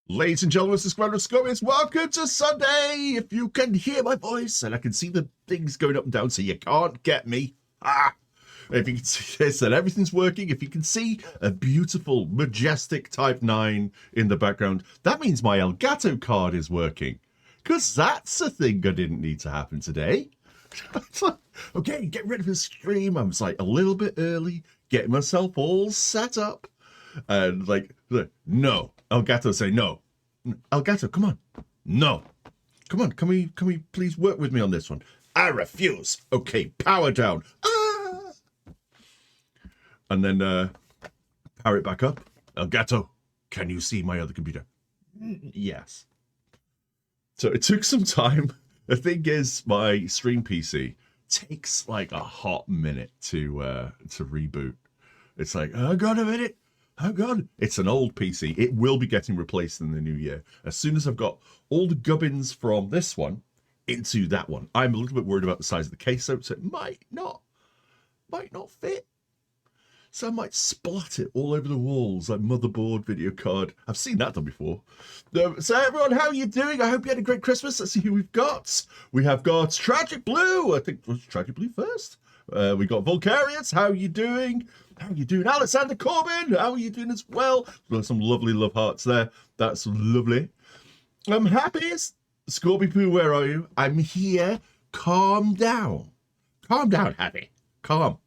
Ladies and gentlemen, this is Ascorbius. Welcome to Sunday. If you can hear my voice and I can see the things going up and down, so you can't get me. If you can see this and everything's working, if you can see a beautiful, majestic Type 9 in the background, that means my Elgato card is working. Because that's a thing I didn't need to happen today. It's like, okay, get rid of the stream. I was like a little bit early, getting myself all set up. And like, no. Elgato say no. Elgato, come on. No. Come on, can we please work with me on this one? I refuse. Okay, power down. And then power it back up. Elgato, can you see my other computer? Yes. So it took some time. The thing is, my stream PC takes like a hot minute to reboot. It's like, oh god, a minute. Oh god, it's an old PC. It will be getting replaced in the new year. As soon as I've got all the gubbins from this one into that one. I'm a little bit worried about the size of the case, so it might not fit. So I might splat it all over the walls, like motherboard, video card. I've seen that done before. So everyone, how are you doing? I hope you had a great Christmas. Let's see who we've got. We have got Tragic Blue. I think it was Tragic Blue first. We got Vulcarians. How are you doing? How are you doing? Alexander Corbin. How are you doing as well? There's some lovely love hearts there. That's lovely. I'm happy. Scorby Poo, where are you? I'm here. Calm down. Calm down, Happy. Calm.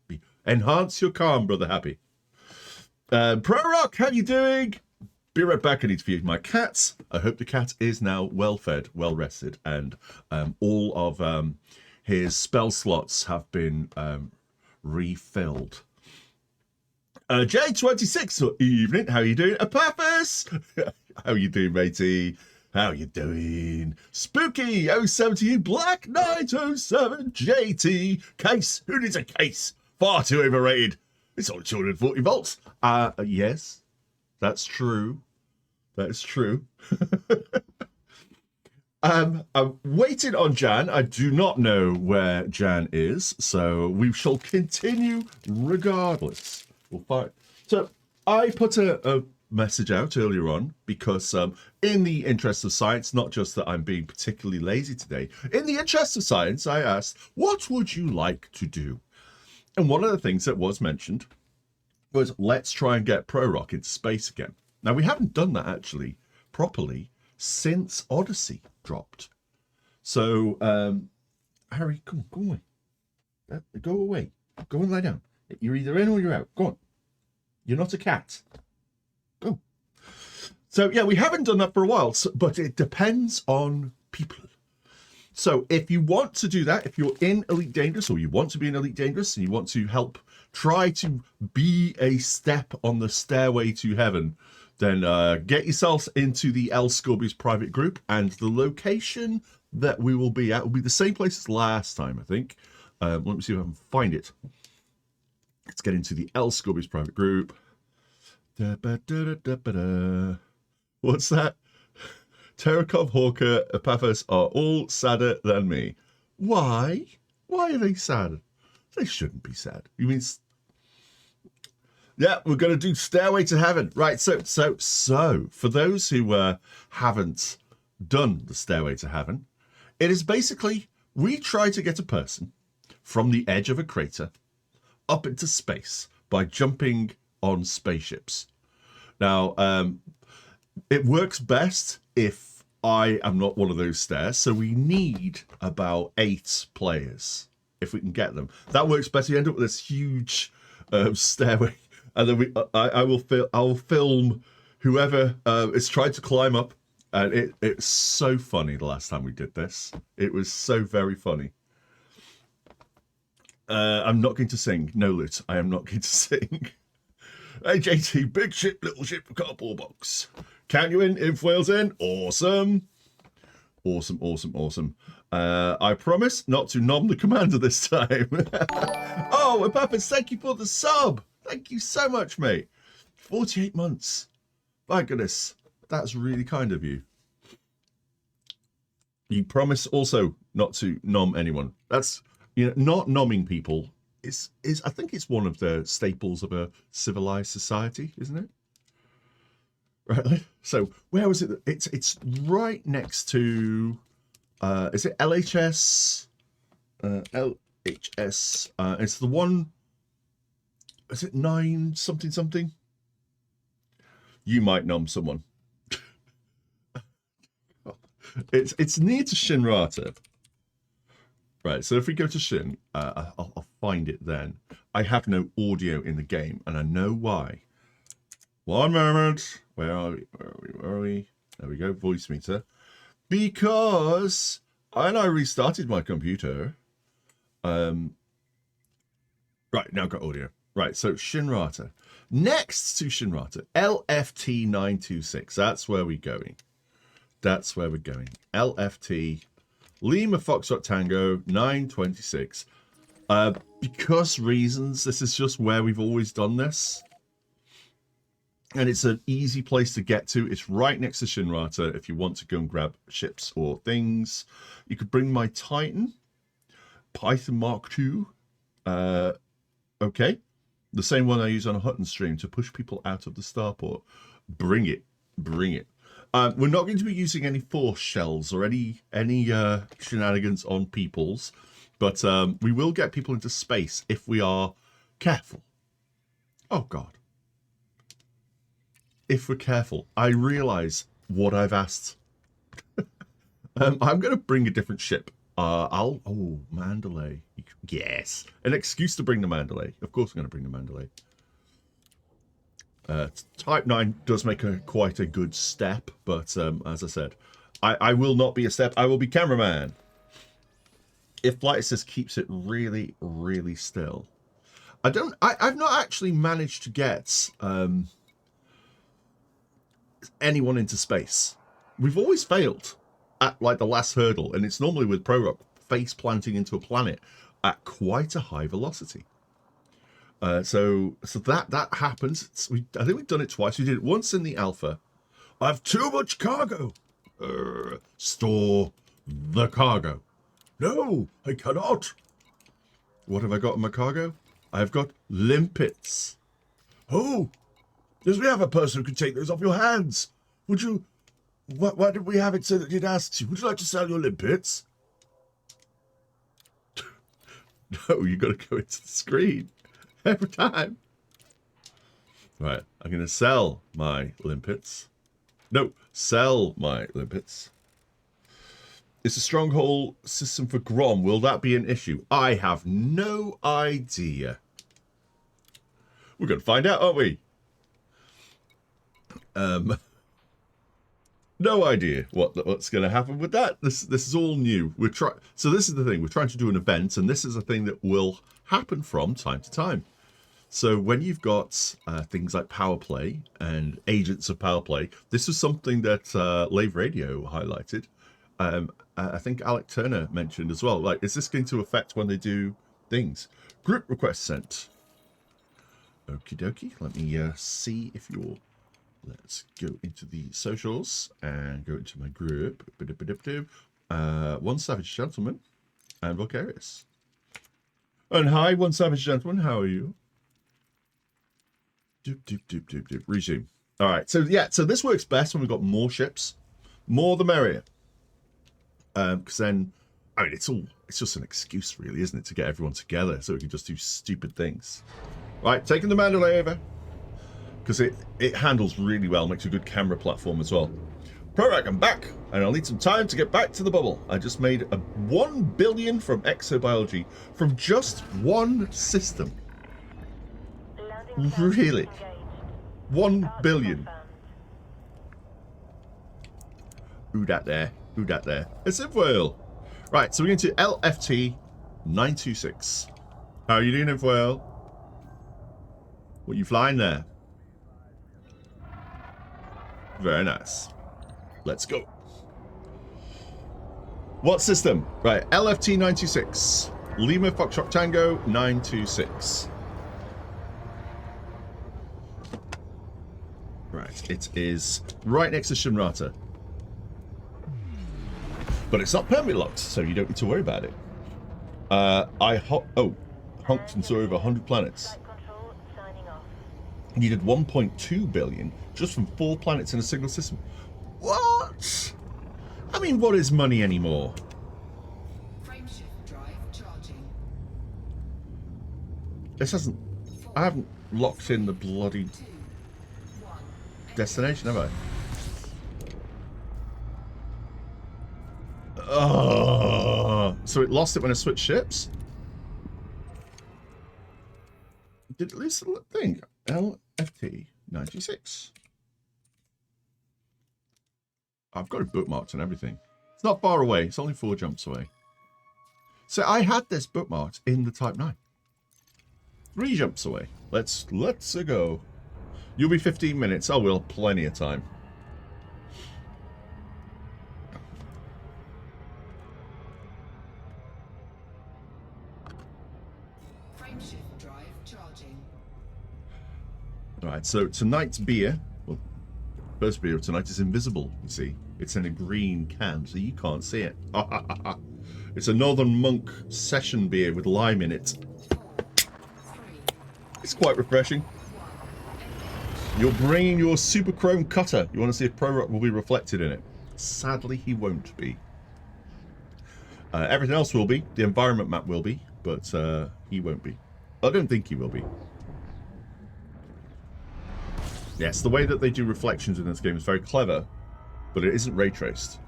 Enhance your calm, brother Happy. Prorock, how you doing? Be right back. I need to feed my cats. I hope the cat is now well fed, well rested, and all of his spell slots have been refilled. J26, evening. How you doing? Apaphis, how you doing, matey? How you doing? Spooky 070, Black Knight 07, JT. Case, who needs a case? Far too overrated. It's only 240 volts. Yes, that's true. That is true. I'm waiting on Jan. I do not know where Jan is, so we shall continue regardless. We'll find. So I put a message out earlier on because in the interest of science, not just that I'm being particularly lazy today, in the interest of science, I asked, what would you like to do? And one of the things that was mentioned was let's try and get Prorock into space again. Now, we haven't done that actually properly since Odyssey dropped. So, Harry, come on, go away. Go away. Go and lie down. You're either in or you're out. Go on. You're not a cat. Go. So, yeah, we haven't done that for a while, but it depends on people. So if you want to do that, if you're in Elite Dangerous or you want to be in Elite Dangerous and you want to help try to be a step on the stairway to heaven, then get yourselves into the Ascorbius private group, and the location that we will be at will be the same place as last time, I think. Let me see if I can find it. Let's get into the Ascorbius private group. What's that? Terakov, Hawker, Apaphos are all sadder than me. Why? Why are they sad? They shouldn't be sad. You mean... Yeah, we're going to do Stairway to Heaven. Right, so for those who haven't done the Stairway to Heaven, it is basically, we try to get a person from the edge of a crater up into space by jumping on spaceships. Now, it works best if I am not one of those stairs, so we need about 8 players, if we can get them. That works better. You end up with this huge stairway, and then I will film whoever is trying to climb up, and it's so funny the last time we did this. It was so very funny. I'm not going to sing. No, Loot. I am not going to sing. Hey, JT, big ship, little ship, cardboard box. Count you in, if Wales in. Awesome. Awesome, awesome, awesome. I promise not to nom the commander this time. Oh, Epaphras, thank you for the sub. Thank you so much, mate. 48 months. My goodness, that's really kind of you. You promise also not to nom anyone. That's, not nomming people is I think it's one of the staples of a civilized society, isn't it? Right. So where was it? It's right next to. Is it LHS? LHS. It's the one. Is it 9 something something? You might know someone. It's near to Shinrata. Right, so if we go to Shin, I'll find it then. I have no audio in the game, and I know why. One moment. Where are we? Where are we? There we go, voice meter. Because when I restarted my computer, right, now I've got audio. Right, so Shinrata. Next to Shinrata, LFT 926. That's where we're going. That's where we're going. LFT Lima Foxtrot Tango 926. Because reasons, this is just where we've always done this. And it's an easy place to get to. It's right next to Shinrata if you want to go and grab ships or things. You could bring my Titan. Python Mark II. Okay. The same one I use on a Hutton stream to push people out of the starport. Bring it. Bring it. We're not going to be using any force shells or any shenanigans on peoples, but we will get people into space if we are careful. Oh, God. If we're careful. I realise what I've asked. I'm going to bring a different ship. Oh, Mandalay. Yes. An excuse to bring the Mandalay. Of course I'm going to bring the Mandalay. Type 9 does make quite a good step, but as I said, I will not be a step. I will be cameraman. If Flight Assist keeps it really, really still. I've not actually managed to get anyone into space. We've always failed at like the last hurdle, and it's normally with Prorock face planting into a planet at quite a high velocity. So that happens. I think we've done it twice. We did it once in the alpha. I have too much cargo. Store the cargo. No, I cannot. What have I got in my cargo? I have got limpets. Oh, does we have a person who can take those off your hands? Would you? Why did we have it so that it asks you? Would you like to sell your limpets? No, you got to go into the screen. Every time. Right, I'm going to sell my limpets. No, sell my limpets. It's a stronghold system for Grom. Will that be an issue? I have no idea. We're going to find out, aren't we? No idea what's going to happen with that. This is all new. So this is the thing. We're trying to do an event, and this is a thing that will happen from time to time. So when you've got things like power play and agents of power play, this is something that Lave Radio highlighted. I think Alec Turner mentioned as well. Like, is this going to affect when they do things? Group request sent. Okie dokie. Let me see if you're. Let's go into the socials and go into my group. One Savage Gentleman and Vocarious. And hi, One Savage Gentleman. How are you? Resume. All right. So yeah. So this works best when we've got more ships. More the merrier. Because then, I mean, it's just an excuse, really, isn't it, to get everyone together so we can just do stupid things. Right. Taking the Mandalay over. Because it handles really well, makes a good camera platform as well. Prorock, I'm back, and I'll need some time to get back to the bubble. I just made a 1 billion from exobiology from just one system. Really? 1 billion. Who dat there? Who dat there? It's Infoil. Right, so we're going to LFT 926. How are you doing, Infoil? What are you flying there? Very nice. Let's go. What system? Right, LFT 926. Lima Foxtrot Tango 926. Right, it is right next to Shinrata. But it's not permanently locked, so you don't need to worry about it. Honked and saw over 100 planets. needed 1.2 billion just from 4 planets in a single system. What? I mean, what is money anymore? Frameshift drive charging. This hasn't... I haven't locked in the bloody destination, have I? Oh, so it lost it when I switched ships? Did it lose the thing? LFT 96. I've got it bookmarked and everything. It's not far away. It's only 4 jumps away. So I had this bookmarked in the Type 9. 3 jumps away. Let's go. You'll be 15 minutes. Oh, we'll have plenty of time. Frameshift drive charging. Alright, so tonight's beer, well, first beer of tonight is invisible, you see. It's in a green can, so you can't see it. It's a Northern Monk session beer with lime in it. It's quite refreshing. You're bringing your super chrome cutter. You want to see if Prorock will be reflected in it. Sadly, he won't be. Everything else will be. The environment map will be, but he won't be. I don't think he will be. Yes, the way that they do reflections in this game is very clever, but it isn't ray traced.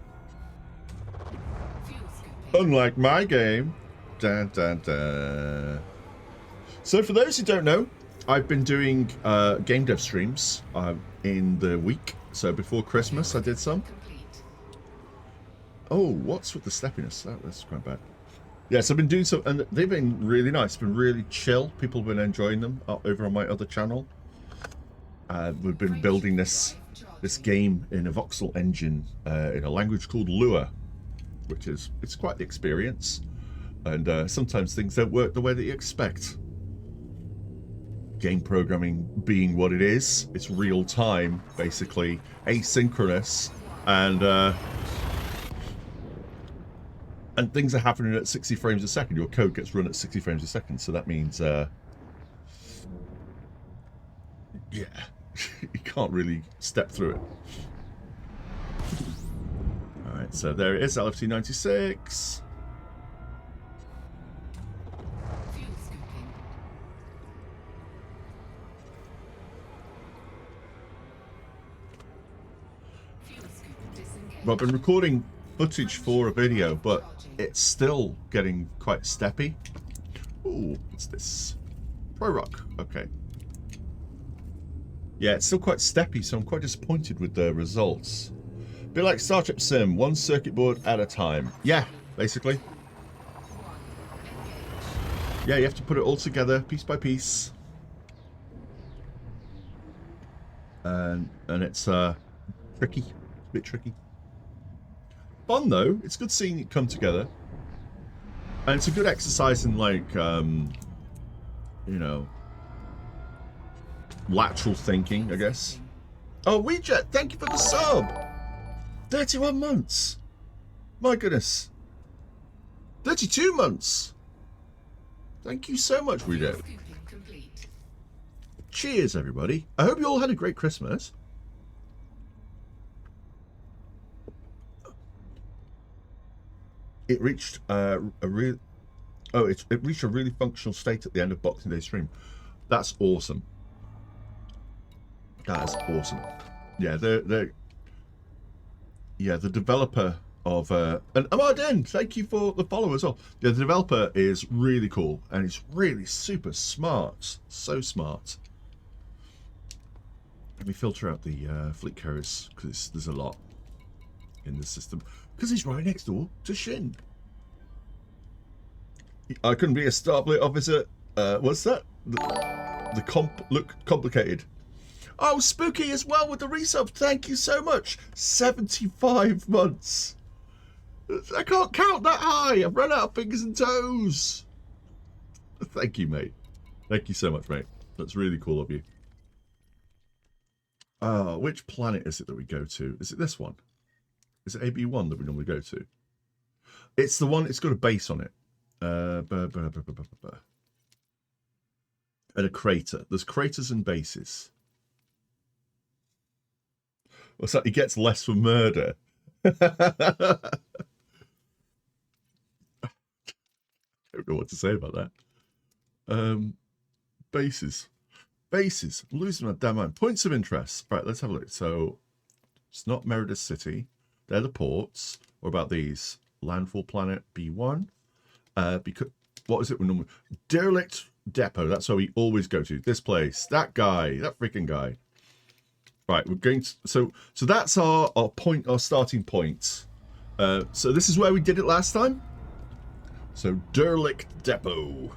Unlike my game. Dun, dun, dun. So for those who don't know, I've been doing game dev streams in the week. So before Christmas I did some. Oh, what's with the steppiness? That's quite bad. Yes, I've been doing some, and they've been really nice. It's been really chill. People have been enjoying them over on my other channel. We've been building this game in a voxel engine in a language called Lua, which is, it's quite the experience. And sometimes things don't work the way that you expect. Game programming being what it is, it's real time, basically asynchronous, and things are happening at 60 frames a second. Your code gets run at 60 frames a second, so that means yeah, you can't really step through it. All right, so there it is, LFT 96. Well, I've been recording footage for a video, but it's still getting quite steppy. Ooh, what's this? Prorock. Okay. Yeah, it's still quite steppy, so I'm quite disappointed with the results. A bit like Star Trek Sim, one circuit board at a time. Yeah, basically. Yeah, you have to put it all together, piece by piece. And it's tricky, a bit tricky. Fun though, it's good seeing it come together, and it's a good exercise in, like, you know, lateral thinking, I guess. Oh, Weejet, thank you for the sub. 31 months. My goodness. 32 months. Thank you so much, Weejet. Cheers, everybody. I hope you all had a great Christmas. It reached it reached a really functional state at the end of Boxing Day stream. That's awesome. That is awesome. Yeah, the developer of and Amardin, thank you for the follow as well. Yeah, the developer is really cool, and it's really super smart. So smart. Let me filter out the fleet carriers, because there's a lot in the system. Because he's right next door to Shin. I couldn't be a Starfleet officer. What's that? The comp look complicated. Oh, Spooky as well with the resub. Thank you so much. 75 months. I can't count that high. I've run out of fingers and toes. Thank you, mate. Thank you so much, mate. That's really cool of you. Which planet is it that we go to? Is it this one? Is it AB1 that we normally go to? It's the one, it's got a base on it. and a crater. There's craters and bases. What's that? He gets less for murder. I don't know what to say about that. Bases. Bases. I'm losing my damn mind. Points of interest. Right, let's have a look. So, it's not Meredith City. They're the ports. What about these? Landfall Planet B1. Because what is it? Derelict Depot. That's where we always go to. This place. That guy. That freaking guy. Right, we're going to... So that's our point, our starting point. So this is where we did it last time. So, Derelict Depot.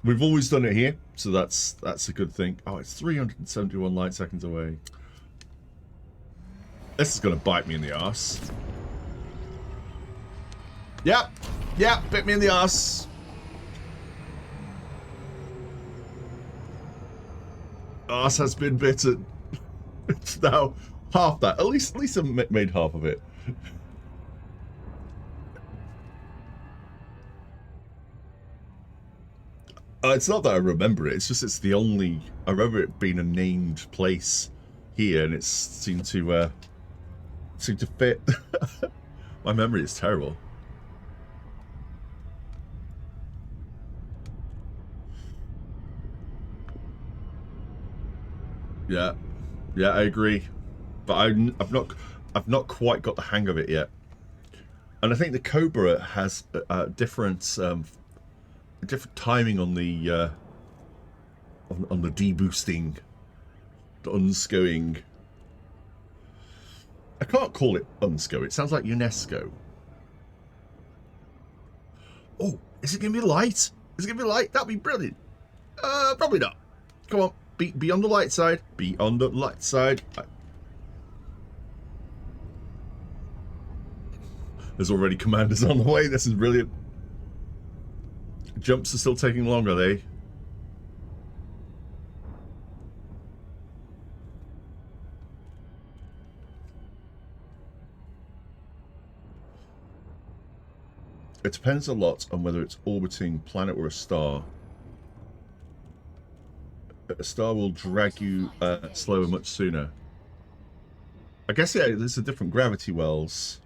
We've always done it here, so that's a good thing. Oh, it's 371 light seconds away. This is going to bite me in the arse. Yep, bit me in the arse. Arse has been bitten. It's now half that. At least I made half of it. It's not that I remember it. It's just it's the only. I remember it being a named place here, and it seemed to fit. My memory is terrible. Yeah, I agree, but I've not quite got the hang of it yet. And I think the Cobra has different timing on the deboosting, the unscoing. I can't call it unsco. It sounds like UNESCO. Oh, is it gonna be light? Is it gonna be light? That'd be brilliant. Probably not. Come on, be on the light side. Be on the light side. There's already commanders on the way. This is brilliant. Jumps are still taking long, are they? It depends a lot on whether it's orbiting planet or a star. A star will drag you slower much sooner. I guess, yeah, there's a different gravity wells.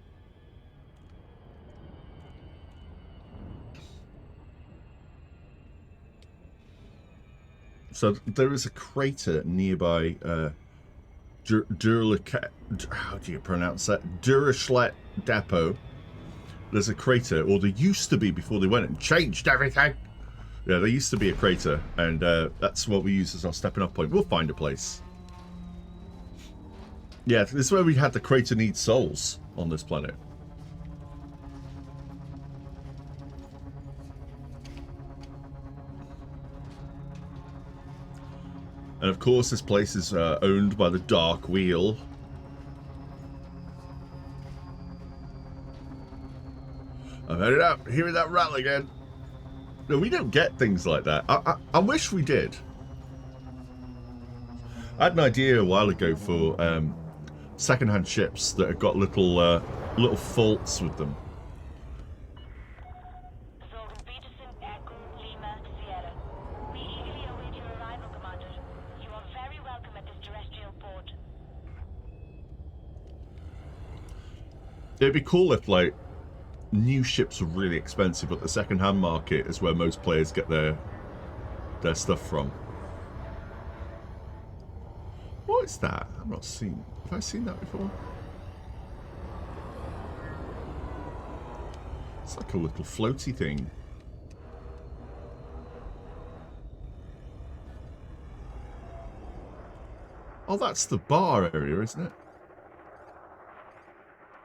So there is a crater nearby how do you pronounce that? Dirichlet Depot. There's a crater, or there used to be before they went and changed everything. Yeah, there used to be a crater, and that's what we use as our stepping off point. We'll find a place. Yeah, this is where we had the crater needs souls on this planet. And of course, this place is owned by the Dark Wheel. I'm headed out, hearing that rattle again. No, we don't get things like that. I wish we did. I had an idea a while ago for second-hand ships that have got little faults with them. It'd be cool if, like, new ships are really expensive, but the second-hand market is where most players get their stuff from. What is that? I've not seen. Have I seen that before? It's like a little floaty thing. Oh, that's the bar area, isn't it?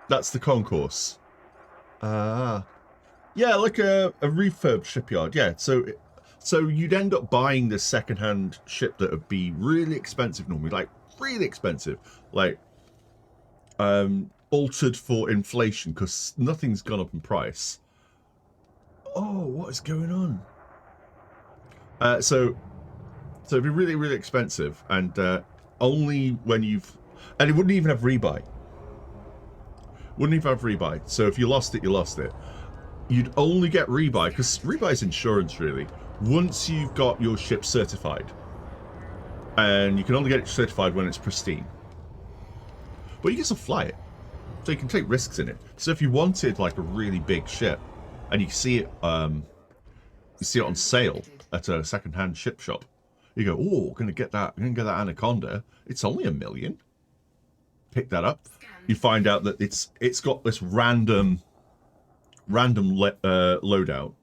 That's the concourse. Yeah, like a refurb shipyard. Yeah, so you'd end up buying this second-hand ship that would be really expensive normally, like really expensive, like altered for inflation because nothing's gone up in price. Oh, what is going on? So it'd be really, really expensive, and only when and it wouldn't even have rebuy. Wouldn't even have rebuy. So if you lost it, you lost it. You'd only get rebuy, because rebuy is insurance, really, once you've got your ship certified, and you can only get it certified when it's pristine, but you can still fly it, so you can take risks in it. So if you wanted like a really big ship, and you see it on sale at a second-hand ship shop, you go, oh, gonna get that Anaconda. It's only $1 million. Pick that up. You find out that it's got this random loadout.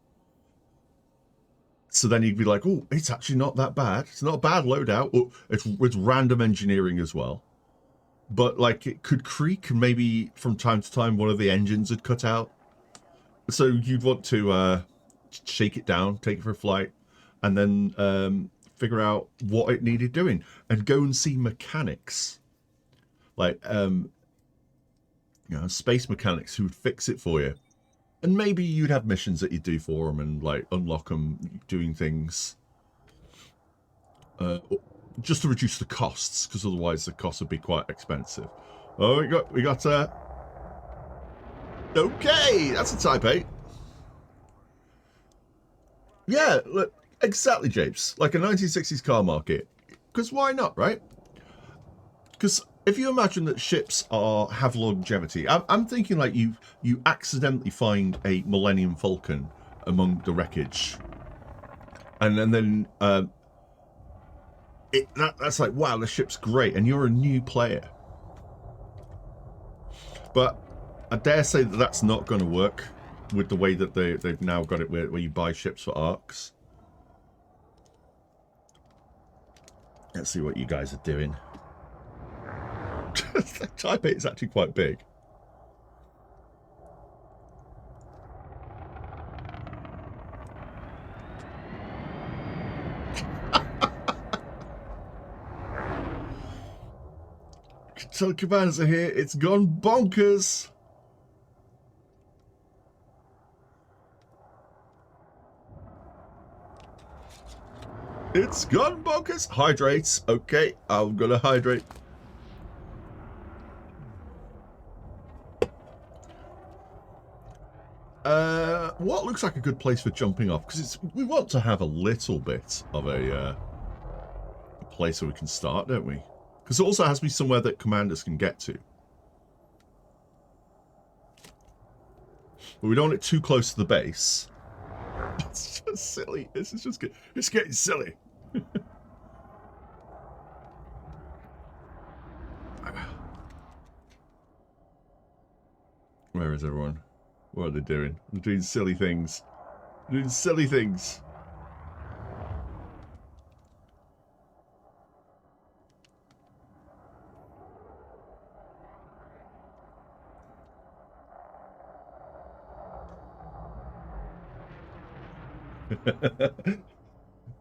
So then you'd be like, oh, it's actually not that bad. It's not a bad loadout. Oh, it's random engineering as well. But like it could creak, and maybe from time to time one of the engines had cut out. So you'd want to shake it down, take it for a flight, and then figure out what it needed doing, and go and see mechanics, like space mechanics who would fix it for you. And maybe you'd have missions that you do for them and like unlock them doing things just to reduce the costs, because otherwise the costs would be quite expensive. Oh, we got okay, that's a Type 8. Yeah, look, exactly, Japes. Like a 1960s car market. Because why not, right? Because if you imagine that ships have longevity, I'm thinking like you accidentally find a Millennium Falcon among the wreckage, and then that's like, wow, the ship's great, and you're a new player. But I dare say that that's not going to work with the way that they've now got it where you buy ships for arcs. Let's see what you guys are doing. Type 8 is actually quite big. So commanders are here. It's gone bonkers. It's gone bonkers. Hydrates. Okay, I'm gonna hydrate. What looks like a good place for jumping off? Because we want to have a little bit of a place where we can start, don't we? Because it also has to be somewhere that commanders can get to. But we don't want it too close to the base. It's just silly. This is just good. It's getting silly. Where is everyone? What are they doing? They're doing silly things. They're doing silly things.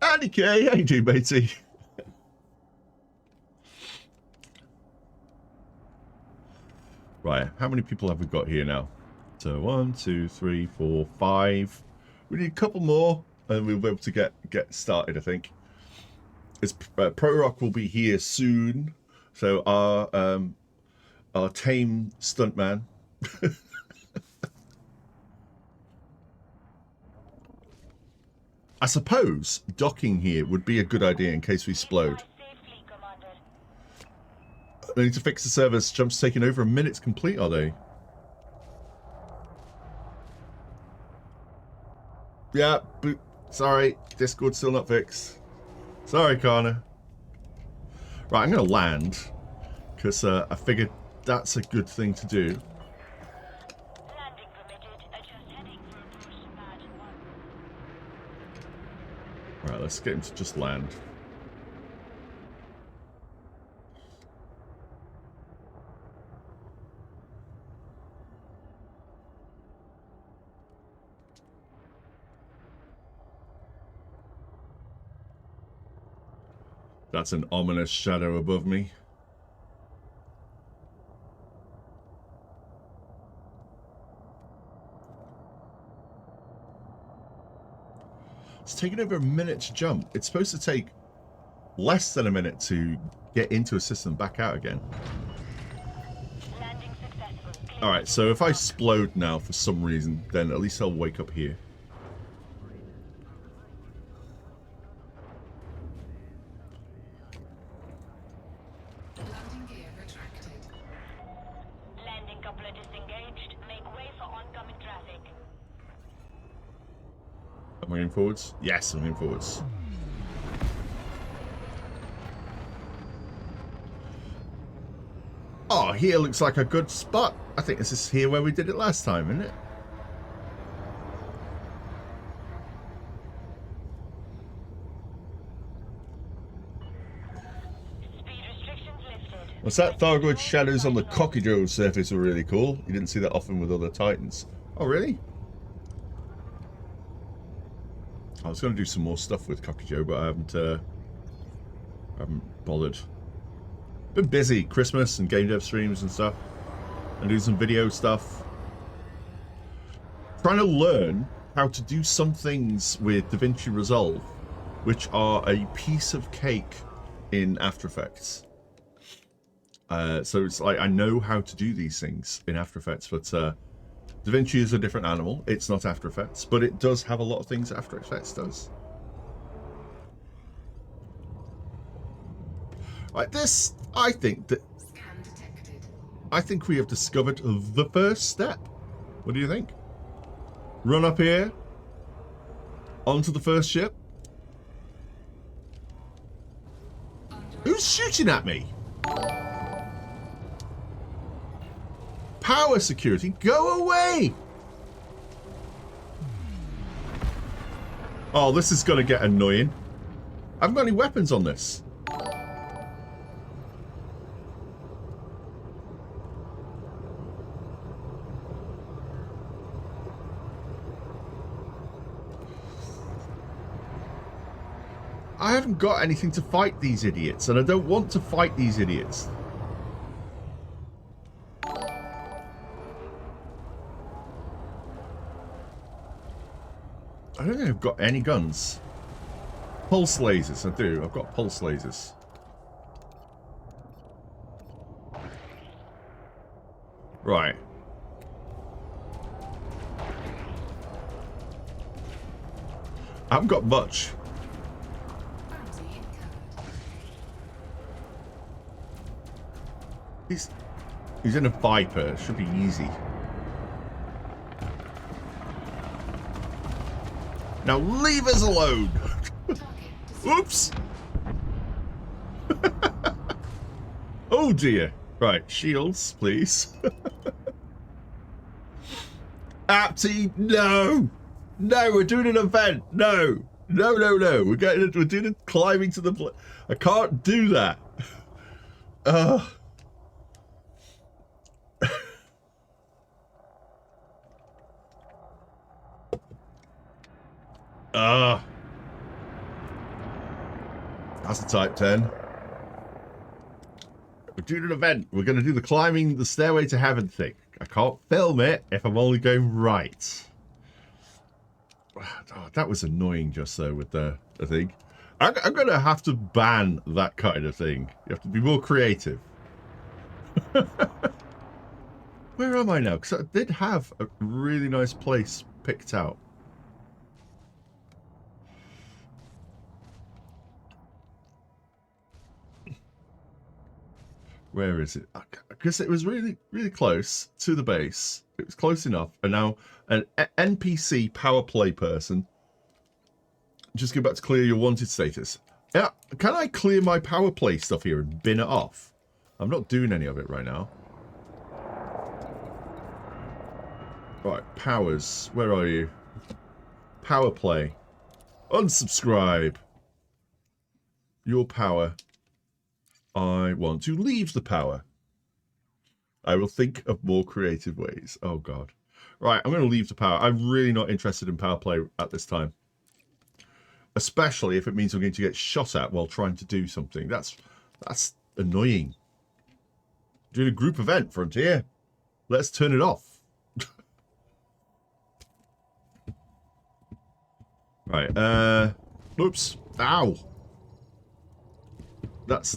Andy K, how you doing, matey? Right, how many people have we got here now? So 1, 2, 3, 4, 5. We need a couple more, and we'll be able to get started, I think. It's Prorock will be here soon. So our tame stuntman. I suppose docking here would be a good idea in case we explode. They need to fix the servers. Jumps taking over a minute to complete, are they? Yeah, sorry. Discord's still not fixed. Sorry, Connor. Right, I'm going to land. Because I figured that's a good thing to do. Landing permitted. Adjust heading for approach pad 1. Right, let's get him to just land. That's an ominous shadow above me. It's taking over a minute to jump. It's supposed to take less than a minute to get into a system and back out again. Landing successful. Alright, so if I explode now for some reason, then at least I'll wake up here. coupler disengaged. Make way for oncoming traffic. Am I going forwards? Yes, I'm going forwards. Oh, here looks like a good spot. I think this is here where we did it last time, isn't it? Speed restrictions lifted. What's that? Thargoid shadows on the Cockyjo surface were really cool. You didn't see that often with other Titans. Oh, really? I was going to do some more stuff with Cockyjo, but I haven't bothered. Been busy, Christmas and game dev streams and stuff, and doing some video stuff. Trying to learn how to do some things with DaVinci Resolve, which are a piece of cake in After Effects. So it's like I know how to do these things in After Effects, but DaVinci is a different animal. It's not After Effects, but it does have a lot of things that After Effects does. Like this, I think Scan detected. I think we have discovered the first step. What do you think? Run up here, onto the first ship. Who's shooting at me? Power security, go away! Oh, this is gonna get annoying. I haven't got any weapons on this. I haven't got anything to fight these idiots, and I don't want to fight these idiots. I don't think I've got any guns. Pulse lasers, I do. I've got pulse lasers. Right. I haven't got much. Bounty incurred. He's in a Viper. Should be easy. Now leave us alone. Oops. Oh dear. Right, shields, please. Apty, no. No, we're doing an event. No. No, no, no. We're doing it climbing to the I can't do that. That's a type 10. We're doing an event. We're going to do the climbing the Stairway to Heaven thing. I can't film it if I'm only going right. Oh, that was annoying just though with the thing. I'm going to have to ban that kind of thing. You have to be more creative. Where am I now? Because I did have a really nice place picked out. Where is it? Because it was really, really close to the base. It was close enough. And now an NPC power play person. Just go back to clear your wanted status. Yeah, can I clear my power play stuff here and bin it off? I'm not doing any of it right now. Right, powers. Where are you? Power play. Unsubscribe. Your power. I want to leave the power. I will think of more creative ways. Oh, God. Right, I'm going to leave the power. I'm really not interested in power play at this time. Especially if it means I'm going to get shot at while trying to do something. That's annoying. Doing a group event, Frontier. Let's turn it off. Right, oops. Ow. That's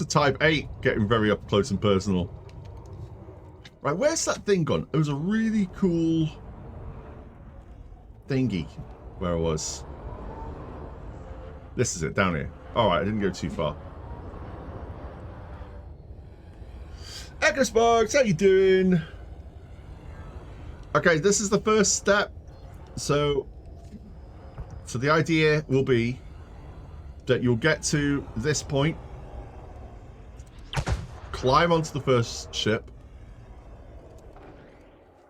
a type 8 getting very up close and personal. Right, where's that thing gone? It was a really cool thingy where I was. This is it, down here. Alright, I didn't go too far. Ecclesbox, how you doing? Okay, this is the first step. So the idea will be that you'll get to this point, climb onto the first ship,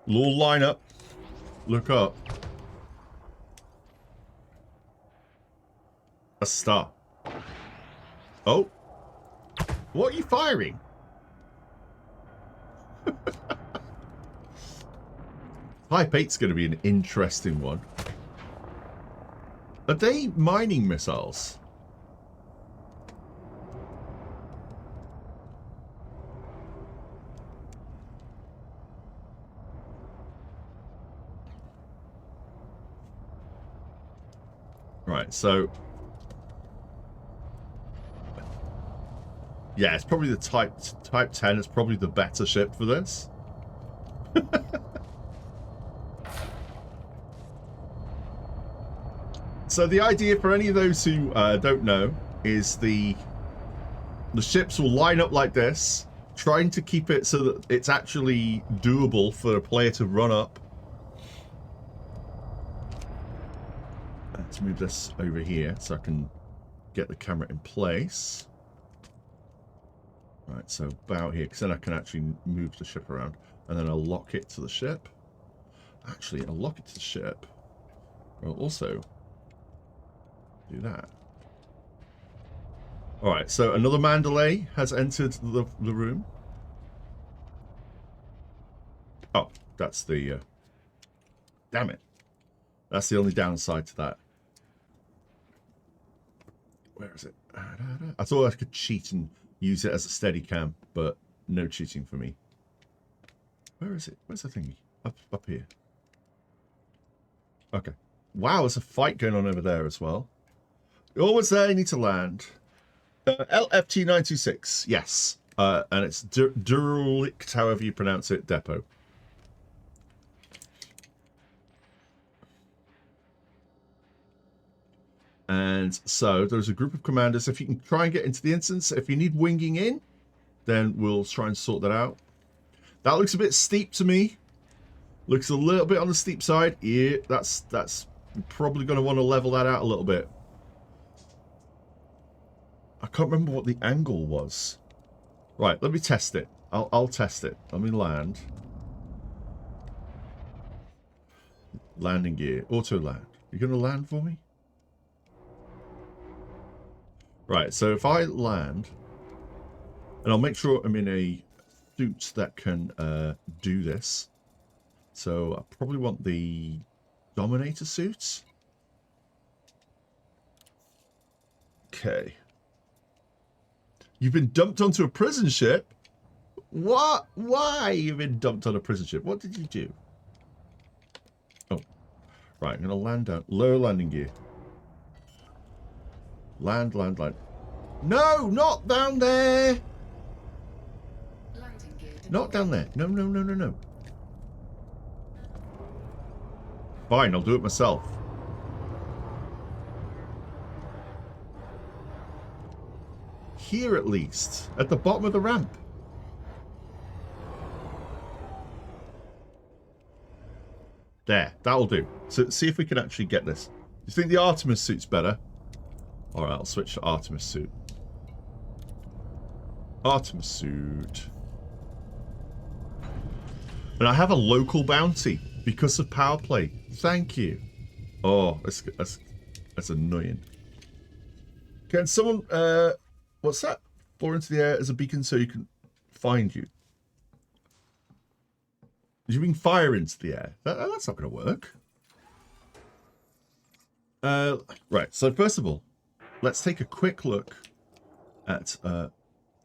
you'll line up, look up. A star. Oh. What are you firing? Type 8's going to be an interesting one. Are they mining missiles? Right, so... yeah, it's probably the Type 10. It's probably the better ship for this. So the idea for any of those who don't know is the ships will line up like this, trying to keep it so that it's actually doable for a player to run up. Let's move this over here so I can get the camera in place. Right, so about here, because then I can actually move the ship around. And then I'll lock it to the ship. Actually, I'll lock it to the ship. I'll also do that. Alright, so another Mandalay has entered the room. Oh, that's the... damn it. That's the only downside to that. Where is it? I thought I could cheat and use it as a steady cam, but no cheating for me. Where is it? Where's the thingy? Up here. Okay. Wow, there's a fight going on over there as well. You're almost there, you need to land. LFT 926, yes. And it's Derelict, however you pronounce it, depot. And so there's a group of commanders. If you can try and get into the instance, if you need winging in, then we'll try and sort that out. That looks a bit steep to me. Looks a little bit on the steep side. Yeah, that's probably going to want to level that out a little bit. I can't remember what the angle was. Right, let me test it. I'll test it. Let me land. Landing gear. Auto land. You going to land for me? Right, so if I land, and I'll make sure I'm in a suit that can do this. So I probably want the Dominator suits. Okay. You've been dumped onto a prison ship? What? Why you've been dumped on a prison ship? What did you do? Oh. Right, I'm going to land down. Lower landing gear. Land, land, land. No, not down there. Landing gear Not down there. No, no, no, no, no. Fine, I'll do it myself. Here at least. At the bottom of the ramp. There, that'll do. So see if we can actually get this. Do you think the Artemis suit's better? Alright, I'll switch to Artemis suit. Artemis suit. And I have a local bounty because of power play. Thank you. Oh, that's annoying. Can someone, what's that? Fly into the air as a beacon so you can find you. You mean fire into the air? That's not going to work. Right, so first of all, let's take a quick look at, oh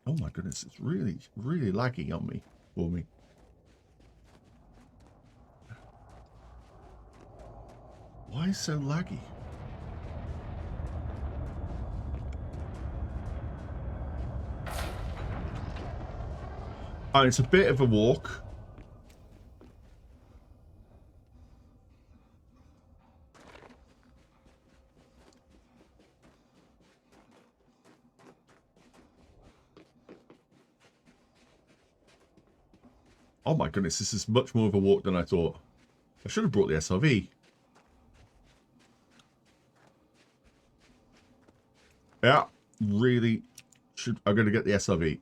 my goodness, it's really, really laggy on me, for me. Why is it so laggy? Oh, it's a bit of a walk. Oh my goodness, this is much more of a walk than I thought. I should have brought the SRV. Yeah, really should. I'm going to get the SRV.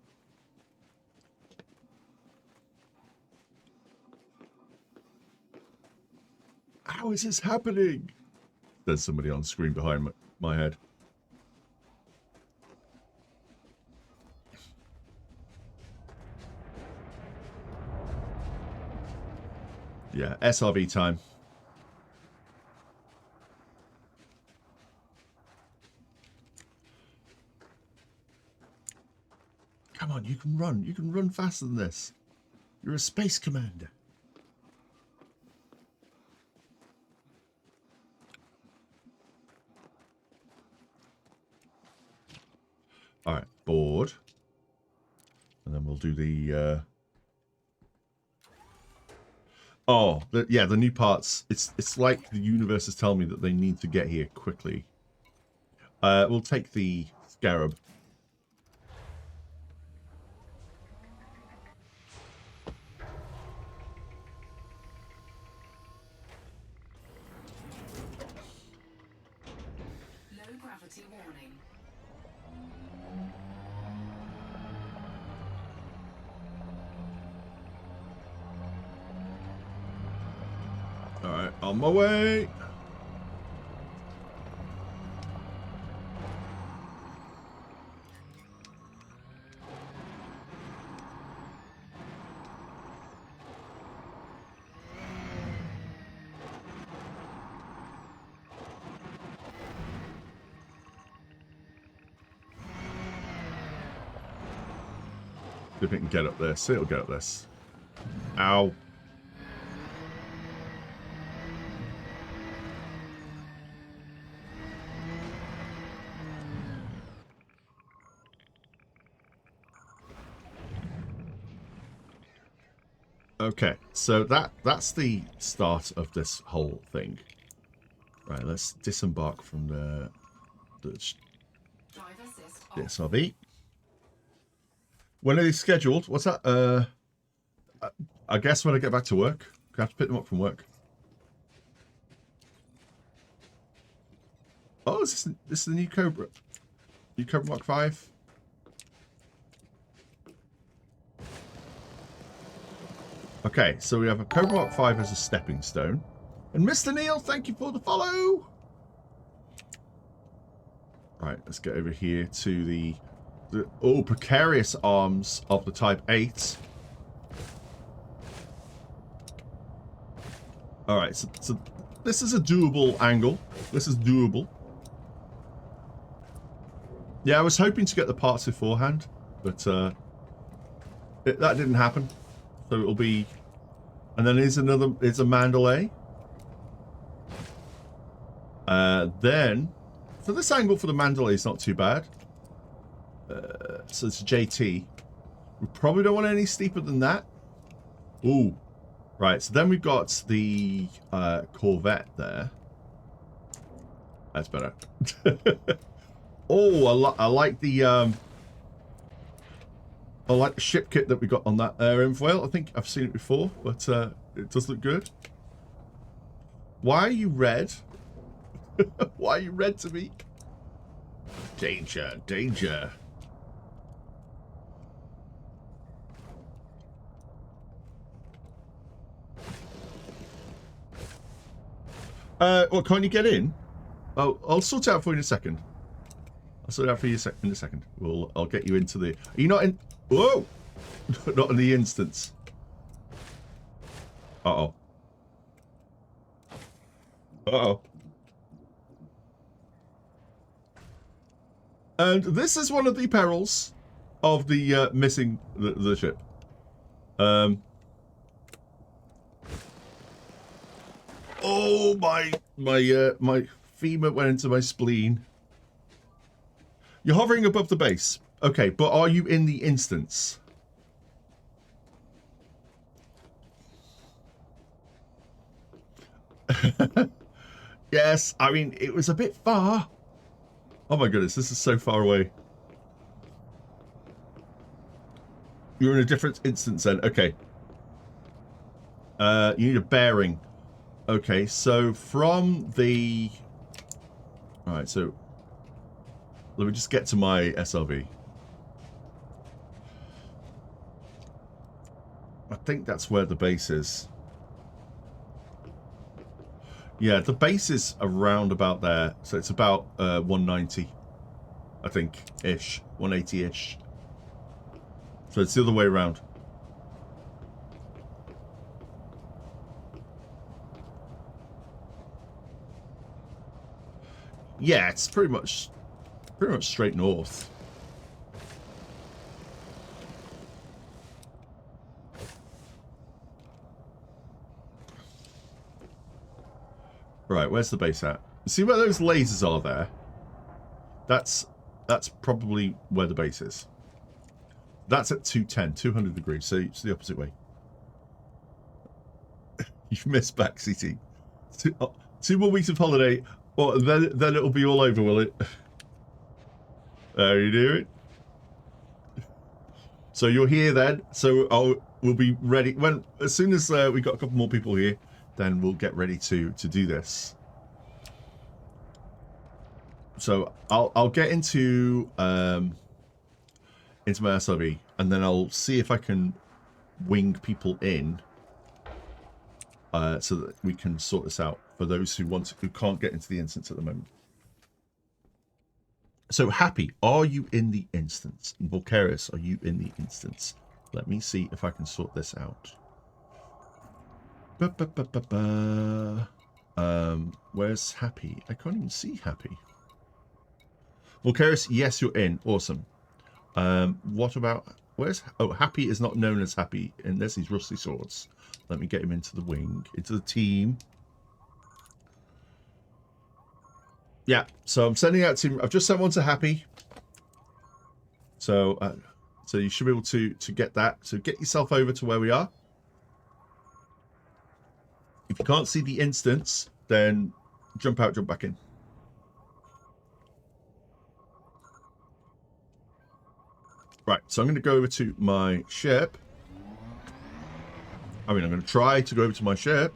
How is this happening? There's somebody on screen behind my head. Yeah, SRV time. Come on, you can run. You can run faster than this. You're a space commander. All right, board. And then we'll do the... Oh, yeah, the new parts. It's like the universe is telling me that they need to get here quickly. We'll take the Scarab. Low gravity warning. Alright, on my way. See if it can get up there. See, it'll get up this. Ow. Okay, so that's the start of this whole thing. Right, let's disembark from the Drive assist off. SRV. When are they scheduled? What's that? I guess when I get back to work. I have to pick them up from work. Oh, this is the new Cobra. New Cobra Mark 5. Okay, so we have a Cobra Mark 5 as a stepping stone. And Mr. Neil, thank you for the follow! Right, let's get over here to the precarious arms of the Type 8. Alright, so this is a doable angle. This is doable. Yeah, I was hoping to get the parts beforehand, but that didn't happen. So it'll be... And then it's a Mandalay. Then, for this angle for the Mandalay is not too bad. So it's a JT. We probably don't want any steeper than that. Ooh. Right, so then we've got the Corvette there. That's better. Oh, I like the ship kit that we got on that airfoil. I think I've seen it before, but it does look good. Why are you red? Why are you red to me? Danger, danger. Well, can't you get in? Oh, I'll sort it out for you in a second. I'll sort it out for you in a second. I'll get you into the... Are you not in... Whoa! Not in the instance. Uh-oh. Uh-oh. And this is one of the perils of the missing the ship. Oh, my femur went into my spleen. You're hovering above the base. Okay, but are you in the instance? Yes, I mean, it was a bit far. Oh my goodness, this is so far away. You're in a different instance then. Okay. You need a bearing. Okay, so from the... Alright, so... Let me just get to my SRV. I think that's where the base is. Yeah, the base is around about there. So it's about 190, I think, ish. 180-ish. So it's the other way around. Yeah, it's pretty much straight north. Right, where's the base at? See where those lasers are there? That's probably where the base is. That's at 200 degrees, so it's the opposite way. You've missed back, CT. Two more weeks of holiday, or then it'll be all over, will it? How you doing? So you're here then, so we'll be ready as soon as we got a couple more people here, then we'll get ready to do this. So I'll get into my SRV, and then I'll see if I can wing people in, so that we can sort this out for those who can't get into the instance at the moment. So Happy, are you in the instance? And Volcarius, are you in the instance? Let me see if I can sort this out. Where's Happy? I can't even see Happy. Volcarius, yes, you're in. Awesome. What about... Happy is not known as Happy unless he's Rusty Swords. Let me get him into the wing, into the team. Yeah, so I'm sending out to... I've just sent one to Happy. So so you should be able to get that. So get yourself over to where we are. If you can't see the instance, then jump out, jump back in. Right, so I'm going to go over to my ship. I'm going to try to go over to my ship.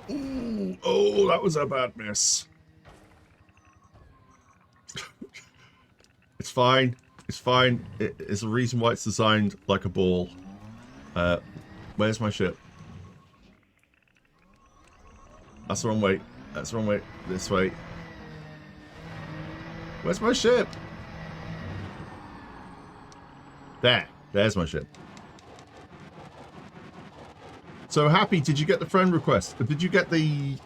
Ooh, oh, that was a bad miss. It's fine. It's fine. It's a reason why it's designed like a ball. Where's my ship? That's the wrong way. That's the wrong way. This way. Where's my ship? There. There's my ship. So Happy, did you get the friend request? Did you get the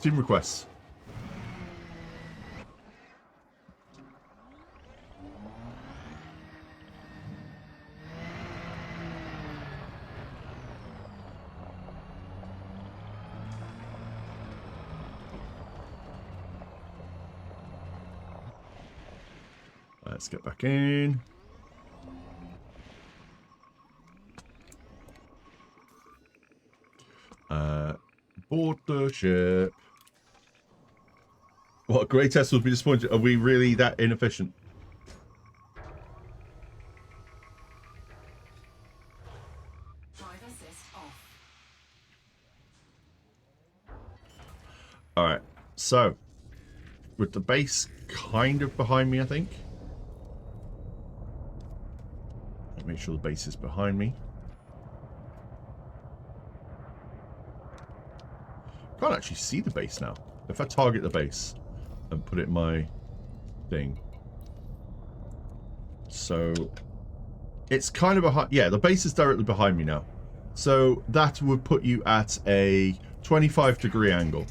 team requests? Let's get back in. Board the ship. What, Grey Test would be disappointed. Are we really that inefficient? Drive assist off. Alright, so with the base kind of behind me, I think. Let me make sure the base is behind me. Can't actually see the base now. If I target the base and put it in my thing. So it's kind of behind. Yeah, the base is directly behind me now. So that would put you at a 25-degree angle.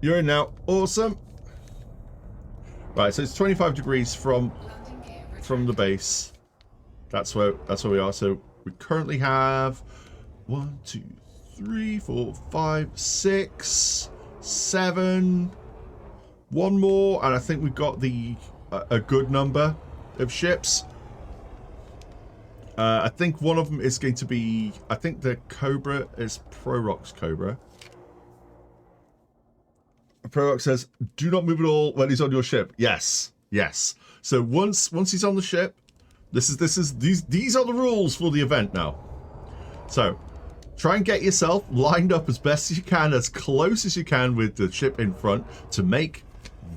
You're in now. Awesome. Right, so it's 25 degrees from the base. That's where we are. So we currently have 1, 2, 3, 4, 5, 6, 7. One more, and I think we've got a good number of ships. I think one of them is going to be... I think the Cobra is Prorock's Cobra. Prorock says, do not move at all when he's on your ship. Yes. Yes. So once he's on the ship, these are the rules for the event now. So try and get yourself lined up as best as you can, as close as you can with the ship in front to make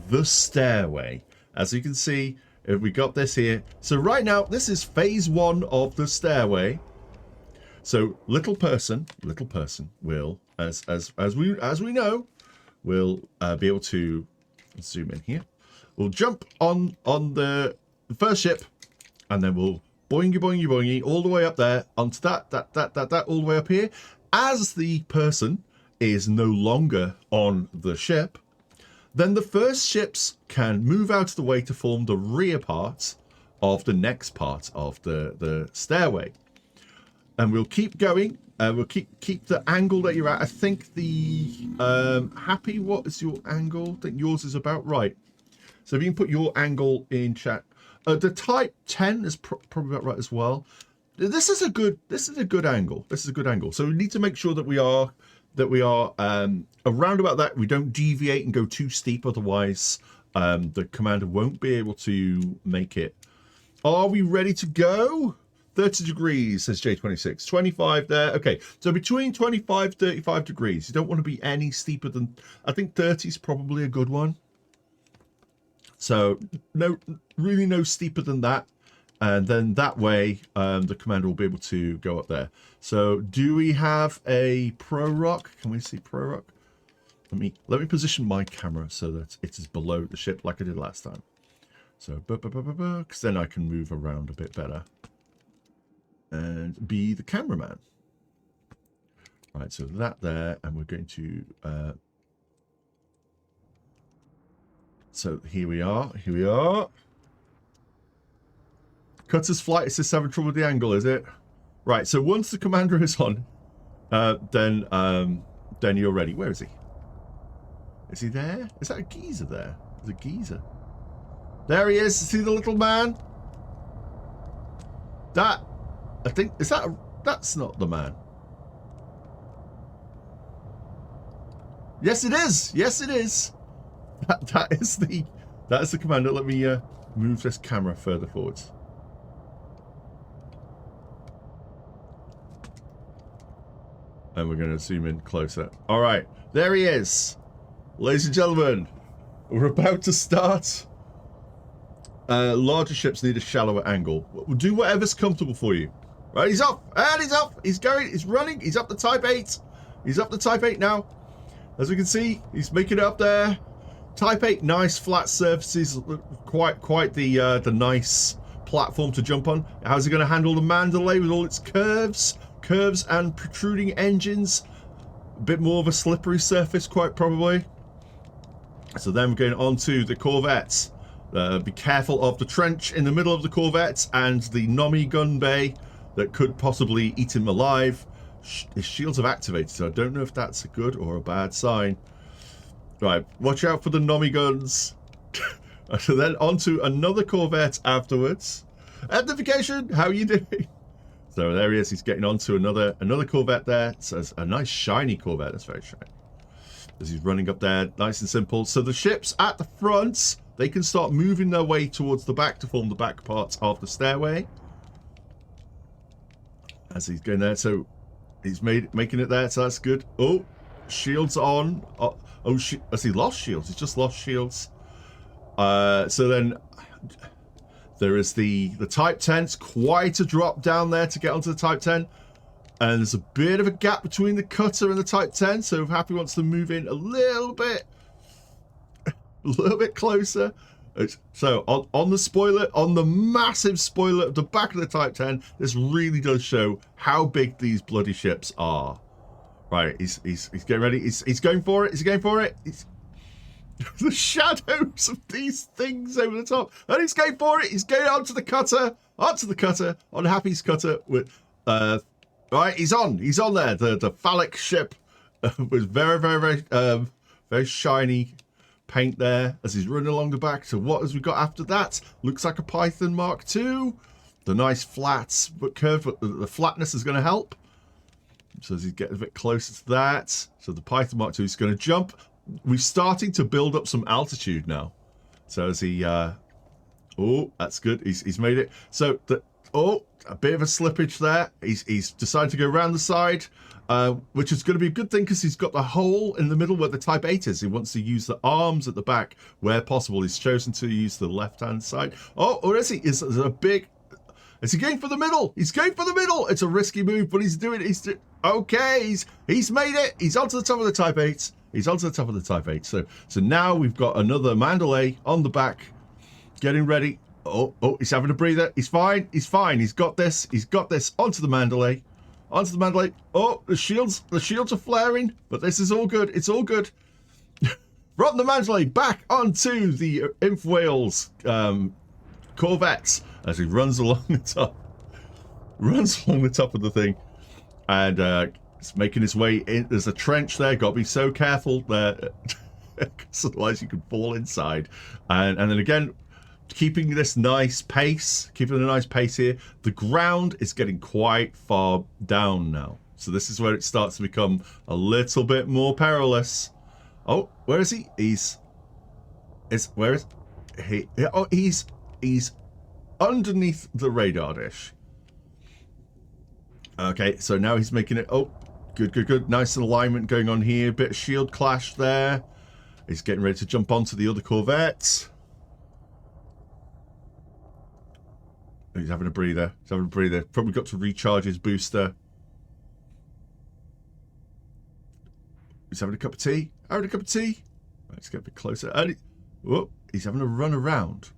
the stairway. As you can see, if we got this here. So right now, this is phase 1 of the stairway. So little person will, as we know, will be able to zoom in here. We'll jump on the first ship, and then we'll boingy boingy boingy all the way up there onto that all the way up here. As the person is no longer on the ship, then the first ships can move out of the way to form the rear parts of the next part of the stairway. And we'll keep going. We'll keep the angle that you're at. I think the Happy, what is your angle? I think yours is about right. So if you can put your angle in chat. The Type 10 is probably about right as well. This is a good angle. This is a good angle. So we need to make sure that we are around about that. We don't deviate and go too steep, otherwise the commander won't be able to make it. Are we ready to go? 30 degrees, says J26. 25 there. Okay, so between 25 35 degrees. You don't want to be any steeper than... I think 30 is probably a good one. So really no steeper than that. And then that way, the commander will be able to go up there. So do we have a Prorock? Can we see Prorock? Let me position my camera so that it is below the ship like I did last time. So, because then I can move around a bit better. And be the cameraman. Right, so that there, and we're going to... so here we are. Cutter's flight assist having trouble with the angle, is it? Right, so once the commander is on, then you're ready. Where is he? Is he there? Is that a geezer there? There's a geezer. There he is. See the little man? That, I think, is that that's not the man. Yes, it is. Yes, it is. That is the commander. Let me move this camera further forwards. And we're going to zoom in closer. All right, there he is. Ladies and gentlemen, we're about to start. Larger ships need a shallower angle. We'll do whatever's comfortable for you. Right, he's off, and he's up. He's going, he's running. He's up the Type 8. He's up the Type 8 now. As we can see, he's making it up there. Type 8, nice flat surfaces. Quite the nice platform to jump on. How's he going to handle the Mandalay with all its curves and protruding engines? A bit more of a slippery surface, quite probably. So then we're going on to the Corvettes. Be careful of the trench in the middle of the Corvettes and the Nomi gun bay that could possibly eat him alive. His shields have activated, so I don't know if that's a good or a bad sign. Right, watch out for the Nomi guns. So then on to another Corvette afterwards. Identification, how are you doing? So there he is. He's getting onto another Corvette there. So it's a nice shiny Corvette. That's very shiny. As he's running up there, nice and simple. So the ships at the front, they can start moving their way towards the back to form the back parts of the stairway. As he's going there, so he's making it there. So that's good. Oh, shields on. Has he lost shields? He's just lost shields. So then there is the Type 10. It's quite a drop down there to get onto the Type 10. And there's a bit of a gap between the cutter and the Type 10. So if Happy wants to move in a little bit closer. So on the spoiler, on the massive spoiler at the back of the Type 10, this really does show how big these bloody ships are. Right, he's getting ready. He's going for it. He's going for it. The shadows of these things over the top, and he's going for it. He's going onto the cutter, on Happy's cutter. With right, he's on there. The phallic ship with very shiny paint there as he's running along the back. So what has we got after that? Looks like a Python Mark II. the nice flats but curve. The flatness is going to help. So as he gets a bit closer to that, so the Python Mark II is going to jump. We're starting to build up some altitude now. So as he, oh, that's good. He's made it. So a bit of a slippage there. He's decided to go around the side, which is going to be a good thing because he's got the hole in the middle where the Type 8 is. He wants to use the arms at the back where possible. He's chosen to use the left-hand side. Oh, or is he? Is a big? Is he going for the middle? He's going for the middle. It's a risky move, but he's doing it. Okay, he's made it. He's onto the top of the Type 8. He's onto the top of the Type 8. So now we've got another Mandalay on the back, getting ready. Oh, he's having a breather. He's fine. He's fine. He's got this. He's got this. Onto the Mandalay. Onto the Mandalay. Oh, the shields are flaring, but this is all good. It's all good. From the Mandalay back onto the Inf Whales Corvettes as he runs along the top. Runs along the top of the thing, and it's making his way in. There's a trench there. Got to be so careful there, because otherwise you can fall inside. And then again, keeping this nice pace, keeping a nice pace here. The ground is getting quite far down now, so this is where it starts to become a little bit more perilous. Oh, where is he? Where is he? Oh, he's underneath the radar dish. Okay, so now he's making it. Oh, good. Nice alignment going on here. Bit of shield clash there. He's getting ready to jump onto the other Corvette. He's having a breather. Probably got to recharge his booster. He's having a cup of tea. Right, let's get a bit closer. And he's having a run around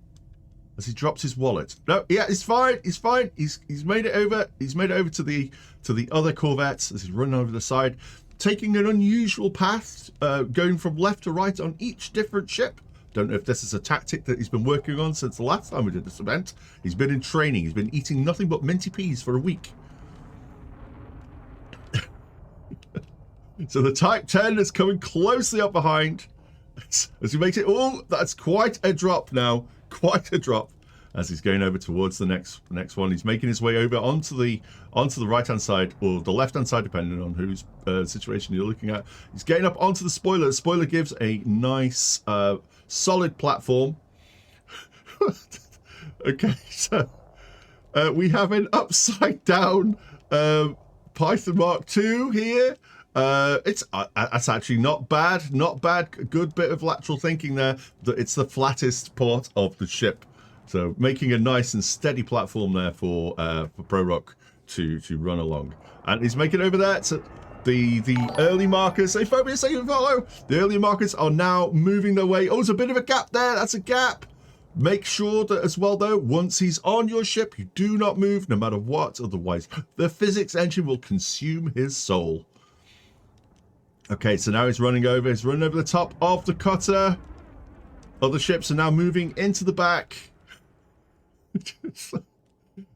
as he drops his wallet. No, yeah, he's fine. He's made it over. He's made it over to the other Corvettes as he's running over the side, taking an unusual path, going from left to right on each different ship. Don't know if this is a tactic that he's been working on since the last time we did this event. He's been in training. He's been eating nothing but minty peas for a week. So the Type 10 is coming closely up behind as he makes it. Oh, that's quite a drop now. Quite a drop as he's going over towards the next one. He's making his way over onto the right-hand side or the left-hand side, depending on whose situation you're looking at. He's getting up onto the spoiler. The spoiler gives a nice, solid platform. Okay, so we have an upside-down Python Mark II here. It's that's actually not bad. Good bit of lateral thinking there. It's the flattest part of the ship, so making a nice and steady platform there for Prorock to run along. And he's making over there to the early markers. Say Phobia, say follow. The early markers are now moving their way. Oh, there's a bit of a gap there. That's a gap. Make sure that as well, though, once he's on your ship, you do not move no matter what. Otherwise, the physics engine will consume his soul. Okay, so now he's running over. He's running over the top of the cutter. Other ships are now moving into the back.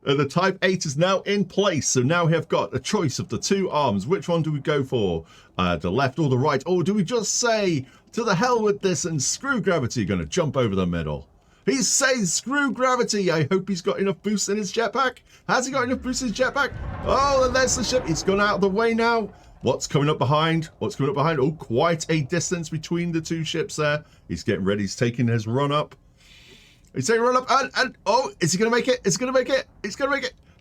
The Type 8 is now in place. So now we have got a choice of the two arms. Which one do we go for? The left or the right? Or do we just say, to the hell with this and screw gravity, going to jump over the middle? He's saying screw gravity. I hope he's got enough boost in his jetpack. Has he got enough boost in his jetpack? Oh, and there's the ship. It's gone out of the way now. What's coming up behind? Oh, quite a distance between the two ships there. He's getting ready. He's taking his run up. And oh, is he going to make it? He's going to make it.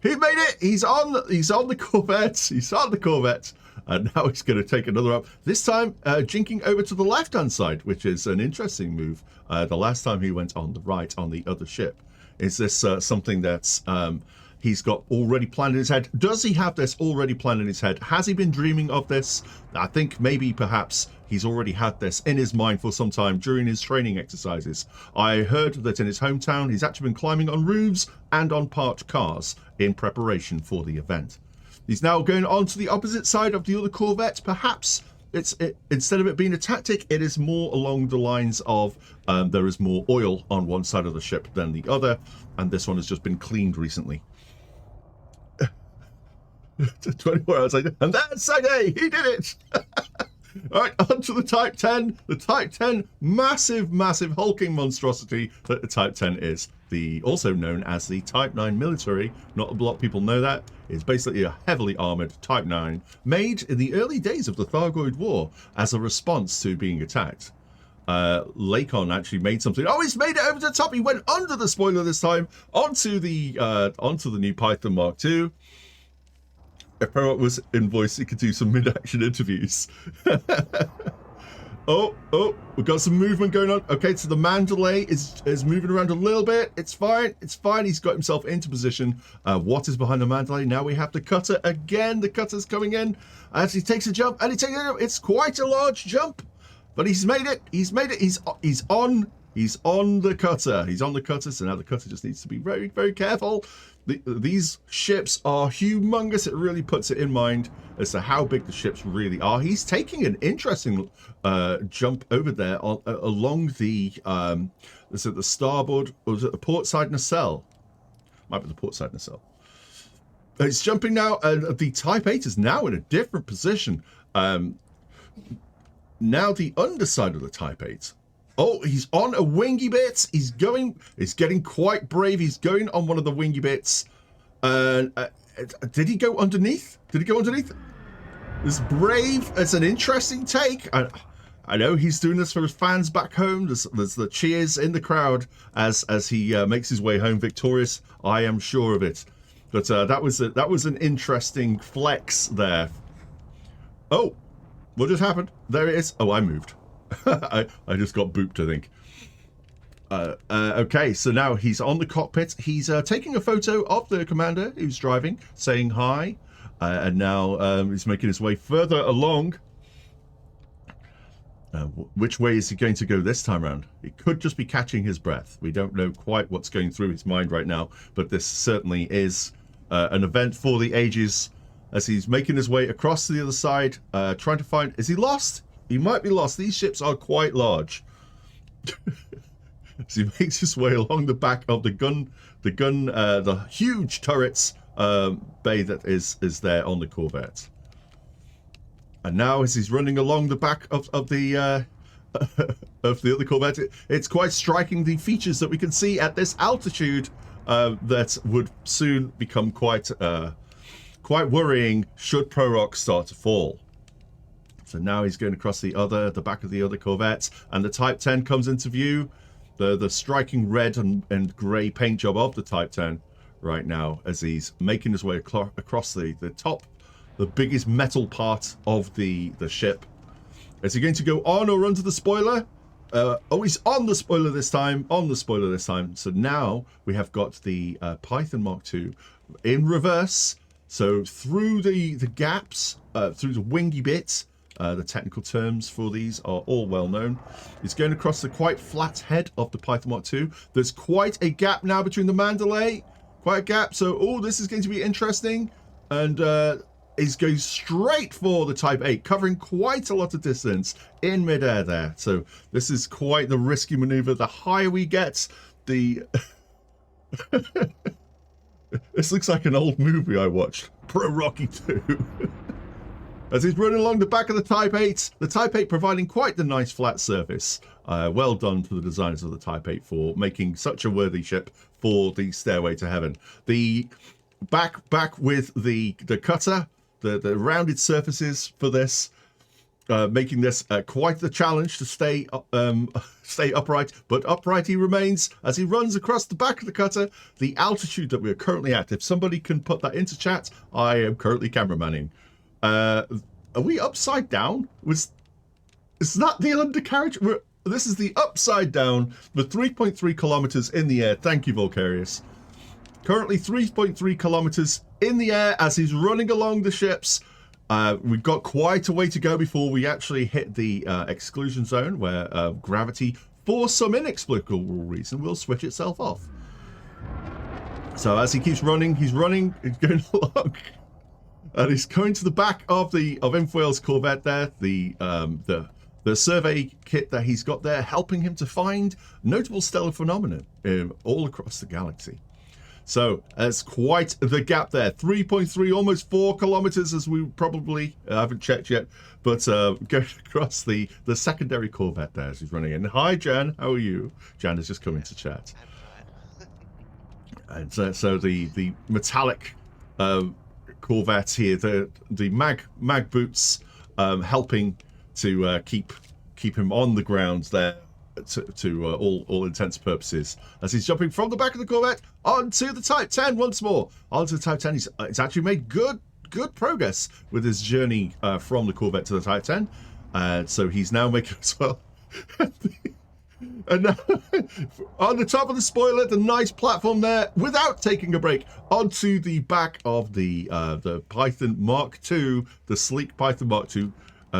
He made it. He's on the Corvette. And now he's going to take another up. This time, jinking over to the left-hand side, which is an interesting move. The last time he went on the right on the other ship. Is this something that's he's got already planned in his head? Does he have this already planned in his head? Has he been dreaming of this? I think maybe perhaps he's already had this in his mind for some time during his training exercises. I heard that in his hometown, he's actually been climbing on roofs and on parked cars in preparation for the event. He's now going on to the opposite side of the other Corvette. Perhaps instead of it being a tactic, it is more along the lines of there is more oil on one side of the ship than the other, and this one has just been cleaned recently. 24 hours later, and that's Saturday. He did it. All right, on to the Type 10. The Type 10, massive, massive hulking monstrosity that the Type 10 is. Also known as the Type 9 military. Not a lot of people know that. It's basically a heavily armored Type 9 made in the early days of the Thargoid War as a response to being attacked. Lakon actually made something. Oh, he's made it over the top. He went under the spoiler this time onto the new Python Mark II. If Prorock was invoiced, he could do some mid-action interviews. Oh, we've got some movement going on. Okay, so the Mandalay is moving around a little bit. It's fine. It's fine. He's got himself into position. What is behind the Mandalay? Now we have the cutter again. The cutter's coming in as he takes a jump, and it's quite a large jump, but he's made it. He's made it. He's on the cutter. He's on the cutter. So now the cutter just needs to be very, very careful. These ships are humongous. It really puts it in mind as to how big the ships really are. He's taking an interesting jump over there along the the starboard, or was it the port side nacelle? Might be the port side nacelle. It's jumping now, and the Type 8 is now in a different position. Now the underside of the Type 8. Oh, he's on a wingy bit. He's getting quite brave. He's going on one of the wingy bits. Did he go underneath? Did he go underneath? This brave. It's an interesting take. I know he's doing this for his fans back home. There's the cheers in the crowd as he makes his way home victorious. I am sure of it. But that was an interesting flex there. Oh, what just happened? There it is. Oh, I moved. I just got booped, I think. Okay, so now he's on the cockpit. He's taking a photo of the commander who's driving, saying hi, and now he's making his way further along. Which way is he going to go this time around? It could just be catching his breath. We don't know quite what's going through his mind right now, but this certainly is an event for the ages as he's making his way across to the other side, trying to find... Is he lost? He might be lost. These ships are quite large. As he makes his way along the back of the huge turrets bay that is there on the Corvette. And now as he's running along the back of the other Corvette, it's quite striking the features that we can see at this altitude that would soon become quite worrying should Prorock start to fall. So now he's going across the back of the other Corvette, and the Type 10 comes into view. The striking red and grey paint job of the Type 10 right now as he's making his way across the top, the biggest metal part of the ship. Is he going to go on or under the spoiler? Oh, he's on the spoiler this time. So now we have got the Python Mark II in reverse. So through the gaps, through the wingy bits. The technical terms for these are all well known. It's going across the quite flat head of the Python Mark II. There's quite a gap now between the Mandalay. Quite a gap. So, this is going to be interesting. And he's going straight for the Type 8, covering quite a lot of distance in midair there. So this is quite the risky maneuver. The higher we get, the... This looks like an old movie I watched. Prorock 2. As he's running along the back of the Type 8, the Type 8 providing quite the nice flat surface. Well done to the designers of the Type 8 for making such a worthy ship for the Stairway to Heaven. The back with the cutter, the rounded surfaces for this, making this quite the challenge to stay upright. But upright he remains as he runs across the back of the cutter. The altitude that we're currently at, if somebody can put that into chat, I am currently cameramanning. Are we upside down? Is that the undercarriage? This is the upside down. We're 3.3 kilometers in the air. Thank you, Volcarius. Currently 3.3 kilometers in the air as he's running along the ships. We've got quite a way to go before we actually hit the exclusion zone where gravity, for some inexplicable reason, will switch itself off. So as he keeps running, he's going along. And he's going to the back of Infoil's Corvette there, the survey kit that he's got there, helping him to find notable stellar phenomena all across the galaxy. So that's quite the gap there. 3.3, almost 4 kilometers, as we probably haven't checked yet. But going across the secondary Corvette there as he's running in. Hi, Jan. How are you? Jan has just come into chat. And so the metallic Corvette here, the mag boots helping to keep him on the ground there to all intents and purposes, as he's jumping from the back of the Corvette onto the Type 10 once more. Onto the Type 10, he's actually made good progress with his journey from the Corvette to the Type 10. So he's now making as well. And now, on the top of the spoiler, the nice platform there, without taking a break, onto the back of the Python Mark II, the sleek Python Mark II.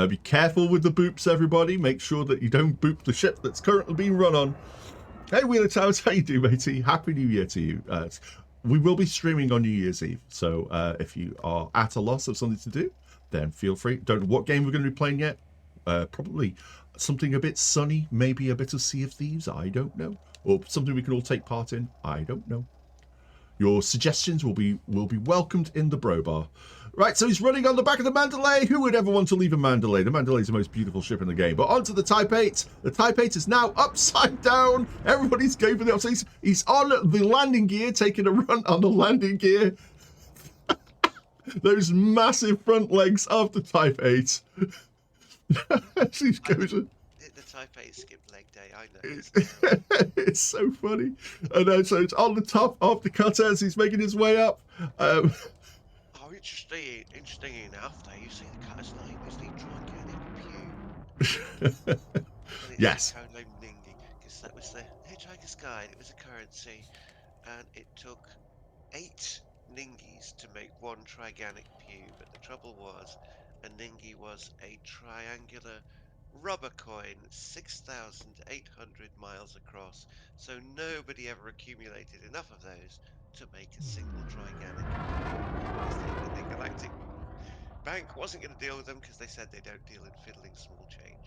Be careful with the boops, everybody. Make sure that you don't boop the ship that's currently being run on. Hey, Wheeler Towers, how you doing, matey? Happy New Year to you. We will be streaming on New Year's Eve, so if you are at a loss of something to do, then feel free. Don't know what game we're going to be playing yet. Probably something a bit sunny, maybe a bit of Sea of Thieves, I don't know. Or something we can all take part in, I don't know. Your suggestions will be welcomed in the bro bar. Right, so he's running on the back of the Mandalay. Who would ever want to leave a Mandalay? The Mandalay is the most beautiful ship in the game. But onto the Type 8. The Type 8 is now upside down. Everybody's going for the upside. He's on the landing gear, taking a run on the landing gear. Those massive front legs of the Type 8. She goes. The Type 8 skip leg day, I know. It's so funny. And so it's on the top of the cutter as he's making his way up. Interesting enough, though, you see the cutter's name is the Gigantic Pew. Yes. Because that was the Hitchhiker's Guide. It was a currency, and it took 8 Ningis to make one Gigantic Pew. But the trouble was, a Ningi was a triangular rubber coin 6,800 miles across, so nobody ever accumulated enough of those to make a single Gigantic. The Galactic Bank wasn't going to deal with them because they said they don't deal in fiddling small change.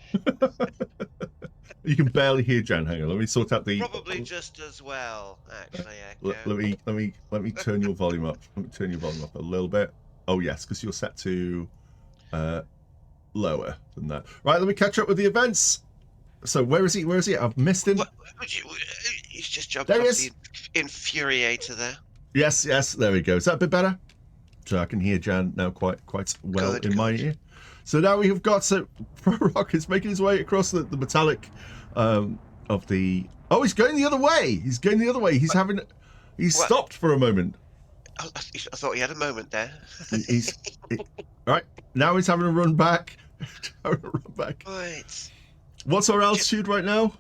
You can barely hear Jan. Hang on, let me sort out the. Probably just as well, actually. Let me turn your volume up. Let me turn your volume up a little bit. Oh yes, because you're set to lower than that. Right, let me catch up with the events. So where is he? Where is he? I've missed him. He's just jumped off the Infuriator there. Yes, there we go. Is that a bit better? So I can hear Jan now quite well in my ear. So now we have got Prorock is making his way across the metallic of the. Oh, he's going the other way. He's going the other way. He's having. He's stopped for a moment. I thought he had a moment there. Right now he's having a run back. Right. What's our altitude right now?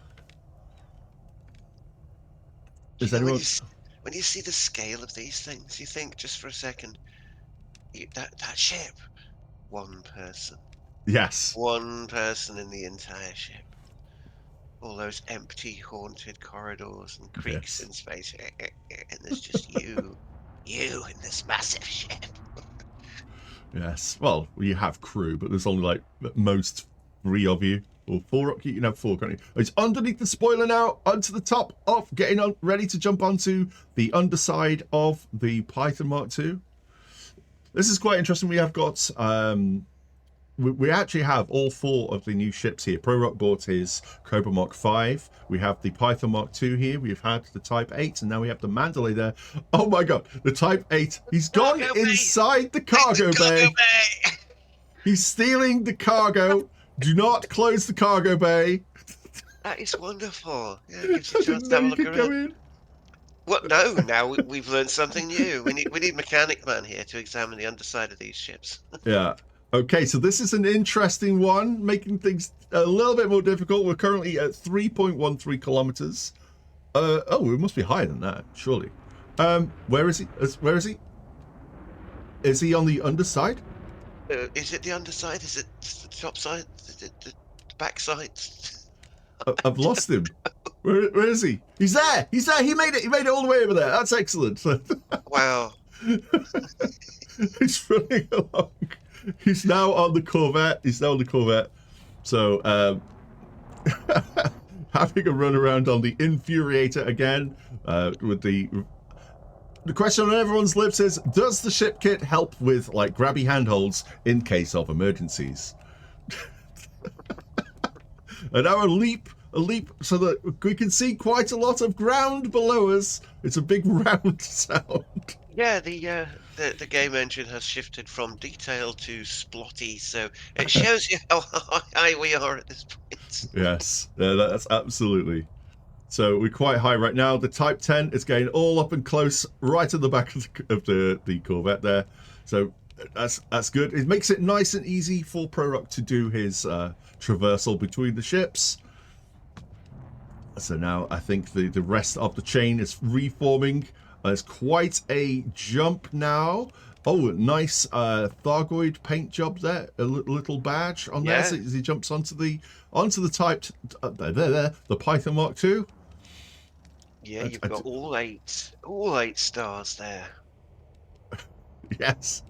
Is anyone? When you see the scale of these things, you think just for a second, that ship, one person. Yes. One person in the entire ship. All those empty, haunted corridors and creeks in space, and there's just you in this massive ship. Yes. Well, you have crew, but there's only like at most 3 of you. Or 4. You can have 4, can't you? It's underneath the spoiler now, onto the top of, getting on, ready to jump onto the underside of the Python Mark II. This is quite interesting. We have got, we actually have all 4 of the new ships here. Prorock bought his Cobra Mark V. We have the Python Mark II here. We've had the Type 8, and now we have the Mandalay there. Oh my God, the Type 8. He's gone inside the cargo bay. He's stealing the cargo. Do not close the cargo bay. That is wonderful. Yeah, it gives you a chance to have a look around. What? No, now we've learned something new. We need Mechanic Man here to examine the underside of these ships. Yeah. Okay, so this is an interesting one, making things a little bit more difficult. We're currently at 3.13 kilometers. Oh, we must be higher than that, surely. Where is he? Where is he? Is he on the underside? Is it the underside? Is it the top side? Is it the back side? I've lost him. Where is he? He's there. He's there. He made it. He made it all the way over there. That's excellent. Wow. He's running along. He's now on the Corvette. So having a run around on the Infuriator again with the The question on everyone's lips is, does the ship kit help with like grabby handholds in case of emergencies? And now a leap so that we can see quite a lot of ground below us. It's a big round sound. Yeah, the game engine has shifted from detail to splotty, so it shows you how high we are at this point. Yes, that's absolutely. So we're quite high right now. The Type 10 is getting all up and close, right at the back of the Corvette there. So that's good. It makes it nice and easy for Prorock to do his traversal between the ships. So now I think the rest of the chain is reforming. There's quite a jump now. Oh, nice Thargoid paint job there. A little badge on there as he jumps onto the Type the Python Mark II. Yeah, you've got all eight stars there. Yes.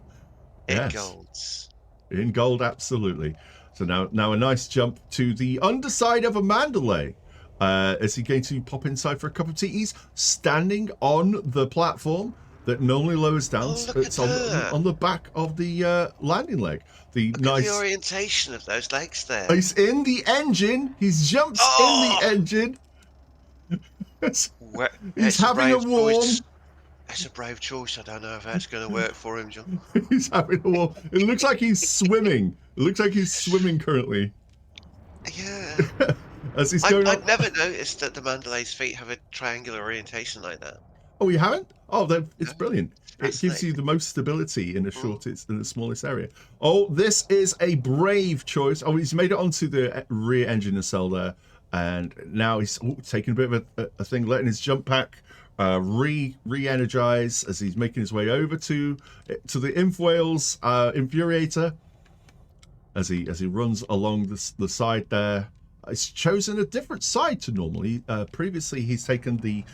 In golds. In gold, absolutely. So now a nice jump to the underside of a Mandalay. Is he going to pop inside for a cup of tea? He's standing on the platform that normally lowers down. It's on the back of the landing leg. Look at the orientation of those legs there. He's in the engine. He's jumps in the engine. He's having a warm. It's a brave choice. I don't know if that's going to work for him, John. He's having a warm. It looks like he's swimming. It looks like he's swimming currently. Yeah. As he's going I've never noticed that the Mandalay's feet have a triangular orientation like that. Oh, you haven't? Oh, it's brilliant. It gives you the most stability in the shortest, in the smallest area. Oh, this is a brave choice. Oh, he's made it onto the rear engine nacelle there. And now he's taking a bit of a thing, letting his jump pack re-energize as he's making his way over to the Infwhales Infuriator. As he runs along the side there. He's chosen a different side to normal. Previously he's taken the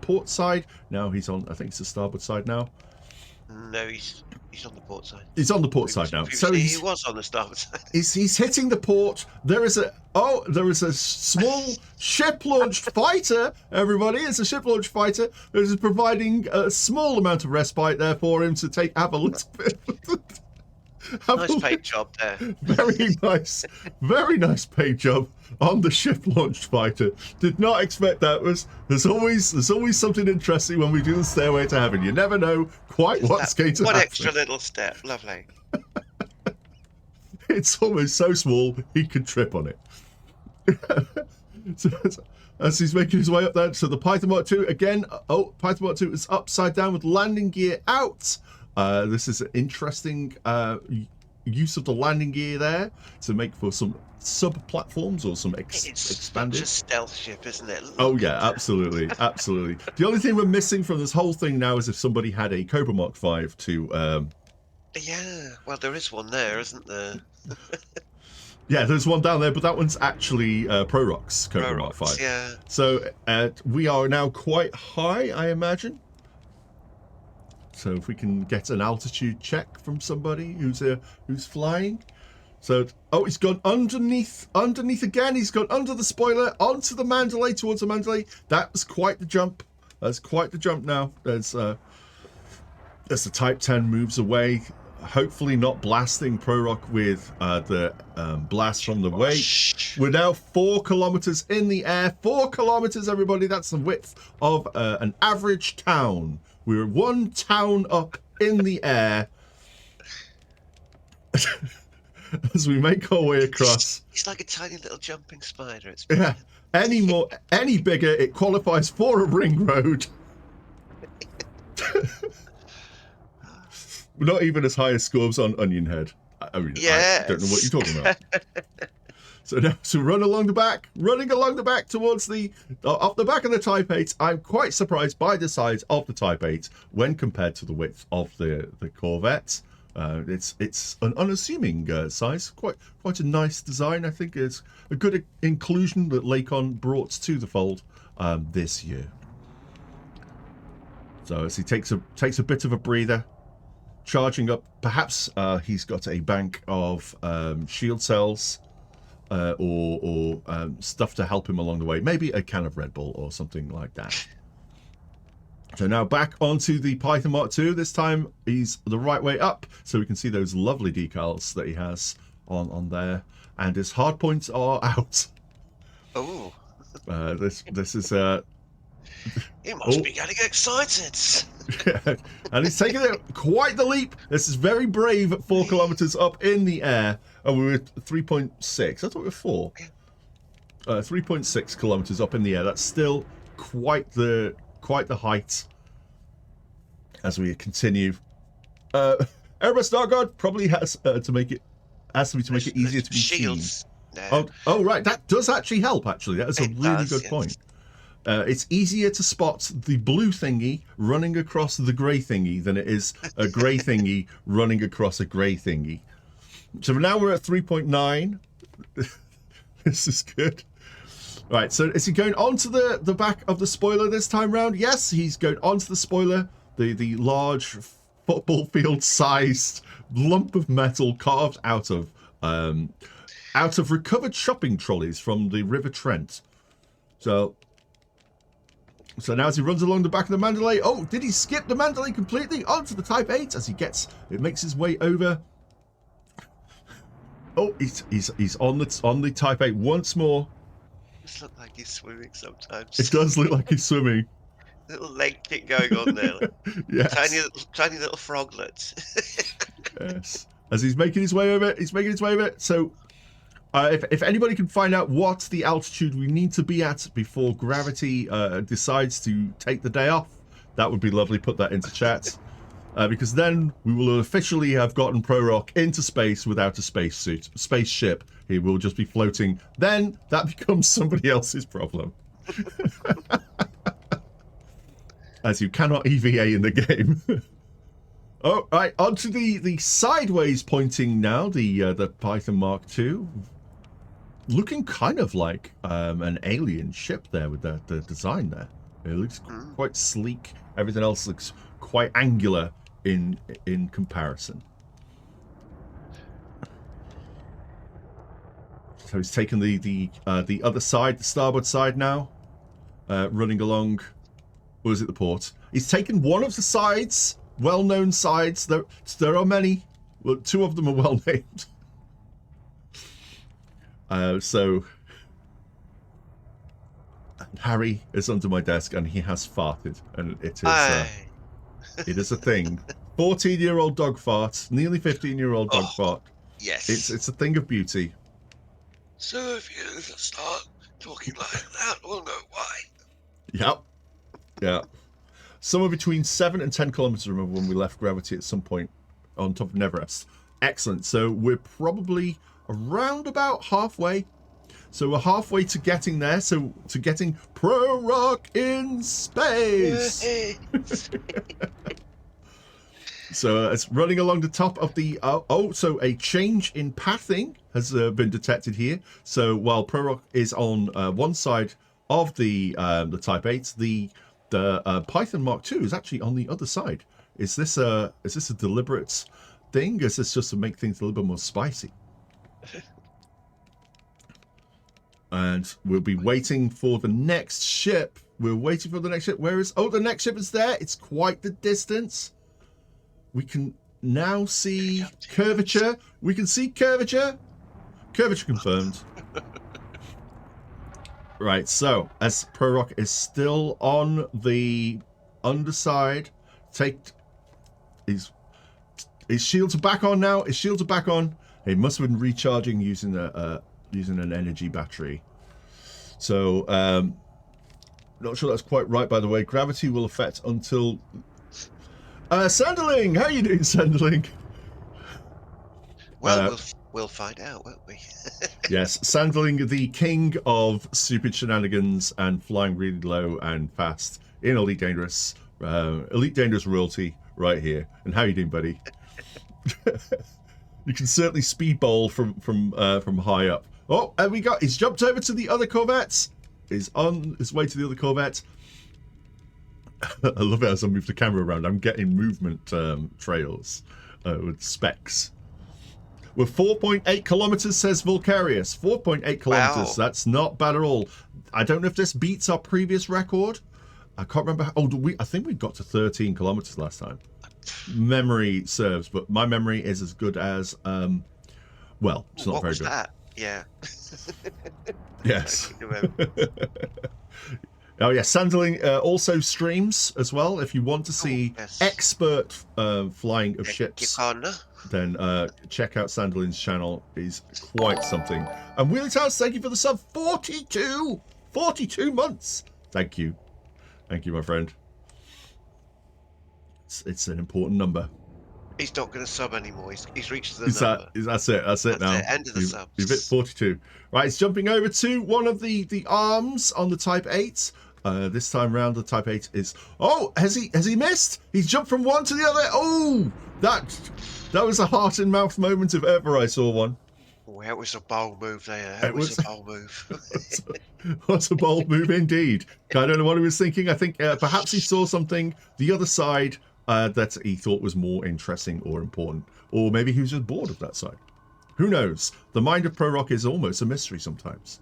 port side. Now he's on, I think it's the starboard side now. No, he's on the port side. He's on the port side now. So he was on the starboard side. He's hitting the port. There is a small ship-launched fighter. Everybody, it's a ship-launched fighter that is providing a small amount of respite there for him to have a little bit. Nice paint job there. Very nice paint job on the ship-launched fighter. Did not expect that. There's always something interesting when we do the Stairway to Heaven. You never know quite what's going to happen. One extra little step, lovely. It's almost so small he could trip on it. So, as he's making his way up there, so the Python Mark II again. Oh, Python Mark II is upside down with landing gear out. This is an interesting use of the landing gear there to make for some sub-platforms or some expanded. It's such a stealth ship, isn't it? Oh yeah, absolutely, absolutely. The only thing we're missing from this whole thing now is if somebody had a Cobra Mark V to. Yeah, well, there is one there, isn't there? Yeah, there's one down there, but that one's actually Prorock's Cobra Mark V. Yeah. So we are now quite high, I imagine. So if we can get an altitude check from somebody who's flying. So, he's gone underneath again. He's gone under the spoiler, onto the Mandalay, towards the Mandalay. That was quite the jump. That's quite the jump now. As the Type 10 moves away, hopefully not blasting Prorock with the blast from the wake. We're now 4 kilometers in the air. 4 kilometers, everybody. That's the width of an average town. We're 1 town up in the air as we make our way across. It's like a tiny little jumping spider. It's any bigger, it qualifies for a ring road. We're not even as high as Scorbs on Onion Head. I mean, I don't know what you're talking about. So running along the back towards off the back of the Type 8. I'm quite surprised by the size of the Type 8 when compared to the width of the Corvette. It's an unassuming size, quite a nice design. I think it's a good inclusion that Lakon brought to the fold this year. So as he takes a bit of a breather, charging up, perhaps he's got a bank of shield cells. Or stuff to help him along the way. Maybe a can of Red Bull or something like that. So now back onto the Python Mark II. This time he's the right way up, so we can see those lovely decals that he has on there. And his hard points are out. Oh. This is He must be getting excited. and he's taking it quite the leap. This is very brave at 4 kilometers up in the air. Oh, we were at 3.6. I thought we were 4. 3.6 kilometers up in the air. That's still quite the height. As we continue, Erebus Starguard probably has to make it easier to be seen. Oh, right. That does actually help. Actually, that is a really good point. It's easier to spot the blue thingy running across the grey thingy than it is a grey thingy running across a grey thingy. So now we're at 3.9. This is good. Right, so is he going onto the back of the spoiler this time round? Yes, he's going onto the spoiler, the large football field sized lump of metal carved out of recovered shopping trolleys from the River Trent. So now as he runs along the back of the Mandalay, oh, did he skip the Mandalay completely onto the Type 8 as it makes his way over? Oh, he's on the Type 8 once more. It looks like he's swimming sometimes. It does look like he's swimming. Little leg kick going on there. Like Yes. tiny little froglet. Yes. As he's making his way over, So if anybody can find out what the altitude we need to be at before gravity decides to take the day off, that would be lovely. Put that into chat. Because then we will officially have gotten Prorock into space without a spaceship. He will just be floating. Then that becomes somebody else's problem. As you cannot EVA in the game. Oh, right, onto the sideways pointing now, the Python Mark II. Looking kind of like an alien ship there with the design there. It looks quite sleek. Everything else looks quite angular in comparison. So he's taken the other side, the starboard side now, running along. Or is it the port? He's taken one of the sides, well-known sides. There are many. Well, 2 of them are well named. So Harry is under my desk and he has farted, and it is a thing. 14-year-old dog fart, nearly 15-year-old dog fart. Yes. It's a thing of beauty. So if you start talking like that, we'll know why. Yep. Yeah. Somewhere between 7 and 10 kilometers, remember, when we left gravity at some point on top of Everest. Excellent. So we're probably around about halfway. So we're halfway to getting there. So to getting Prorock in space. So it's running along the top of the... so a change in pathing has been detected here. So while Prorock is on one side of the Type 8, the Python Mark II is actually on the other side. Is this a deliberate thing? Is this just to make things a little bit more spicy? And we'll be waiting for the next ship. We're waiting for the next ship. Where is... Oh, the next ship is there. It's quite the distance. We can now see curvature. We can see curvature. Curvature confirmed. Right, so as Prorock is still on the underside, his shields are back on now. His shields are back on. He must have been recharging using an energy battery. So not sure that's quite right, by the way. Gravity will affect until Sanderling. How are you doing, Sanderling? Well, we'll find out, won't we? Yes, Sanderling, the king of stupid shenanigans and flying really low and fast in Elite Dangerous. Elite Dangerous royalty right here. And how are you doing, buddy? You can certainly speed bowl from high up. Oh, and he's jumped over to the other corvettes. He's on his way to the other corvette. I love it as I move the camera around. I'm getting movement trails with specs. We're 4.8 kilometers, says Vulcarius. 4.8 kilometers. Wow. That's not bad at all. I don't know if this beats our previous record. I can't remember. I think we got to 13 kilometers last time. Memory serves, but my memory is as good as well, it's not what very was good. That? Yeah. Yes. I can remember. Oh yeah, Sanderling also streams as well. If you want to see yes. expert flying of ships, Kipana. then check out Sanderling's channel. He's quite something. And Wheelie Towers, thank you for the sub. 42 months. Thank you, my friend. It's an important number. He's not going to sub anymore. He's reached the number. That's it now. End of the subs. You've hit 42. Right, it's jumping over to one of the arms on the Type 8. This time round, the Type 8 is... Oh, has he missed? He's jumped from one to the other. Oh, that was a heart and mouth moment if ever I saw one. Oh, that was a bold move there. That was a bold move. What a bold move indeed. I don't know what he was thinking. I think perhaps he saw something the other side that he thought was more interesting or important. Or maybe he was just bored of that side. Who knows? The mind of Prorock is almost a mystery sometimes.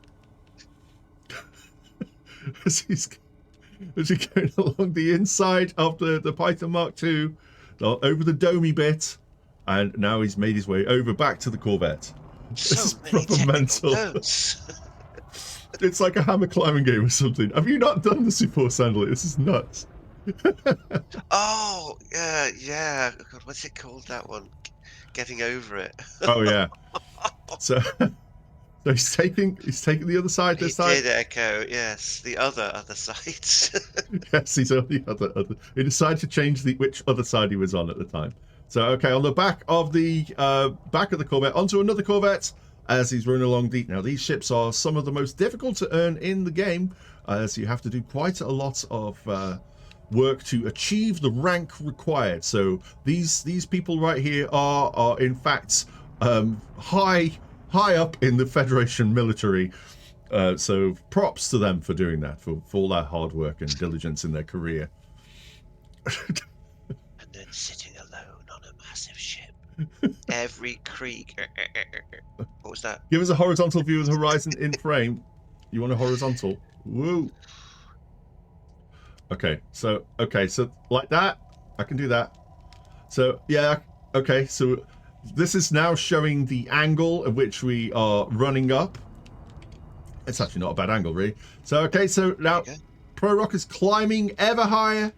as he's going along the inside of the Python Mark II, over the domey bit, and now he's made his way over back to the Corvette. This is proper mental. It's like a hammer climbing game or something. Have you not done this before, Sandley? This is nuts. Oh, yeah. God, what's it called, that one? Getting over it. Oh, yeah. So he's taking the other side this time. He did echo, yes. The other side. Yes, he's on the other. He decided to change which other side he was on at the time. So, okay, on the back of the Corvette, onto another Corvette as he's running along deep. Now, these ships are some of the most difficult to earn in the game, as you have to do quite a lot of work to achieve the rank required. So these people right here are in fact high up in the Federation military. So props to them for doing that, for all their hard work and diligence in their career. And then sitting alone on a massive ship. Every creek. What was that? Give us a horizontal view of the horizon in frame. You want a horizontal? Woo. Okay, so like that, I can do that. So yeah, okay, so this is now showing the angle at which we are running up. It's actually not a bad angle, really. So okay, so now Prorock is climbing ever higher,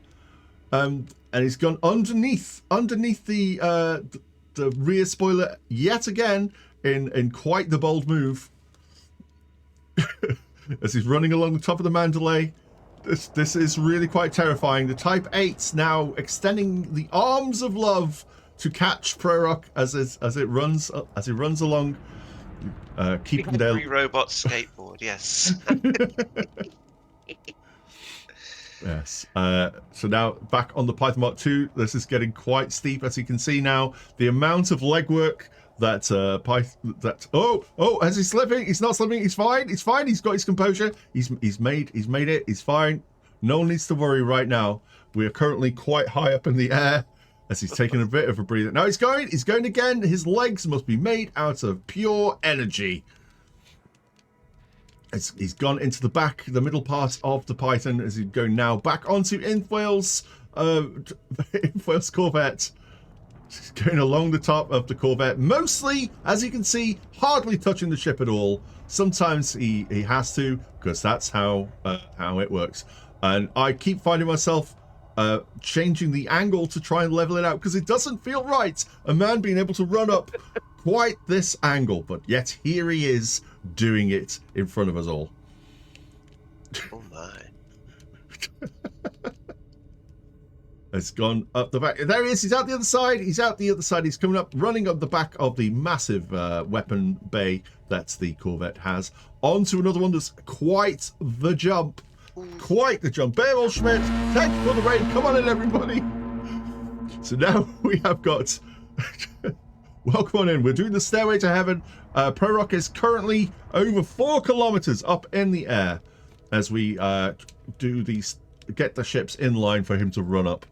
and he's gone underneath the rear spoiler yet again in quite the bold move. As he's running along the top of the Mandalay. This is really quite terrifying. The Type 8's now extending the arms of love to catch Prorock as it runs along, keeping their robot skateboard. Yes. Yes. So now back on the Python Mark II, this is getting quite steep, as you can see now. The amount of legwork that as he's slipping, he's not slipping, he's fine, he's got his composure, he's made it, he's fine. No one needs to worry right now. We are currently quite high up in the air as he's taking a bit of a breather. Now he's going again. His legs must be made out of pure energy. He's gone into the middle part of the Python as he's going now back onto Infwell's Corvette. He's going along the top of the Corvette, mostly, as you can see, hardly touching the ship at all. Sometimes he has to, because that's how it works. And I keep finding myself changing the angle to try and level it out, because it doesn't feel right, a man being able to run up quite this angle. But yet here he is doing it in front of us all. Oh my. Has gone up the back. There he is. He's out the other side. He's coming up, running up the back of the massive weapon bay that the Corvette has, onto another one that's quite the jump. Quite the jump. Beowulf Schmidt, thank you for the raid. Come on in, everybody. So now we have got... Welcome on in. We're doing the Stairway to Heaven. Prorock is currently over 4 kilometers up in the air as we get the ships in line for him to run up.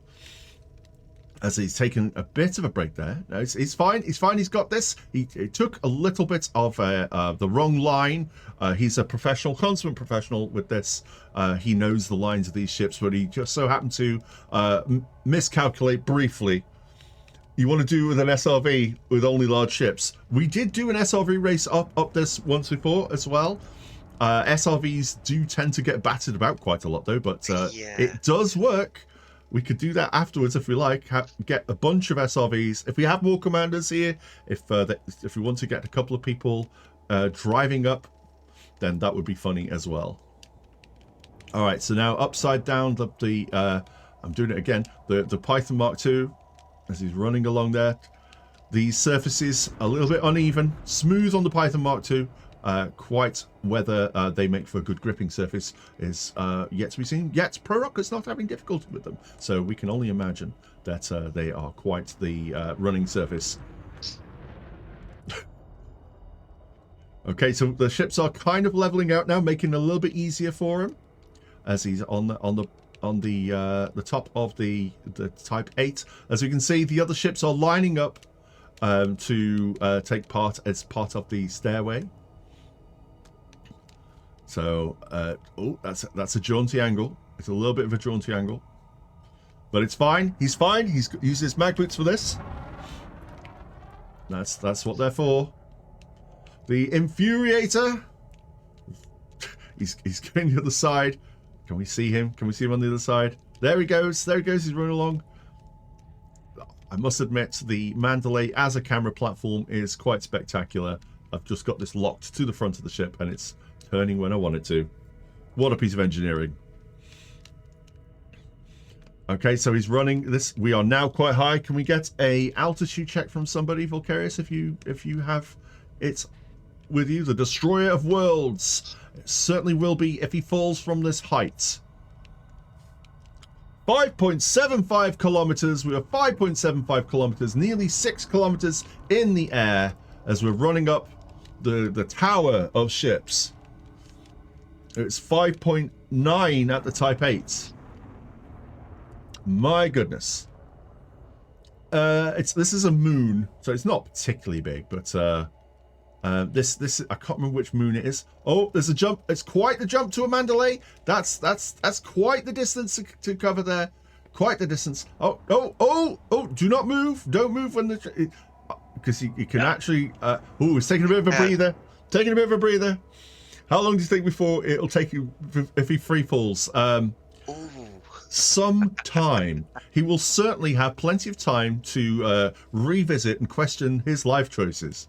as he's taken a bit of a break there. No, he's fine. He's fine. He's got this. He took a little bit of the wrong line. He's a professional, consummate professional with this. He knows the lines of these ships, but he just so happened to miscalculate briefly. You want to do with an SRV with only large ships. We did do an SRV race up this once before as well. SRVs do tend to get battered about quite a lot though, but it does work. We could do that afterwards if we like. Get a bunch of SRVs. If we have more commanders here, if we want to get a couple of people driving up, then that would be funny as well. All right, so now upside down I'm doing it again. The Python Mark II, as he's running along there. These surfaces a little bit uneven, smooth on the Python Mark II. Quite whether they make for a good gripping surface is yet to be seen. Yet Prorock is not having difficulty with them, so we can only imagine that they are quite the running surface. Okay, so the ships are kind of leveling out now, making it a little bit easier for him as he's on the top of the Type 8. As you can see, the other ships are lining up to take part as part of the Stairway. So, oh, that's a jaunty angle. It's a little bit of a jaunty angle, but it's fine. He's fine. He's used his mag boots for this. That's what they're for. The Infuriator. He's going the other side. Can we see him? Can we see him on the other side? There he goes. There he goes. He's running along. I must admit, the Mandalay as a camera platform is quite spectacular. I've just got this locked to the front of the ship, and it's turning when I want it to. What a piece of engineering. Okay, so he's running this. We are now quite high. Can we get a altitude check from somebody, Volcarius, if you have it with you? The Destroyer of Worlds. It certainly will be if he falls from this height. 5.75 kilometers. We are 5.75 kilometers, nearly 6 kilometers in the air as we're running up the tower of ships. It's 5.9 at the Type 8. My goodness. This is a moon, so it's not particularly big, but this I can't remember which moon it is. Oh, there's a jump. It's quite the jump to a Mandalay. That's quite the distance to cover there. Quite the distance. Oh! Do not move. Don't move when because you can actually. It's taking a bit of a breather. Taking a bit of a breather. How long do you think before it'll take you if he free falls? Some time. He will certainly have plenty of time to revisit and question his life choices.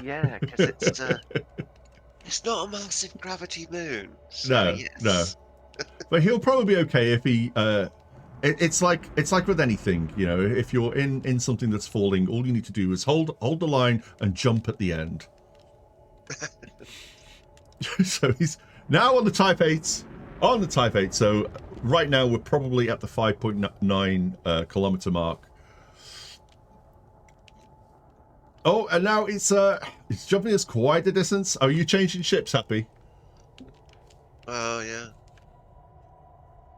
Yeah, because it's not a massive gravity moon. So No, yes. no. But he'll probably be okay if he. It's like with anything, you know. If you're in something that's falling, all you need to do is hold the line and jump at the end. So he's now on the Type 8. On the Type 8. So right now we're probably at the 5.9 kilometer mark. Oh, and now it's jumping us quite a distance. Are you changing ships, Happy? Oh yeah.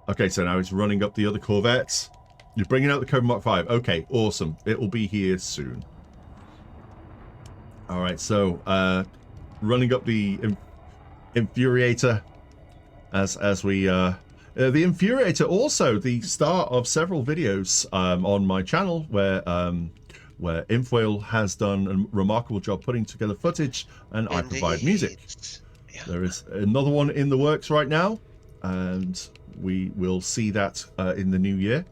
Okay, so now it's running up the other corvettes. You're bringing out the Cobra Mark 5. Okay, awesome. It will be here soon. All right, so running up the Infuriator as we the Infuriator, also the star of several videos on my channel where Infoil has done a remarkable job putting together footage and I provide music. Yeah. There is another one in the works right now, and we will see that in the new year.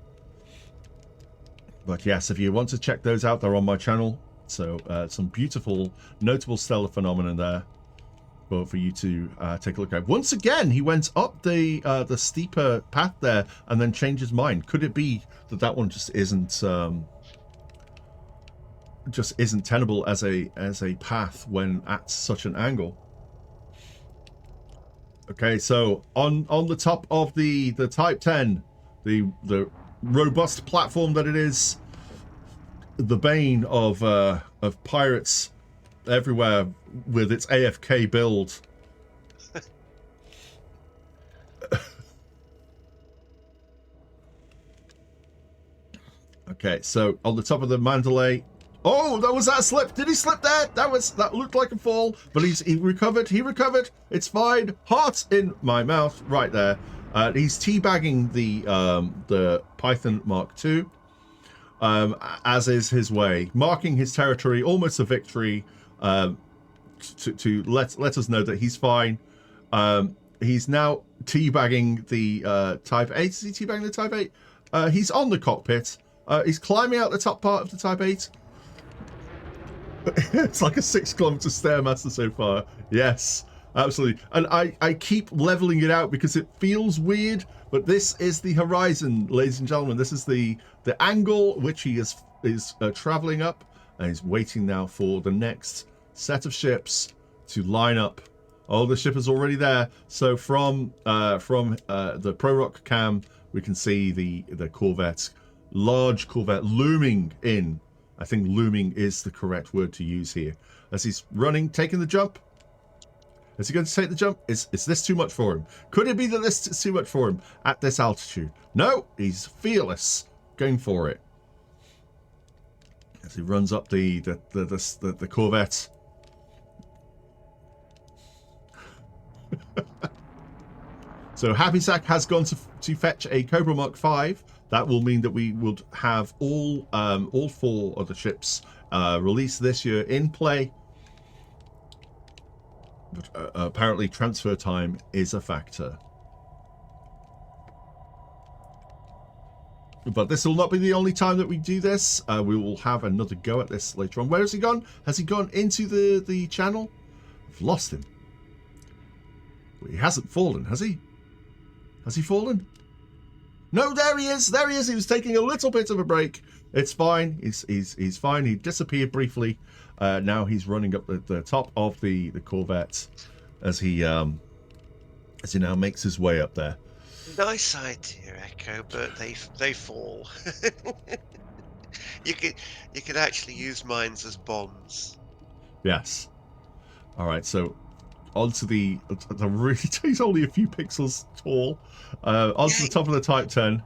But yes, if you want to check those out, they're on my channel. So some beautiful, notable stellar phenomenon there for you to take a look at. Once again, he went up the steeper path there and then changed his mind. Could it be that one just isn't tenable as a path when at such an angle? Okay, so on the top of the Type 10, the robust platform that it is, the bane of pirates everywhere with its AFK build. Okay, so on the top of the Mandalay. Oh, that was that slip. Did he slip there? That looked like a fall, but he recovered. He recovered. It's fine. Heart in my mouth, right there. He's teabagging the Python Mark II, as is his way, marking his territory, almost a victory, to let us know that he's fine. He's now teabagging the Type 8. Is he teabagging the Type 8? He's on the cockpit. He's climbing out the top part of the Type 8. It's like a 6-kilometer Stairmaster so far. Yes, absolutely. And I keep leveling it out because it feels weird, but this is the horizon, ladies and gentlemen. This is the angle which he is traveling up, and he's waiting now for the next set of ships to line up. Oh, the ship is already there. So from the Prorock cam, we can see the Corvette, large Corvette looming in. I think looming is the correct word to use here. As he's running, taking the jump. Is he going to take the jump? Is this too much for him? Could it be that this is too much for him at this altitude? No, he's fearless, going for it. As he runs up the Corvette. So Happy Sack has gone to fetch a Cobra Mark V. That will mean that we would have all 4 of the ships released this year in play. But apparently transfer time is a factor. But this will not be the only time that we do this. We will have another go at this later on. Where has he gone? Has he gone into the channel? I've lost him. He hasn't fallen, has he? Has he fallen? No, there he is. There he is. He was taking a little bit of a break. It's fine. He's fine. He disappeared briefly. Now he's running up the top of the Corvette as he now makes his way up there. Nice idea, Echo, but they fall. You could actually use mines as bombs. Yes. All right. So onto the really, he's only a few pixels tall. Onto the top of the Type 10.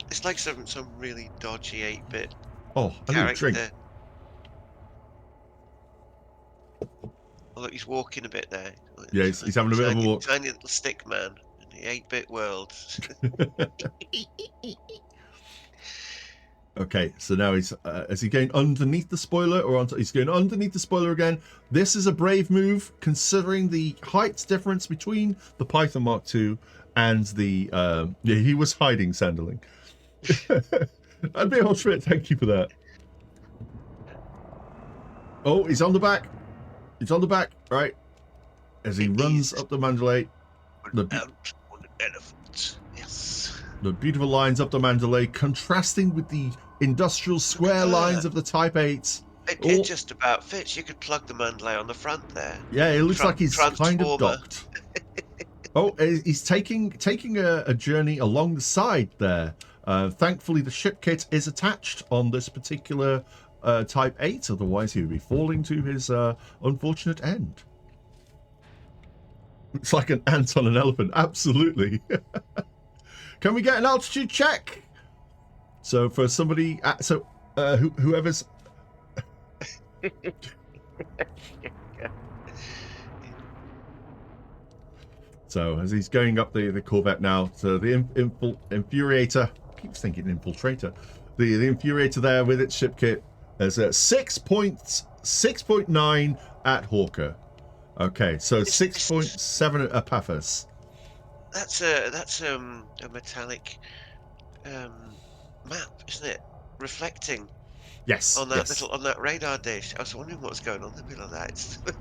It's like some really dodgy 8-bit Oh, I need a drink. character. Oh, look, he's walking a bit there. Yeah, he's having a bit of a walk. Tiny little stick man in the 8-bit world. Okay, so now is he going underneath the spoiler or onto? He's going underneath the spoiler again. This is a brave move considering the height difference between the Python Mark II and the yeah, he was hiding Sanderling. That'd be all Schmidt, thank you for that. Oh, he's on the back. He's on the back, right? As he runs up the Mandalay. Out on an elephant. Yes. The beautiful lines up the Mandalay, contrasting with the industrial square lines of the Type 8. It just about fits. You could plug the Mandalay on the front there. Yeah, it looks like he's kind of docked. Oh, he's taking a journey along the side there. Thankfully, the ship kit is attached on this particular Type 8. Otherwise, he would be falling to his unfortunate end. It's like an ant on an elephant. Absolutely. Can we get an altitude check? So for somebody, whoever's. So as he's going up the Corvette now, so the Infuriator, I keep thinking Infiltrator, the Infuriator there with its ship kit is at 6.9 at Hawker. Okay, so 6.7 at Apathis. That's a metallic map, isn't it? Reflecting. Yes. On that yes. on that radar dish. I was wondering what was going on in the middle of that. It's the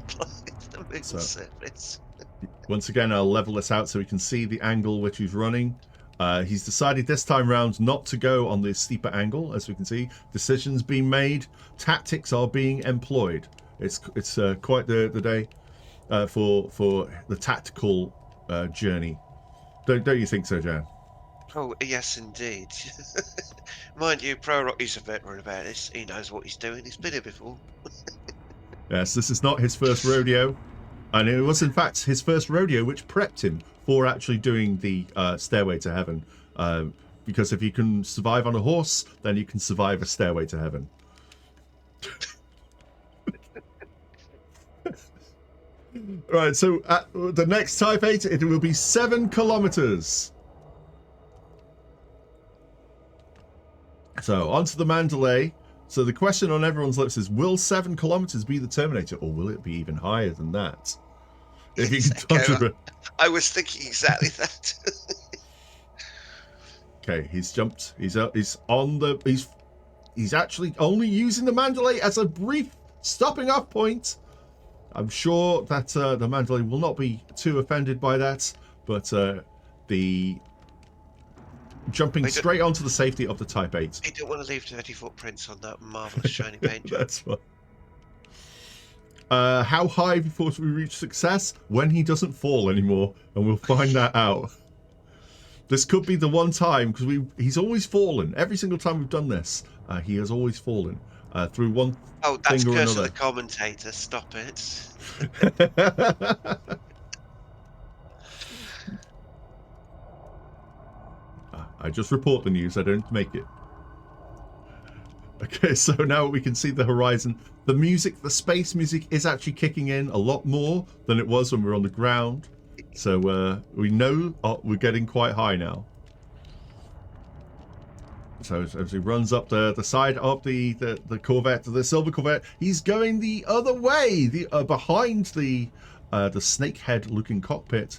moon's surface. Once again, I'll level this out so we can see the angle which he's running. He's decided this time round not to go on the steeper angle, as we can see. Decisions being made, tactics are being employed. It's quite the day for the tactical journey. Don't you think so, Jan? Oh yes, indeed. Mind you, Prorock is a veteran about this. He knows what he's doing. He's been here before. Yes, this is not his first rodeo. And it was, in fact, his first rodeo which prepped him for actually doing the Stairway to Heaven. Because if you can survive on a horse, then you can survive a stairway to heaven. Right, so at the next Type 8, it will be 7 kilometers. So, onto the Mandalay. So the question on everyone's lips is, will 7 kilometers be the Terminator, or will it be even higher than that? If you can dodge it. I was thinking exactly that. Okay, he's jumped. He's on the. He's actually only using the Mandalay as a brief stopping off point. I'm sure that the Mandalay will not be too offended by that, but the jumping straight onto the safety of the Type 8. I don't want to leave dirty footprints on that marvelous shiny paint job. That's fine. How high before we reach success? When he doesn't fall anymore, and we'll find that out. This could be the one time, because he's always fallen. Every single time we've done this, he has always fallen through one Oh, that's thing or curse of another. the commentator. Stop it. I just report the news, I don't make it. Okay, so now we can see the horizon. The music, the space music is actually kicking in a lot more than it was when we were on the ground. So we know we're getting quite high now. So as he runs up the side of the Corvette, the silver Corvette, he's going the other way, behind the snakehead looking cockpit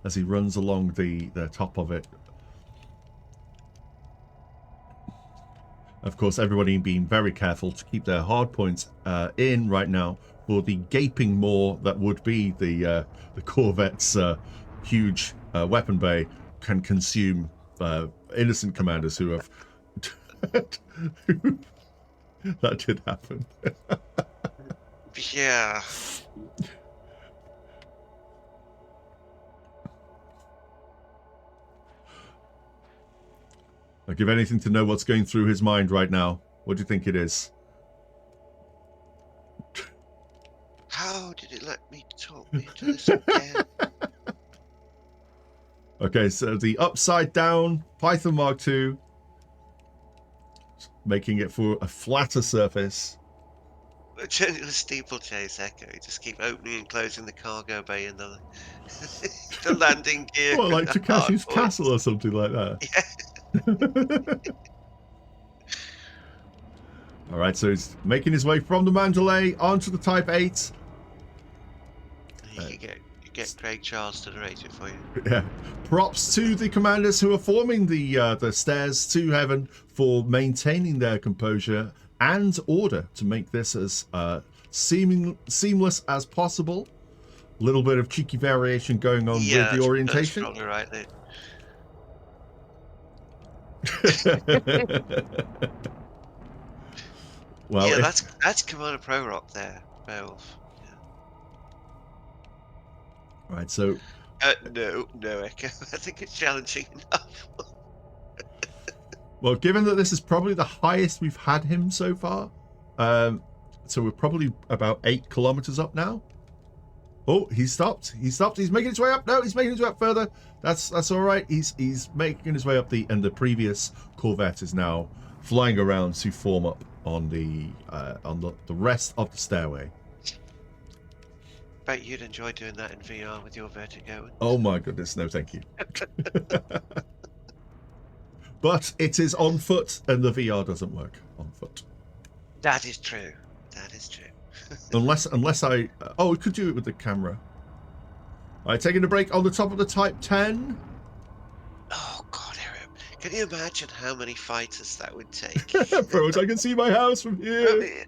as he runs along the top of it. Of course, everybody being very careful to keep their hard points in right now for the gaping maw that would be the Corvette's huge weapon bay can consume innocent commanders who have. That did happen. Yeah. I'd give anything to know what's going through his mind right now. What do you think it is? How did it let me talk me into this again? Okay, so the upside down Python Mark II, making it for a flatter surface. Turning the steeplechase echo, just keep opening and closing the cargo bay and the the landing gear. Well, like Takashi's Castle or something like that. Yeah. All right, so he's making his way from the Mandalay onto the Type 8. You get Craig Charles to narrate it for you. Yeah. Props to the commanders who are forming the stairs to heaven for maintaining their composure and order to make this as seamless as possible. A little bit of cheeky variation going on with the orientation. That's probably right there. Well, yeah, that's Commander Prorock there, Beowulf. Yeah. Right, so no, Echo. I think it's challenging enough. well, given that this is probably the highest we've had him so far, so we're probably about 8 kilometers up now. Oh, he stopped. He's making his way up. No, he's making his way up further. That's all right. He's making his way up and the previous Corvette is now flying around to form up on the rest of the stairway. Bet you'd enjoy doing that in VR with your vertigo. Oh my goodness, no, thank you. But it is on foot, and the VR doesn't work on foot. That is true. That is true. unless I we could do it with the camera. All right, taking a break on the top of the Type 10. Oh God, Aaron, can you imagine how many fighters that would take? Bros, I can see my house from here.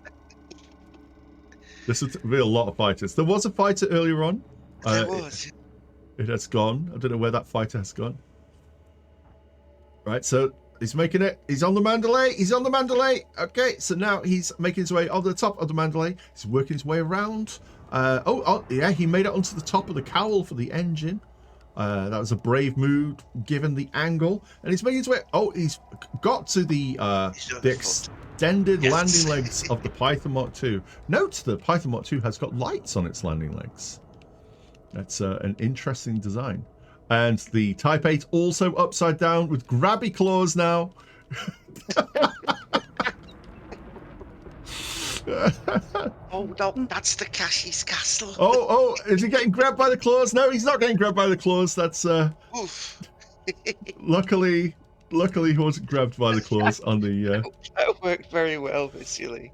This would be a lot of fighters. There was a fighter earlier on. There was. It has gone. I don't know where that fighter has gone. Right, so he's making it. He's on the Mandalay. He's on the Mandalay. Okay, so now he's making his way on the top of the Mandalay. He's working his way around. Yeah, he made it onto the top of the cowl for the engine. That was a brave move given the angle. And he's making his way. Oh, he's got to the extended landing legs of the Python Mark II. Note the Python Mark II has got lights on its landing legs. That's an interesting design. And the Type 8 also upside down with grabby claws now. Oh no, that's the Kashi's castle. Oh, is he getting grabbed by the claws? No, he's not getting grabbed by the claws. That's Oof. luckily he wasn't grabbed by the claws on the That worked very well visually.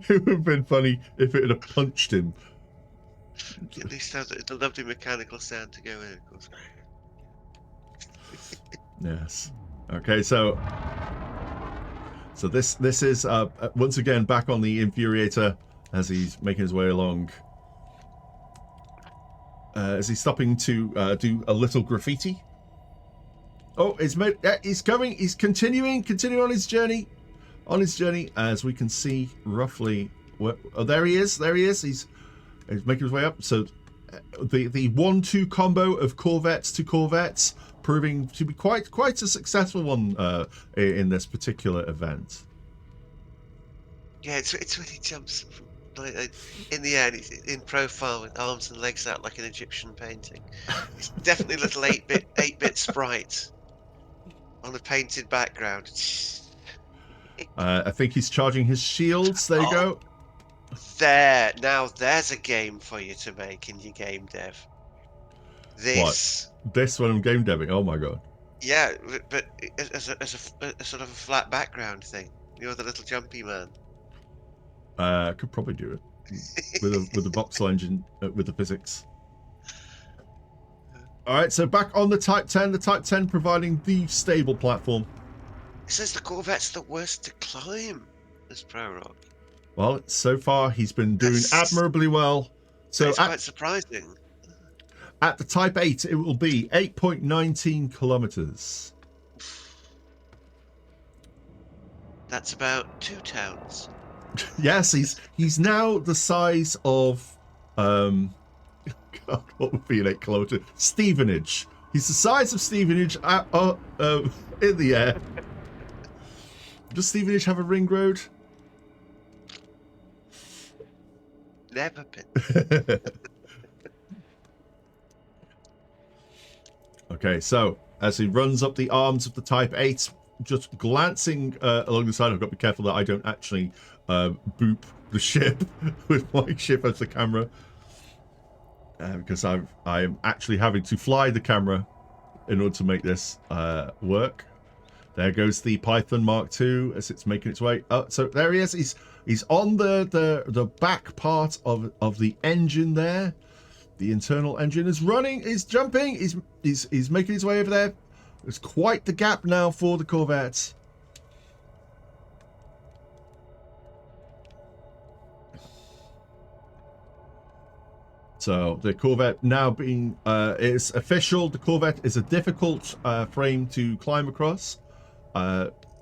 It would have been funny if it had punched him. At least has the lovely mechanical sound to go in, of course. Yes. Okay, so this is once again back on the Infuriator as he's making his way along. Is he stopping to do a little graffiti? Oh, he's going. He's continuing on his journey. As we can see roughly. Oh, there he is. He's making his way up. So the 1-2 combo of Corvettes to Corvettes proving to be quite a successful one in this particular event. Yeah, it's when he jumps from, in the air, and he's in profile with arms and legs out like an Egyptian painting. It's definitely a little 8-bit sprite on a painted background. I think he's charging his shields. There you go. Now there's a game for you to make in your game dev. This one I'm game deving. Oh my god. Yeah, but as a sort of a flat background thing. You're the little jumpy man. I could probably do it with the voxel engine with the physics. All right, so back on the Type 10. The Type 10 providing the stable platform. It says the Corvette's the worst to climb as Prorock. Well, so far he's been doing admirably well. So it's quite surprising. At the Type 8, it will be 8.19 kilometers. That's about 2 towns. Yes, he's now the size of God, what would be an 8 kilometer? Stevenage. He's the size of Stevenage in the air. Does Stevenage have a ring road? Never been. Okay, so as he runs up the arms of the Type 8, just glancing along the side, I've got to be careful that I don't actually boop the ship with my ship as the camera, because I am actually having to fly the camera in order to make this work. There goes the Python Mark II as it's making its way. Oh, so there he is. He's on the back part of the engine there. The internal engine is running, is jumping, he's making his way over there. There's quite the gap now for the Corvette. So the Corvette now being, it's official, the Corvette is a difficult frame to climb across.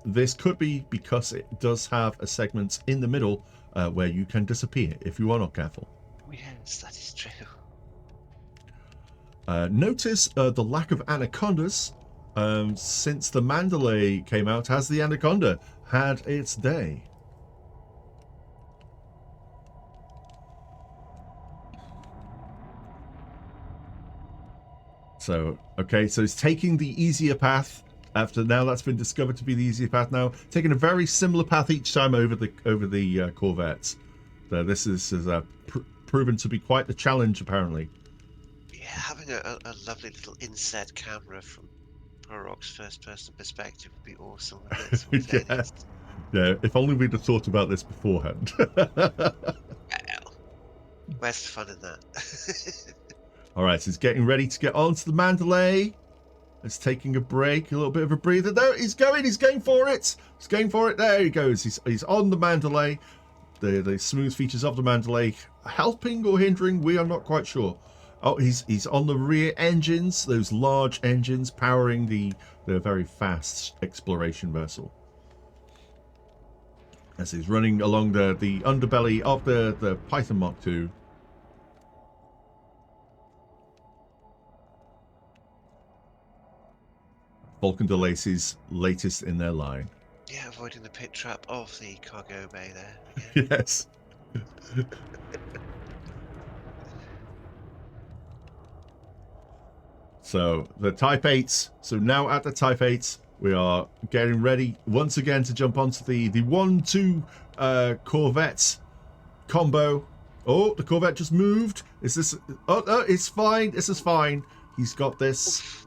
This could be because it does have a segment in the middle where you can disappear if you are not careful. Yes, that is true. Notice the lack of anacondas since the Mandalay came out. Has the anaconda had its day? So, okay, so it's taking the easier path after now that's been discovered to be the easier path now. Taking a very similar path each time over the Corvettes. So this is proven to be quite the challenge, apparently. Yeah, having a lovely little inset camera from Prorock's first-person perspective would be awesome. Yeah, if only we'd have thought about this beforehand. Well, where's the fun in that? All right, so he's getting ready to get onto the Mandalay. It's taking a break, a little bit of a breather. No, he's going for it. He's going for it. There he goes. He's on the Mandalay. The smooth features of the Mandalay helping or hindering, we are not quite sure. Oh, he's on the rear engines, those large engines powering the very fast exploration vessel. As he's running along the underbelly of the Python Mark II. Vulcan de Lacy's latest in their line. Yeah, avoiding the pit trap of the cargo bay there. Again. Yes. So the Type 8s. So now at the Type 8s, we are getting ready once again to jump onto the 1-2 Corvette combo. Oh, the Corvette just moved. Is this? Oh, it's fine. This is fine. He's got this.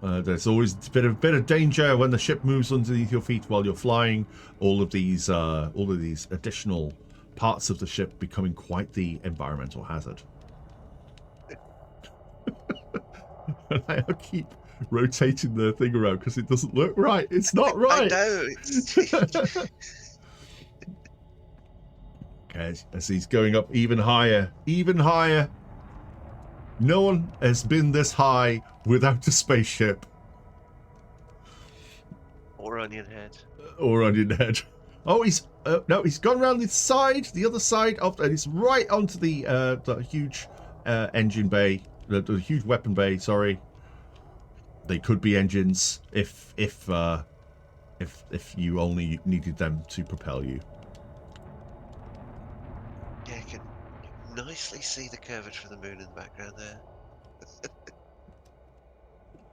There's always a bit of danger when the ship moves underneath your feet while you're flying. All of these additional parts of the ship becoming quite the environmental hazard. And I keep rotating the thing around because it doesn't look right. It's not right. I know. Okay, as he's going up even higher, even higher. No one has been this high without a spaceship. Or onion head. Or onion head. Oh, he's no, he's gone around the other side of, and it's right onto the huge engine bay, the huge weapon bay. Sorry, they could be engines if you only needed them to propel you. Yeah, you can nicely see the curvature of the moon in the background there.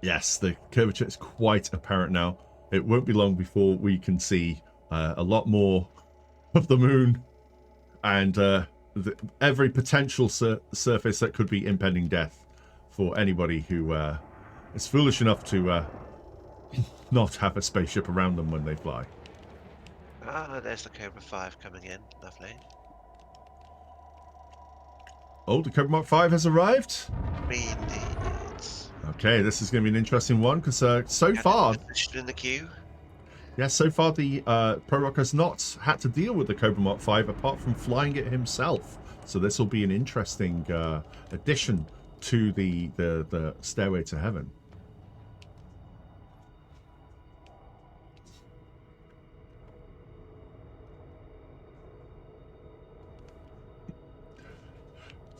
Yes, the curvature is quite apparent now. It won't be long before we can see a lot more of the moon and every potential surface that could be impending death for anybody who is foolish enough to not have a spaceship around them when they fly. Ah, there's the Cobra 5 coming in. Lovely. Oh, the Cobra Mark 5 has arrived. Indeed. Okay, this is going to be an interesting one because so far, in the queue. yeah, so far the Prorock has not had to deal with the Cobra Mark 5 apart from flying it himself. So this will be an interesting addition to the Stairway to Heaven.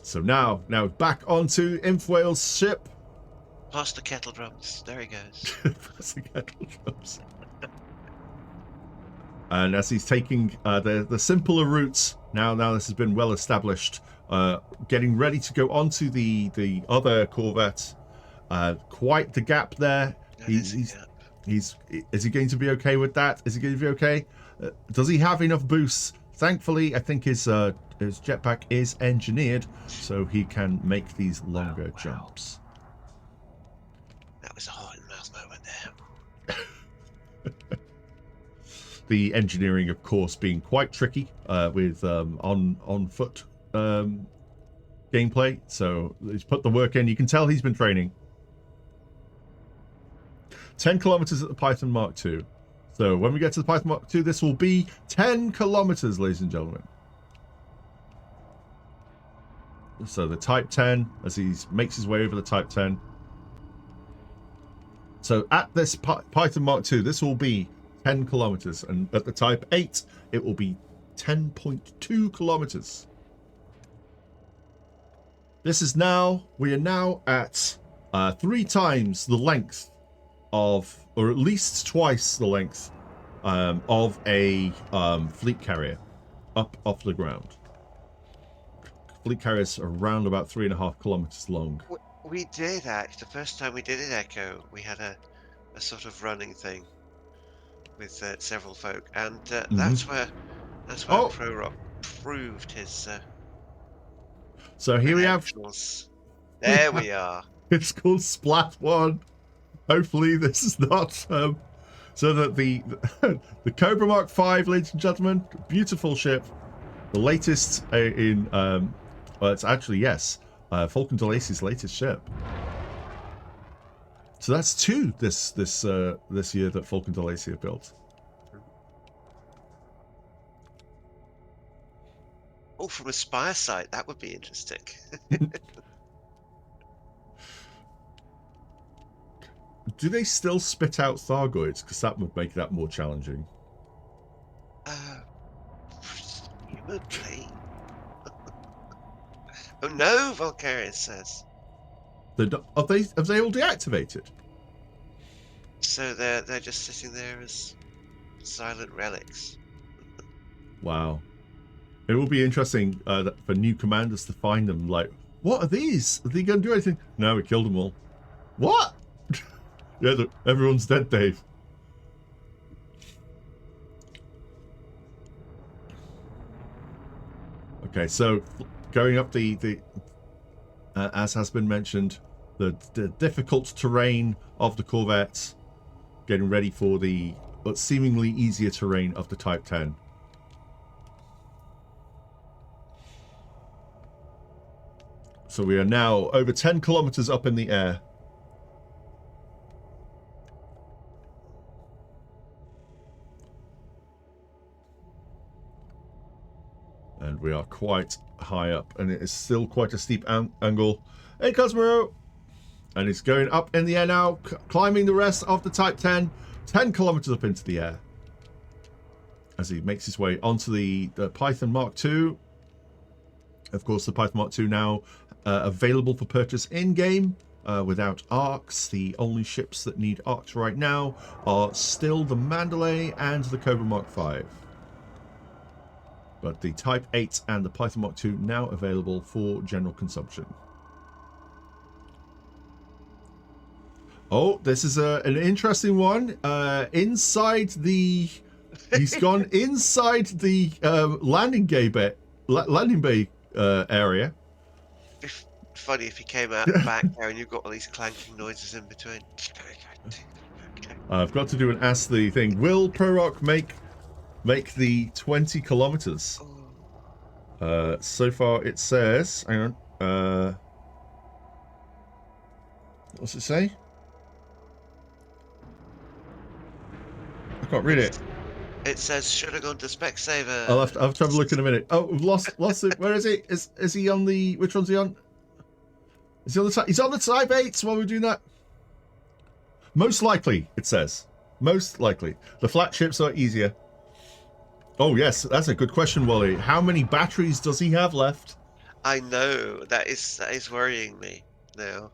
So now back onto Infwhale's ship. Past the kettle drums. There he goes. Past the kettle drums. And as he's taking the simpler routes, now this has been well established, getting ready to go onto the other Corvette. Quite the gap there. Is he going to be okay with that? Is he going to be okay? Does he have enough boosts? Thankfully, I think his jetpack is engineered so he can make these longer jumps. That was a heart-and-mouth moment there. The engineering, of course, being quite tricky with on foot gameplay. So he's put the work in. You can tell he's been training. 10 kilometers at the Python Mark II. So when we get to the Python Mark II, this will be 10 kilometers, ladies and gentlemen. So the Type 10, as he makes his way over the Type 10. So at this Python Mark II, this will be 10 kilometers. And at the Type 8, it will be 10.2 kilometers. We are now at 3 times the length of, or at least twice the length of a fleet carrier up off the ground. Fleet carriers are around about 3.5 kilometers long. We did actually. The first time we did it, Echo, we had a sort of running thing with several folk, and that's where Prorock proved his. So here we have. There we are. It's called Splat 1. Hopefully this is not so that the Cobra Mark 5, ladies and gentlemen, beautiful ship, the latest in well, it's actually, yes, Falcon de Lacy's latest ship. So that's 2 this year that Falcon de Lacy have built. Oh, from a spire site, that would be interesting. Do they still spit out Thargoids? Because that would make that more challenging. Presumably. Oh no, Volcarius says. Have they all deactivated? So they're just sitting there as silent relics. Wow. It will be interesting for new commanders to find them. Like, what are these? Are they going to do anything? No, we killed them all. What? Yeah, everyone's dead, Dave. Okay, so going up the as has been mentioned, the difficult terrain of the Corvettes, getting ready for the seemingly easier terrain of the Type 10. So we are now over 10 kilometers up in the air. And we are quite high up, and it is still quite a steep angle. Hey, Cosmo! And it's going up in the air now, climbing the rest of the Type 10, 10 kilometers up into the air. As he makes his way onto the Python Mark II. Of course, the Python Mark II now available for purchase in-game without arcs. The only ships that need arcs right now are still the Mandalay and the Cobra Mark V. But the Type 8 and the Python Mark II now available for general consumption. Oh, this is an interesting one. Inside the... He's gone inside the landing bay area. It's funny if he came out the back there and you've got all these clanking noises in between. I've got to do an ask the thing. Will Prorock make the 20 kilometers? So far it says, hang on, what's it say? I can't read it. It says should have gone to Specsavers. I'll have to have a look in a minute. Oh, we've lost it. Where is he? Is he on the, which one's he on? Is he on the type? He's on the Type 8 while we're doing that. Most likely, it says. Most likely. The flat ships are easier. Oh yes, that's a good question, Wally. How many batteries does he have left? I know, that is worrying me now.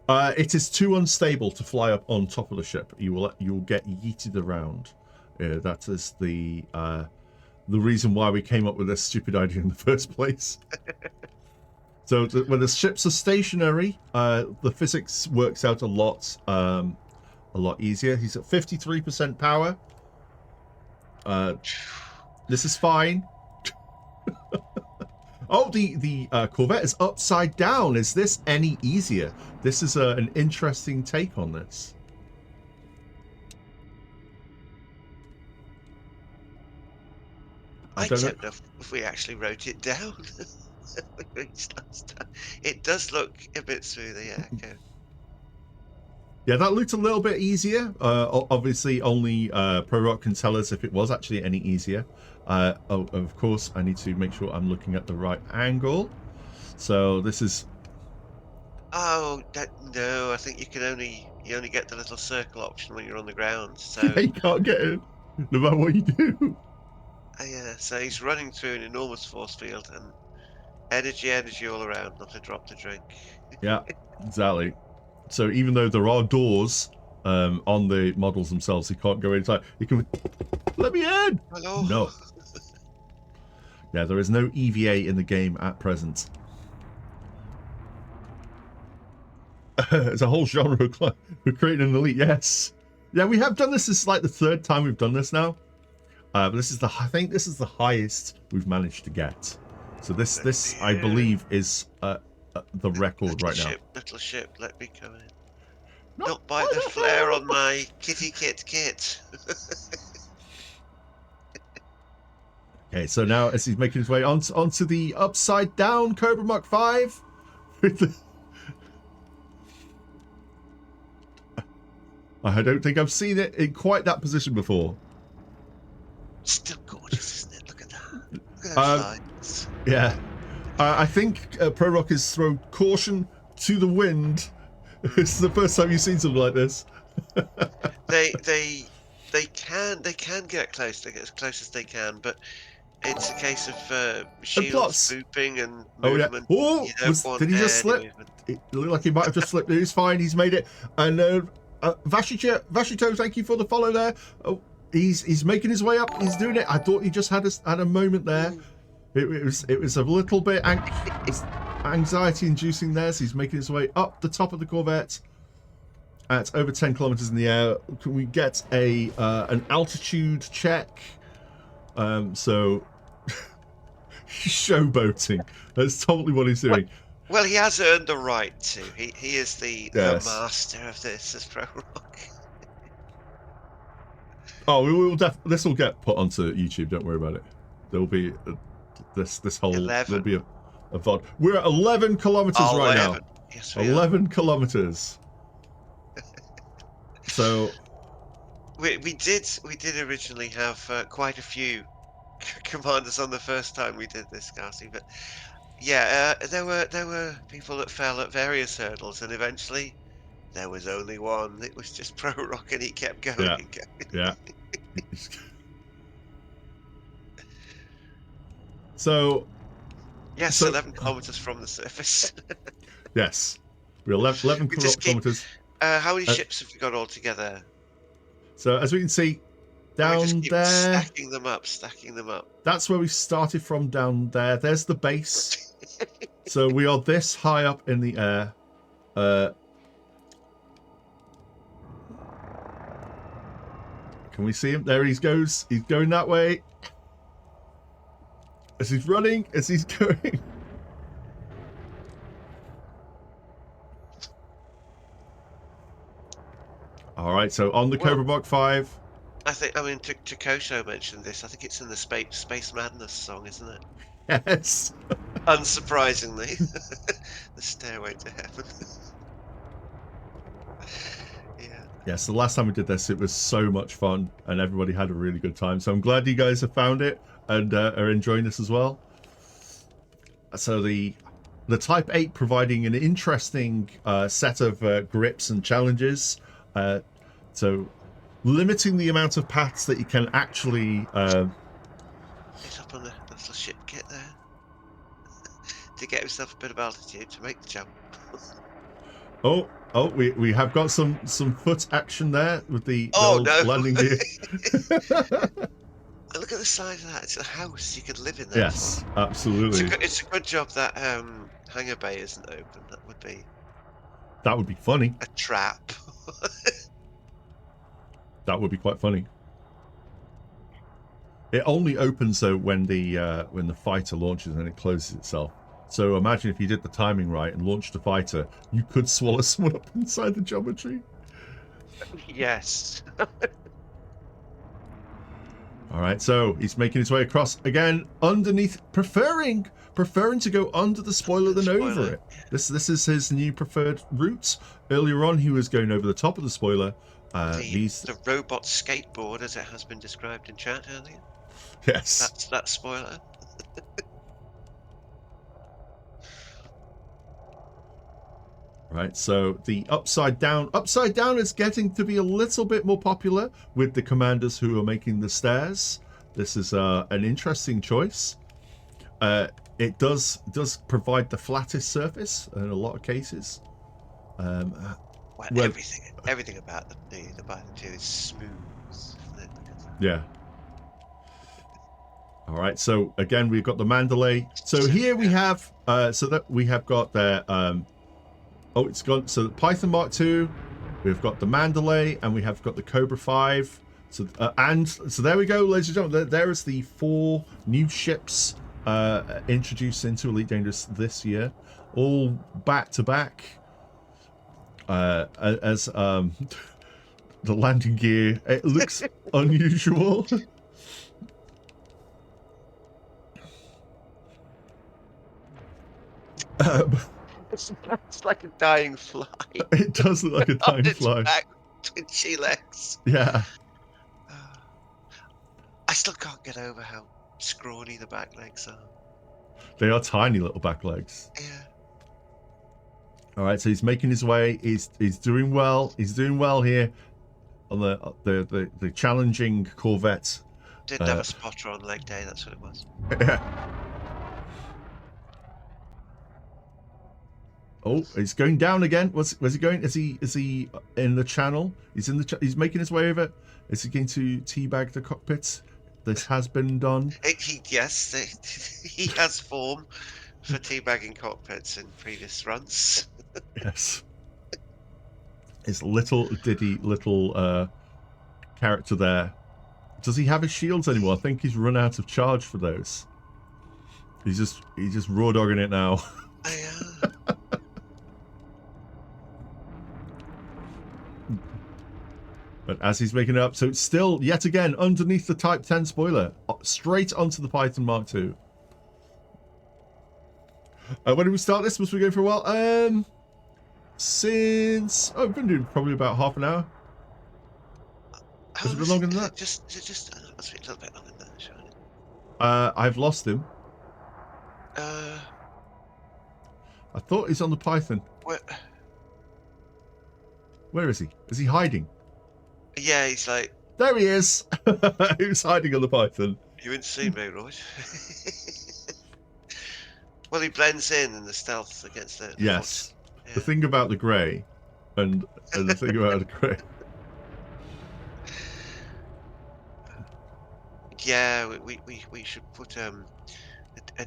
It is too unstable to fly up on top of the ship. You will get yeeted around. That is the reason why we came up with this stupid idea in the first place. So when the ships are stationary, the physics works out a lot easier. He's at 53% power. This is fine. Oh, the Corvette is upside down. Is this any easier? This is an interesting take on this. I don't know if we actually wrote it down. It does look a bit smoother, yeah. Okay. Yeah, that looked a little bit easier. Obviously, only Prorock can tell us if it was actually any easier. Of course, I need to make sure I'm looking at the right angle. So this is... Oh, no, I think you only get the little circle option when you're on the ground. So Yeah, you can't get it, no matter what you do. yeah, so he's running through an enormous force field and energy all around, not a drop to drink. Yeah, exactly. So even though there are doors on the models themselves, he can't go inside. He can... Let me in! Hello? No. Yeah, there is no EVA in the game at present. It's a whole genre of we're creating an elite. Yes. Yeah, we have done this. This is like the third time we've done this now. But this is I think this is the highest we've managed to get. So this I believe is the record right now. Little ship, let me come in. Not bite the flare on my kitty kit. Okay, so now as he's making his way onto the upside down Cobra Mark V with the... I don't think I've seen it in quite that position before. Still gorgeous, isn't it? Look at that. Look at those lines. Yeah. I think Prorock has thrown caution to the wind. This is the first time you've seen something like this. They can get close. They get as close as they can, but it's a case of shields booping and movement. Oh, yeah. Did he just slip? It looked like he might have just slipped. He's fine. He's made it. And Vashito, thank you for the follow there. Oh, he's making his way up. He's doing it. I thought he just had a moment there. It was a little bit anxiety inducing there. So he's making his way up the top of the Corvette. at over 10 kilometers in the air. Can we get a an altitude check? So he's showboating. That's totally what he's doing. Well, he has earned the right to. He is the master of this as Prorock. Oh, we will this will get put onto YouTube. Don't worry about it. There'll be this whole 11. there'll be a VOD. We're at 11 kilometers right now. Yes, we 11 kilometers. So we did originally have quite a few commanders on the first time we did this, Garci, but yeah, there were people that fell at various hurdles, and eventually there was only one. It was just Prorock, and he kept going yeah, and going. yeah. So Yes, 11 kilometers from the surface. yes, we're 11 We just keep- kilometers. How many ships have we got altogether? So as we can see, We down just keep there, stacking them up. that's where we started from. Down there, there's the base. So we are this high up in the air. Can we see him? There he goes. He's going that way. As he's running, as he's going. All right, so on the Cobra Mark 5. I mean, Takosho mentioned this. I think it's in the Space Madness song, isn't it? Yes. Unsurprisingly, the Stairway to Heaven. Yeah. Yes, the last time we did this, it was so much fun, and everybody had a really good time. So I'm glad you guys have found it and are enjoying this as well. So the Type 8 providing an interesting set of grips and challenges. So limiting the amount of paths that you can actually... He's up on the little ship kit there. To get himself a bit of altitude to make the jump. Oh, we have got some foot action there with the Oh, old no. landing gear. Look at the size of that. It's a house. You could live in that. Yes, absolutely. It's a good job that hangar bay isn't open. That would be funny. a trap. That would be quite funny. It only opens though when the fighter launches and it closes itself. So imagine if you did the timing right and launched a fighter, you could swallow someone up inside the geometry. Yes. All right, so he's making his way across again underneath, preferring to go under the spoiler than over it. This is his new preferred route. Earlier on, he was going over the top of the spoiler. The robot skateboard, as it has been described in chat earlier. Yes. That's spoiler. Right, so the upside down is getting to be a little bit more popular with the commanders who are making the stairs. This is an interesting choice. It does provide the flattest surface in a lot of cases. Well, everything about the Biden 2 is smooth. Isn't it? Yeah. All right, so again we've got the Mandalay. So here we have we have got there. Oh, it's gone. So the Python Mark II, we've got the Mandalay, and we have got the Cobra 5. So so there we go, ladies and gentlemen. There is the 4 new ships introduced into Elite Dangerous this year, all back to back. As the landing gear, it looks unusual. It's like a dying fly. It does look like a dying fly. Back, twitchy legs. Yeah. I still can't get over how scrawny the back legs are. They are tiny little back legs. Yeah. All right, so he's making his way. He's doing well. He's doing well here on the challenging Corvette. Didn't have a spotter on leg day. That's what it was. Oh, he's going down again. Where's he going? Is he in the channel? He's in the. He's making his way over. Is he going to teabag the cockpit? This has been done. Yes, he has form for teabagging cockpits in previous runs. Yes. His little Diddy little character there. Does he have his shields anymore? I think he's run out of charge for those. He's just raw dogging it now. But as he's making it up, so it's still yet again underneath the Type 10 spoiler, straight onto the Python Mark II. When did we start this? Must we go for a while? Since we've been doing probably about half an hour. Was it a bit longer than that? Just a little bit longer than that, surely. I've lost him. I thought he's on the Python. Where is he? Is he hiding? Yeah, he's like... There he is! He was hiding on the Python. You didn't see me, right? Well, he blends in the stealth against the... Yes. Yeah. The thing about the grey, and the thing about the grey... Yeah, we should put a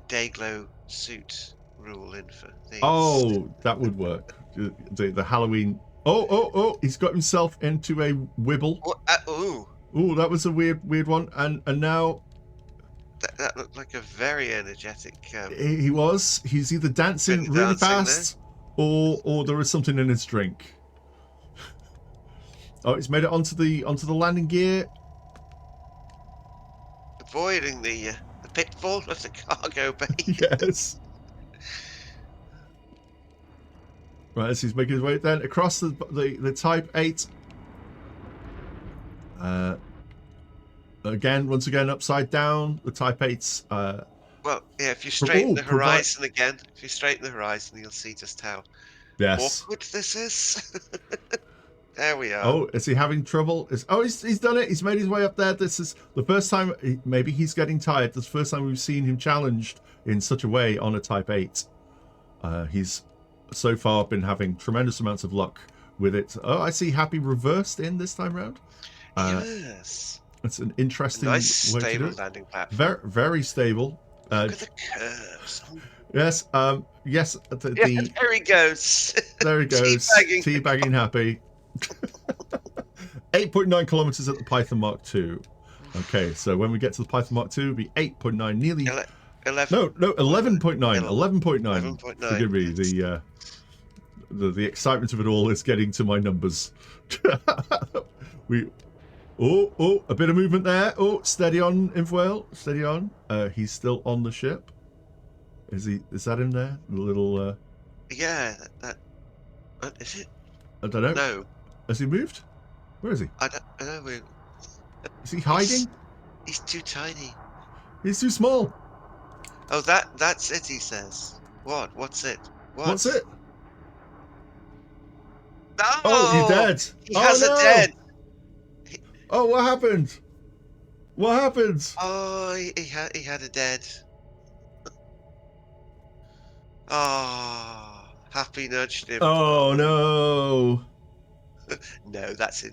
Dayglow suit rule in for these. Oh, that would work. The Halloween... Oh, he's got himself into a wibble. Ooh, that was a weird one. And now... That looked like a very energetic... he was. He's either dancing really fast, or there is something in his drink. Oh, he's made it onto the landing gear. Avoiding the pitfall of the cargo bay. Yes. Right, as he's making his way then across the Type 8. Once again, upside down. The Type 8's... well, yeah, if you straighten the horizon again, you'll see just how awkward this is. There we are. Oh, is he having trouble? He's done it. He's made his way up there. This is the first time. Maybe he's getting tired. This is the first time we've seen him challenged in such a way on a Type 8. He's so far been having tremendous amounts of luck with it. Oh, I see Happy reversed in this time round. Yes. It's an interesting nice way stable to do it. landing platform. Very, very stable. Look at the curves. Yes. Yes. There he goes. There he goes. Teabagging Happy. 8.9 kilometers at the Python Mark II. Okay, so when we get to the Python Mark II, it'll be 8.9, nearly... 11. No, 11.9. 11.9. 11.9. Forgive me, the excitement of it all is getting to my numbers. A bit of movement there. Oh, steady on, Infoil. Steady on. He's still on the ship. Is that him there? The little... Yeah, is it? I don't know. No. Has he moved? Where is he? I don't know. Is he hiding? He's too tiny. He's too small. Oh, that's it, he says. What? What's it? What's it? No! Oh, you're dead. He has a dead. Oh, what happened? What happened? Oh, he had a dead. Oh, Happy nudged him. Oh, no. No, that's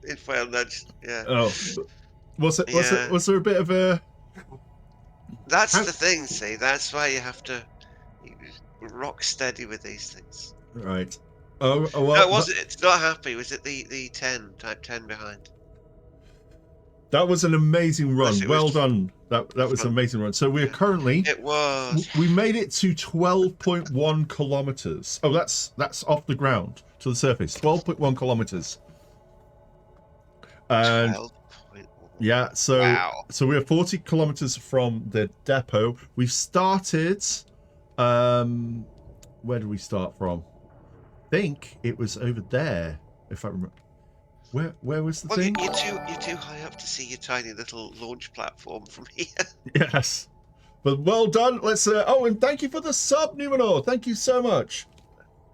Infoil nudged. Yeah. Oh. Was there a bit of a... That's the thing, see? That's why you have to rock steady with these things. Right. Oh well. No, was it? It's not Happy. Was it the 10, Type 10 behind? That was an amazing run. Well done. That was an amazing run. So we're currently... It was. We made it to 12.1 kilometers. Oh, that's off the ground to the surface. 12.1 kilometers. And 12. yeah, so Wow. So we're 40 kilometers from the depot. We've started... where did we start from? I think it was over there, if I remember. Where was the thing? You're too high up to see your tiny little launch platform from here. Yes. But well done. Let's oh, and thank you for the sub, Numenor. Thank you so much.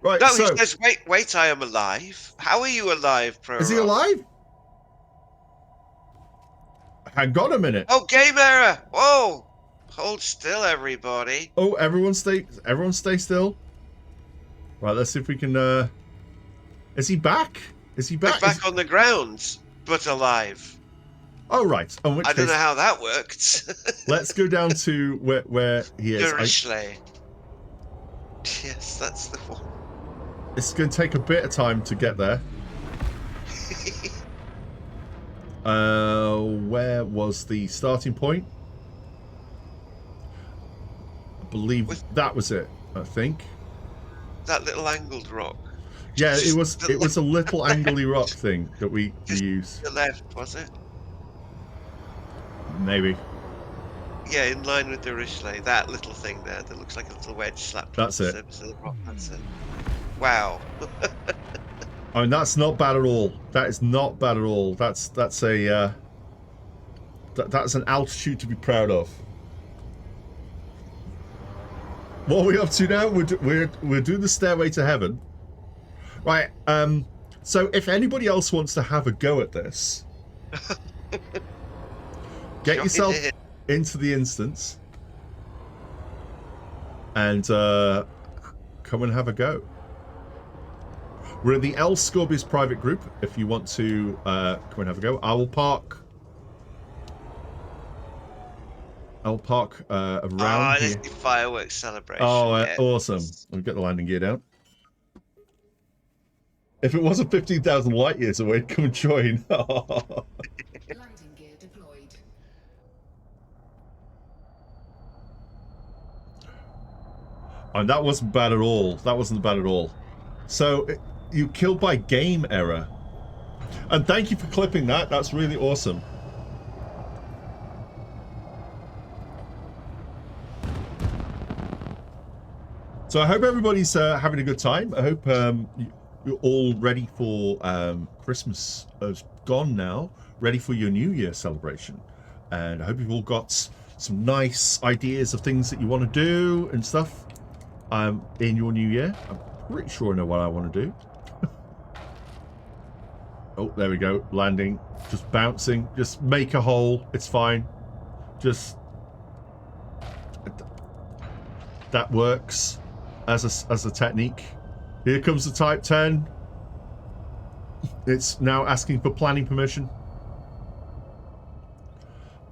Right, No, so he says, wait, I am alive. How are you alive, Prorock? is he alive? Hang on a minute. Oh, game error. Whoa. Hold still, everybody. Oh, everyone stay still. Right, let's see if we can is he back? Is he back? He's back on the ground, but alive. Oh, right. In which I don't case, know how that worked. let's go down to where he is. Nourishly. Yes, that's the one. It's going to take a bit of time to get there. Where was the starting point? I believe that was it, I think. That little angled rock. Yeah, it was To the a little angly rock thing that we use. To the left, was it? Maybe. Yeah, in line with the Richelieu. That little thing there that looks like a little wedge slapped That's on the it. surface of the rock. That's it. Wow. I mean, that's not bad at all. That is not bad at all. That's a that's an altitude to be proud of. What are we up to now? We're doing the Stairway to Heaven, right? So if anybody else wants to have a go at this, get yourself into the instance and come and have a go. We're in the Ascorbius private group. If you want to come and have a go, I will park. I'll park around here. This is fireworks celebration. Oh, yeah. awesome! We'll get the landing gear down. If it wasn't 15,000 light years away, come and join. Landing gear deployed. And that wasn't bad at all. That wasn't bad at all. So you killed by game error. And thank you for clipping that. That's really awesome. So I hope everybody's having a good time. I hope you're all ready for Christmas has gone now, ready for your New Year celebration. And I hope you've all got some nice ideas of things that you want to do and stuff in your New Year. I'm pretty sure I know what I want to do. Oh, there we go. Landing. Just bouncing. Just make a hole. It's fine. Just... That works as a technique. Here comes the Type 10. It's now asking for planning permission.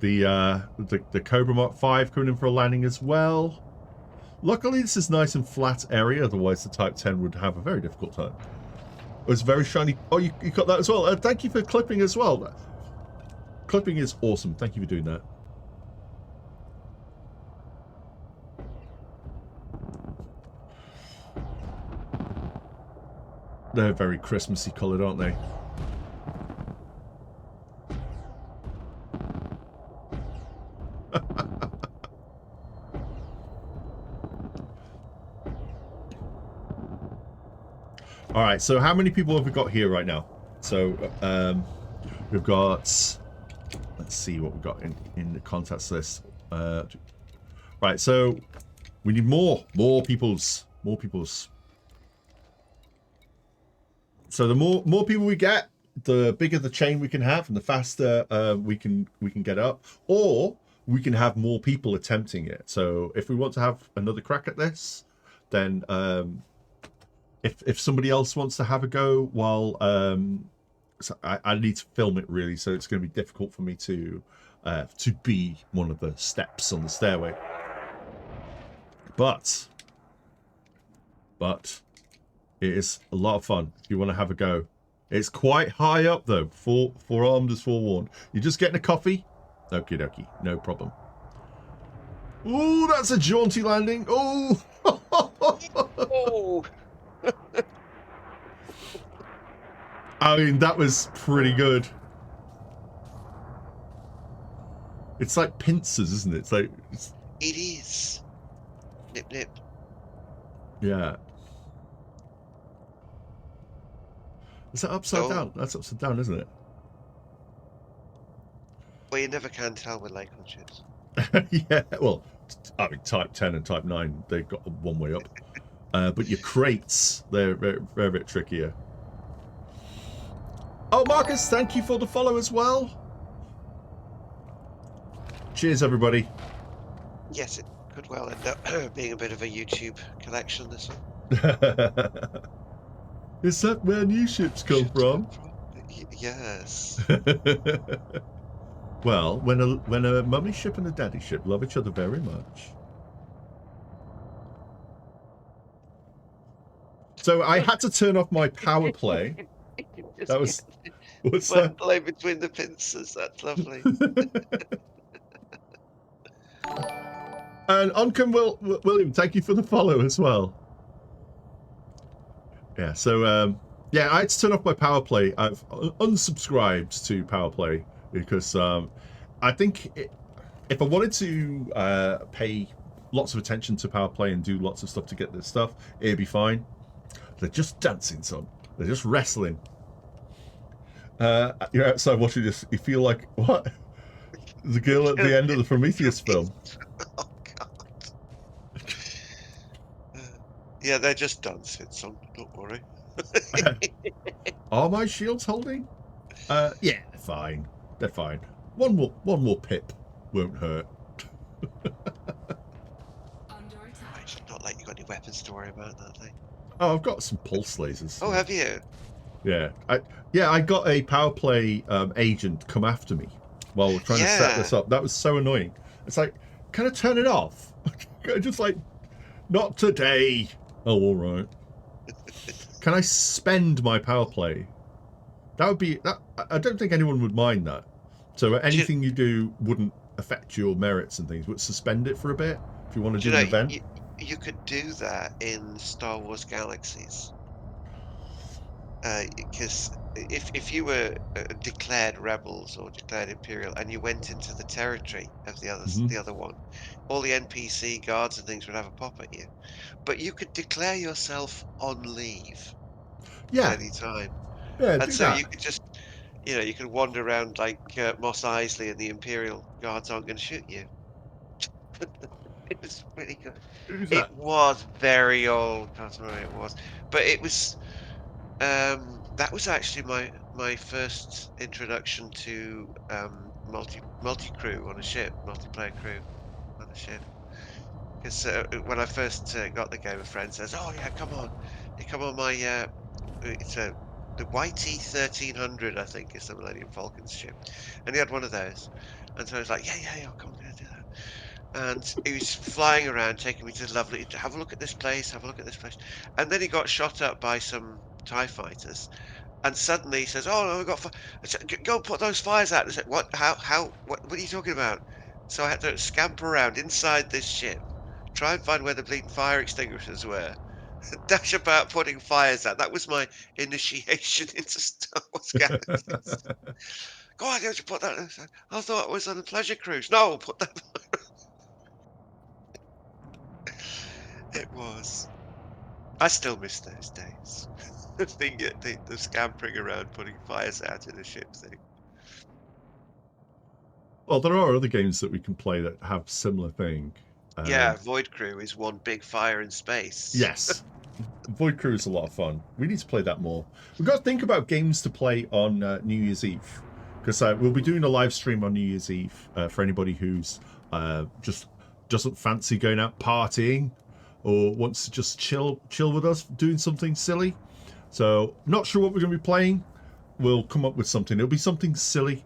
The Cobra Mark 5 coming in for a landing as well. Luckily, this is nice and flat area. Otherwise, the Type 10 would have a very difficult time. It was very shiny. Oh, you got that as well. Thank you for clipping as well. Clipping is awesome. Thank you for doing that. They're very Christmassy coloured, aren't they? All right, so how many people have we got here right now? So we've got, let's see what we've got in the contacts list. Right, so we need more peoples. So the more people we get, the bigger the chain we can have, and the faster we can get up, or we can have more people attempting it. So if we want to have another crack at this, then if somebody else wants to have a go, while so I need to film it really, so it's going to be difficult for me to be one of the steps on the stairway. But it is a lot of fun if you want to have a go. It's quite high up though. Forearmed is forewarned. You're just getting a coffee? Okie dokie, no problem. Ooh, that's a jaunty landing. Oh. Oh. I mean, that was pretty good. It's like pincers, isn't it? It is. Nip, nip. Yeah. Is that upside down? That's upside down, isn't it? Well, you never can tell with Lake on ships. Yeah, well, I mean, Type 10 and Type 9, they've got one way up. But your crates, they're very, very bit trickier. Oh, Marcus, thank you for the follow as well. Cheers, everybody. Yes, it could well end up being a bit of a YouTube collection, this one. Is that where new ships come from? Yes. Well, when a mummy ship and a daddy ship love each other very much. So I had to turn off my power play. That was what's Well, that? play between the pincers. That's lovely. And Oncom William, thank you for the follow as well. Yeah, so yeah, I had to turn off my power play. I've unsubscribed to power play because I think if I wanted to pay lots of attention to power play and do lots of stuff to get this stuff, it'd be fine. They're just dancing, son. They're just wrestling. You're outside watching this. You feel like what? The girl at the end of the Prometheus film. Oh God. Yeah, they're just dancing, son. Don't worry. Are my shields holding? Yeah, they're fine. They're fine. One more pip won't hurt. Under attack. It's not like you've got any weapons to worry about, that thing. Oh, I've got some pulse lasers. Oh, have you? Yeah, I got a power play agent come after me while we're trying to set this up. That was so annoying. It's like, can I turn it off? Just like, not today. Oh, all right. Can I spend my power play? That would be that. I don't think anyone would mind that. So anything you do wouldn't affect your merits and things. But suspend it for a bit if you want to do an event. You could do that in Star Wars Galaxies. Because if you were declared rebels or declared imperial and you went into the territory of the other one, all the NPC guards and things would have a pop at you. But you could declare yourself on leave at any time. Yeah, And do so that. you could just, you could wander around like Mos Eisley and the imperial guards aren't going to shoot you. It was really good. Who's It that? was very old. That's where it was. But it was... that was actually my first introduction to multi crew on a ship, multiplayer crew on a ship. Because when I first got the game, a friend says, "Oh yeah, come on, you come on my it's the YT-1300, I think, is the Millennium Falcon's ship," and he had one of those, and so I was like, "Yeah, I'll come and do that." And he was flying around, taking me to lovely, to have a look at this place, have a look at this place, and then he got shot up by some TIE fighters. And suddenly he says, "Oh no, we've got I said, Go and put those fires out." I said, "What? How? What are you talking about?" So I had to scamper around inside this ship, try and find where the bleeding fire extinguishers were, dash about putting fires out. That was my initiation into Star Wars Galaxies. Go on, don't you put that? I thought it was on a pleasure cruise. No, put that. It was. I still miss those days. The scampering around putting fires out in a ship thing. Well, there are other games that we can play that have similar thing. Yeah, Void Crew is one big fire in space. Yes. Void Crew is a lot of fun. We need to play that more. We've got to think about games to play on New Year's Eve. Because we'll be doing a live stream on New Year's Eve for anybody who's just doesn't fancy going out partying or wants to just chill with us doing something silly. So, not sure what we're going to be playing. We'll come up with something. It'll be something silly.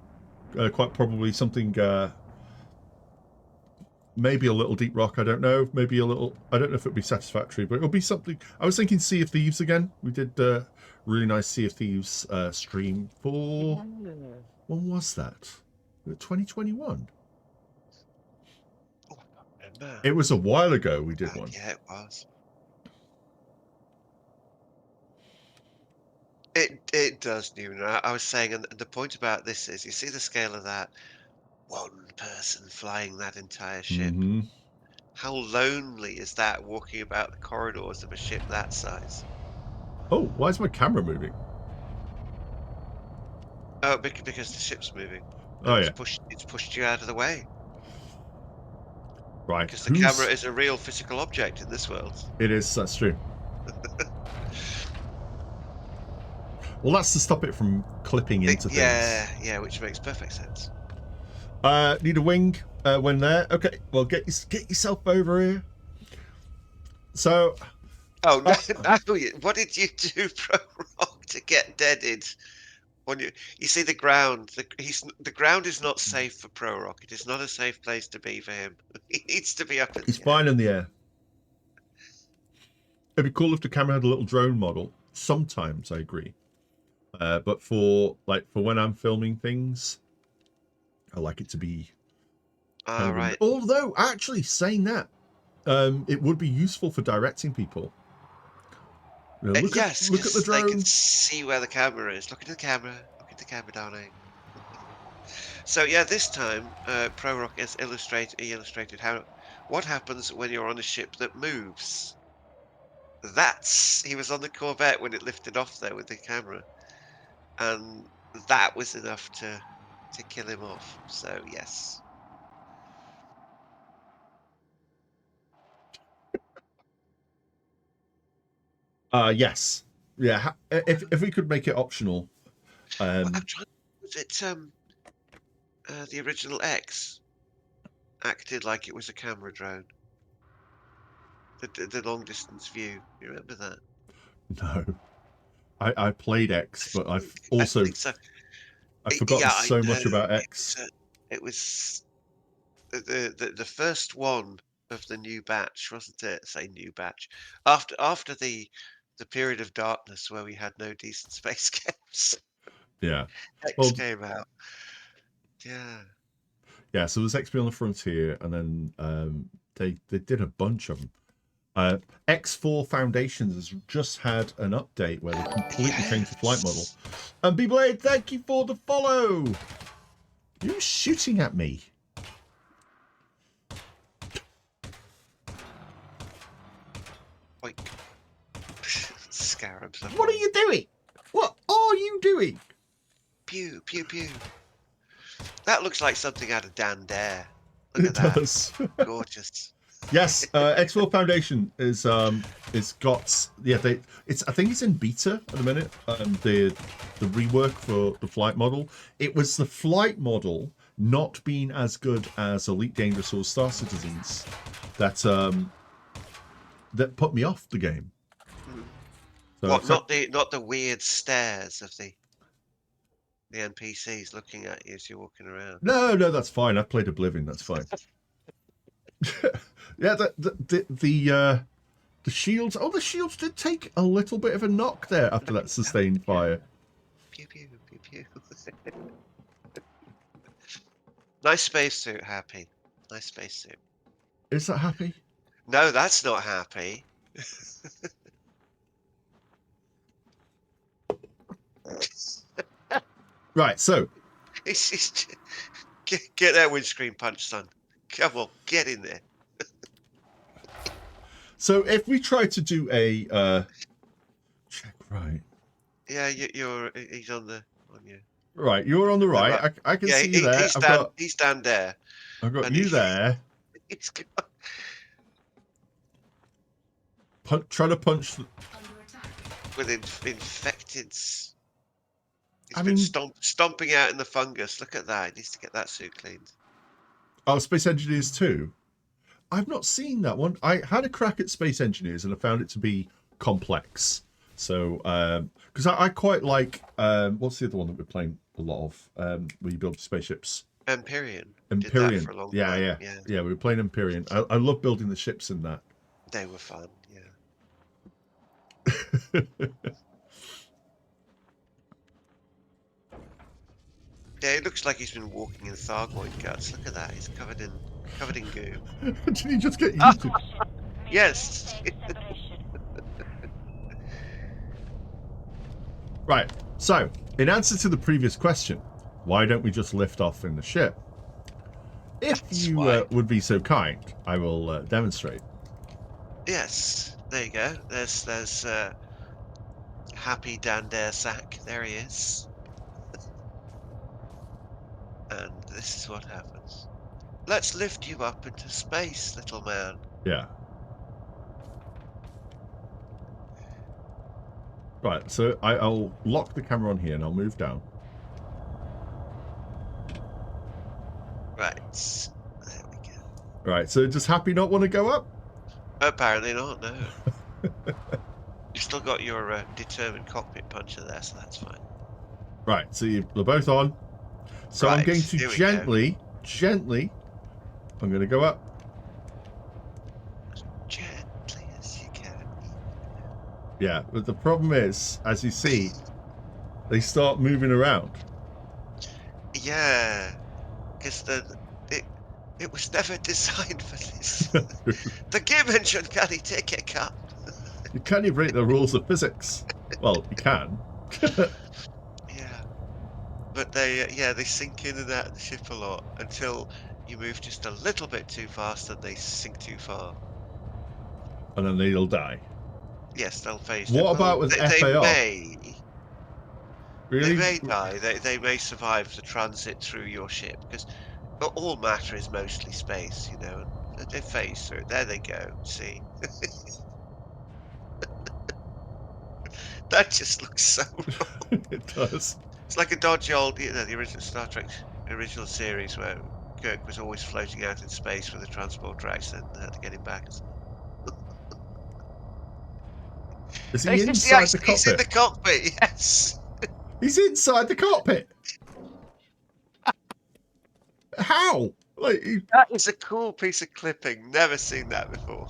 Quite probably something... maybe a little Deep Rock, I don't know. Maybe a little... I don't know if it'll be Satisfactory, but it'll be something... I was thinking Sea of Thieves again. We did a really nice Sea of Thieves stream for... When was that? 2021? Oh, I can't remember. It was a while ago we did one. Yeah, it was. It does, Newman. I was saying, and the point about this is, you see the scale of that. One person flying that entire ship. Mm-hmm. How lonely is that walking about the corridors of a ship that size? Oh, why is my camera moving? Oh, because the ship's moving. Oh, yeah. It's pushed you out of the way. Right. Because the camera is a real physical object in this world. It is, that's true. Well, that's to stop it from clipping into things. Yeah, which makes perfect sense. Need a wing when there. Okay, well, get yourself over here. So... Oh, no, what did you do, Prorock, to get deaded? When you see the ground, the ground is not safe for Prorock. It is not a safe place to be for him. He needs to be up in He's the air. fine in the air. It'd be cool if the camera had a little drone model. Sometimes I agree. But for when I'm filming things, I like it to be kind of right. although actually saying that, it would be useful for directing people. You know, look at the They drone. can see where the camera is. Look at the camera. Look at the camera, darling. So yeah, this time Prorock has illustrated what happens when you're on a ship that moves. He was on the Corvette when it lifted off there with the camera, and that was enough to kill him off. So yes. Yes. Yeah. If we could make it optional. Well, I'm trying. Was it the original X acted like it was a camera drone? The long distance view. You remember that? No. I played X, but I've I also think so. I've forgotten Yeah, I so know. much about X. It was the first one of the new batch, wasn't it? Say new batch. After the period of darkness where we had no decent space games, Yeah. X Well, came out. Yeah. yeah. So there's XP on the Frontier, and then they did a bunch of them. X4 Foundations has just had an update where they completely changed the flight model. And B-Blade, thank you for the follow. You're shooting at me. Like scarabs. What are you doing? What are you doing? Pew pew pew. That looks like something out of Dan Dare. Look It at that. does. Gorgeous. Yes, X4 Foundation is got I think it's in beta at the minute. The rework for the flight model. It was the flight model not being as good as Elite Dangerous or Star Citizens that that put me off the game. So, What? Not the weird stares of the NPCs looking at you as you're walking around. No, that's fine. I've played Oblivion. That's fine. Yeah, the shields. Oh, the shields did take a little bit of a knock there after that sustained fire. Pew pew pew pew. Nice spacesuit, Happy. Nice spacesuit. Is that Happy? No, that's not Happy. Right. So Get that windscreen punch, son. Come on, get in there. So if we try to do a check right. Yeah, he's on you. Right, you're on the right. I can see you there. He's down there. I've got you there. He's got, Try to punch. Under attack. with infected. He's I been mean, stomping out in the fungus. Look at that. He needs to get that suit cleaned. Oh, Space Engineers 2. I've not seen that one. I had a crack at Space Engineers and I found it to be complex. So, because I quite like, what's the other one that we're playing a lot of? Where you build spaceships. Empyrean. Empyrean. Did that for a long time. Yeah, we were playing Empyrean. I love building the ships in that. They were fun. Yeah. Yeah, it looks like he's been walking in Thargoid guts. Look at that. He's covered in goo. Did he just get used to? Yes. Right. So, in answer to the previous question, why don't we just lift off in the ship? If you would be so kind, I will demonstrate. Yes. There you go. There's Happy Dan Dare Sack. There he is. And this is what happens. Let's lift you up into space, little man. Yeah. Right, so I'll lock the camera on here and I'll move down. Right. There we go. Right, so does Happy not want to go up? Apparently not, no. You've still got your determined cockpit puncher there, so that's fine. Right, so you're both on. So Right, I'm going to here we gently, I'm going to go up. As gently as you can. Yeah, but the problem is, as you see, they start moving around. Yeah, because it was never designed for this. The game engine can't take it, Cap. You can't even break the rules of physics. Well, you can. Yeah, but they sink in and out of the ship a lot until you move just a little bit too fast and they sink too far. And then they'll die. Yes, they'll phase it. What about Well, with they FAR? they Really? may die. They may survive the transit through your ship because all matter is mostly space, you know. And they phase through. There they go. See, that just looks so. It does. It's like a dodgy old, the original Star Trek original series where Kirk was always floating out in space with a transporter accident and they had to get him back. Is he Yeah, inside the he's in the cockpit? cockpit. Yes. He's inside the cockpit. How? Like, That is a cool piece of clipping. Never seen that before.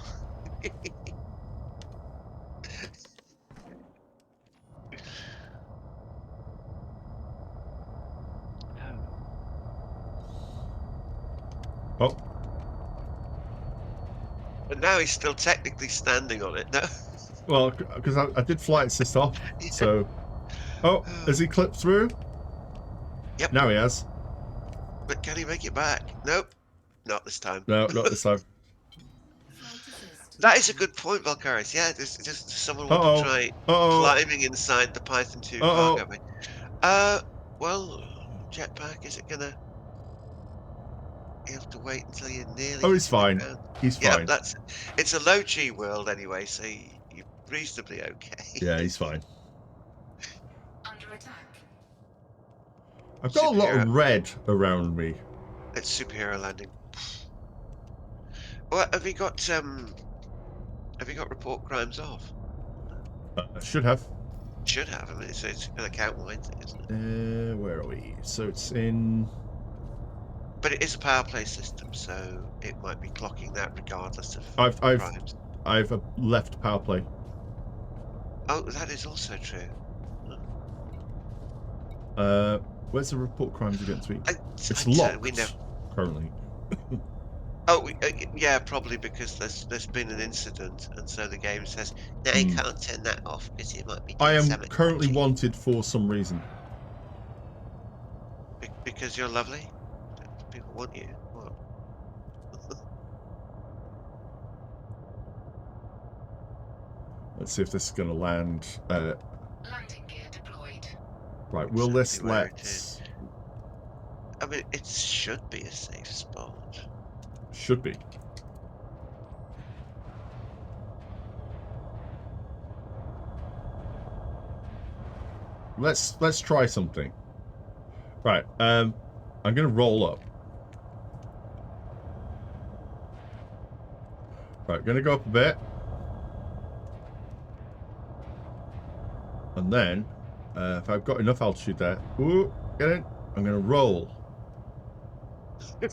oh, But now he's still technically standing on it. No. well, because I did flight assist off. So, oh, has he clipped through? Yep. Now he has. But can he make it back? Nope. Not this time. No, not this time. Flight assist. That is a good point, Valkyris. Yeah, does someone want Uh-oh. to try Uh-oh. climbing inside the Python 2 Uh-oh. cargo bay? Well, jetpack, is it gonna... You have to wait until you're nearly Oh, he's hitting the fine. ground. He's Yeah, fine. it's a low G world anyway, so you're reasonably okay. Yeah, he's fine. Under attack. I've got a lot of red around me. It's superhero landing. Well, have you got report crimes off? Should have. Should have. I mean, it's an account-wide thing, isn't it? Where are we? So it's in... But it is a power play system, so it might be clocking that regardless of crimes. I've left power play. Oh, that is also true. Where's the report crimes against me? It's I locked we never... currently. Oh, yeah, probably because there's been an incident, and so the game says, no, you can't turn that off because it might be doing I am something currently dodgy." wanted for some reason. Because you're lovely? People want you. What? Let's see if this is going to land. Landing gear deployed. Right, will this Exactly where let... it is. I mean, it should be a safe spot. Should be. Let's try something. Right, I'm gonna roll up. Right, gonna go up a bit. And then, if I've got enough altitude there, ooh, get in. I'm gonna roll. I'm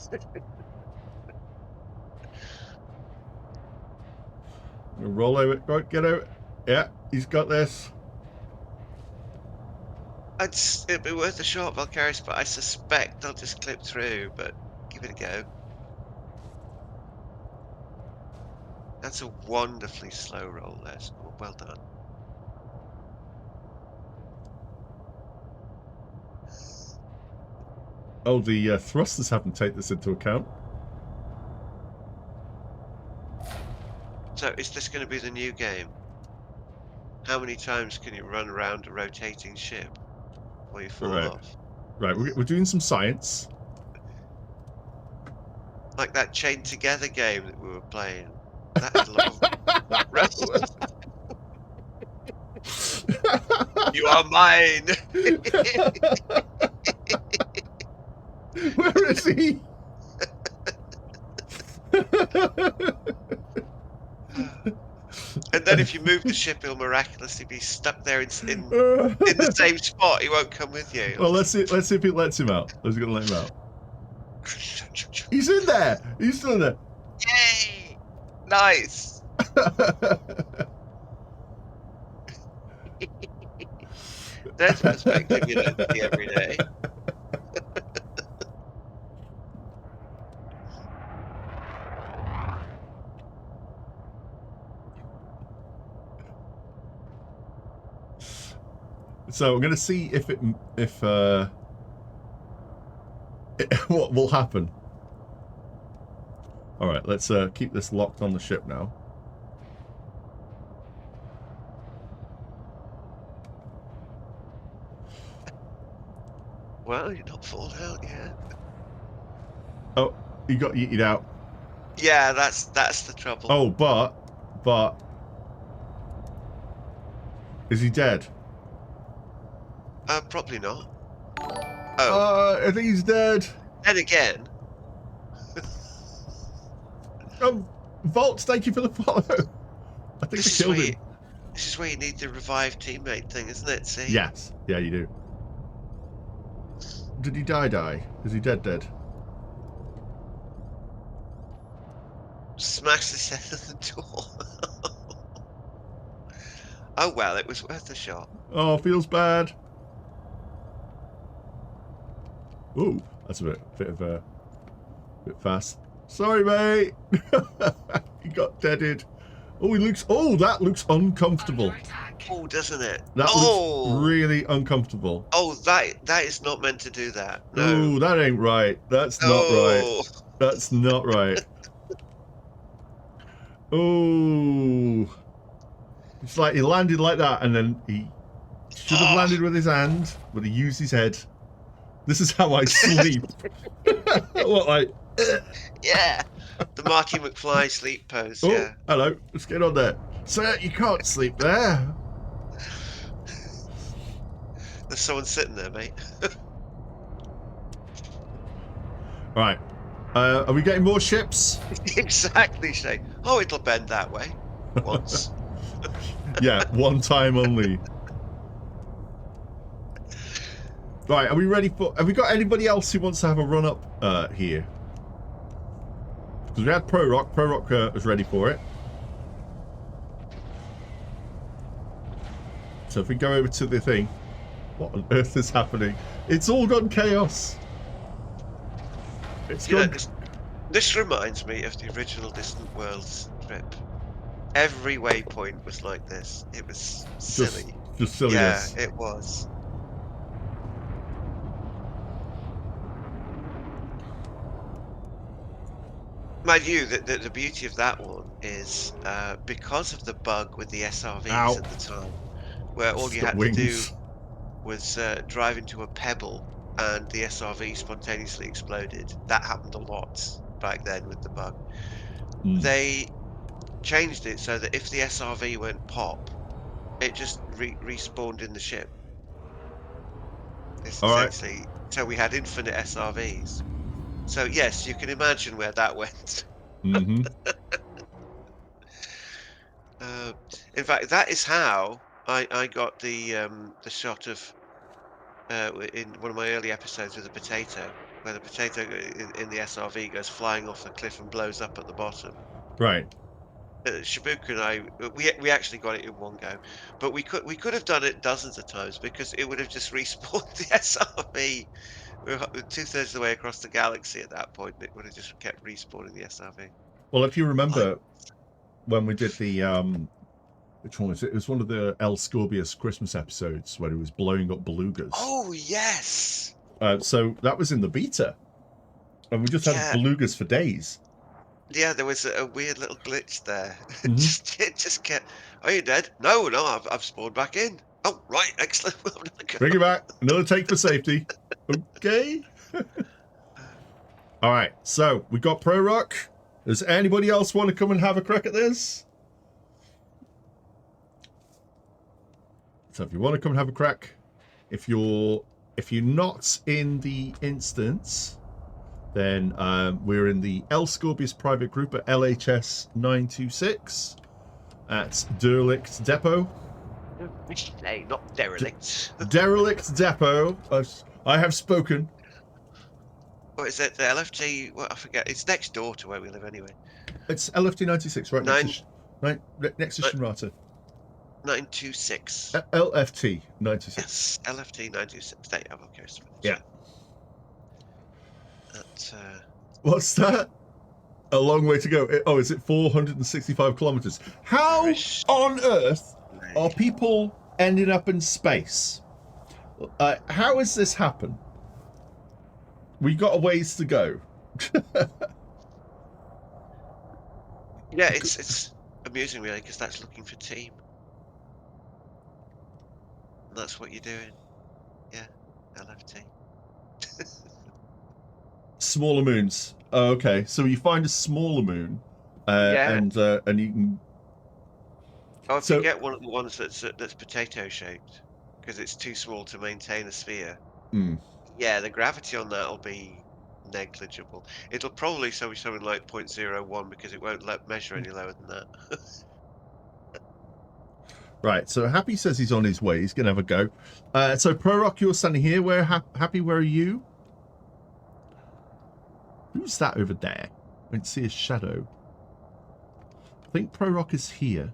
gonna roll over. Go, get out. Yeah, he's got this. It'd be worth a shot, Valkyris, but I suspect I'll just clip through, but give it a go. That's a wonderfully slow roll there, so well done. Oh, the thrusters haven't taken this into account. So is this going to be the new game? How many times can you run around a rotating ship before you fall off? Right, we're doing some science. Like that chained together game that we were playing. That had long You are mine! Where is he? And then if you move the ship, he'll miraculously be stuck there in the same spot. He won't come with you. Well, let's see if it lets him out. Let's gonna let him out. He's in there. He's still in there. Yay! Nice. There's perspective you don't see every day. So I'm going to see if what will happen. All right, let's keep this locked on the ship now. Well, you're not falling out yet. Oh, you got yeeted out. Yeah, that's the trouble. Oh, but is he dead? Probably not. Oh, I think he's dead. then again, Vault, thank you for the follow. I think I killed him. this is where you need the revive teammate thing, isn't it? See? Yes. Yeah, you do. Did he die? Is he dead? Smash the head of the door. Oh well, it was worth a shot. Oh, feels bad. Ooh, that's a bit fast. Sorry, mate. He got deaded. Oh, that looks uncomfortable. Under attack. Oh, doesn't it? That looks really uncomfortable. Oh, that is not meant to do that. No. Oh, that ain't right. That's not right. That's not right. Oh. It's like he landed like that, and then he should have landed with his hand, but he used his head. This is how I sleep. What, like? Yeah. The Marty McFly sleep pose. Oh, Yeah. hello. Let's get on there. Sir, you can't sleep there. There's someone sitting there, mate. Right. Are we getting more ships? Exactly, Shay. Oh, it'll bend that way. Once. Yeah, one time only. Right, are we ready for... Have we got anybody else who wants to have a run-up here? Because we had Prorock. Prorock was ready for it. So if we go over to the thing... What on earth is happening? It's all gone chaos. It's You know, gone... this reminds me of the original Distant Worlds trip. Every waypoint was like this. It was silly. Just silliness. Yeah, it was. Mind you, the beauty of that one is because of the bug with the SRVs Ow. at the time, where all you had to do was drive into a pebble and the SRV spontaneously exploded. That happened a lot back then with the bug. Mm. They changed it so that if the SRV went pop, it just respawned in the ship. It's essentially, so we had infinite SRVs. So yes, you can imagine where that went. Mm-hmm. In fact, that is how I got the shot of in one of my early episodes with the potato, where the potato in the SRV goes flying off the cliff and blows up at the bottom. Right. Shibuku and I, we actually got it in one go, but we could have done it dozens of times because it would have just respawned the SRV. We were 2/3 of the way across the galaxy at that point. It would have just kept respawning the SRV. Well, if you remember when we did the which one was it? It was one of the Ascorbius Christmas episodes where he was blowing up belugas. Oh yes. So that was in the beta, and we just had belugas for days. Yeah, there was a weird little glitch there. Mm-hmm. It just kept. Are you dead? No, I've spawned back in. Oh right, excellent. Bring it back. Another take for safety. Okay. All right. So we got Prorock. Does anybody else want to come and have a crack at this? So if you want to come and have a crack, if you're not in the instance, then we're in the Ascorbius private group at LHS 926 at Derelict Depot. Hey, not derelict. Derelict Depot. I have spoken. What is it? The LFG? Well, I forget. It's next door to where we live, anyway. It's LFT 96, right? Next to Shinrata. 926. LFT 96. Yes, LFT 926. There you have. Okay, so Yeah. That, What's that? A long way to go. Oh, is it 465 kilometers? How Irish on earth are Ray. people ending up in space? How has this happened? We got a ways to go. Yeah, it's amusing really because that's looking for team. And that's what you're doing. Yeah, LFT. Smaller moons. Oh, okay, so you find a smaller moon, Yeah. and you can. Oh, if So you get one of the ones that's potato shaped, because it's too small to maintain a sphere. hmm. Yeah, the gravity on that will be negligible. It'll probably be something like 0.01 because it won't measure any lower than that. Right, so Happy says he's on his way. He's gonna have a go. So Prorock, you're standing here. Where Happy? Where are you? Who's that over there? I can see his shadow. I think Prorock is here.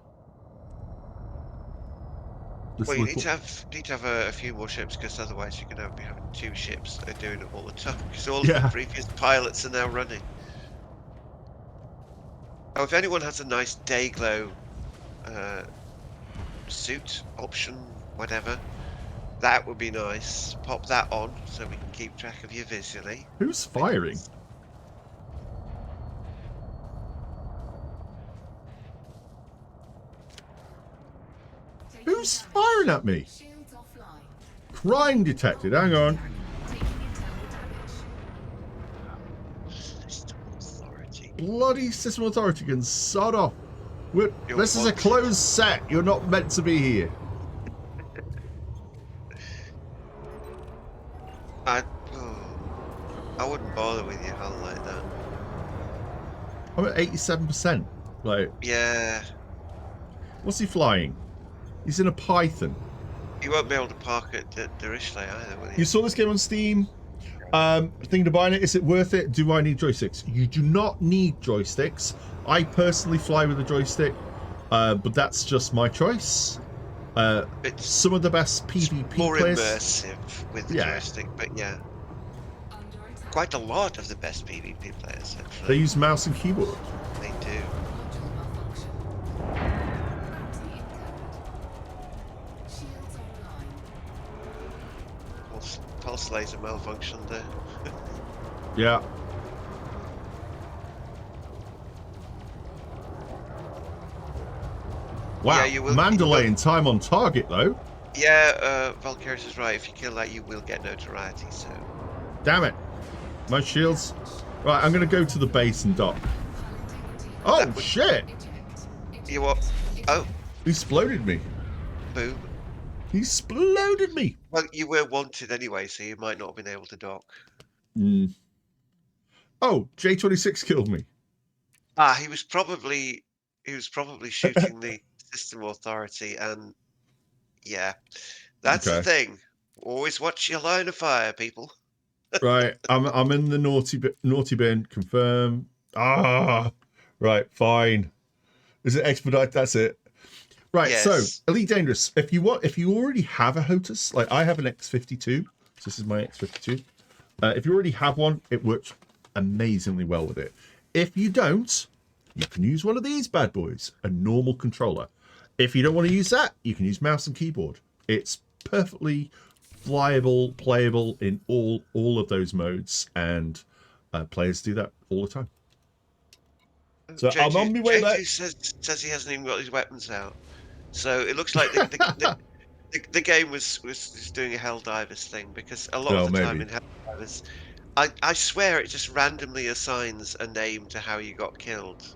This Well, you little- need to have a few more ships because otherwise you're going to be having two ships that are doing it all the time because all of Yeah. the previous pilots are now running. Oh, if anyone has a nice day glow suit option, whatever, that would be nice. Pop that on so we can keep track of you visually. Who's firing? Taking Who's damage. firing at me? Shields offline. Crime detected. Hang on. Taking internal damage. System authority. Bloody system authority can sod off. You're This is a wanted. closed set. You're not meant to be here. I wouldn't bother with your hull like that. I'm at 87%. Like, Yeah, what's he flying? He's in a Python. you won't be able to park at Darishle either, will you? You saw this game on Steam. Thinking of buying it. Is it worth it? Do I need joysticks? You do not need joysticks. I personally fly with a joystick, but that's just my choice. It's Some of the best PvP more players. immersive with the Yeah. joystick, but yeah, Under attack. quite a lot of the best PvP players They actually. use mouse and keyboard. They do. Module malfunction. Bounty incoming. Shields online. Pulse laser malfunction there. Yeah. Wow. Yeah, you will- Mandalay in time on target though. Yeah, Valkyries is right. If you kill that, you will get notoriety. So Damn it. My shields. Right, I'm gonna go to the base and dock. Hull integrity. Oh would- shit! Eject. you what? Oh, He exploded me. boom. He exploded me. Well, you were wanted anyway, so you might not have been able to dock. Oh, J26 killed me. Ah, he was probably shooting the system authority, and yeah, that's the Okay. thing. Always watch your line of fire, people. Right, I'm in the naughty bin. Confirm. Ah, right, fine. Is it expedite? That's it. Right, Yes. so Elite Dangerous. If you already have a HOTAS, like I have an X52, so this is my X52. If you already have one, it works amazingly well with it. If you don't, you can use one of these bad boys, a normal controller. If you don't want to use that, you can use mouse and keyboard. It's perfectly flyable, playable in all of those modes, and players do that all the time. So I'm on my way back. JJ says he hasn't even got his weapons out, so it looks like the game was doing a Helldivers thing because a lot Well, of the time maybe. in Helldivers, I swear it just randomly assigns a name to how you got killed.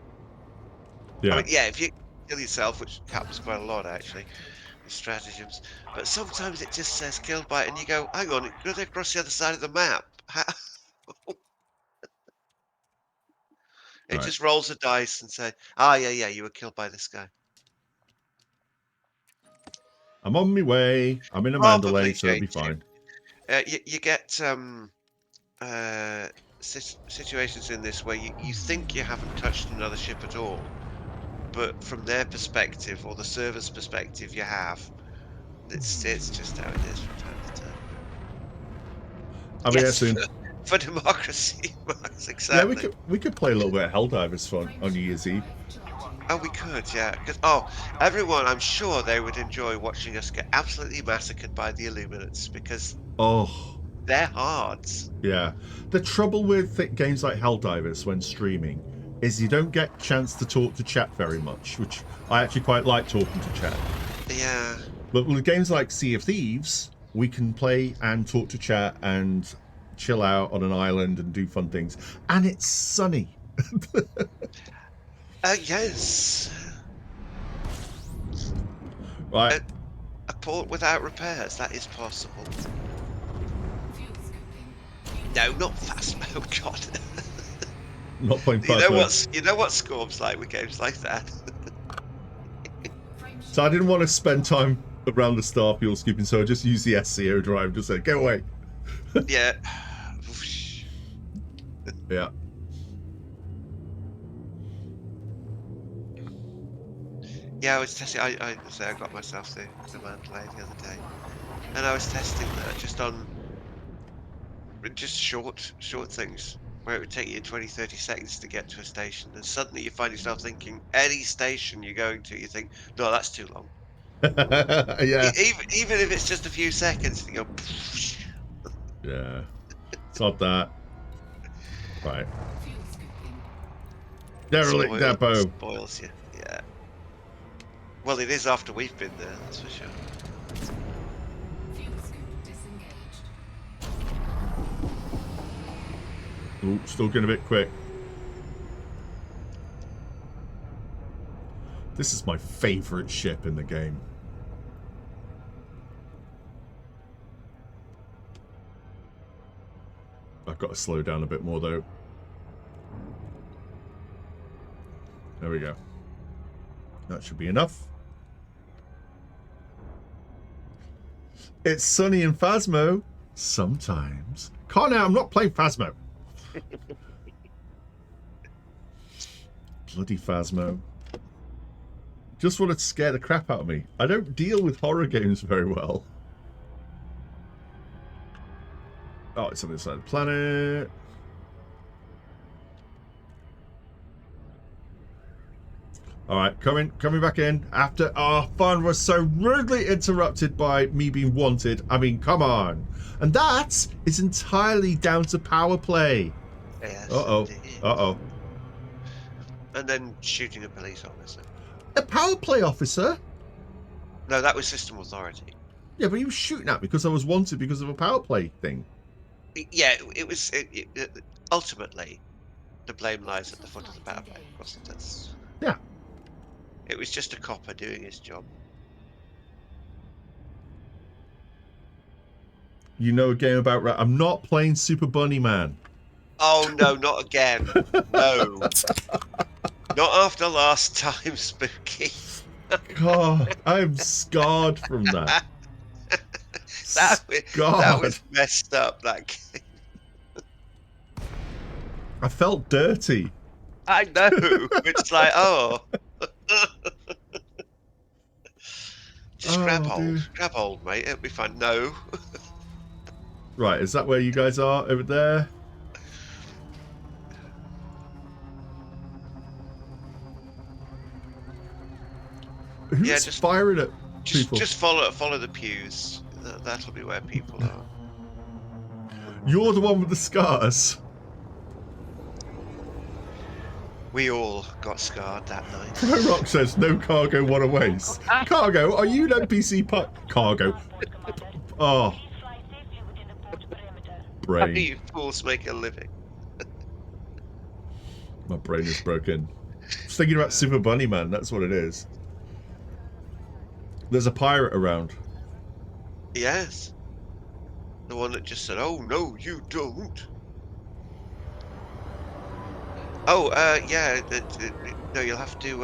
Yeah. I mean, yeah, if you kill yourself, which happens quite a lot actually, with stratagems, but sometimes it just says killed by it, and you go, hang on, it goes across the other side of the map. It Right. just rolls a dice and says, ah, yeah, you were killed by this guy. I'm on my way. I'm in a Probably, Mandalay, so it'll be JJ. fine. You get situations in this where you think you haven't touched another ship at all, but from their perspective or the server's perspective, you have. It's just how it is from time to time. I mean, Yes, soon. for democracy, Max, Yeah, exactly. we could play a little bit of Helldivers fun on New Year's Eve. Oh, we could, yeah. Because everyone, I'm sure they would enjoy watching us get absolutely massacred by the Illuminates because Oh, they're hard. yeah. The trouble with games like Helldivers when streaming is you don't get a chance to talk to chat very much, which I actually quite like talking to chat. Yeah. But with games like Sea of Thieves, we can play and talk to chat and chill out on an island and do fun things. And it's sunny. Yes. Right. A port without repairs, that is possible. Fuel scooping. No, not fast mode, God. Not playing You know fast. you know what Scorp's like with games like that. Frame So I didn't want to spend time around the star fuel scooping, so I just used the SCO drive to say, go away. Yeah. Yeah. Yeah, I was testing. I got myself the Mandalay the other day, and I was testing that just on short things where it would take you 20-30 seconds to get to a station, and suddenly you find yourself thinking any station you're going to, you think, no, that's too long. Yeah. Even if it's just a few seconds, you go. Yeah. It's not that. Right. fuel scooping. Derelict depot. Spoils you. Yeah. Well, it is after we've been there, that's for sure. Fuel scoop disengaged. Ooh, still getting a bit quick. This is my favorite ship in the game. I've got to slow down a bit more though. There we go. That should be enough. It's sunny in Phasmo. Sometimes. Can't now, I'm not playing Phasmo. Bloody Phasmo. Just want to scare the crap out of me. I don't deal with horror games very well. Oh, it's on the other side of the planet. Alright, coming back in after our fun was so rudely interrupted by me being wanted. I mean, come on. And that is entirely down to power play. Yes, Uh-oh. indeed. Uh-oh. And then shooting a police officer. A power play officer? No, that was System Authority. Yeah, but he was shooting at me because I was wanted because of a power play thing. Yeah, it was. Ultimately, the blame lies at the foot of the power play, wasn't it? Yeah. It was just a copper doing his job. You know a game about... I'm not playing Super Bunny Man. Oh no, not again. No. Not after last time, Spooky. God, I'm scarred from that. That God. was messed up, that game. I felt dirty. I know. It's like, oh. Just grab hold. Dude. Grab hold, mate. It'll be fine. No. Right, is that where you guys are? Over there? Who's Yeah, just firing at people? Just follow the pews. That'll be where people are. You're the one with the scars. We all got scarred that night. Prorock says no cargo, what a waste. Cargo, are you an NPC cargo? Oh, Please fly safely within the port perimeter. How do brain. you fools make a living? My brain is broken. I was thinking about Super Bunny Man, that's what it is. There's a pirate around. Yes. The one that just said, "Oh no, you don't." Oh, yeah. No, you'll have to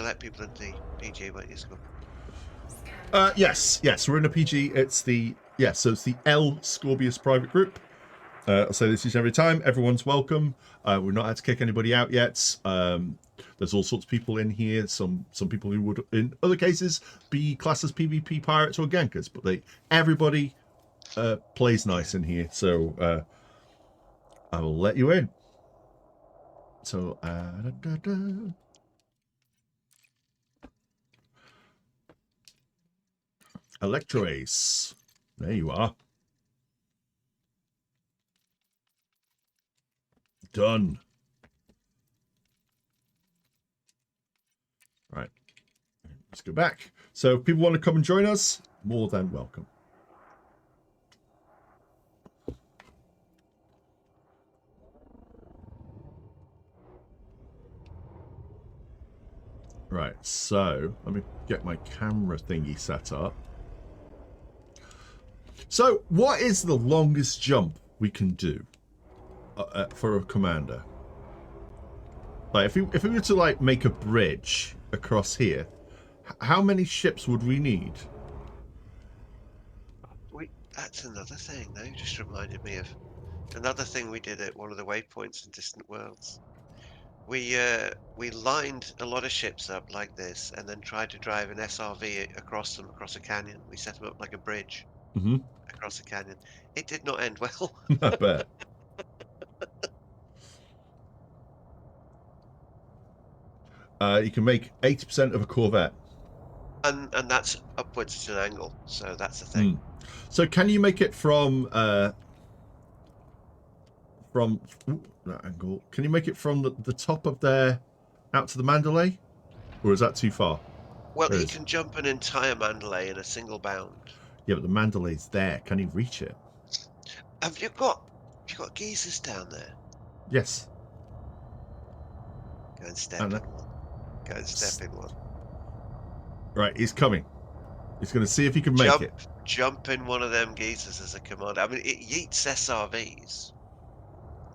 let people into the PG, won't you, Scott? Yes, we're in a PG. It's the so it's the L Scorbius private group. I'll say this each and every time. Everyone's welcome. We've not had to kick anybody out yet. There's all sorts of people in here. Some people who would, in other cases, be classed as PvP pirates or gankers, but everybody plays nice in here. So I will let you in. So Electroace. There you are. Done. Right. Let's go back. So if people want to come and join us, more than welcome. Right, so let me get my camera thingy set up. So what is the longest jump we can do for a commander? Like if we were to like make a bridge across here, how many ships would we need? That's another thing, though. You just reminded me of another thing we did at one of the waypoints in Distant Worlds. We lined a lot of ships up like this, and then tried to drive an SRV across them across a canyon. We set them up like a bridge across a canyon. It did not end well. I bet. You can make 80% of a Corvette. And that's upwards at an angle, so that's the thing. So can you make it from that angle? Can you make it from the top of there out to the Mandalay, or is that too far? Well, he can jump an entire Mandalay in a single bound. Yeah, but the Mandalay's there. Can he reach it? Have you got geezers down there? Yes. Go and step in one. Go and step in one. Right, he's coming. He's going to see if he can make it. Jump in one of them geezers as a commander. I mean, it yeets SRVs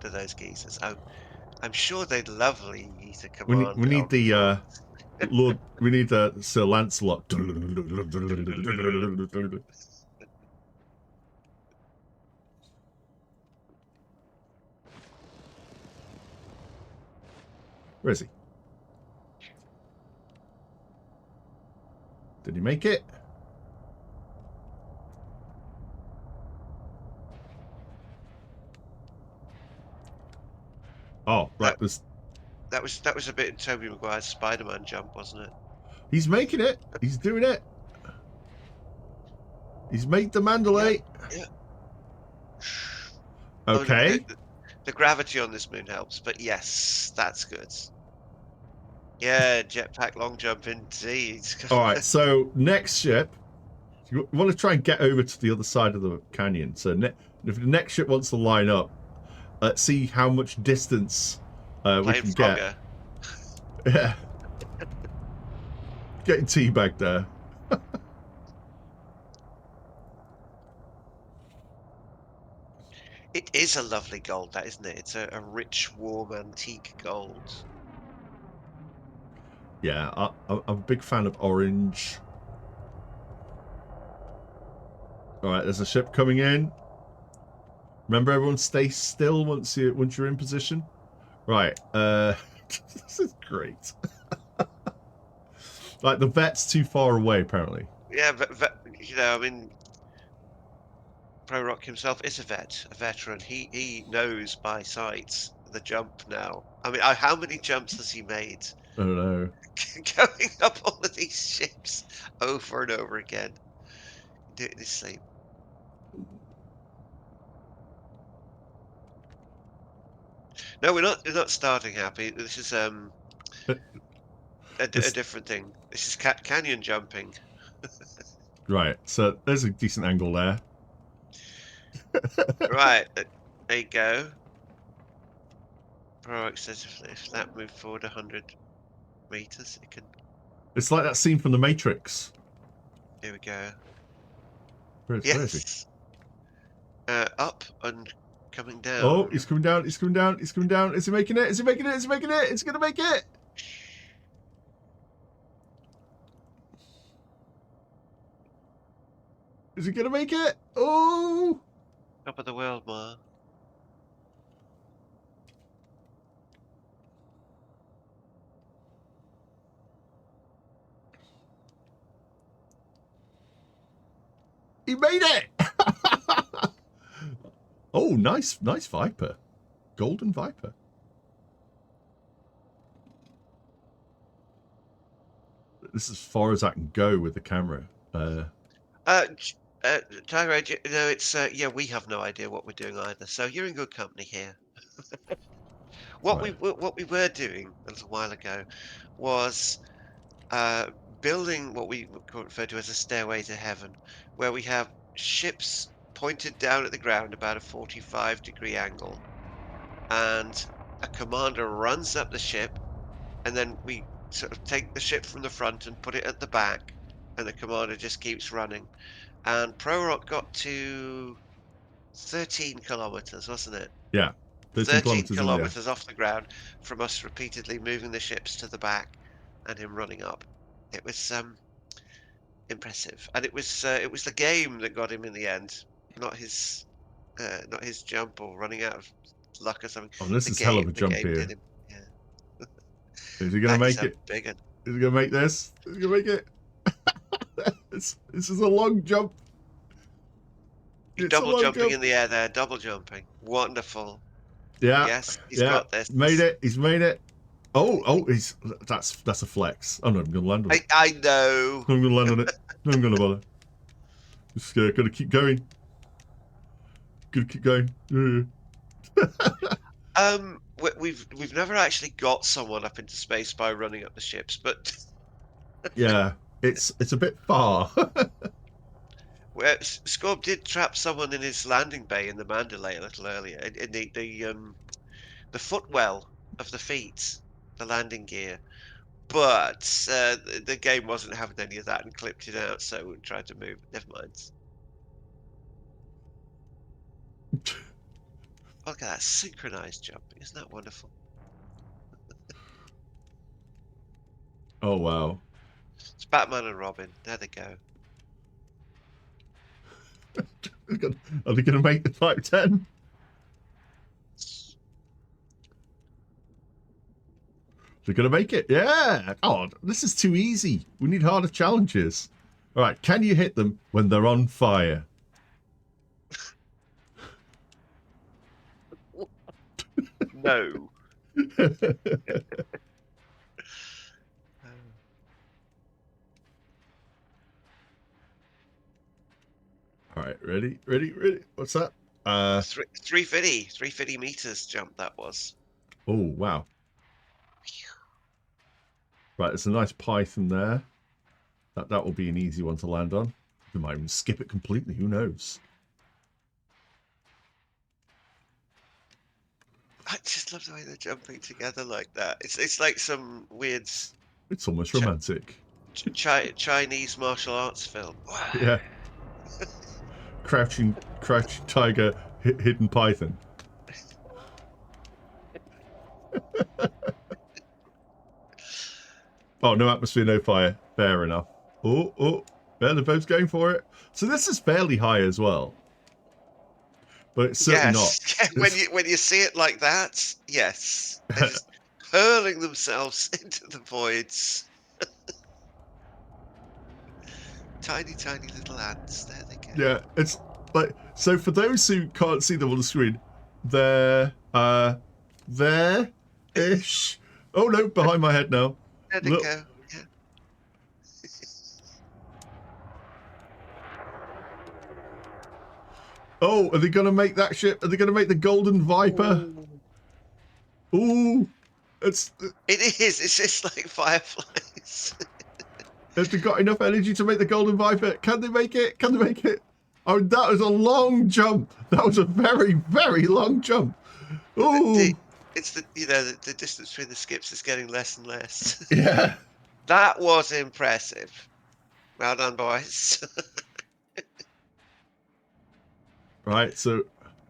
to those geezers. I'm sure they'd lovely yeet a commander. We need the Lord. We need Sir Lancelot. Where is he? Did he make it? Oh, right. That was a bit in Tobey Maguire's Spider-Man jump, wasn't it? He's making it. He's doing it. He's made the Mandalay. Yeah. Okay. Oh, the gravity on this moon helps, but yes, that's good. Yeah, jetpack long jump indeed. All right. So next ship, you want to try and get over to the other side of the canyon. So if the next ship wants to line up, let's see how much distance we can get. Yeah. Getting teabagged there. It is a lovely gold, that, isn't it? It's a rich, warm, antique gold. Yeah, I'm a big fan of orange. All right, there's a ship coming in. Remember, everyone stay still once you're in position. Right. This is great. Like the vet's too far away, apparently. Yeah, but you know, I mean, Prorock himself is a veteran. He knows by sight the jump now. I mean, how many jumps has he made? I don't know. Going up all of these ships over and over again. Do it in his sleep. No, we're not starting happy. This is a different thing. This is canyon jumping. Right, so there's a decent angle there. Right, there you go. Prorock says if that moved forward 100 meters, it can. It's like that scene from The Matrix. Here we go. Where is he? Up and coming down. Oh, he's coming down. He's coming down. He's coming down. Is he making it? Is he making it? Is he making it? It's gonna make it. Is he gonna make it? Oh! Top of the world, Ma. He made it! Oh, nice Viper. Golden Viper. This is as far as I can go with the camera. Tyro, it's yeah, we have no idea what we're doing either. So you're in good company here. What Right. we were doing a little while ago was building what we refer to as a stairway to heaven, where we have ships pointed down at the ground about a 45-degree angle, and a commander runs up the ship, and then we sort of take the ship from the front and put it at the back, and the commander just keeps running. And Prorock got to 13 kilometers, wasn't it? Yeah. 13 13 kilometers in the air. kilometers off the ground from us repeatedly moving the ships to the back and him running up. It was impressive, and it was the game that got him in the end, not his jump or running out of luck or something. Oh, this is hell of a jump The game here. did him. Yeah. Is he going to make That is it? a big one. Is he going to make this? Is he going to make it? This is a long jump. He's It's a double long jumping jump. in the air there, double jumping. Wonderful. Yeah. Yes, he's Yeah. got this. Made it. He's made it. Oh, that's a flex. Oh no, I'm going to land on it. I know. I'm going to land on it. No, I'm going to bother. Just got to keep going. Got to keep going. We've never actually got someone up into space by running up the ships, but Yeah, it's a bit far. Scorb did trap someone in his landing bay in the Mandalay a little earlier, in the footwell of the feet, the landing gear. But the game wasn't having any of that and clipped it out, so we tried to move. Never mind. Look at that synchronized jumping. Isn't that wonderful? Oh wow. It's Batman and Robin. There they go. Are they going to make the Type 10? They're going to make it. Yeah. God, this is too easy. We need harder challenges. All right. Can you hit them when they're on fire? No. All right. Ready? What's that? 350 meters jump that was. Oh, wow. Right. There's a nice python there. That will be an easy one to land on. We might even skip it completely. Who knows? I just love the way they're jumping together like that. It's like some weird It's almost romantic. Chinese martial arts film. Wow. Yeah. Crouching tiger, hidden python. Oh, no atmosphere, no fire. Fair enough. Oh, yeah, the boat's going for it. So this is fairly high as well. But it's certainly Yes. not. When you see it like that, yes. They're just hurling themselves into the voids. Tiny little ants. There they go. Yeah, it's like, so for those who can't see them on the screen, they're there-ish. Oh no, behind my head now. There they Look. go. Yeah. Oh, are they going to make that ship? Are they going to make the Golden Viper? Ooh, It is. It's just like fireflies. have they got enough energy to make the Golden Viper? Can they make it? Can they make it? Oh, that was a long jump. That was a very, very long jump. Ooh. It's the distance between the skips is getting less and less. Yeah. That was impressive. Well done, boys. Right, so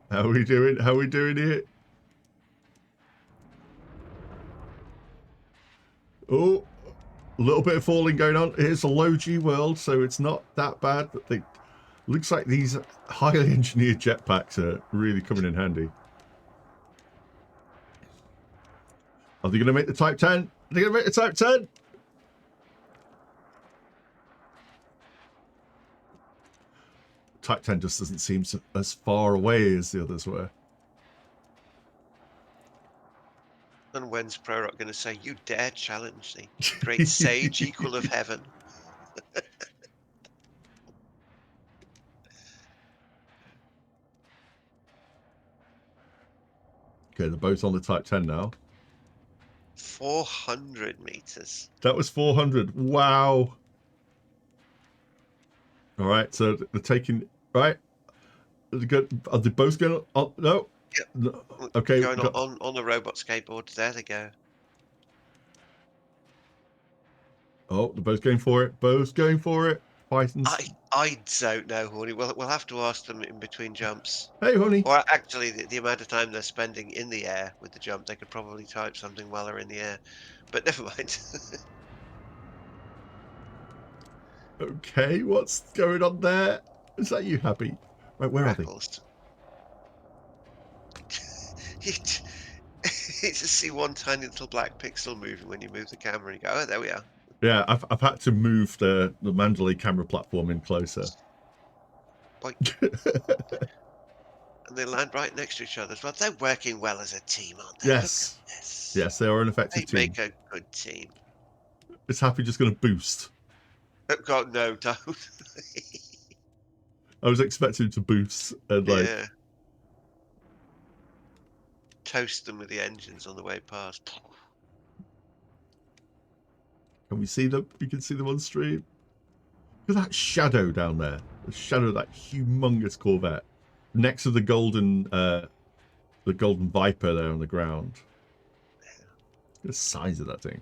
how are we doing? How are we doing here? Oh, a little bit of falling going on. It's a low G world, so it's not that bad. But they looks like these highly engineered jetpacks are really coming in handy. Are they going to make the Type 10? Are they going to make the Type 10? Type 10 just doesn't seem as far away as the others were. And when's Prorock going to say, "You dare challenge the great sage equal of heaven"? Okay, they're both on the Type 10 now. 400 meters. That was 400. Wow. All right, so they're taking... Right. Are they both going... Oh, no. Yep. No. Okay. Going on the robot skateboards. There they go. Oh, they're both going for it. Both going for it. Pythons. I don't know, Horny. We'll have to ask them in between jumps. Hey, honey. Or actually, the amount of time they're spending in the air with the jump, they could probably type something while they're in the air. But never mind. Okay, what's going on there? Is that you happy? Right, where are they? You just see one tiny little black pixel moving when you move the camera and you go, oh, there we are. Yeah, I've had to move the Mandalay camera platform in closer. Boink. And they land right next to each other as well. They're working well as a team, aren't they? Yes. Yes, they are an effective They team. make a good team. Is Happy just going to boost? Oh, God, no, don't. I was expecting to boost and like... Yeah. Toast them with the engines on the way past. Can we see them? You can see them on stream. Look at that shadow down there. The shadow of that humongous Corvette. Next to the golden Viper there on the ground. The size of that thing.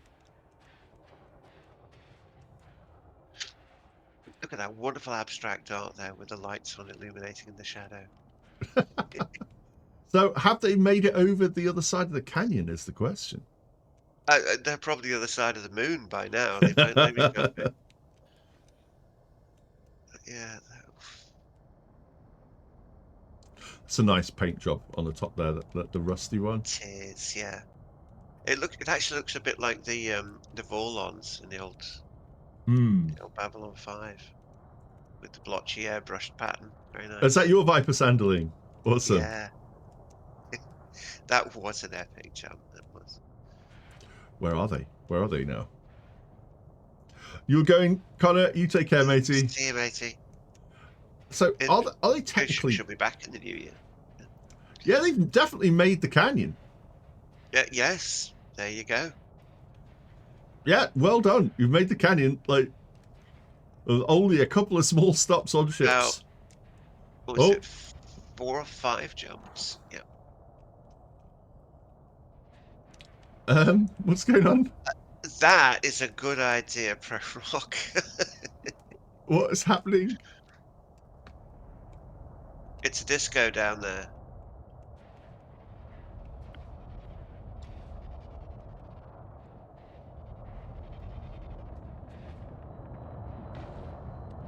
Look at that wonderful abstract art there with the lights on illuminating in the shadow. So, have they made it over the other side of the canyon is the question. They're probably the other side of the moon by now. They've got it. Yeah. It's a nice paint job on the top there, the rusty one. It is, yeah. It actually looks a bit like the Vorlons in the old Babylon 5 with the blotchy airbrushed pattern. Very nice. Is that your Viper Sandaline? Awesome. Yeah. That was an epic jump. That was. Where are they? Where are they now? You're going, Connor. You take care, matey. See you, matey. So are they technically? Should be back in the new year. Yeah, they've definitely made the canyon. Yeah. Yes. There you go. Yeah, well done. You've made the canyon. Like, with only a couple of small stops on ships. Now, what was it? 4 or 5 jumps. Yeah. What's going on? That is a good idea, Prorock. What is happening? It's a disco down there.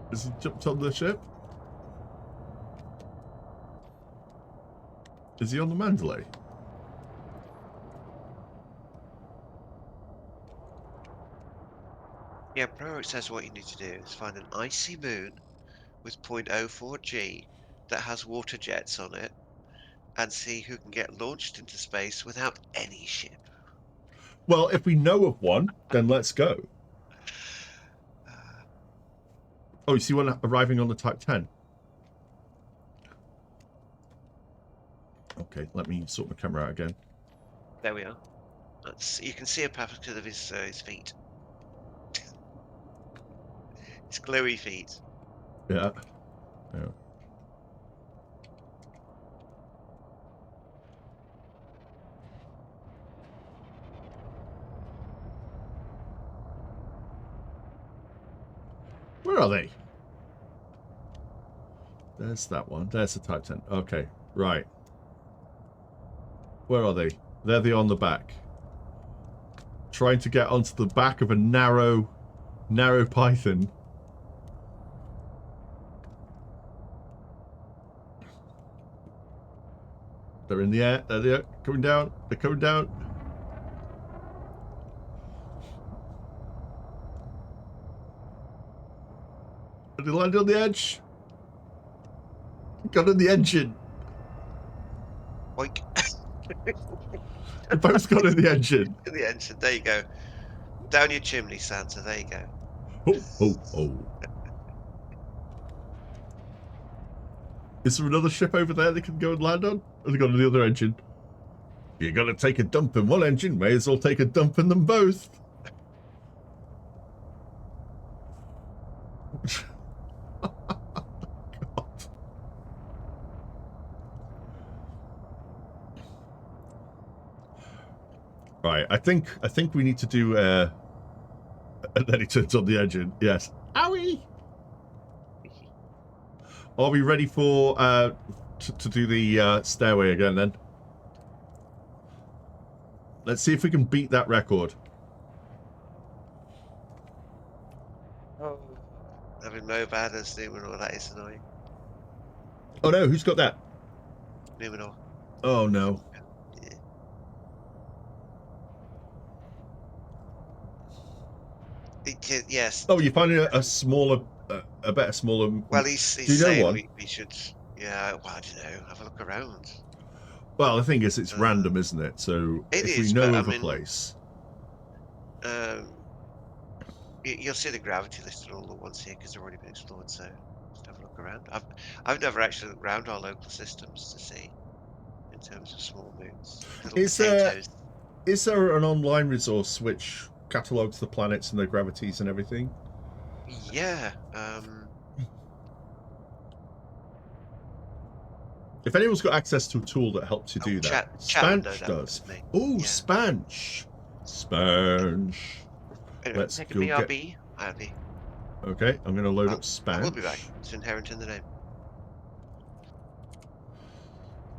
Has he jumped on the ship? Is he on the Mandalay? Yeah, Prorock says what you need to do is find an icy moon with 0.04 G that has water jets on it and see who can get launched into space without any ship. Well, if we know of one, then let's go. Oh, you see one arriving on the Type 10? Okay, let me sort my camera out again. There we are. You can see a path because of his feet. His glowy feet. Yeah. Yeah. Where are they? There's that one. There's the Type 10. Okay, right. Where are they? They're the on the back. Trying to get onto the back of a narrow Python. They're in the air. They're coming down. They're coming down. Are they landing on the edge? Got in the engine. Oink. They both got in the engine. In the engine. There you go. Down your chimney, Santa. There you go. Ho, ho, ho. Is there another ship over there they can go and land on? Or they got on the other engine? You're going to take a dump in one engine, may as well take a dump in them both. Right, I think we need to do and then he turns on the engine. Yes. Owie! Are we ready for to do the stairway again then? Let's see if we can beat that record. Oh. Having Mobad as Numenor, that is annoying. Oh no, who's got that? Numenor. Oh no. Yeah. Yes. Oh, you're finding a smaller, a better smaller. Well, he's do you know saying one? we should. Yeah. Well, I don't know. Have a look around. Well, the thing is, it's random, isn't it? So It if is, we know but, I of a mean, place, You'll see the gravity listed all at once here because they've already been explored. So just have a look around. I've never actually looked around our local systems to see in terms of small moons. Little is there potatoes. an online resource which catalogues the planets and their gravities and everything? Yeah. If anyone's got access to a tool that helps you do that, Spanch does. Oh, Yeah. Spanch. Spanch. Anyway, Let's take a go get... BRB. IRB. Okay, I'm going to load up I Spanch. will be back. It's inherent in the name.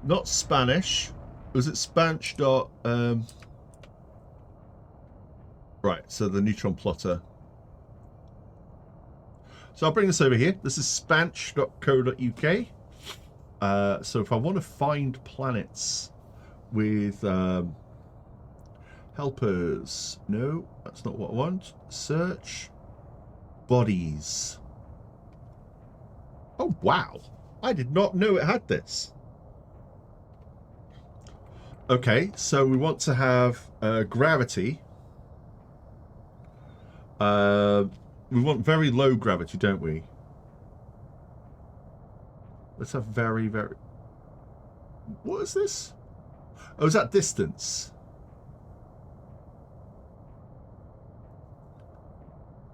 Not Spanish. Was it Spanch dot... Right, so the neutron plotter. So I'll bring this over here. This is spanch.co.uk. So if I want to find planets with helpers, no, that's not what I want. Search bodies. Oh wow, I did not know it had this. Okay, so we want to have gravity. We want very low gravity, don't we? Let's have very, very... What is this? Oh, is that distance?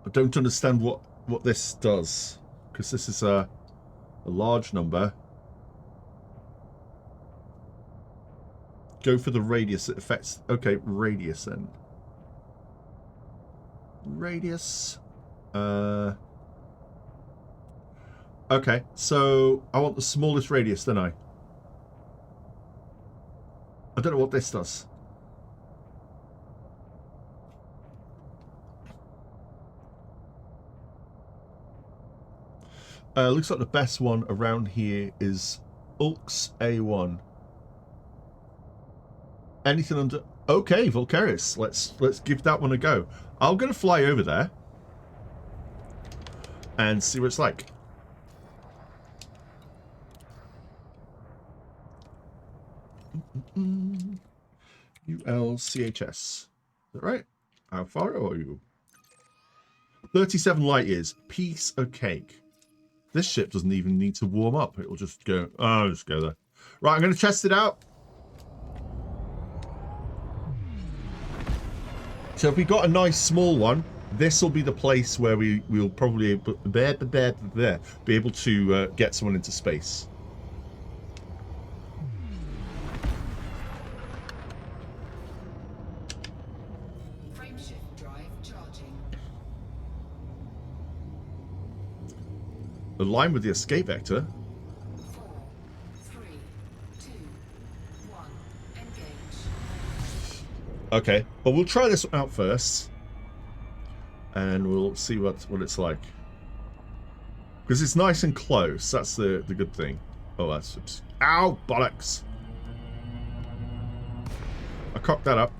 I don't understand what this does, because this is a large number. Go for the radius. It affects... Okay, radius then. Radius. Okay, so I want the smallest radius, don't I? I don't know what this does. Looks like the best one around here is Ulx A1. Anything under... Okay, Volcaris. Let's give that one a go. I'm going to fly over there and see what it's like. ULCHS. Is that right? How far are you? 37 light years. Piece of cake. This ship doesn't even need to warm up. It will just go... Oh, I'll just go there. Right, I'm going to test it out. So if we got a nice small one, this will be the place where we'll probably be able to get someone into space. Frameshift drive charging. Align with the escape vector. 4, 3, 2, 1. Engage. Okay, but we'll try this out first, and we'll see what it's like. Because it's nice and close. That's the good thing. Oh, that's... Oops. Ow! Bollocks! I cocked that up.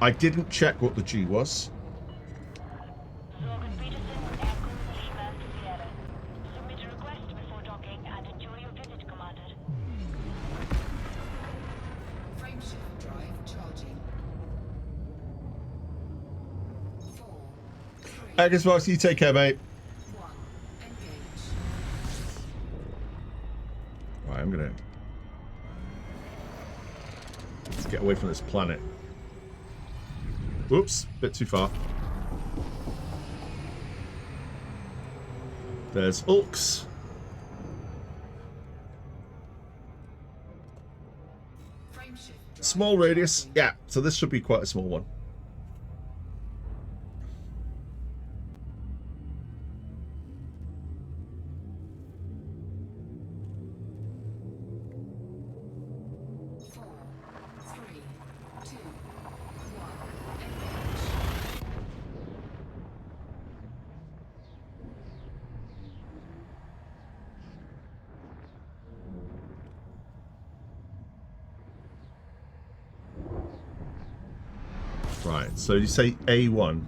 I didn't check what the G was. Xbox, you take care, mate. 1. Engage. Right, I'm gonna get away from this planet. Oops, bit too far. There's Ulks. Frameshift drive Small radius. charging. Yeah, so this should be quite a small one. Four, three, two, one. Engage. Right, so you say A1.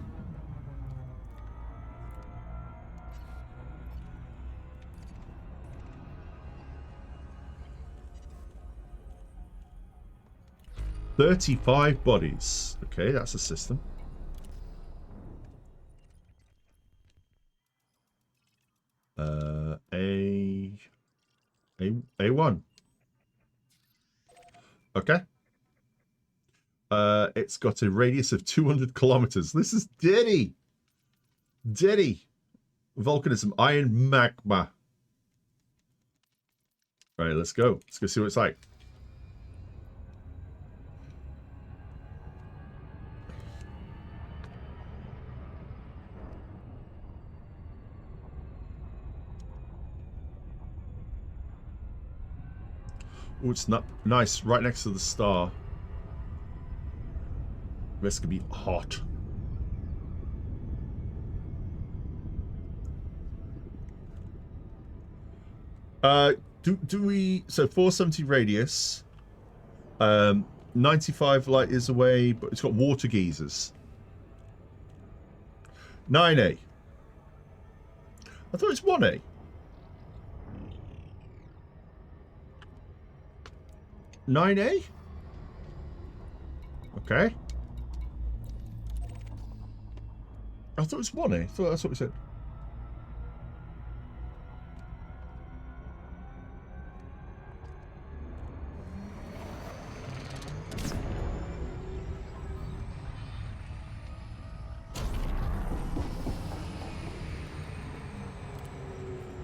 "35 bodies." Okay, that's a system. A1. Okay. It's got a radius of 200 kilometers. This is Diddy. Volcanism, iron magma. Right, let's go. Let's go see what it's like. Oh, it's not nice, right next to the star. This could be hot. Do we, so 470 radius, 95 light years away, but it's got water geysers. 9A. I thought it's 1A. "9A"? Okay. I thought it was 1A. I thought that's what we said.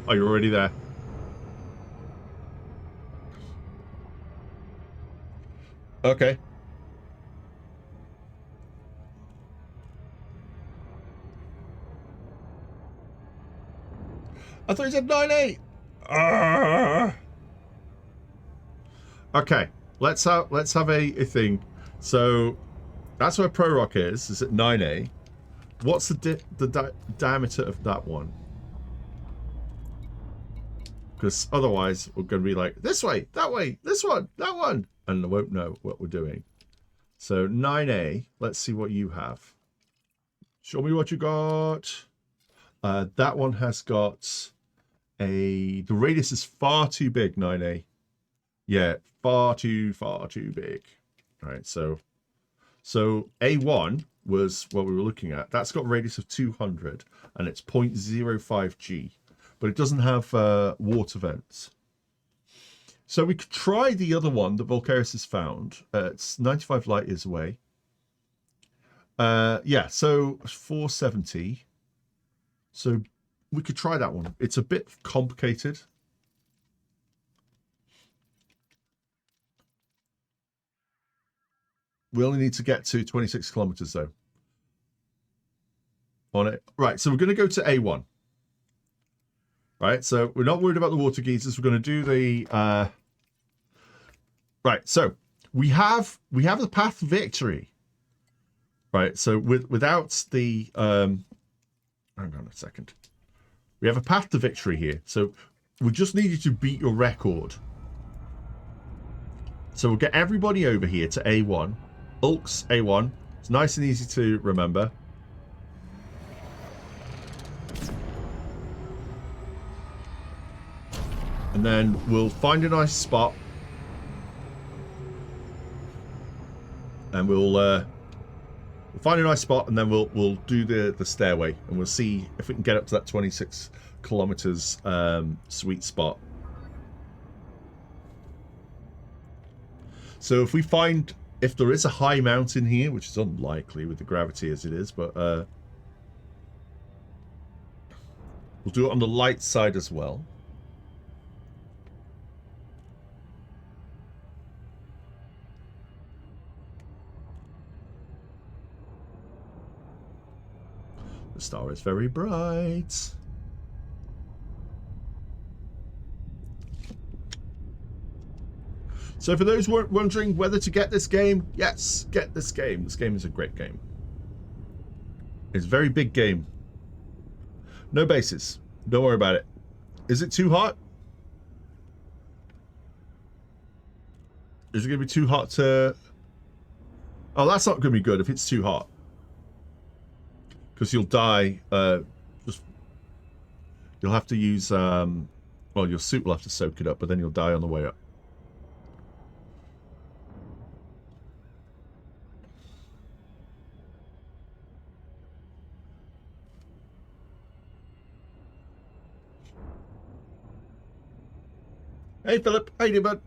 Oh, you're already there. Okay. I thought you said 9A. Okay, let's have a thing. So that's where Prorock is at 9A. What's the diameter of that one? Because otherwise we're going to be like, this way, that way, this one, that one, and I won't know what we're doing. So 9A, let's see what you have. Show me what you got. That one has got the radius is far too big, 9A. Yeah, far too big. All right, so A1 was what we were looking at. That's got a radius of 200 and it's 0.05 G, but it doesn't have water vents. So we could try the other one that Volcaris has found. It's 95 light years away. Yeah, so 470. So we could try that one. It's a bit complicated. We only need to get to 26 kilometers though. On it. Right, so we're going to go to A1. Right, so we're not worried about the water geysers. We're going to do the... Right, so we have the path to victory. Right, so without the... hang on a second. We have a path to victory here. So we just need you to beat your record. So we'll get everybody over here to A1. Ulks, A1. It's nice and easy to remember. And then we'll find a nice spot. And we'll find a nice spot, and then we'll do the stairway, and we'll see if we can get up to that 26 kilometers sweet spot. So if we find, if there is a high mountain here, which is unlikely with the gravity as it is, but we'll do it on the light side as well. The star is very bright. So for those wondering whether to get this game, yes, get this game. This game is a great game. It's a very big game. No bases. Don't worry about it. Is it too hot? Is it going to be too hot to... Oh, that's not going to be good if it's too hot. Because you'll die. You'll have to use... well, your suit will have to soak it up, but then you'll die on the way up. Hey, Philip. How you doing, bud?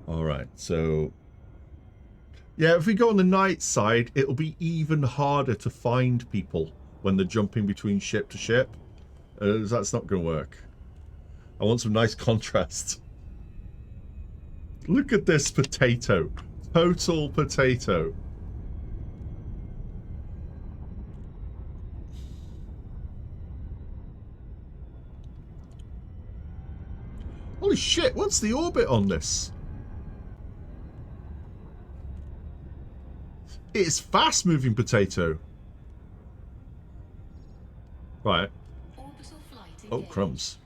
All right, so... Yeah, if we go on the night side, it'll be even harder to find people when they're jumping between ship to ship. That's not going to work. I want some nice contrast. Look at this potato. Total potato. Holy shit, what's the orbit on this? It's fast-moving potato. Right. Oh, crumbs.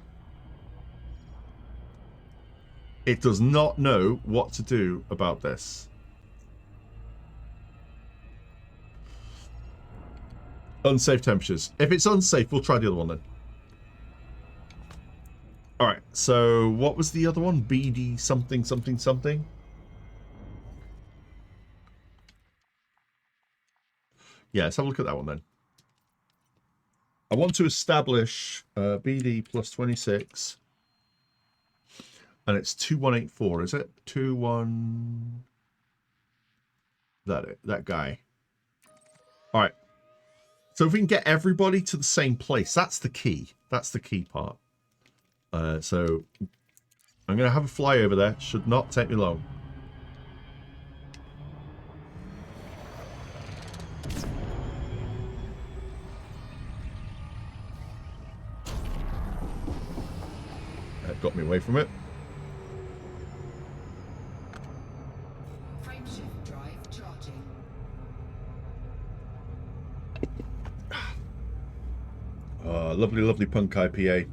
It does not know what to do about this. Unsafe temperatures. If it's unsafe, we'll try the other one then. Alright, so what was the other one? BD something, something, something? Yeah, let's have a look at that one then. I want to establish BD plus 26. And it's 2184, is it? 21... That guy. Alright. So if we can get everybody to the same place, that's the key. That's the key part. So I'm going to have a fly over there. Should not take me long. That got me away from it. Frame shift drive charging. Lovely, lovely punk IPA.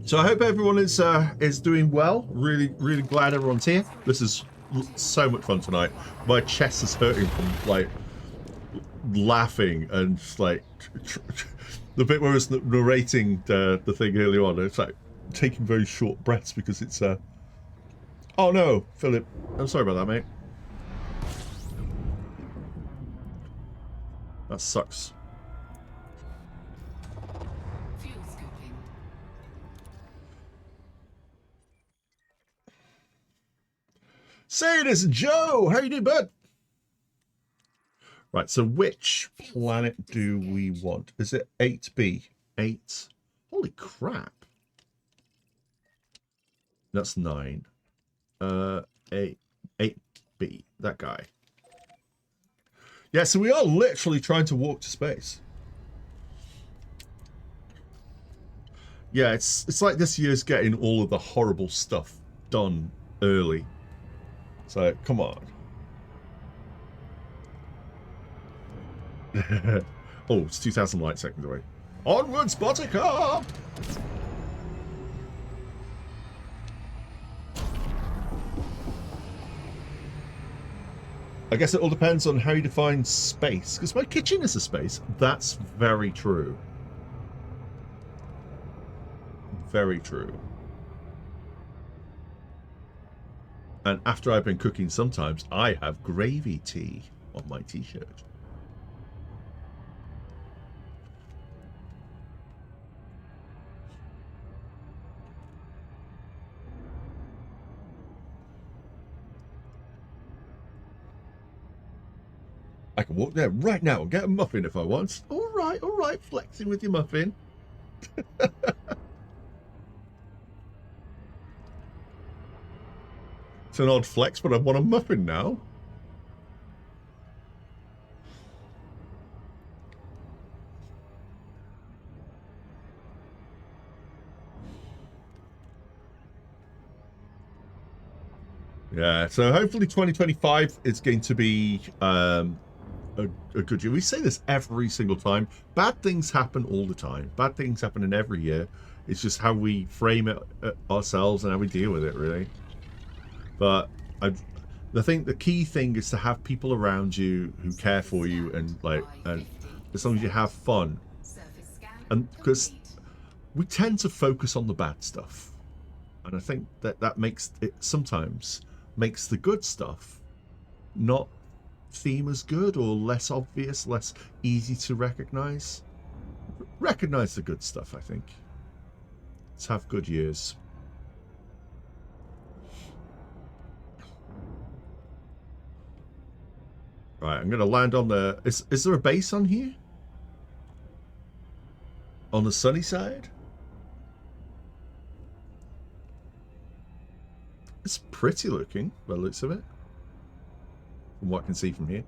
So I hope everyone is doing well. Really, really glad everyone's here. This is so much fun tonight. My chest is hurting from like laughing and like the bit where I was narrating the thing earlier on. It's like taking very short breaths because it's oh no, Philip, I'm sorry about that, mate. That sucks. Fuel scooping. Say it is Joe. How you doing, bud? Right, so which planet do we want? Is it 8B? 8. Holy crap. That's 9. 8B. That guy. Yeah, so we are literally trying to walk to space. Yeah, it's like this year's getting all of the horrible stuff done early. So, come on. Oh, it's 2,000 light seconds away. Onwards, Buttercup! I guess it all depends on how you define space, because my kitchen is a space. That's very true. Very true. And after I've been cooking, sometimes I have gravy tea on my t-shirt. I can walk there right now and get a muffin if I want. All right, flexing with your muffin. It's an odd flex, but I want a muffin now. Yeah, so hopefully 2025 is going to be a good year. We say this every single time. Bad things happen all the time. Bad things happen in every year. It's just how we frame it ourselves and how we deal with it, really. But I think the key thing is to have people around you who care for you, and as long as you have fun. And because we tend to focus on the bad stuff, and I think that makes it sometimes makes the good stuff not seem as good, or less obvious, less easy to recognize. Recognize the good stuff, I think. Let's have good years. Right, I'm going to land on the... Is there a base on here? On the sunny side? It's pretty looking, by the looks of it. From what I can see from here.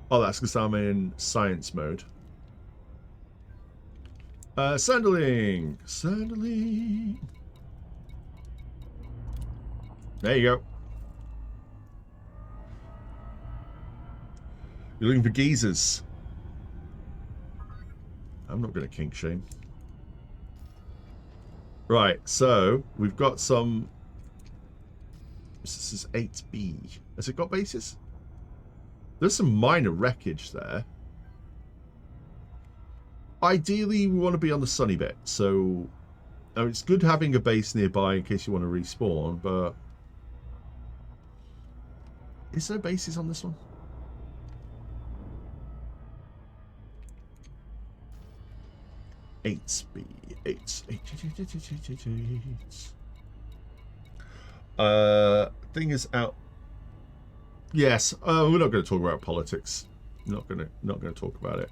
Oh, that's because I'm in science mode. Sandling! Sandling! There you go. You're looking for geezers. I'm not going to kink shame. Right, so we've got some... This is 8B. Has it got bases? There's some minor wreckage there. Ideally, we want to be on the sunny bit, so it's good having a base nearby in case you want to respawn, but... Is there bases on this one? Eight. Thing is out. Yes. We're not going to talk about politics. Not going to talk about it.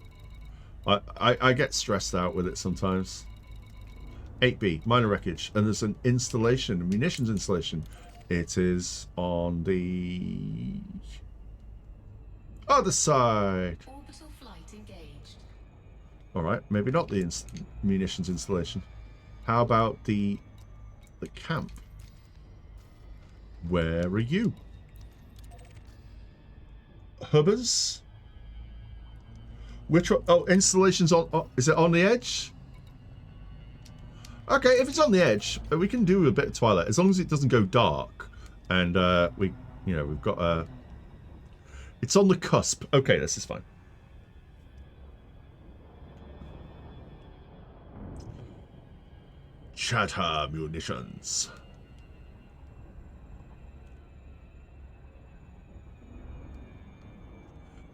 I get stressed out with it sometimes. 8B, minor wreckage, and there's an installation, a munitions installation. It is on the other side. Orbital flight engaged. All right, maybe not the munitions installation. How about the camp? Where are you? Hubbers? Which one? Oh, installation's on. Oh, is it on the edge? Okay, if it's on the edge, we can do a bit of twilight as long as it doesn't go dark, and we've got a. It's on the cusp. Okay, this is fine. Chatter munitions.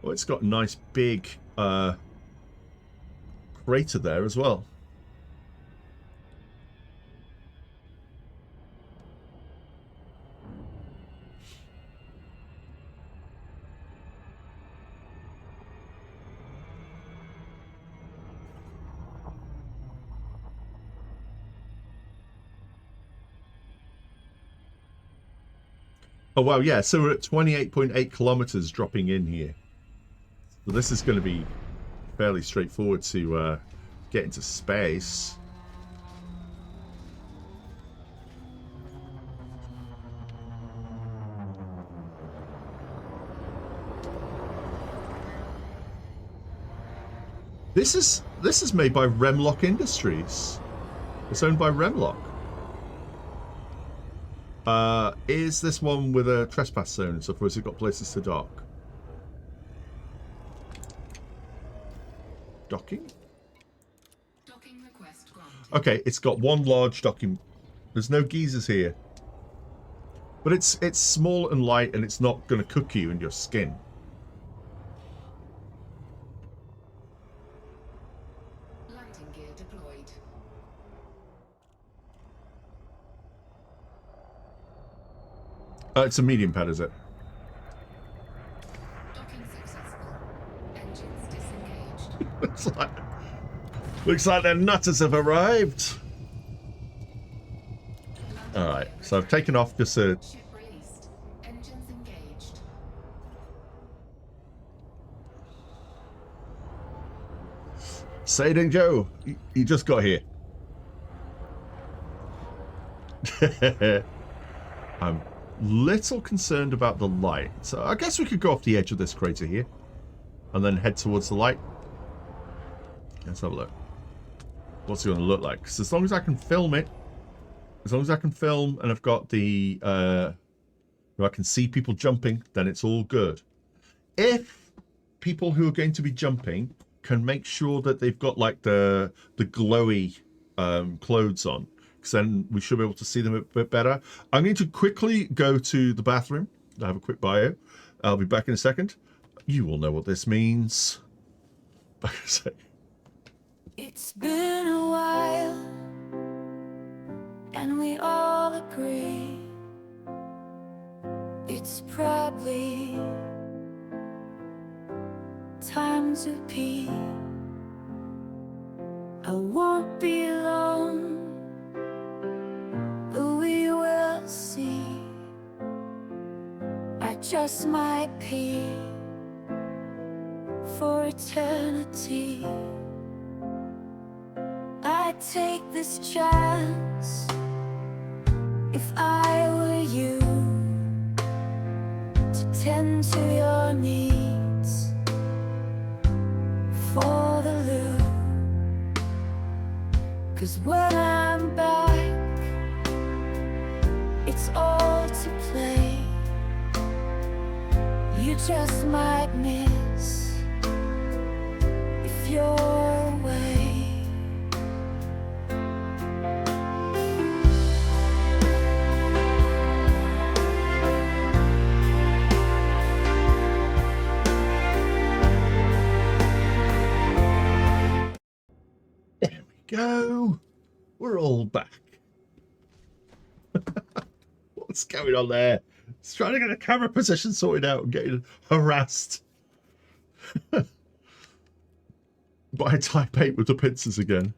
Oh, it's got a nice big crater there as well. Oh wow, yeah, so we're at 28.8 kilometers dropping in here. So this is going to be fairly straightforward to get into space. This is made by Remlock Industries. It's owned by Remlock. Is this one with a trespass zone and stuff, or has it got places to dock? Docking? Docking request granted. Okay, it's got one large docking. There's no geezers here. But it's small and light, and it's not going to cook you in your skin. Lighting gear deployed. It's a medium pad, is it? Docking successful. Engines disengaged. looks like their nutters have arrived. All right, so I've taken off just a... Ship released. Engines engaged. Sading Joe, you just got here. I'm little concerned about the light, so I guess we could go off the edge of this crater here and then head towards the light. Let's have a look. What's it going to look like? Because as long as I can film it, as long as I can film and I've got the I can see people jumping, then it's all good. If people who are going to be jumping can make sure that they've got like the glowy clothes on, because then we should be able to see them a bit better. I'm going to quickly go to the bathroom. I have a quick bio. I'll be back in a second. You will know what this means. Back in a sec. It's been a while, and we all agree it's probably time to pee. I won't be alone, but we will see. I just might pee for eternity. I'd take this chance if I were you, to tend to your needs for the loo. 'Cause when I'm back, it's all to play. You just might miss if you're away. Go. We're all back. What's going on there? It's trying to get a camera position sorted out and getting harassed by Type 8 with the pincers again.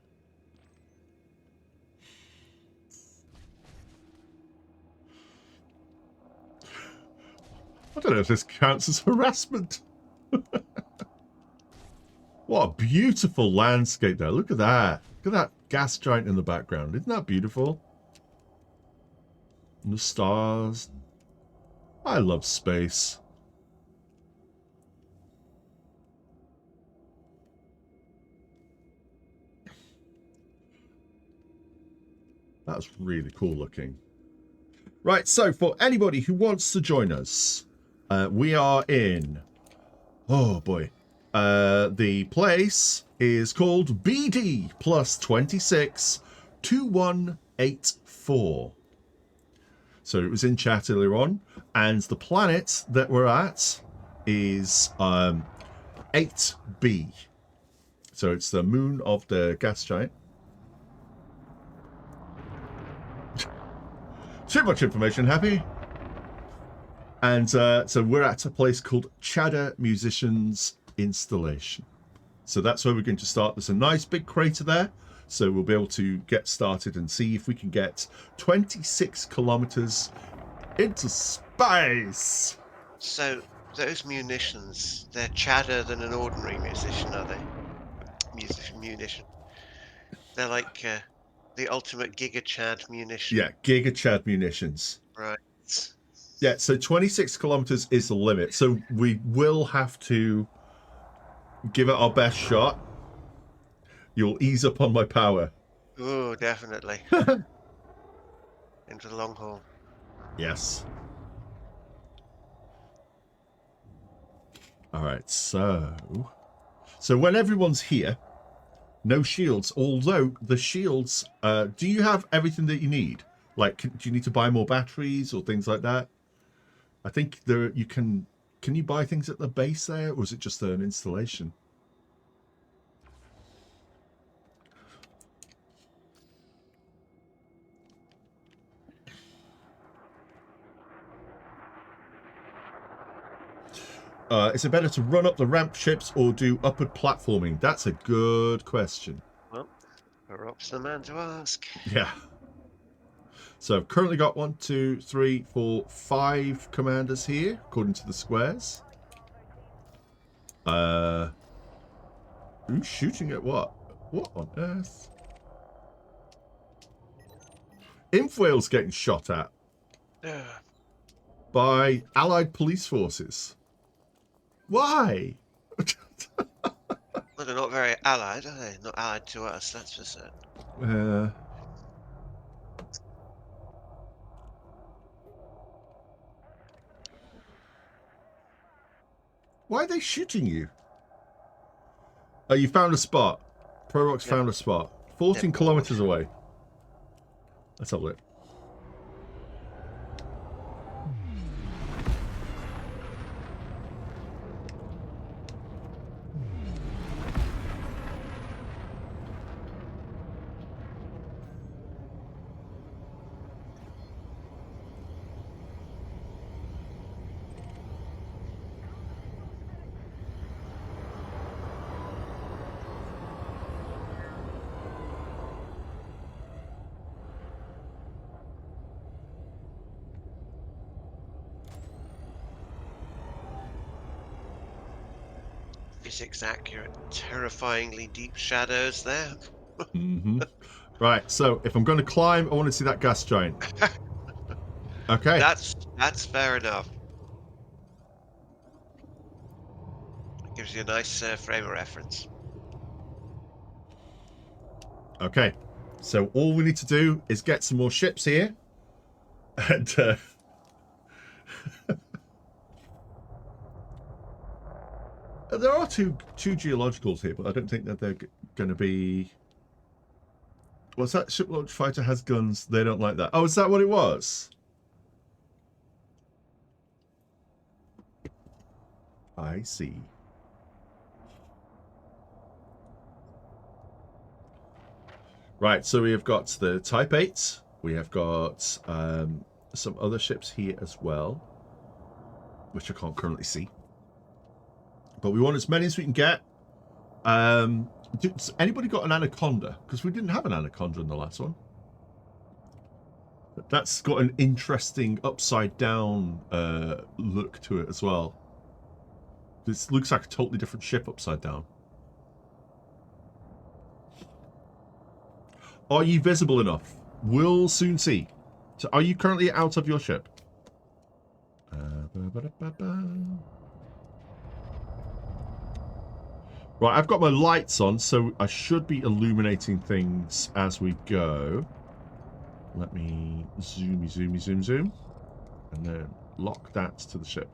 I don't know if this counts as harassment. What a beautiful landscape there. Look at that. Look at that gas giant in the background. Isn't that beautiful? And the stars. I love space. That's really cool looking. Right, so for anybody who wants to join us, we are in... Oh, boy. The place is called BD plus 26 2184. So it was in chat earlier on, and the planet that we're at is 8B. So it's the moon of the gas giant. Too much information, happy? And so we're at a place called Cheddar Musicians Installation. So that's where we're going to start. There's a nice big crater there, so we'll be able to get started and see if we can get 26 kilometers into space. So those munitions, they're chadder than an ordinary musician, are they? Munition. They're like the ultimate Giga Chad munition. Yeah, Giga Chad munitions. Right. Yeah, so 26 kilometers is the limit. So we will have to give it our best shot. You'll ease up on my power. Oh, definitely. Into the long haul. Yes. All right, so when everyone's here, no shields. Although the shields, do you have everything that you need? Like, do you need to buy more batteries or things like that? I think there you can. Can you buy things at the base there, or is it just an installation? Is it better to run up the ramp ships or do upward platforming? That's a good question. Well, Prorock's the man to ask. Yeah. So I've currently got 1, 2, 3, 4, 5 commanders here, according to the squares. Who's shooting at what? What on earth? Infwhale's getting shot at by Allied police forces. Why? Well, they're not very allied, are they? Not allied to us, that's for certain. Why are they shooting you? Oh, you found a spot. Prorock's found a spot. 14 kilometers away. Let's have a look. Physics accurate, terrifyingly deep shadows there. Right, so if I'm going to climb, I want to see that gas giant. Okay. That's fair enough. Gives you a nice frame of reference. Okay. So all we need to do is get some more ships here. And there are two geologicals here, but I don't think that they're going to be... What's that? Ship launch fighter has guns. They don't like that. Oh, is that what it was? I see. Right, so we have got the Type 8. We have got some other ships here as well, which I can't currently see. But we want as many as we can get. Has anybody got an Anaconda? Because we didn't have an Anaconda in the last one. That's got an interesting upside-down look to it as well. This looks like a totally different ship upside down. Are you visible enough? We'll soon see. So are you currently out of your ship? Right, I've got my lights on, so I should be illuminating things as we go. Let me zoom, and then lock that to the ship.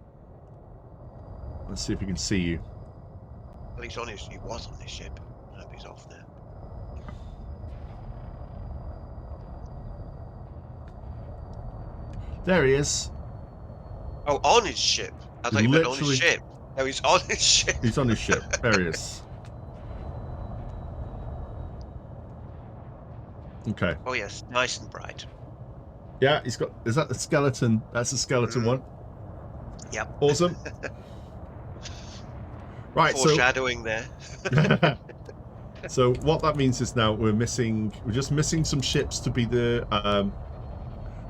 Let's see if we can see you. Well, he was on his ship. I hope he's off now. There he is. Oh, on his ship. I thought you meant on his ship. No, he's on his ship. He's on his ship. There he is. Okay. Oh yes, nice and bright. Yeah, he's got... Is that the skeleton? That's the skeleton one. Yep. Awesome. Right, foreshadowing there. So what that means is now we're just missing some ships to be the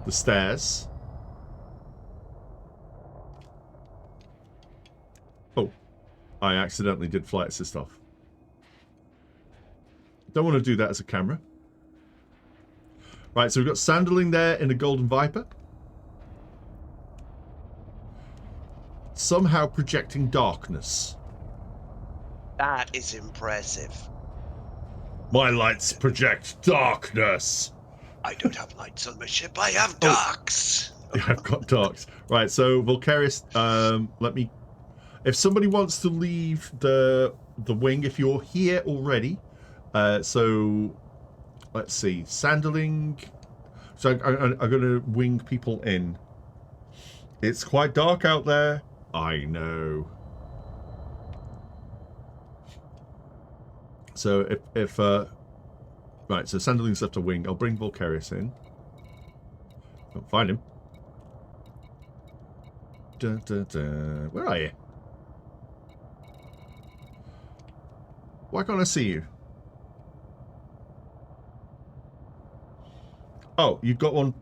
stairs. Oh, I accidentally did flight assist off. Don't want to do that as a camera. Right, so we've got Sanderling there in a Golden Viper. Somehow projecting darkness. That is impressive. My lights project darkness. I don't have lights on my ship, I have darks. I've got darks. Right, so Volcarius, let me... If somebody wants to leave the wing, if you're here already, so let's see, Sandling. So I'm going to wing people in. It's quite dark out there. I know. So if right, so Sandling's left a wing. I'll bring Volcarius in. Can't find him. Dun, dun, dun. Where are you? Why can't I see you? Oh, you've got one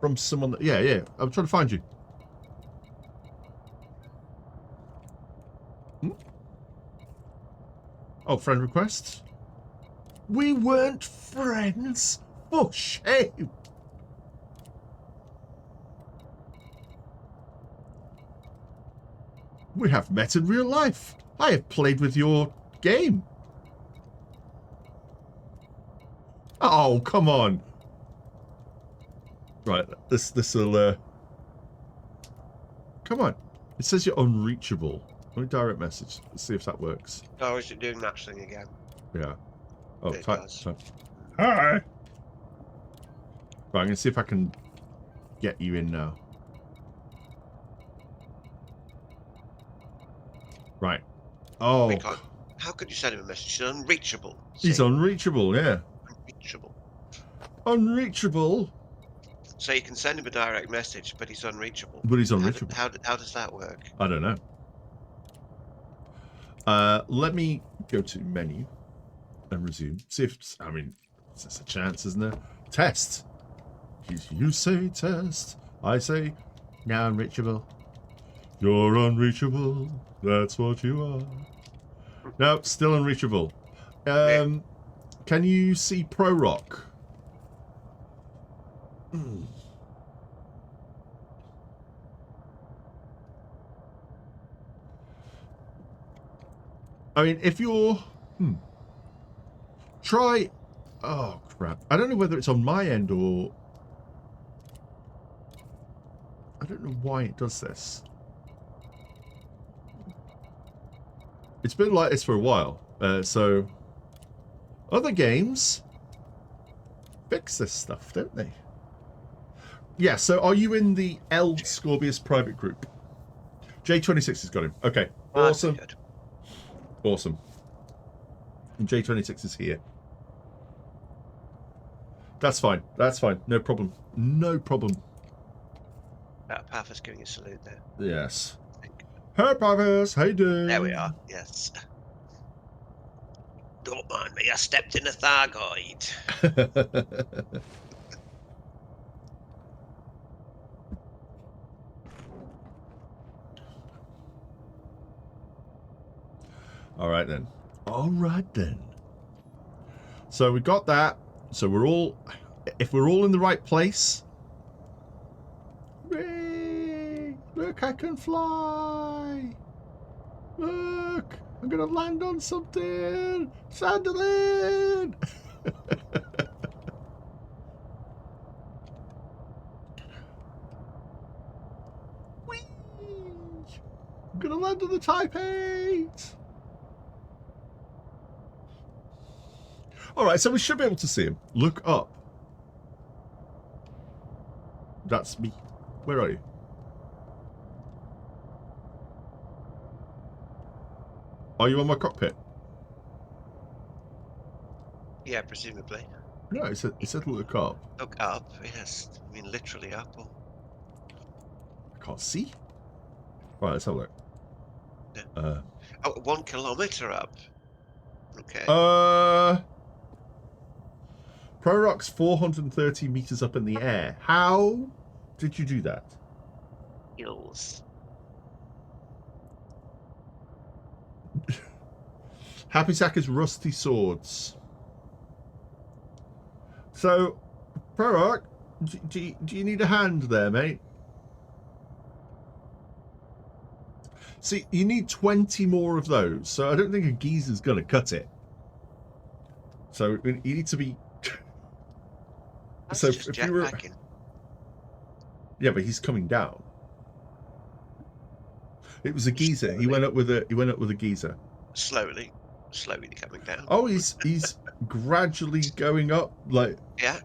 from someone that... Yeah, yeah. I'm trying to find you. Hmm? Oh, friend requests? We weren't friends. For shame. We have met in real life. I have played with your game. Oh, come on. Right, this'll come on. It says you're unreachable. Let me direct message. Let's see if that works. Oh, is it doing that thing again? Yeah. Oh, It type. does. Hi. Right, I'm gonna see if I can get you in now. Right. Oh. We can't. How could you send him a message? He's unreachable. He's See? unreachable, yeah. Unreachable. Unreachable. So you can send him a direct message, but he's unreachable. But he's unreachable. How does that work? I don't know. Let me go to menu and resume. See if I mean, there's a chance, isn't there? Test. You say test. I say now unreachable. You're unreachable. That's what you are. No, still unreachable. Can you see Prorock? I mean, if you're... Try... Oh, crap. I don't know whether it's on my end or... I don't know why it does this. It's been like this for a while. So... Other games... fix this stuff, don't they? Yeah, so are you in the Ascorbius private group? J26 has got him. Okay, awesome. Good. Awesome. And J26 is here. That's fine. That's fine. No problem. No problem. Pathos giving a salute there. Yes. Hey, Pavis. How you doing? There we are. Yes. Don't mind me. I stepped in a Thargoid. All right then. All right then. So we got that. So we're all, if we're all in the right place. Hooray! Look, I can fly. Look, I'm gonna land on something. Sandalin. Whee! I'm gonna land on the Type 8. Alright, so we should be able to see him. Look up. That's me. Where are you? Are you on my cockpit? Yeah, presumably. No, it said look up. Look up. Yes. I mean, literally up. Or... I can't see. Right, let's have a look. Yeah. Oh, 1 kilometer up. Okay. Prorock's 430 meters up in the air. How did you do that? Hills. Happy Sacker's rusty swords. So, Prorock, do you need a hand there, mate? See, you need 20 more of those, so I don't think a geezer's going to cut it. So, you need to be... That's So just if you were... jetpacking. Yeah, but he's coming down. It was a geezer. He went up with a geezer. Slowly coming down. Oh, he's gradually going up, like. Yeah.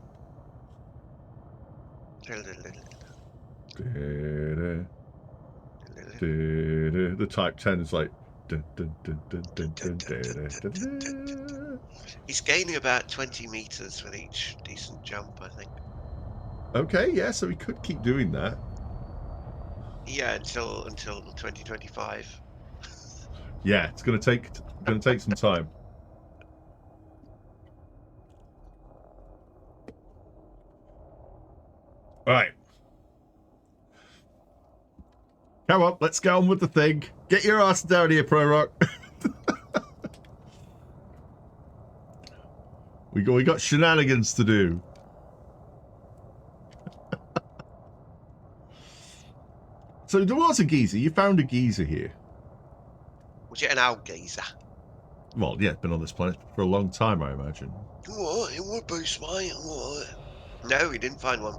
The Type 10 is like. He's gaining about 20 meters with each decent jump, I think. Okay, yeah, so he could keep doing that. Yeah, until 2025. Yeah, it's gonna take some time. All right. Come on, let's get on with the thing. Get your ass down here, Prorock. we got shenanigans to do. So there was a geezer. You found a geezer here. Was it an owl geezer? Well, yeah, been on this planet for a long time, I imagine. What? It would be, mate. What? No, we didn't find one.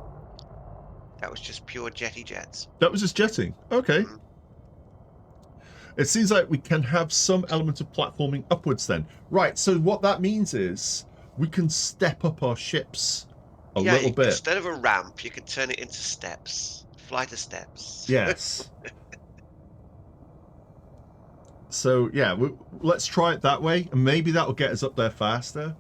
That was just pure jetty jets. That was just jetting. Okay. Mhm. It seems like we can have some element of platforming upwards then. Right, so what that means is we can step up our ships a little bit. Instead of a ramp, you could turn it into steps. Flight of steps. Yes. So, yeah, let's try it that way, and maybe that'll get us up there faster.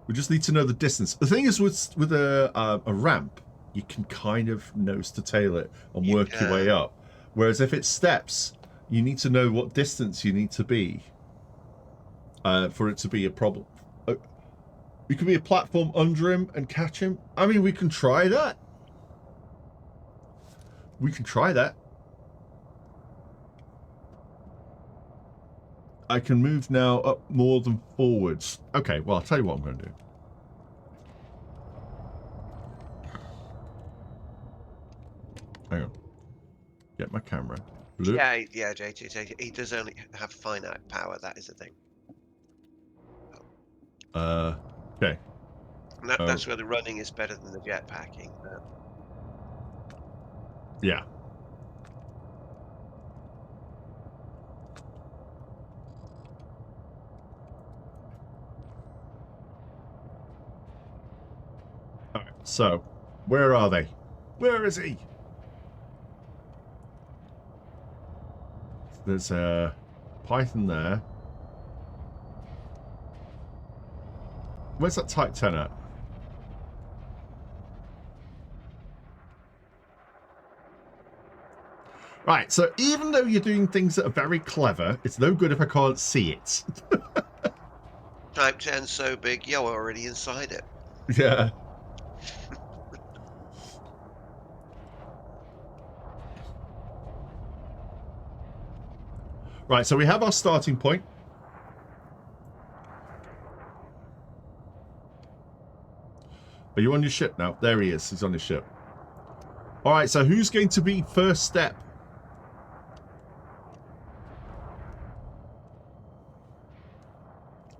We just need to know the distance. The thing is, with a ramp, you can kind of nose to tail it and work your way up. Whereas if it's steps, you need to know what distance you need to be for it to be a problem. We could be a platform under him and catch him. I mean, we can try that. We can try that. I can move now up more than forwards. Okay, well, I'll tell you what I'm going to do. Hang on. Get my camera. Look. Yeah, JT. He does only have finite power. That is the thing. Okay. And that's where the running is better than the jetpacking. Yeah. All right. So, where are they? Where is he? There's a Python there. Where's that Type 10 at? Right, so even though you're doing things that are very clever, it's no good if I can't see it. Type 10 so big, you're already inside it. Yeah. Right, so we have our starting point. Are you on your ship now? There he is. He's on his ship. All right, so who's going to be first step?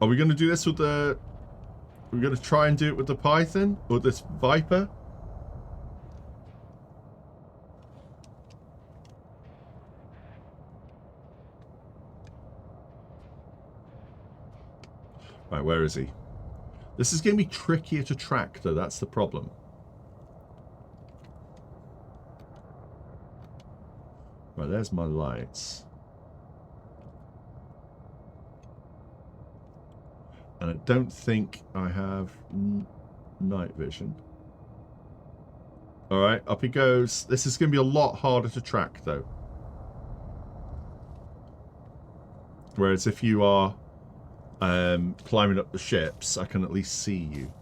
Are we going to do this with the... Are we going to try and do it with the Python? Or this Viper? Right, where is he? This is going to be trickier to track, though. That's the problem. Right, there's my lights. And I don't think I have night vision. Alright, up he goes. This is going to be a lot harder to track, though. Whereas if you are climbing up the ships, I can at least see you.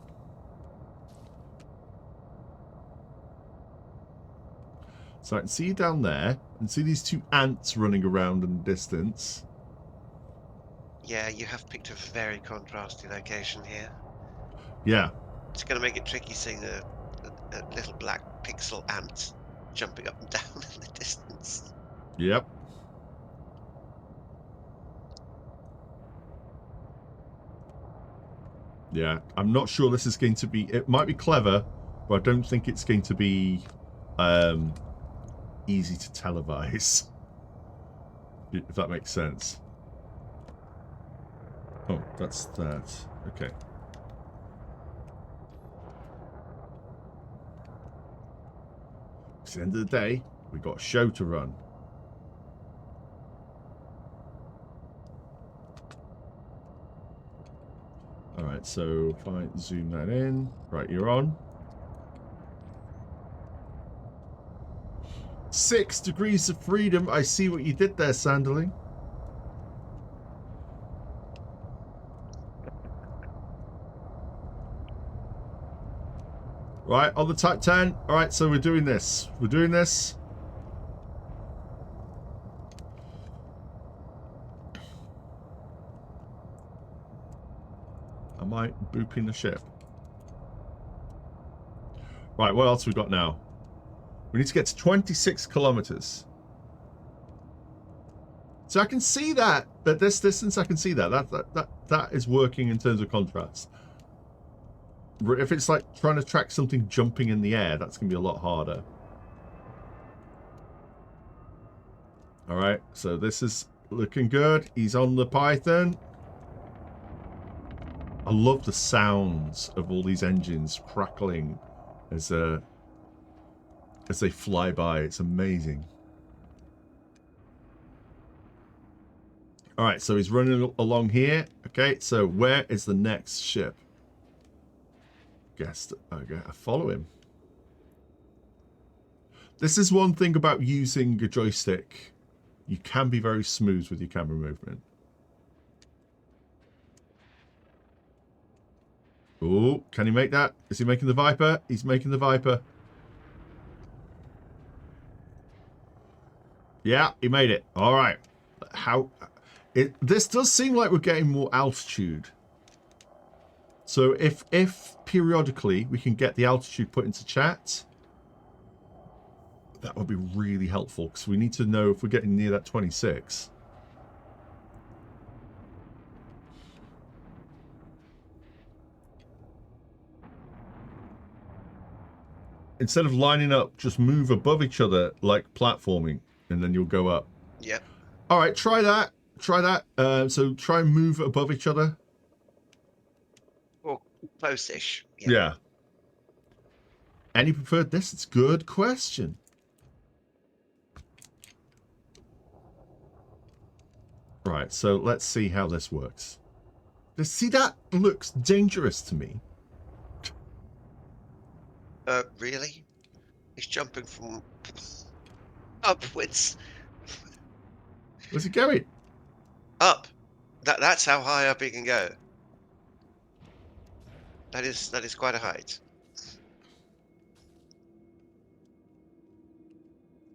So I can see you down there, and see these two ants running around in the distance. Yeah, you have picked a very contrasty location here. Yeah. It's going to make it tricky seeing a little black pixel ant jumping up and down in the distance. Yep. Yeah, I'm not sure this is going to be... It might be clever, but I don't think it's going to be easy to televise. If that makes sense. Oh, that's that. Okay. At the end of the day, we got a show to run. Alright, so if I zoom that in. Right, you're on. 6 degrees of freedom. I see what you did there, Sanderling. Right, on the Type 10. Alright, so we're doing this. We're doing this. Am I booping the ship? Right, what else we got now? We need to get to 26 kilometers. So I can see that. At this distance, I can see that. That is working in terms of contrast. If it's like trying to track something jumping in the air, that's going to be a lot harder. Alright, so this is looking good. He's on the Python. I love the sounds of all these engines crackling as they fly by. It's amazing. Alright, so he's running along here. Okay, so where is the next ship? Guess okay, I follow him. This is one thing about using a joystick. You can be very smooth with your camera movement. Oh, can he make that? Is he making the Viper? He's making the Viper. Yeah, he made it. All right. This does seem like we're getting more altitude. So if periodically we can get the altitude put into chat, that would be really helpful, because we need to know if we're getting near that 26. Instead of lining up, just move above each other like platforming, and then you'll go up. Yeah. All right, try that. Try that. So try and move above each other. Or close-ish. Yeah. Any preferred distance? Good question. Right, so let's see how this works. See, that looks dangerous to me. Really? He's jumping from upwards. Where's he going? Up. That's how high up he can go. That is quite a height.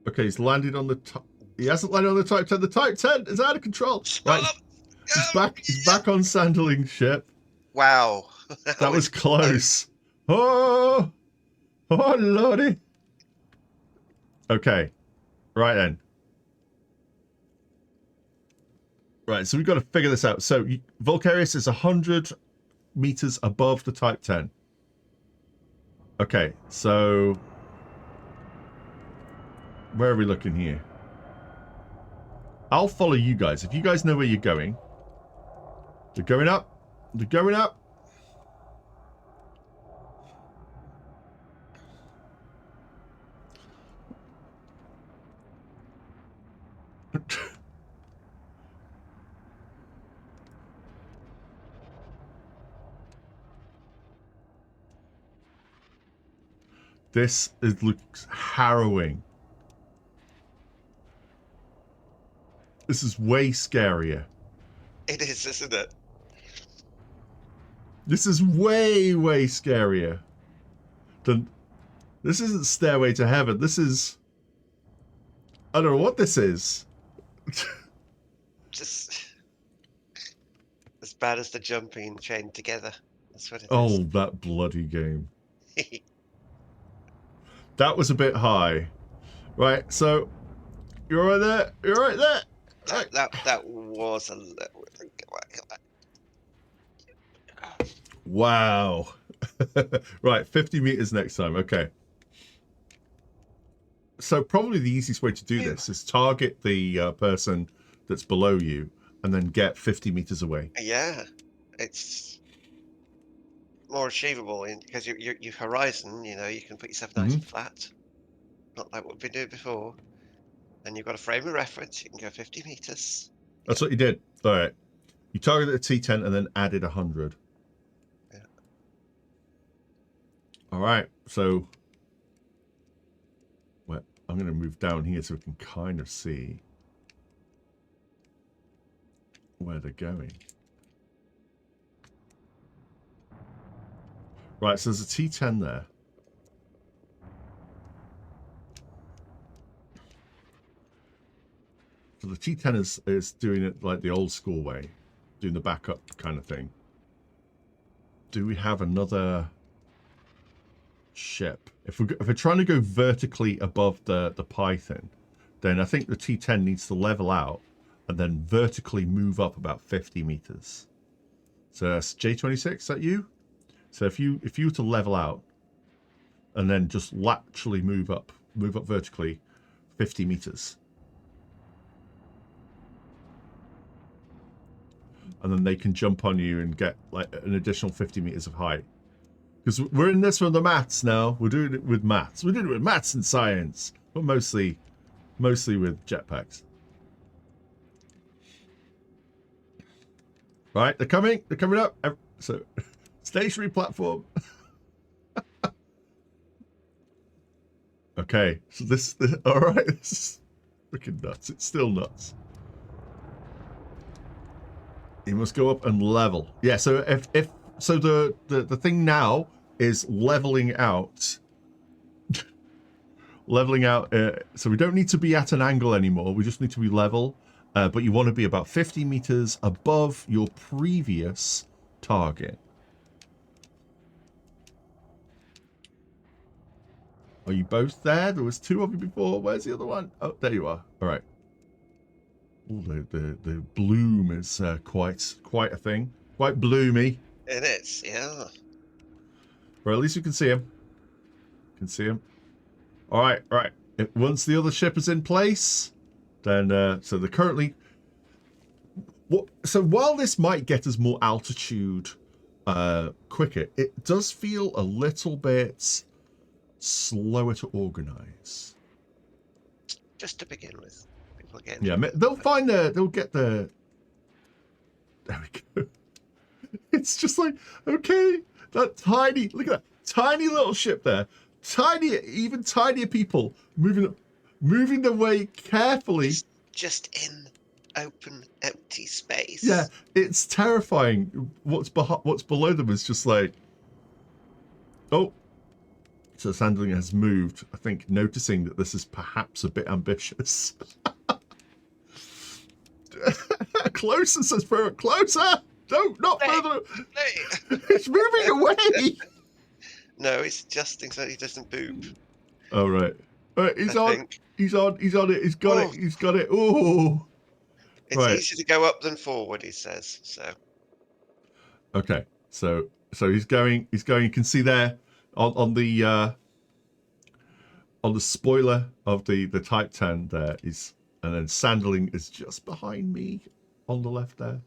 Okay, he's landed on the top. He hasn't landed on the Type 10. The Type 10 is out of control. Right, he's back on Sanderling's ship. Wow. That was close. Oh, lordy. Okay, right then. Right, so we've got to figure this out. So Vulcarius is 100 meters above the Type 10. Okay, so where are we looking here? I'll follow you guys. If you guys know where you're going. They're going up. They're going up. This looks harrowing. This is way scarier. It is, isn't it? This is way, way scarier than... This isn't Stairway to Heaven. This is... I don't know what this is. Just as bad as the jumping chained together. That's what it is. Oh, that bloody game. That was a bit high. Right, so... You're right there. You're right there. That was a little... Wow. Right, 50 meters next time. Okay. So probably the easiest way to do this is target the person that's below you and then get 50 meters away. Yeah, it's more achievable because your horizon, you know, you can put yourself nice and flat, not like what we've been doing before. And you've got a frame of reference. You can go 50 meters. That's what you did. All right. You targeted a T10 and then added 100. Yeah. All right. So well, I'm going to move down here so we can kind of see where they're going. Right. So there's a T10 there. So the T10 is doing it like the old school way, doing the backup kind of thing. Do we have another ship? If we're trying to go vertically above the Python, then I think the T10 needs to level out and then vertically move up about 50 meters. So that's J26, is that you? So if you were to level out and then just laterally move up vertically 50 meters. And then they can jump on you and get like an additional 50 meters of height. Because we're in this from the maths now. We're doing it with maths. We're doing it with maths and science. But mostly with jetpacks. Right, they're coming. They're coming up. So, stationary platform. Okay, so this all right, this is freaking nuts. It's still nuts. You must go up and level. Yeah, so if so the thing now is leveling out. Leveling out, so we don't need to be at an angle anymore. We just need to be level. But you want to be about 50 meters above your previous target. Are you both there? There was two of you before. Where's the other one? Oh, there you are. All right. Oh, the bloom is quite a thing. Quite bloomy. It is, yeah. Or at least you can see him. You can see him. All right, right. Once the other ship is in place, then so they're currently. So while this might get us more altitude quicker, it does feel a little bit slower to organize. Just to begin with. People get Yeah, they'll find they'll get the. There we go. It's just like, okay, that tiny, look at that tiny little ship there. Tiny, even tinier people moving their way carefully. Just in open, empty space. Yeah, it's terrifying. What's below them is just like, oh. So Sandling has moved, I think, noticing that this is perhaps a bit ambitious. Closer, says Prorock. Closer! No, not further. It's moving away. No, it's adjusting so he doesn't boop. Oh, right. He's I on. think. He's on. He's on it. He's got it. He's got it. Oh. It's right. easier to go up than forward, he says. So. Okay. So he's going. He's going. You can see there on the spoiler of the Type 10 there is, and then Sandling is just behind me on the left there.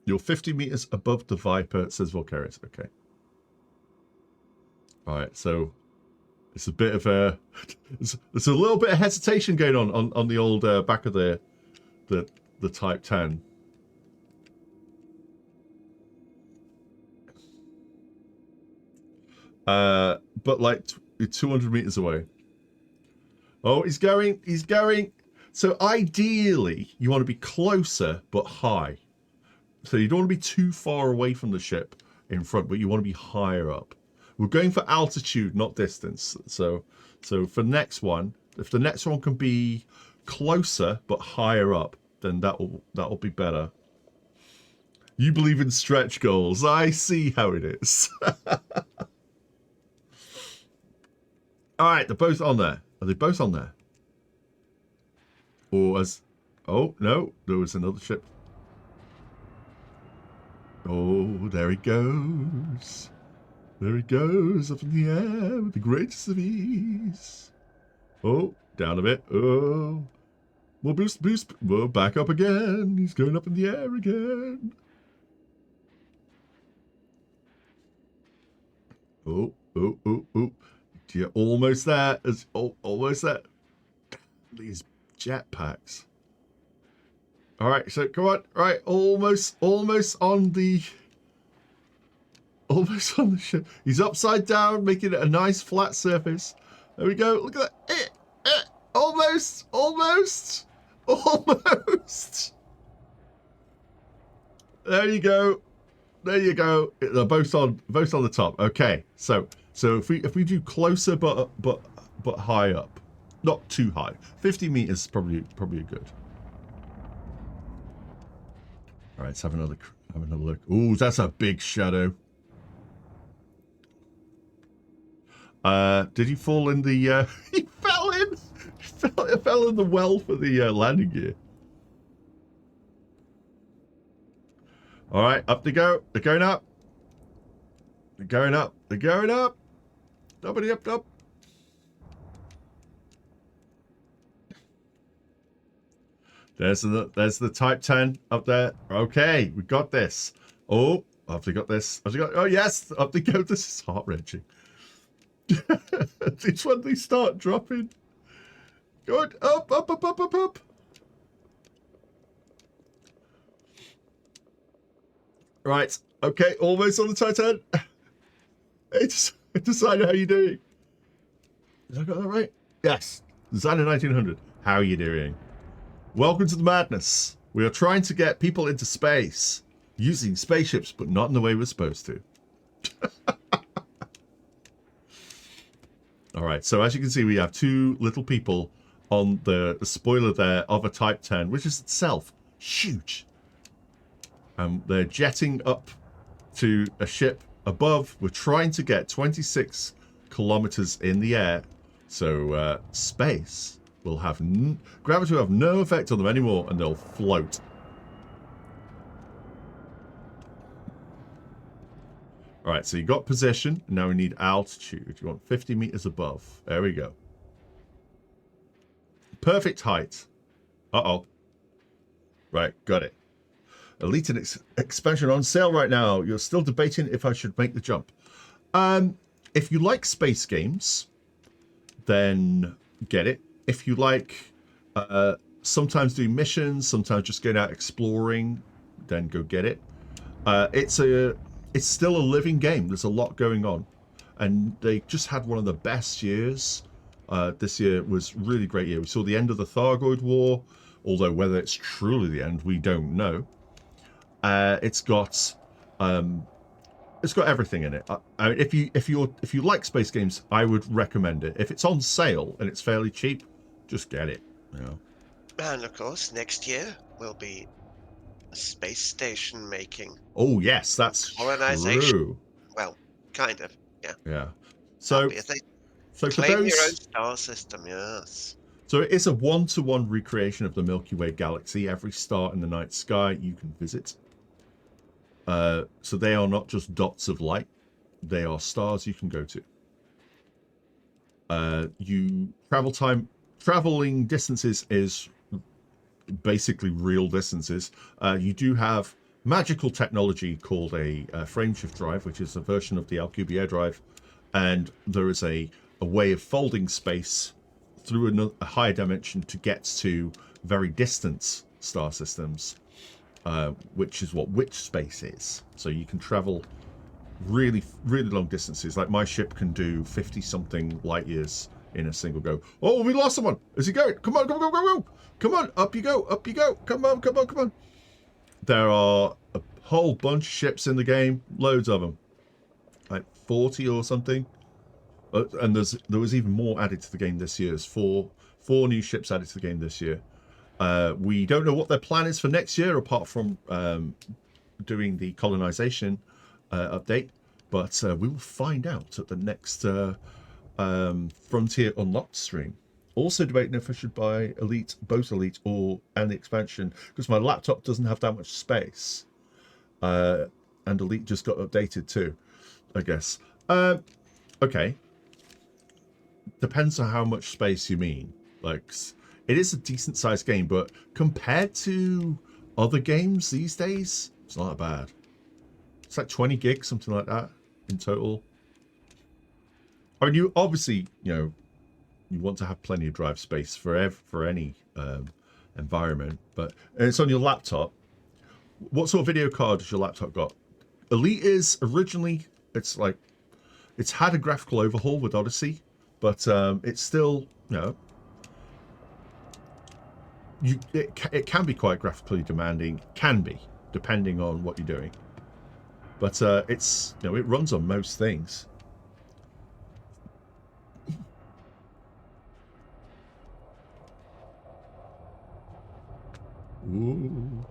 You're 50 meters above the Viper, says Volcarius. Okay. All right, so it's a bit of a there's a little bit of hesitation going on the old back of the Type 10. But like 200 meters away. Oh, he's going. He's going. So ideally, you want to be closer but high. So you don't want to be too far away from the ship in front, but you want to be higher up. We're going for altitude, not distance. So for the next one, if the next one can be closer but higher up, then that'll be better. You believe in stretch goals. I see how it is. All right, they're both on there. Are they both on there? Or as... Oh, no, there was another ship. Oh, there he goes. There he goes, up in the air with the greatest of ease. Oh, down a bit. Oh, more boost, boost. Oh, back up again. He's going up in the air again. Oh, oh, oh, oh. You're almost there. It's almost there. These jetpacks. All right, so come on. Right, almost on the ship. He's upside down, making it a nice flat surface. There we go. Look at that. Almost. There you go. They're both on the top. Okay, so if we do closer but high up, not too high. 50 meters probably good. All right, let's have another look. Ooh, that's a big shadow. Did he fall in the? He fell in. He fell in the well for the landing gear. All right, up they go. They're going up. They're going up. Nobody up. There's the Type 10 up there. Okay, we got this. Oh, have they got this? Oh yes, up they go. This is heart-wrenching. It's when they start dropping. Good. Up. Right. Okay, almost on the Titan. It's designer, how you doing? Did I got that right? Yes. Designer 1900. How are you doing? Welcome to the madness. We are trying to get people into space using spaceships, but not in the way we're supposed to. All right, so as you can see, we have two little people on the spoiler there of a Type 10, which is itself huge. They're jetting up to a ship above. We're trying to get 26 kilometers in the air, so space will have gravity will have no effect on them anymore, and they'll float. All right, so you got position. Now we need altitude. You want 50 meters above. There we go. Perfect height. Uh-oh. Right, got it. Elite and expansion on sale right now. You're still debating if I should make the jump. If you like space games, then get it. If you like sometimes doing missions, sometimes just going out exploring, then go get it. It's still a living game. There's a lot going on, and they just had one of the best years. This year was really great year. We saw the end of the Thargoid War, although whether it's truly the end, we don't know. It's got everything in it. I mean, if you like space games, I would recommend it. If it's on sale and it's fairly cheap, just get it. You know. And of course, next year will be space station making. Oh yes, that's colonization. True. Well, kind of. Yeah. Yeah. So for claim those, your own star system. Yes. So it is a one-to-one recreation of the Milky Way galaxy. Every star in the night sky you can visit. So they are not just dots of light; they are stars you can go to. Traveling distances is basically real distances. You do have magical technology called a frameshift drive, which is a version of the Alcubierre drive, and there is a way of folding space through a higher dimension to get to very distant star systems, which is what witch space is. So you can travel really long distances. Like my ship can do 50 something light years in a single go. Oh, we lost someone. Is he going? Come on, come on, up you go, come on. There are a whole bunch of ships in the game, loads of them, like 40 or something. And there was even more added to the game this year. There's four new ships added to the game this year. We don't know what their plan is for next year, apart from doing the colonization update. But we will find out at the next Frontier Unlocked stream. Also debating if I should buy Elite, both Elite and the expansion, because my laptop doesn't have that much space. And and Elite just got updated too, I guess. Okay. Depends on how much space you mean. Like, it is a decent sized game, but compared to other games these days, it's not that bad. It's like 20 gigs, something like that in total. I mean, you obviously, you know, you want to have plenty of drive space for any environment, but it's on your laptop. What sort of video card has your laptop got? Elite is originally, it's had a graphical overhaul with Odyssey, but it's still, you know, it can be quite graphically demanding, can be, depending on what you're doing. But it's, you know, it runs on most things. Ooh.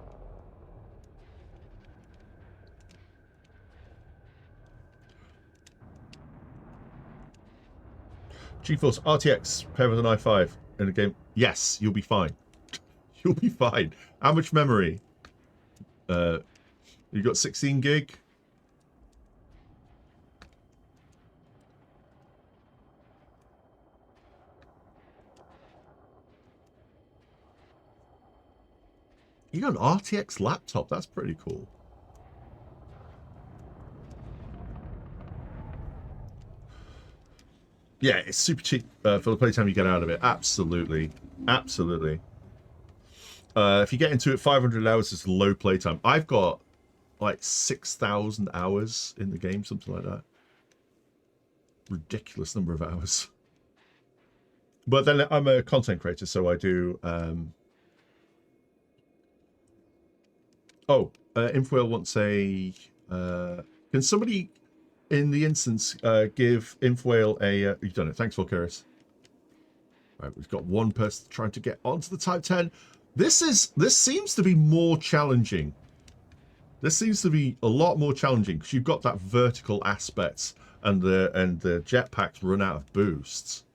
GeForce RTX paired with an i5 in a game. Yes, you'll be fine. You'll be fine. How much memory? You got 16 gig? You got an RTX laptop. That's pretty cool. Yeah, it's super cheap for the playtime you get out of it. Absolutely. Absolutely. If you get into it, 500 hours is low playtime. I've got like 6,000 hours in the game, something like that. Ridiculous number of hours. But then I'm a content creator, so I do... Infwhale wants a... can somebody in the instance give Infwhale a... you've done it. Thanks, Volcaris. Right, we've got one person trying to get onto the Type 10. This seems to be more challenging. This seems to be a lot more challenging because you've got that vertical aspect and the jetpacks run out of boosts.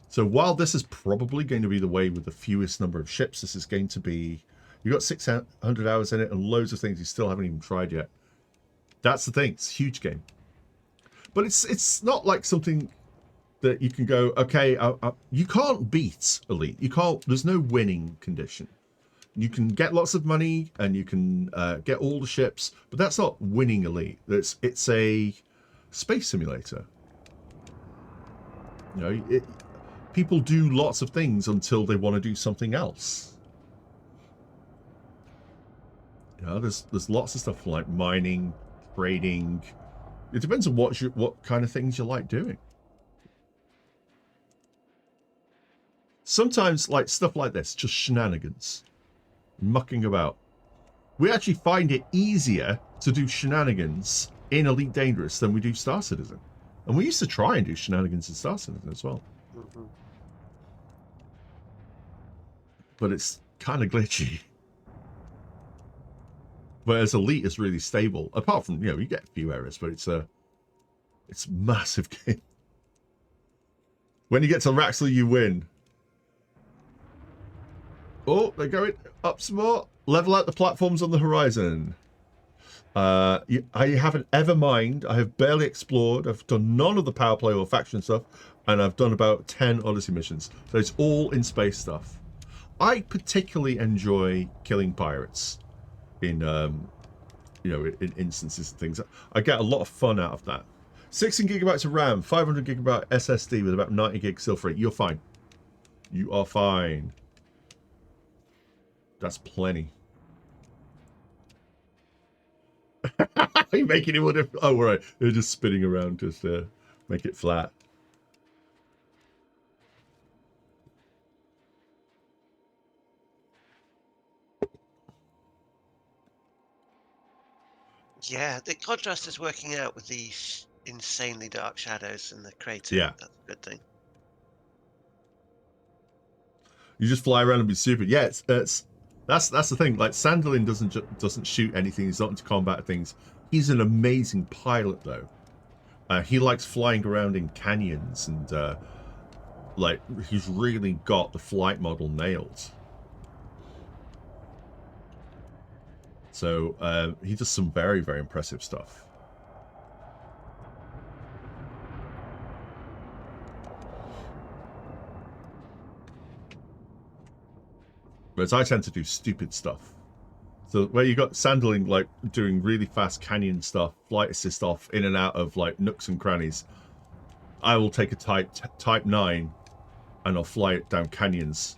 So while this is probably going to be the way with the fewest number of ships, this is going to be... You've got 600 hours in it and loads of things you still haven't even tried yet. That's the thing. It's a huge game. But it's not like something that you can go, okay, you can't beat Elite. You can't, there's no winning condition. You can get lots of money and you can get all the ships, but that's not winning Elite. It's a space simulator. You know, people do lots of things until they want to do something else. You know, there's lots of stuff like mining, trading. It depends on what kind of things you like doing. Sometimes, like stuff like this, just shenanigans, mucking about. We actually find it easier to do shenanigans in Elite Dangerous than we do Star Citizen. And we used to try and do shenanigans in Star Citizen as well. Mm-hmm. But it's kind of glitchy. Whereas Elite is really stable. Apart from, you know, you get a few errors, but it's a massive game. When you get to Raxley, you win. Oh, they're going up some more. Level out the platforms on the horizon. I haven't ever mined. I have barely explored. I've done none of the power play or faction stuff. And I've done about 10 Odyssey missions. So it's all in space stuff. I particularly enjoy killing pirates in, you know, in instances and things. I get a lot of fun out of that. 16 gigabytes of RAM, 500 gigabyte SSD with about 90 gigs still free. You're fine. You are fine. That's plenty. Are you making it more different? Oh, right. They're just spinning around just to make it flat. Yeah, the contrast is working out with these insanely dark shadows and the crater. Yeah. That's a good thing. You just fly around and be stupid. Yeah, that's the thing. Like Sandalin doesn't shoot anything. He's not into combat things. He's an amazing pilot though. He likes flying around in canyons and like he's really got the flight model nailed. So he does some very, very impressive stuff. Whereas I tend to do stupid stuff. So where you got Sandling like doing really fast canyon stuff, flight assist off in and out of like nooks and crannies, I will take a type 9 and I'll fly it down canyons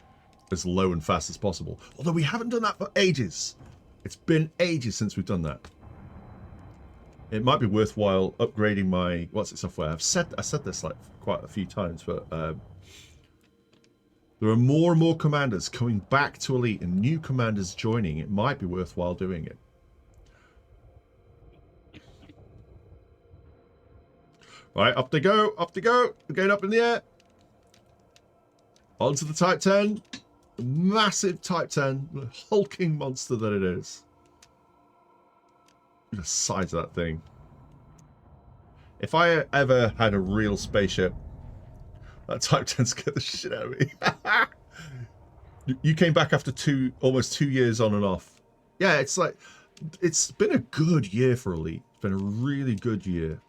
as low and fast as possible. Although we haven't done that for ages. It's been ages since we've done that. It might be worthwhile upgrading my software. I said this like quite a few times, but there are more and more commanders coming back to Elite and new commanders joining. It might be worthwhile doing it. Right, up they go, up they go. We're going up in the air. Onto the Type 10. Massive Type 10. The hulking monster that it is. The size of that thing. If I ever had a real spaceship, that Type 10 scared the shit out of me. You came back after almost 2 years on and off. Yeah, it's like, it's been a good year for Elite. It's been a really good year.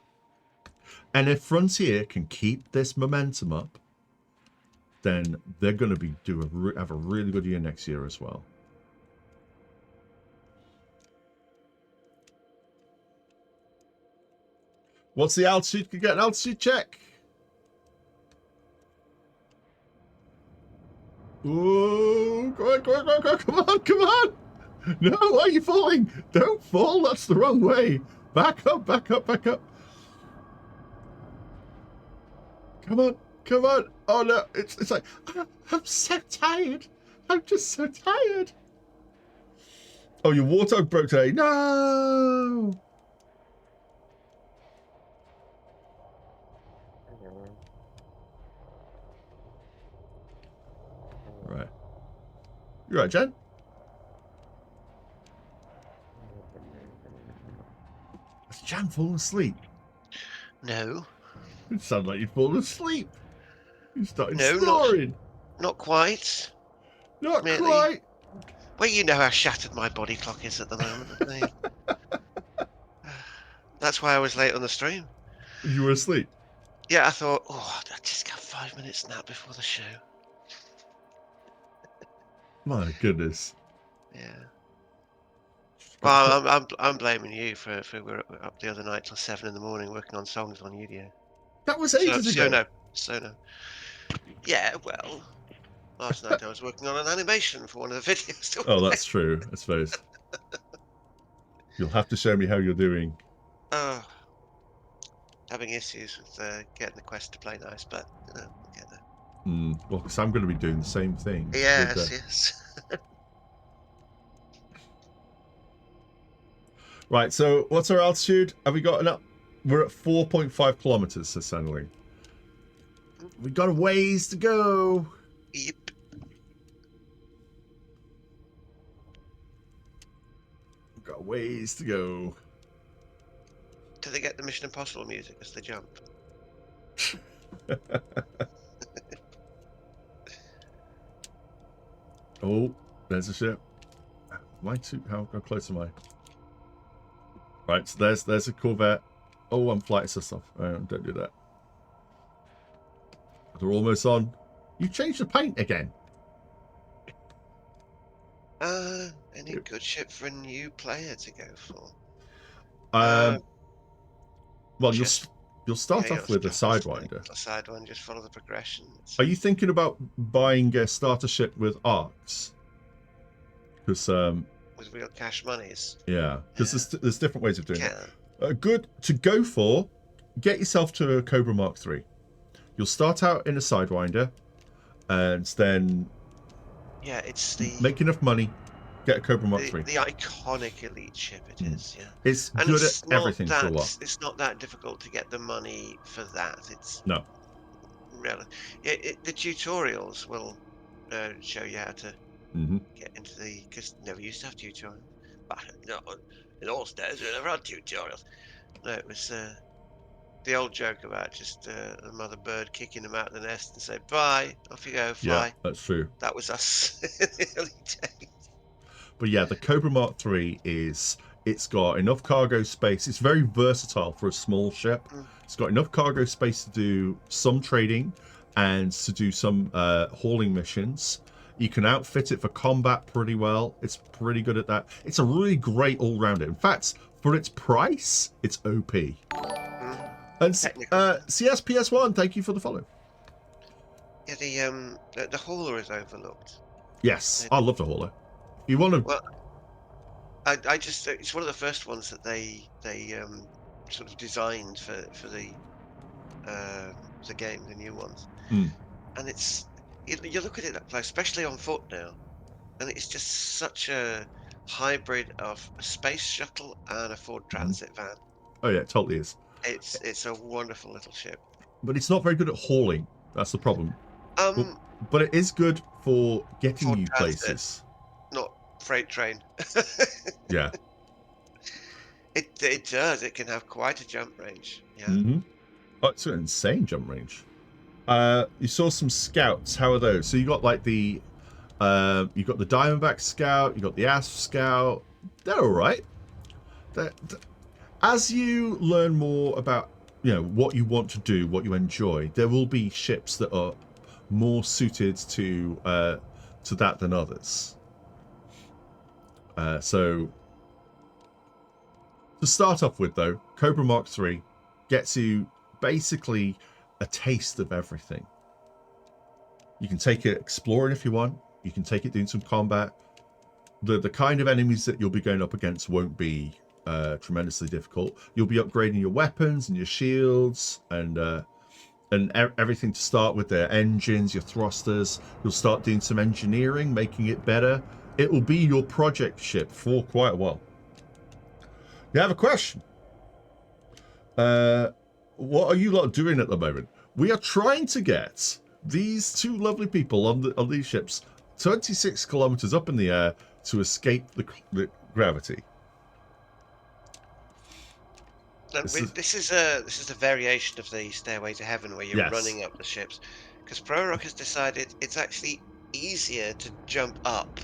And if Frontier can keep this momentum up, then they're going to be have a really good year next year as well. What's the altitude? Can get an altitude check. Oh, come on, come on, come on, come on, come on. No, why are you falling? Don't fall. That's the wrong way. Back up, back up, back up. Come on, come on. Oh, no. It's like, I'm so tired. I'm just so tired. Oh, your warthog broke today. No. Right. You right, Jen? Has Jan fallen asleep? No. It sounded like you'd fallen asleep. You started No, snoring. Not quite. Not Really? quite. Well, you know how shattered my body clock is at the moment. Don't you? That's why I was late on the stream. You were asleep. Yeah, I thought, oh, I'll just get 5 minutes nap before the show. My goodness. Yeah. Well, I'm blaming you for we were up the other night till 7 in the morning working on songs on UDO. That was ages ago. So no. Yeah, well, last night I was working on an animation for one of the videos. Oh, that's true, I suppose. You'll have to show me how you're doing. Oh, having issues with getting the Quest to play nice, but you know, we'll get there. Well, because I'm going to be doing the same thing. Yes, yes. Right, so what's our altitude? Have we got enough? We're at 4.5 kilometers, says Sandling. We've got a ways to go. Yep. We've got a ways to go. Do they get the Mission Impossible music as they jump? Oh, there's a ship. How close am I? Right, so there's a Corvette. Oh, I'm flight assist off. Don't do that. They're almost on. You changed the paint again. Any good ship for a new player to go for? Well, you'll start off with a Sidewinder. A Sidewinder, just follow the progression. Are you thinking about buying a starter ship with arcs? Because with real cash monies. yeah, because there's different ways of doing Yeah. it. Good to go for. Get yourself to a Cobra Mark III. You'll start out in a Sidewinder, and then it's the make enough money. Get a Cobra Mark III. The iconic elite ship it is. Yeah. It's And good it's at not everything for a while. It's not that difficult to get the money for that. It's No. really the tutorials will show you how to get into the, because never used to have tutorials. But no, in all stairs we never had tutorials. No, it was the old joke about just a mother bird kicking them out of the nest and say bye, off you go, fly. Yeah, that's true. That was us in the early days. But yeah, the Cobra Mark III it's got enough cargo space. It's very versatile for a small ship. It's got enough cargo space to do some trading and to do some hauling missions. You can outfit it for combat pretty well. It's pretty good at that. It's a really great all-rounder. In fact, for its price, it's OP. And CSPS1, thank you for the follow. Yeah, the hauler is overlooked. Yes, I love the hauler. You want to? Well, I just it's one of the first ones that they sort of designed for the game, the new ones. And it's you look at it, especially on foot now, and it's just such a hybrid of a space shuttle and a Ford Transit van. Oh yeah, it totally is. It's a wonderful little ship. But it's not very good at hauling. That's the problem. But it is good for getting Ford you Transit. places. Not freight train. Yeah. It does. It can have quite a jump range. Yeah. Oh, it's an insane jump range. You saw some scouts. How are those? So you got like the you got the Diamondback Scout, you got the Asp Scout. They're all right. As you learn more about what you want to do, what you enjoy, there will be ships that are more suited to that than others. So to start off with, though, Cobra Mark III gets you basically a taste of everything. You can take it exploring if you want. You can take it doing some combat. The kind of enemies that you'll be going up against won't be tremendously difficult. You'll be upgrading your weapons and your shields and everything to start with, their engines, your thrusters. You'll start doing some engineering, making it better. It will be your project ship for quite a while. You have a question? What are you lot doing at the moment? We are trying to get these two lovely people on these ships 26 kilometers up in the air to escape the gravity. This is a variation of the Stairway to Heaven where you're running up the ships, because Prorock has decided it's actually easier to jump up.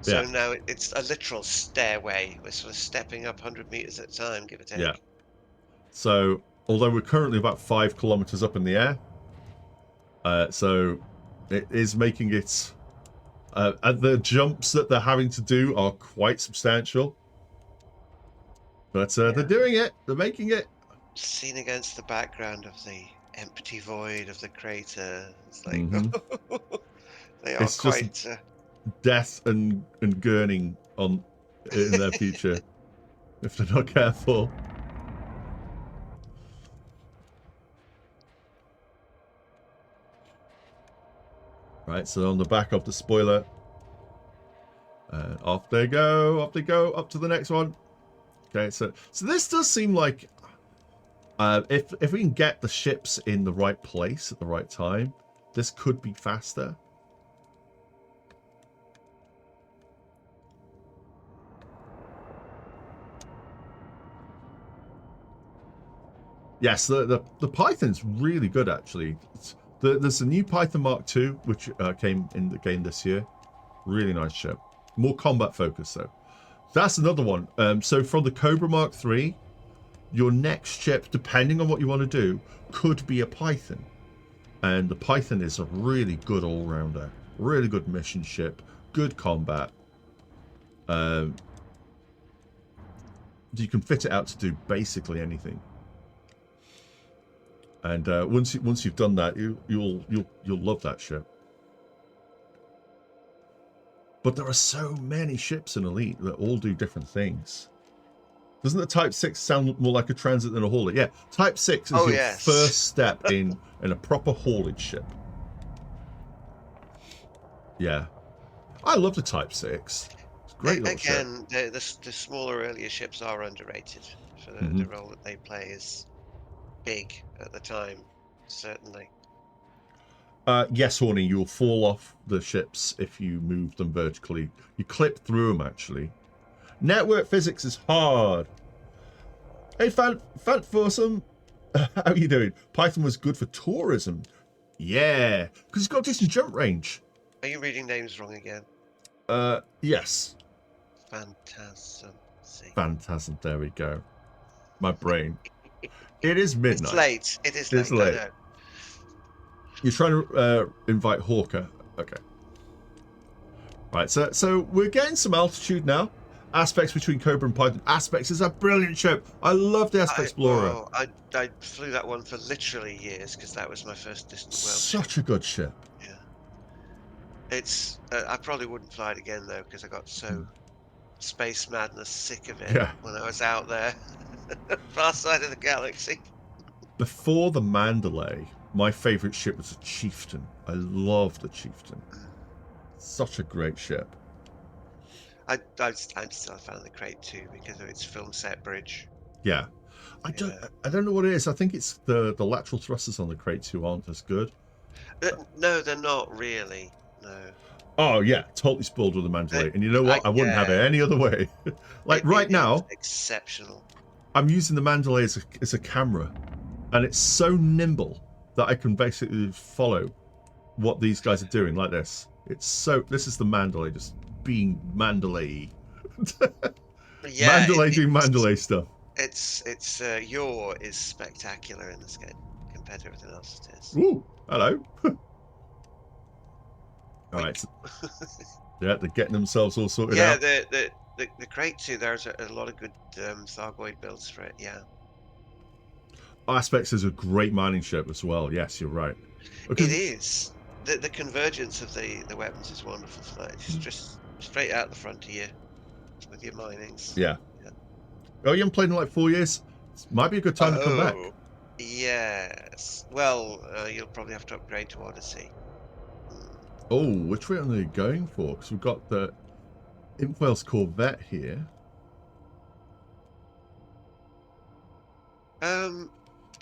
So now it's a literal stairway. We're sort of stepping up 100 meters at a time, give or take. Yeah. So although we're currently about 5 kilometers up in the air, so it is making it. And the jumps that they're having to do are quite substantial. But they're doing it. They're making it. Seen against the background of the empty void of the crater, it's like they are it's quite. Just death and gurning in their future if they're not careful. Right, so on the back of the spoiler, and off they go, up to the next one. Okay, so this does seem like if we can get the ships in the right place at the right time, this could be faster. Yes, the Python's really good actually. There's a new Python Mark II which came in the game this year. Really nice ship. More combat focused though. That's another one. So from the Cobra Mark III, your next ship, depending on what you want to do, could be a Python. And the Python is a really good all-rounder. Really good mission ship. Good combat. You can fit it out to do basically anything. And once you've done that, you'll love that ship. But there are so many ships in Elite that all do different things. Doesn't the Type 6 sound more like a transit than a hauler? Yeah, Type 6 is your first step in a proper haulage ship. Yeah. I love the Type 6. It's a great little ship. Again, the smaller, earlier ships are underrated for the role that they play is big at the time, certainly. Yes, Horny, you'll fall off the ships if you move them vertically. You clip through them, actually. Network physics is hard. Hey, Foursome, how are you doing? Python was good for tourism. Yeah, because it's got decent jump range. Are you reading names wrong again? Yes. Phantasm. See. Phantasm. There we go. My brain. It is midnight. It's late. It is It's late. late. I know. You're trying to invite Hawker. Okay. Right, so we're getting some altitude now. Aspects between Cobra and Python. Aspects is a brilliant ship. I love the Aspect Explorer. I flew that one for literally years because that was my first distant world Such a good ship. ship. Yeah. It's. I probably wouldn't fly it again though because I got so space madness sick of it when I was out there, far side of the galaxy. Before the Mandalay, my favourite ship was a Chieftain. I loved the Chieftain. Such a great ship. I still found the Crate 2 because of its film set bridge. Yeah. I don't know what it is. I think it's the lateral thrusters on the Crate 2 aren't as good. No, they're not really. No. Oh yeah, totally spoiled with the Mandalay. And you know what? I wouldn't have it any other way. Like right now, exceptional. I'm using the Mandalay as a camera, and it's so nimble that I can basically follow what these guys are doing like this. This is the Mandalay just being Mandalay. Yeah, Mandalay doing Mandalay stuff. It's Yaw is spectacular in this game compared to everything else it is. Ooh, hello. All right. Yeah, they're getting themselves all sorted out. Yeah, the Crate 2, there's a lot of good Thargoid builds for it, yeah. Aspects is a great mining ship as well. Yes, you're right. It is. The convergence of the weapons is wonderful for that. It's just straight out the front of you with your minings. Yeah. Oh, you haven't played in like 4 years? Might be a good time to come back. Yes. Well, you'll probably have to upgrade to Odyssey. Oh, which way are they going for? Because we've got the Impwell's Corvette here. The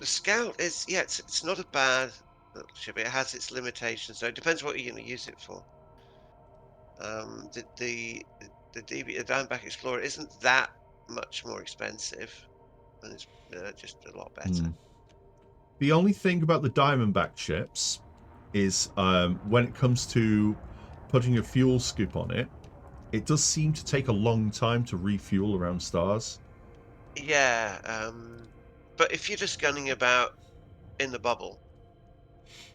Scout is, it's not a bad ship. It has its limitations, so it depends what you're going to use it for. The Diamondback Explorer isn't that much more expensive, and it's just a lot better. The only thing about the Diamondback ships is when it comes to putting a fuel scoop on it, it does seem to take a long time to refuel around stars. Yeah, but if you're just gunning about in the bubble,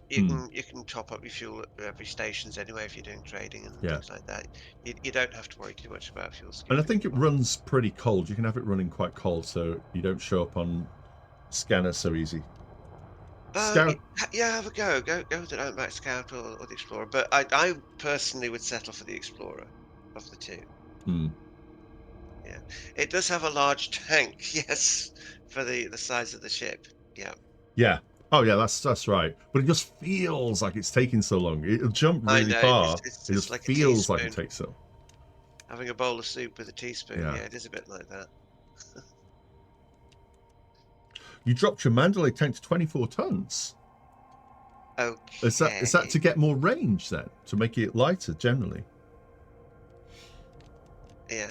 you can top up your fuel at every stations anyway if you're doing trading and things like that. You don't have to worry too much about fuel scooping. And I think it runs pretty cold. You can have it running quite cold, so you don't show up on scanner so easy. Scout. Yeah, have a go. Go with the Diamondback Scout or the Explorer. But I personally would settle for the Explorer of the two. Yeah, it does have a large tank, yes, for the size of the ship. Yeah. Yeah. Oh yeah, that's right. But it just feels like it's taking so long. It'll jump really far. It just like feels like it takes so. Having a bowl of soup with a teaspoon. Yeah, it is a bit like that. You dropped your Mandalay tank to 24 tons. Okay. Is that to get more range then? To make it lighter generally? Yeah.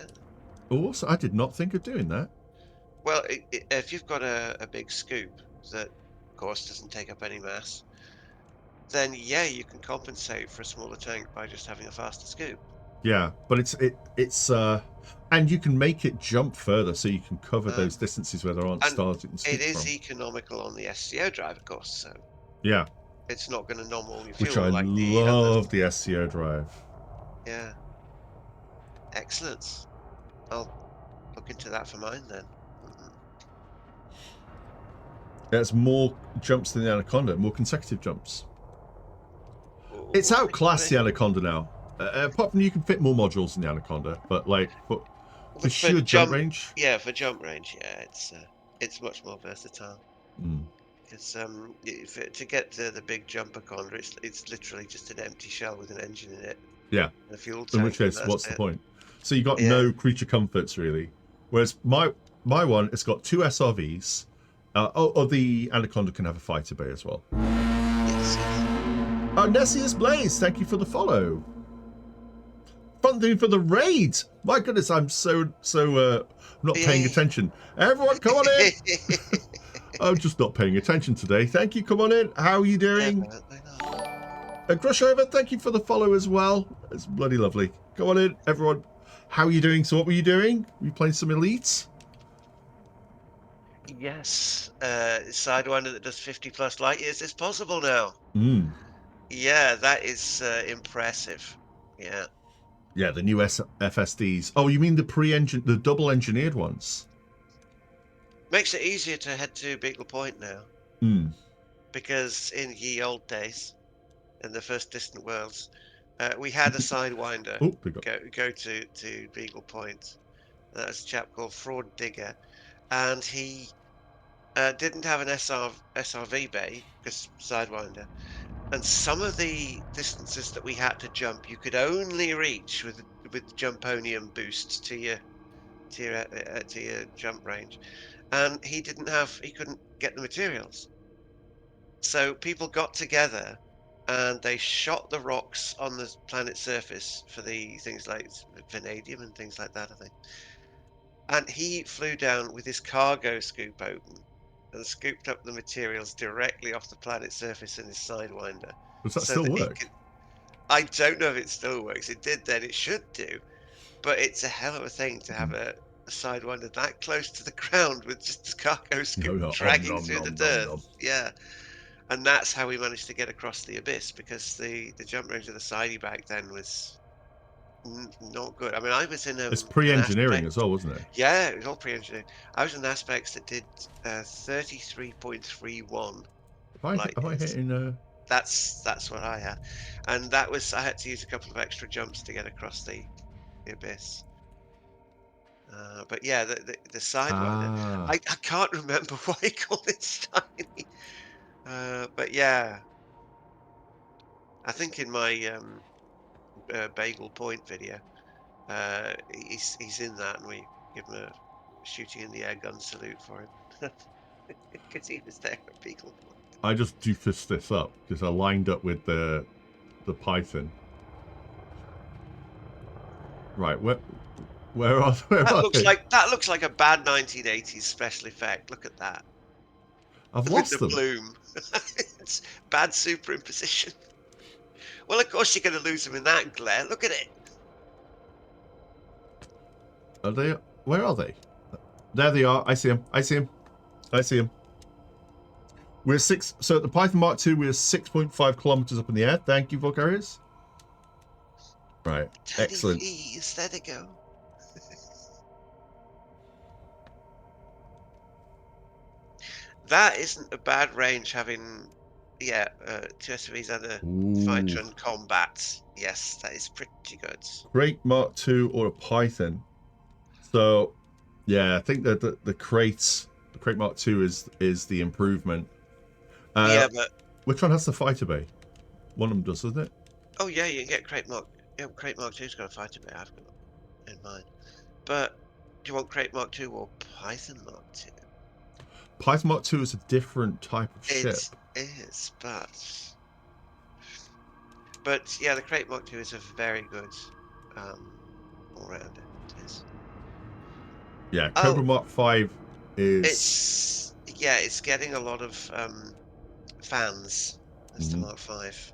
Also, I did not think of doing that. Well, if you've got a big scoop that, of course, doesn't take up any mass, then yeah, you can compensate for a smaller tank by just having a faster scoop. Yeah, but it's and you can make it jump further, so you can cover those distances where there aren't stars you can scoop It is from. economical on the SCO drive, of course. So yeah, it's not going to numb all your fuel. Which I like love the SCO drive. Yeah. Excellent. I'll look into that for mine then. There's more jumps than the Anaconda, more consecutive jumps. It's outclassed the Anaconda now. Apart from you can fit more modules in the Anaconda, but for sheer jump range. Yeah, for jump range, yeah, it's much more versatile. Because to get the big jumper Conda, it's literally just an empty shell with an engine in it. Yeah. And a fuel tank. In which case, what's the point? So you got no creature comforts really. Whereas my one, it's got 2 SRVs. The Anaconda can have a fighter bay as well. Yes. Nessius Blaze, thank you for the follow. Funding for the raid. My goodness, I'm so not paying attention. Everyone, come on in. I'm just not paying attention today. Thank you. Come on in. How are you doing? Grushover, thank you for the follow as well. It's bloody lovely. Come on in, everyone. How are you doing? So what were you doing? Were you playing some elites? Yes, Sidewinder that does 50 plus light years is possible now. Mm. Yeah, that is impressive. Yeah. Yeah, the new FSDs. Oh, you mean the double engineered ones? Makes it easier to head to Beagle Point now, Mm. because in ye old days, in the first Distant Worlds, we had a Sidewinder Oh, they got go to Beagle Point. That was a chap called Fraud Digger, and he didn't have an SRV bay because Sidewinder. And some of the distances that we had to jump, you could only reach with Jumponium boost to your jump range. And he couldn't get the materials. So people got together and they shot the rocks on the planet's surface for the things like vanadium and things like that, I think. And he flew down with his cargo scoop open and scooped up the materials directly off the planet's surface in his Sidewinder Does that so still that he work? could. I don't know if it still works. It did then, it should do. But it's a hell of a thing to have a Sidewinder that close to the ground with just a cargo No, scoop no. Om dragging nom through the nom nom dirt. nom. Yeah. And that's how we managed to get across the abyss, because the jump range of the Sidey back then was not good. I mean, I was in It's an pre-engineering aspect. as well, wasn't it? Yeah, it was all pre-engineered. I was in aspects that did 33.31 light Am I years. hitting? That's what I had, and that was I had to use a couple of extra jumps to get across the abyss. But yeah, the Sidewinder, Ah. I can't remember why he called it Shiny. But yeah, I think in my Bagel Point video, he's in that, and we give him a shooting in the air gun salute for him because he was there at Beagle Point. I just doofused this up because I lined up with the Python. Right, where are they? That looks like a bad 1980s special effect. Look at that. I've With lost the them. bloom. It's bad superimposition. Well, of course you're going to lose them in that glare. Look at it. Are they? Where are they? There they are. I see them. I see them. I see them. We're six. So at the Python Mark II, we're 6.5 kilometers up in the air. Thank you, Volcarius. Right. Teddy Excellent. Fleas, there they go. That isn't a bad range, having, yeah, two SUVs and a fighter Ooh. and combat. Yes, that is pretty good. Crate Mark II or a Python. So, yeah, I think that the Crate Mark II is the improvement. Yeah, but Which one has the fighter bay? One of them does, doesn't it? oh yeah, you can get Crate Mark. Yeah, Crate Mark II's got a fighter bay. I've got in mind. But do you want Crate Mark II or Python Mark II? Python Mark II is a different type of ship. It is, but yeah, the Crate Mark II is a very good all-rounder. It is. Yeah, Cobra Mark V is. It's getting a lot of fans. As to Mhm. Mark V, it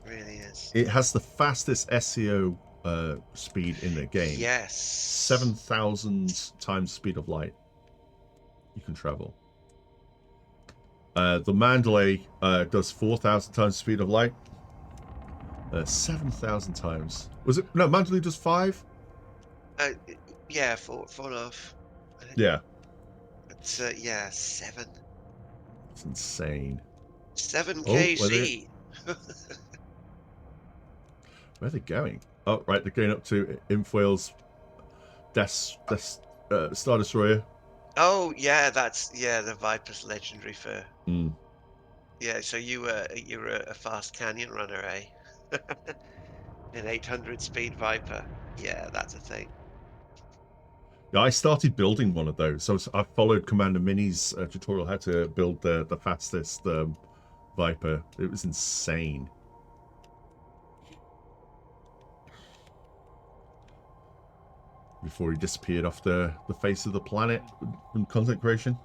really is. It has the fastest SEO speed in the game. Yes. 7,000 times speed of light. You can travel. The Mandalay does 4,000 times speed of light. 7,000 times. Was it? No, Mandalay does 5. Yeah, four and a half. Yeah. But yeah, 7. It's insane. 7 Oh, kg. Where are they going? Oh, right, they're going up to Infoil's Star Destroyer. Oh yeah, the Viper's legendary for. Mm. Yeah, so you were a fast canyon runner, eh? An 800 speed Viper. Yeah, that's a thing. Yeah, I started building one of those. So I followed Commander Mini's tutorial how to build the fastest Viper. It was insane. Before he disappeared off the face of the planet from content creation.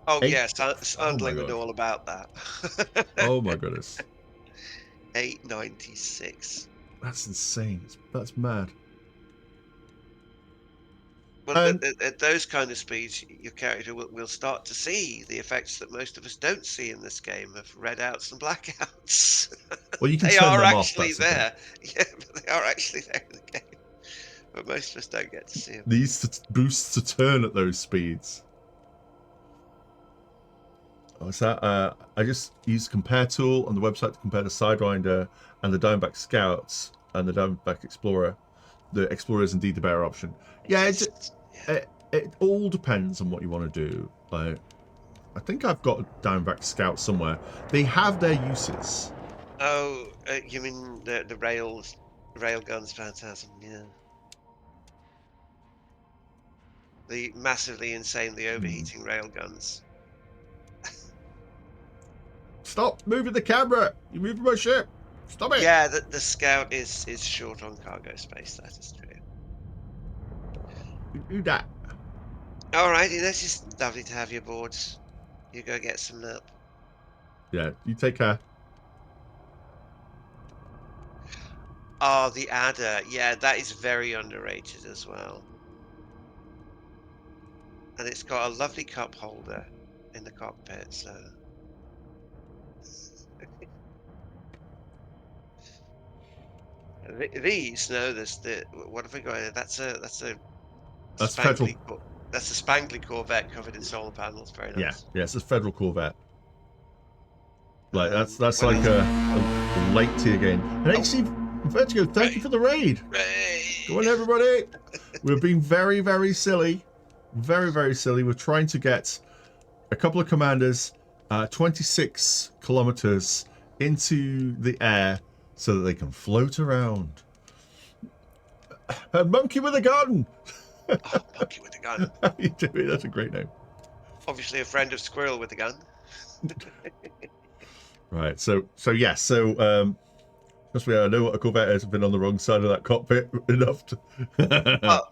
Oh Eight- yes, Oh my Andling would God. know all about that. Oh my goodness. 896. That's insane. That's mad. Well, And at those kind of speeds, your character will start to see the effects that most of us don't see in this game of redouts and blackouts. well, you can They turn are them off. actually That's the thing. there. Yeah, but they are actually there in the game. But most of us don't get to see them. These boosts to turn at those speeds. What's that? I just used compare tool on the website to compare the Sidewinder and the Diamondback Scouts and the Diamondback Explorer. The Explorer is indeed the better option. Yeah, it all depends on what you want to do. Like, I think I've got a Diamondback Scout somewhere. They have their uses. Oh, you mean the railguns Phantasm? Yeah. The massively insanely overheating railguns. Stop moving the camera! You're moving my ship! Stop it! Yeah, the Scout is short on cargo space. That is true. Do that. All right, it's just lovely to have you aboard. You go get some nap. Yeah, you take care. Oh, the Adder. Yeah, that is very underrated as well. And it's got a lovely cup holder in the cockpit, so. These, no, what have we got here? That's a That's federal. That's a spangly Corvette covered in solar panels. Very Yeah, nice. yeah, it's a federal Corvette. Like that's When like a late tier game. And HC Vertigo, thank you for the raid. Go on, everybody. We're being very, very silly. Very, very silly. We're trying to get a couple of commanders 26 kilometers into the air so that they can float around. A monkey with a gun. Oh, monkey with a gun. How you doing? That's a great name. Obviously a friend of Squirrel with a gun. Right. So trust me, I know what a Corvette is. I've been on the wrong side of that cockpit enough to. Oh,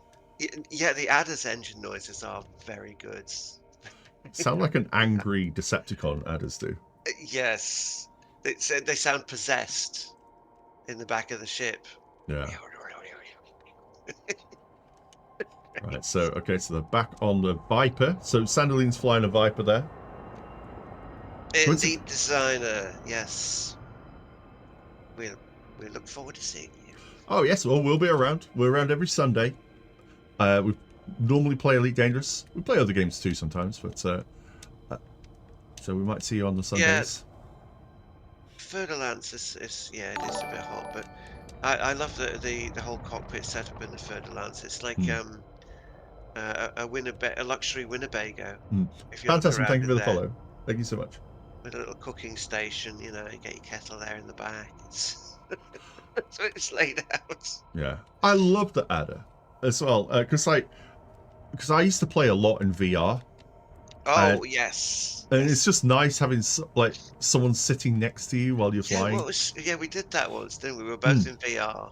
yeah, the Adder's engine noises are very good. Sound like an angry Decepticon, Adders do. Yes, they sound possessed in the back of the ship. Yeah. Right, so they're back on the Viper. So Sandaline's flying a Viper there. Indeed, designer. Yes, we look forward to seeing you. Oh yes, well we'll be around. We're around every Sunday. We normally play Elite Dangerous. We play other games too sometimes, but so we might see you on the Sundays. Fer-de-Lance is it is a bit hot, but I love the whole cockpit setup in the Fer-de-Lance. It's like a luxury Winnebago. If you Fantastic, thank you for the there, follow. Thank you so much. with a little cooking station, you get your kettle there in the back. It's so it's laid out. Yeah, I love the Adder as well because I used to play a lot in VR. Oh yes, and it's just nice having like someone sitting next to you while you're flying. We did that once, didn't we? We were both in VR,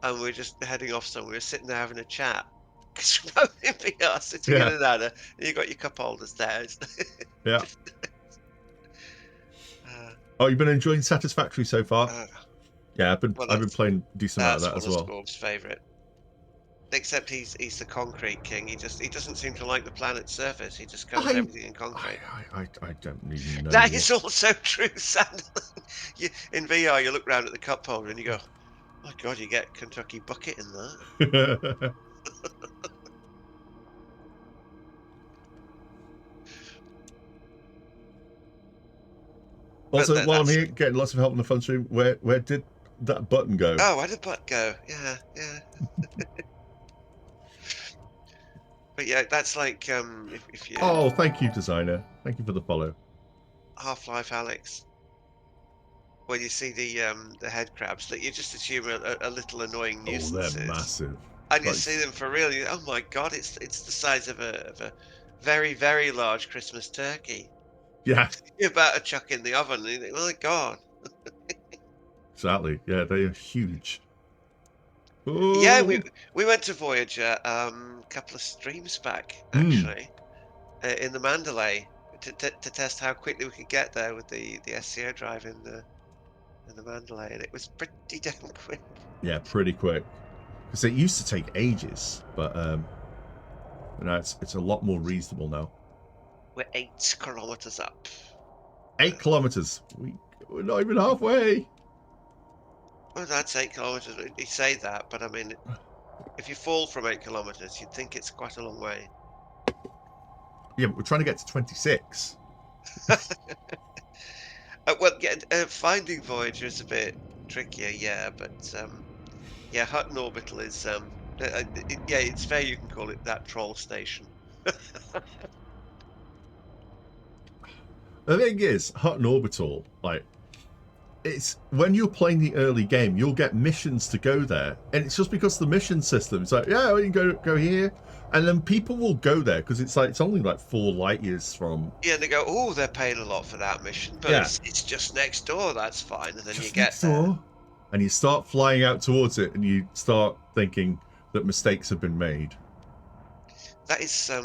and we were just heading off somewhere. We were sitting there having a chat. Because we're both in VR, sitting in an Adder, and you got your cup holders there. Yeah. Oh, you've been enjoying Satisfactory so far? Yeah, I've been playing a decent amount of that as well. That's Scorb's favourite. Except he's the concrete king. He doesn't seem to like the planet's surface. He just covers everything in concrete. I don't even know. That is also true, Sandalin. In VR, you look around at the cup holder and you go, "My God, you get Kentucky bucket in that." Also, while I'm here getting lots of help in the fun stream, where did that button go? Oh, where did the button go? Yeah. But yeah, that's like if you. Oh, thank you, designer. Thank you for the follow. Half-Life Alex. When you see the head crabs, that you just assume a little annoying nuisance. Oh, they're massive. And you see them for real. Oh my God, it's the size of a very, very large Christmas turkey. Yeah. You're about to chuck in the oven, and you think, oh my God. Exactly. Yeah, they are huge. Ooh. Yeah, we went to Voyager a couple of streams back, actually, in the Mandalay to test how quickly we could get there with the SCO drive in the Mandalay, and it was pretty damn quick. Yeah, pretty quick. Because it used to take ages, but No, it's a lot more reasonable now. We're 8 kilometers up. 8 kilometers. We're not even halfway. Well, that's 8 kilometers. You say that, but I mean, if you fall from 8 kilometers, you'd think it's quite a long way. Yeah, but we're trying to get to 26. Well, yeah, finding Voyager is a bit trickier, yeah, but yeah, Hutton Orbital is yeah, it's fair you can call it that troll station. The thing is, Hutton Orbital, like, it's when you're playing the early game, you'll get missions to go there, and it's just because the mission system. It's like, yeah, we can go here, and then people will go there because it's only like 4 light years from. Yeah, and they go, oh, they're paying a lot for that mission, but Yeah. it's just next door. That's fine, and then Just you get next there. door, and you start flying out towards it, and you start thinking that mistakes have been made. That is a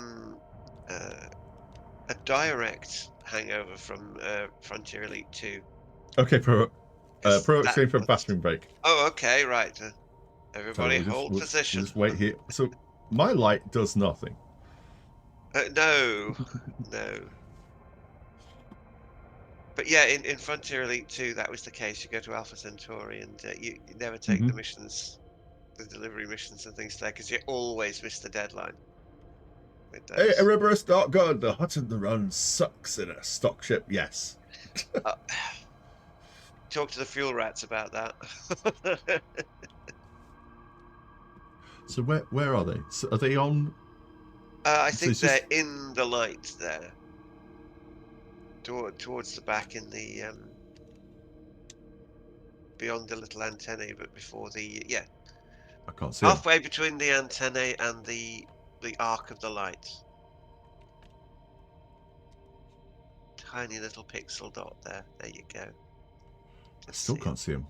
direct hangover from Frontier Elite 2. Okay, Prorock That going for a was- bathroom break. Oh, okay, right. Everybody So hold position. We'll just wait here. So my light does nothing. No, no. But yeah, in Frontier Elite 2, that was the case. You go to Alpha Centauri, and you never take the missions, the delivery missions and things there, because you always miss the deadline. With Hey, those. remember a stock gun? The hut and the run sucks in a stock ship. Yes. Talk to the fuel rats about that. So where are they? So are they on? I So think it's they're just- in the light there, towards the back in the beyond the little antennae, but before the I can't see them. halfway between the antennae and the arc of the light. Tiny little pixel dot there. There you go. I still can't see them.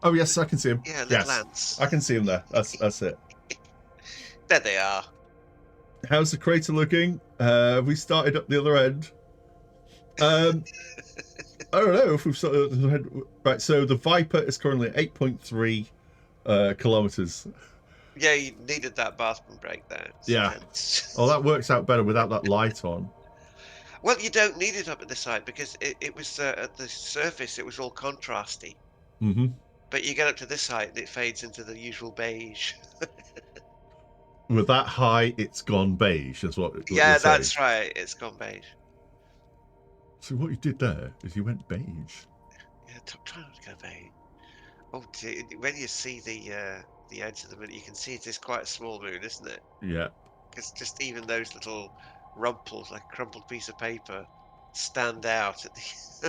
Oh yes, I can see them. Yeah, little Yes, ants. I can see them there. That's it. There they are. How's the crater looking? We started up the other end. I don't know if we've started at the other end. Right, so the Viper is currently at 8.3 kilometers. Yeah, you needed that bathroom break there. Yeah. Oh, that works out better without that light on. Well, you don't need it up at the side because it was at the surface. It was all contrasty. Mm-hmm. But you get up to this height, and it fades into the usual beige. With that high, it's gone beige. Is what Yeah, you're saying. that's right. It's gone beige. So what you did there is you went beige. Yeah, try not to go beige. Oh, dear. When you see the edge of the moon, you can see it is quite a small moon, isn't it? Yeah. Because just even those little rumples, like a crumpled piece of paper, stand out at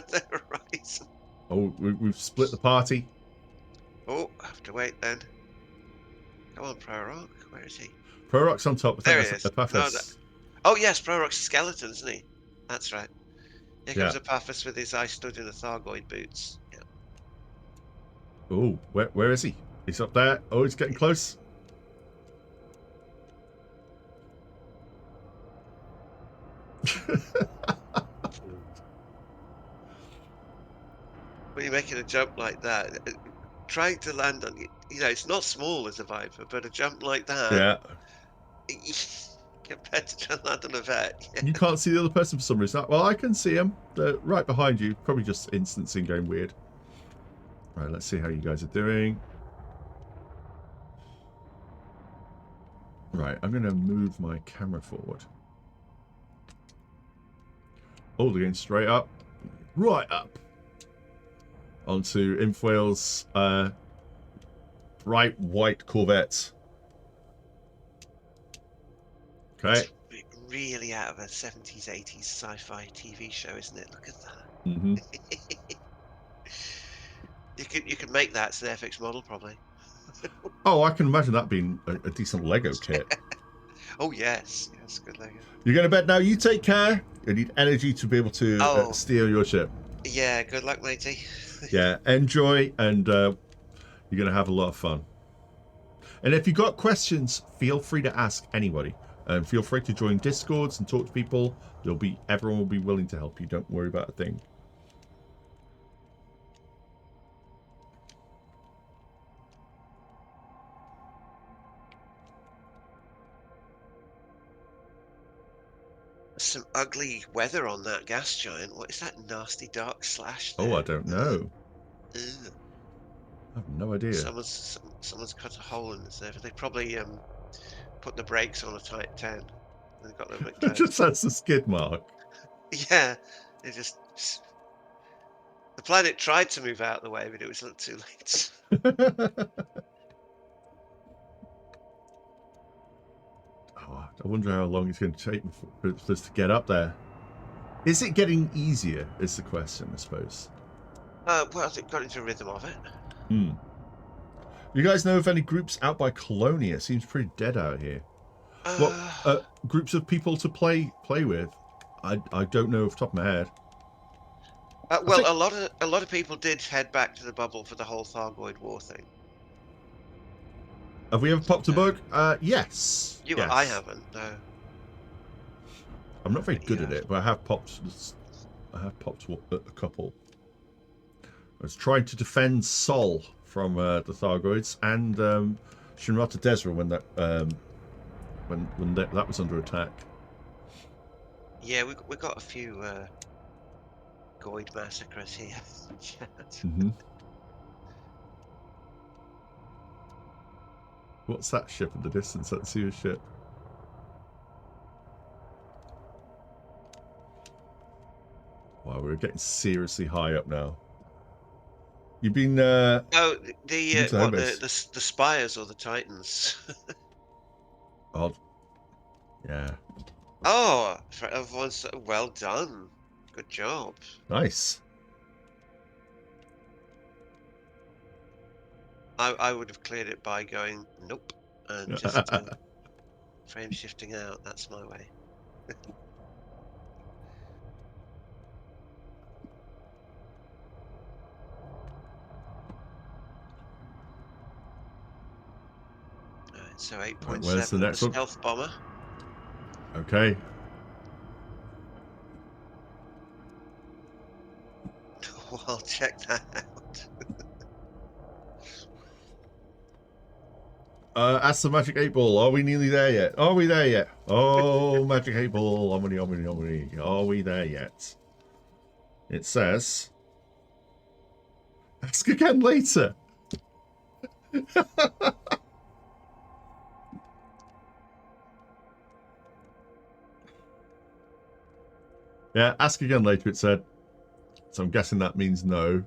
the horizon. Oh, we've split the party. Oh, I have to wait then. Come on, Prorock. Where is he? Prorock's on top. I There think he that's is. Epaphras. Oh, yes, Prorock's a skeleton, isn't he? That's right. Here comes Yeah. Epaphras with his I stood in the Thargoid boots. Yeah. Oh, where is he? He's up there. Oh, he's getting close. When you're making a jump like that, trying to land on, it's not small as a Viper, but a jump like that, Yeah. compared to trying to land on a vet. Yeah. You can't see the other person for some reason. Well, I can see him. They're right behind you. Probably just instancing going weird. Right, let's see how you guys are doing. Right, I'm going to move my camera forward. Oh, they're going straight up. Right up. Onto Infoil's bright white Corvette. Okay. It's really out of a 70s, 80s sci-fi TV show, isn't it? Look at that. Mm-hmm. You could make that as an FX model, probably. Oh, I can imagine that being a decent Lego kit. Oh, yes. Yes, good Lego. You're going to bed now. You take care. You need energy to be able to Oh. steer your ship. Yeah, good luck, matey. Yeah, enjoy, and you're going to have a lot of fun. And if you've got questions, feel free to ask anybody. And feel free to join Discords and talk to people. Everyone will be willing to help you. Don't worry about a thing. Some ugly weather on that gas giant. What is that nasty dark slash Oh, there? I don't know. Ugh. I have no idea. Someone's cut a hole in the surface. They probably put the brakes on a Type 10. They got a little bit It close. just has the skid mark. Yeah, it just the planet tried to move out of the way, but it was a little too late. Oh, I wonder how long it's going to take for us to get up there. Is it getting easier? Is the question, I suppose. Well, I think got into a rhythm of it. Hmm. You guys know of any groups out by Colonia? It seems pretty dead out here. What groups of people to play with? I don't know off the top of my head. Well, a lot of people did head back to the bubble for the whole Thargoid War thing. Have we ever popped a bug? Yes. Yes. I haven't. No. I'm not very good at it, but I have popped. A couple. I was trying to defend Sol from the Thargoids and Shinrata Desra when that was under attack. Yeah, we got a few Goid massacres here. Mm-hmm. What's that ship in the distance? Let's see a ship. Wow, we're getting seriously high up now. You've been Oh, the Spires or the Titans? odd. Yeah. Oh, everyone's well done. Good job. Nice. I would have cleared it by going nope and just frame shifting out. That's my way. Alright, so 8.7 where's the next one? stealth bomber. Okay. Well, check that out. Ask the Magic 8 Ball. Are we nearly there yet? Are we there yet? Oh, Magic 8 Ball. How many? Are we there yet? It says, ask again later. Yeah, ask again later, it said. So I'm guessing that means no.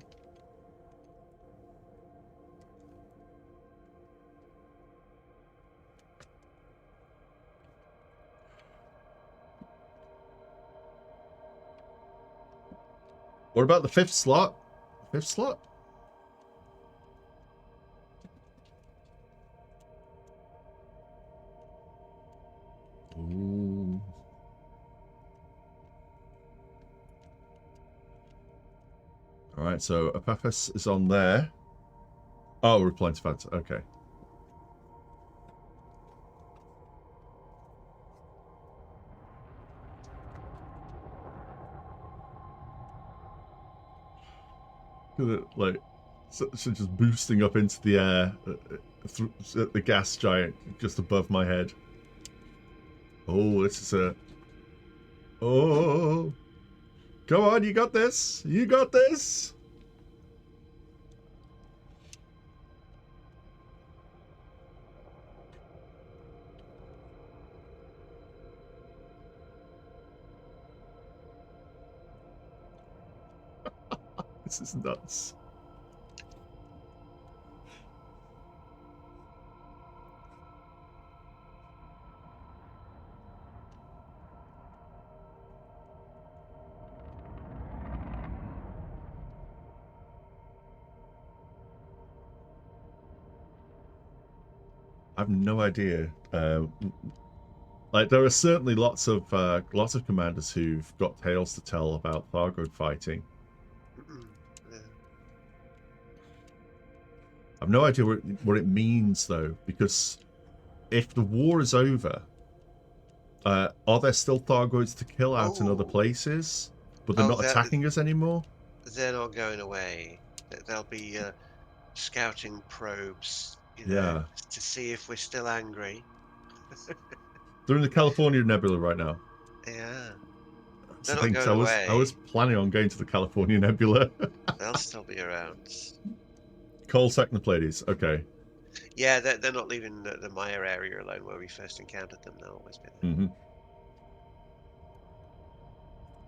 What about the fifth slot? Fifth slot? Ooh. All right, so Apaphis is on there. Oh, replying to fans. Okay. Like, so just boosting up into the air at the gas giant just above my head. Oh, this is a. Oh, come on! You got this! You got this! This is nuts. I have no idea. Like, there are certainly lots of commanders who've got tales to tell about Thargoid fighting. Yeah. I've no idea what it means, though, because if the war is over, are there still Thargoids to kill out in other places, but they're not attacking us anymore? They're not going away. There'll be scouting probes, you know, to see if we're still angry. They're in the California Nebula right now. Yeah. That's They're the not thing. 'Cause going I was away. planning on going to the California Nebula. They'll still be around. Coal Technopleiades. Okay. Yeah, they're not leaving the Maya area alone where we first encountered them. They'll always be there.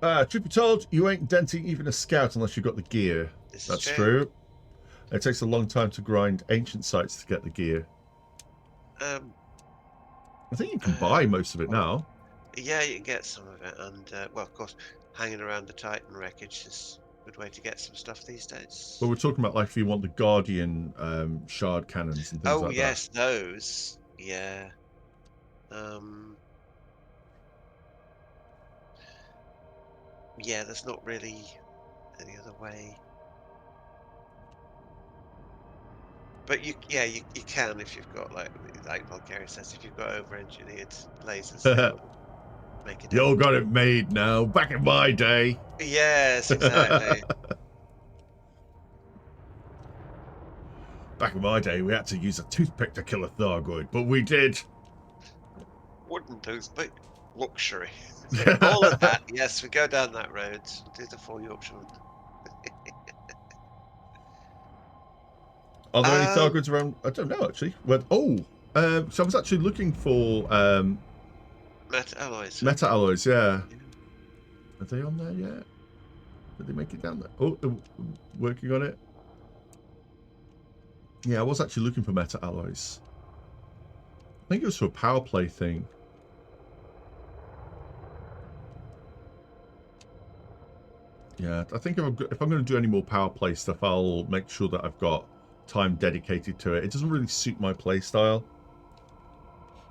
Mm-hmm. Truth be told, you ain't denting even a scout unless you've got the gear. This That's is true. true. It takes a long time to grind ancient sites to get the gear. I think you can buy most of it now. Yeah, you can get some of it, and well, of course, hanging around the Titan wreckage is a good way to get some stuff these days. But we're talking about like if you want the Guardian shard cannons and things Oh like yes, those. Yeah. Yeah, there's not really any other way. But you can if you've got like Bulgaria says, if you've got over-engineered lasers, they that. will make it. You all got it made now. Back in my day. Yes, exactly. Back in my day, we had to use a toothpick to kill a Thargoid, but we did. Wooden toothpick, luxury. All of that. Yes, we go down that road. Do the full Yorkshireman. Are there any Thargoids around? I don't know actually. Well, so I was actually looking for Meta alloys. meta alloys. Yeah. Are they on there yet? Did they make it down there? Oh, they're working on it. Yeah, I was actually looking for meta alloys. I think it was for a power play thing. Yeah, I think if I'm going to do any more power play stuff, I'll make sure that I've got time dedicated to it. It doesn't really suit my play style,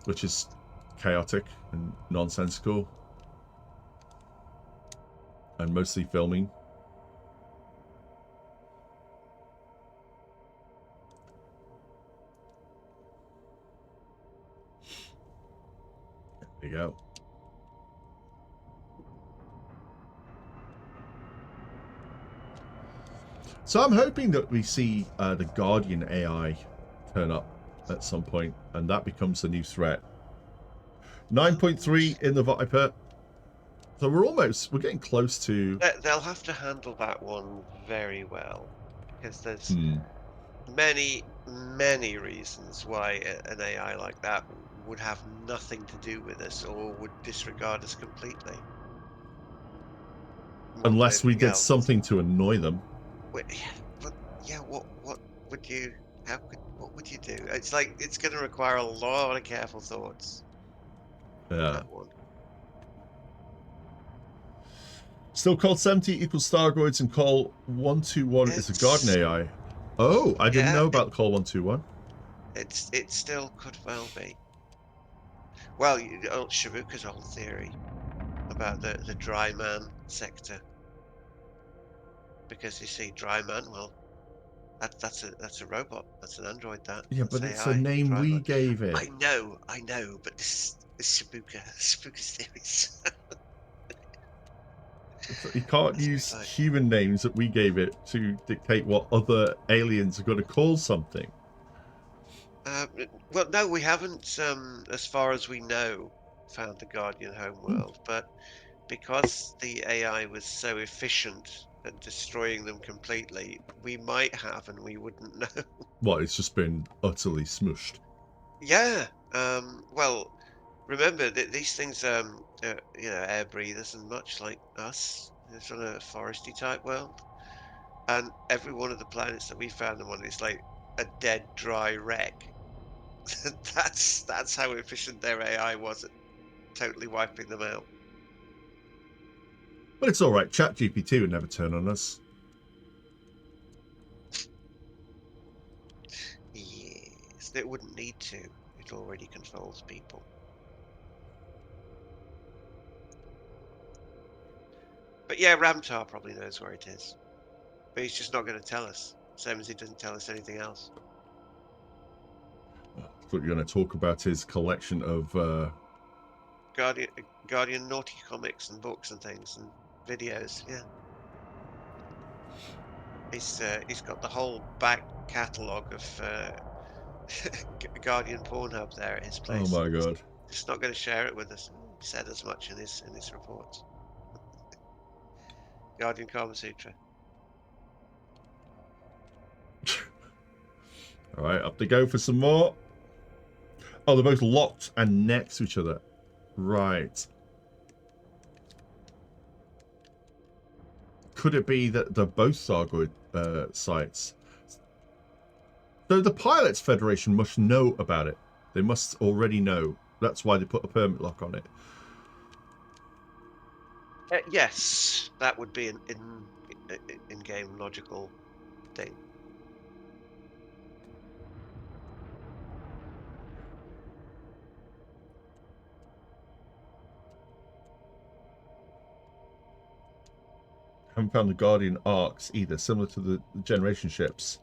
which is chaotic and nonsensical, and mostly filming. There you go. So I'm hoping that we see the Guardian AI turn up at some point, and that becomes the new threat. 9.3 in the Viper. So we're getting close to... They'll have to handle that one very well, because there's many reasons why an AI like that would have nothing to do with us or would disregard us completely. Unless we did something to annoy them. But yeah, what would you? What would you do? It's like it's going to require a lot of careful thoughts. Yeah. That one. Still, call 70 equals Thargoids, and call 121 is a Guardian AI. Oh, I didn't know about call 121. It still could well be. Well, Shavuka's old theory about the dry man sector. Because you see, dry man, well, that's a robot. That's an android. Yeah, but it's a name we gave it. I know, but this is Shavuka's theories. You can't use human names that we gave it to dictate what other aliens are going to call something. Well, no, we haven't, as far as we know, found the Guardian homeworld. But because the AI was so efficient at destroying them completely, we might have, and we wouldn't know. What? It's just been utterly smushed. Yeah. Well, remember that these things, air breathers and much like us. It's on a foresty type world, and every one of the planets that we found them on is like a dead, dry wreck. That's how efficient their AI was at totally wiping them out. But it's all right. ChatGPT would never turn on us. Yes, it wouldn't need to. It already controls people. But yeah, Ramtar probably knows where it is. But he's just not going to tell us. Same as he doesn't tell us anything else. I thought you were going to talk about his collection of... Guardian naughty comics and books and things and videos, yeah. He's got the whole back catalogue of Guardian Pornhub there at his place. Oh my god. He's not going to share it with us. He said as much in his reports. Guardian Kama Sutra. All right, up they go for some more. Oh, they're both locked and next to each other. Right. Could it be that they're both Sargoid sites? So the Pilots Federation must know about it. They must already know. That's why they put a permit lock on it. Yes, that would be an in-game logical thing. Haven't found the Guardian arcs either, similar to the generation ships.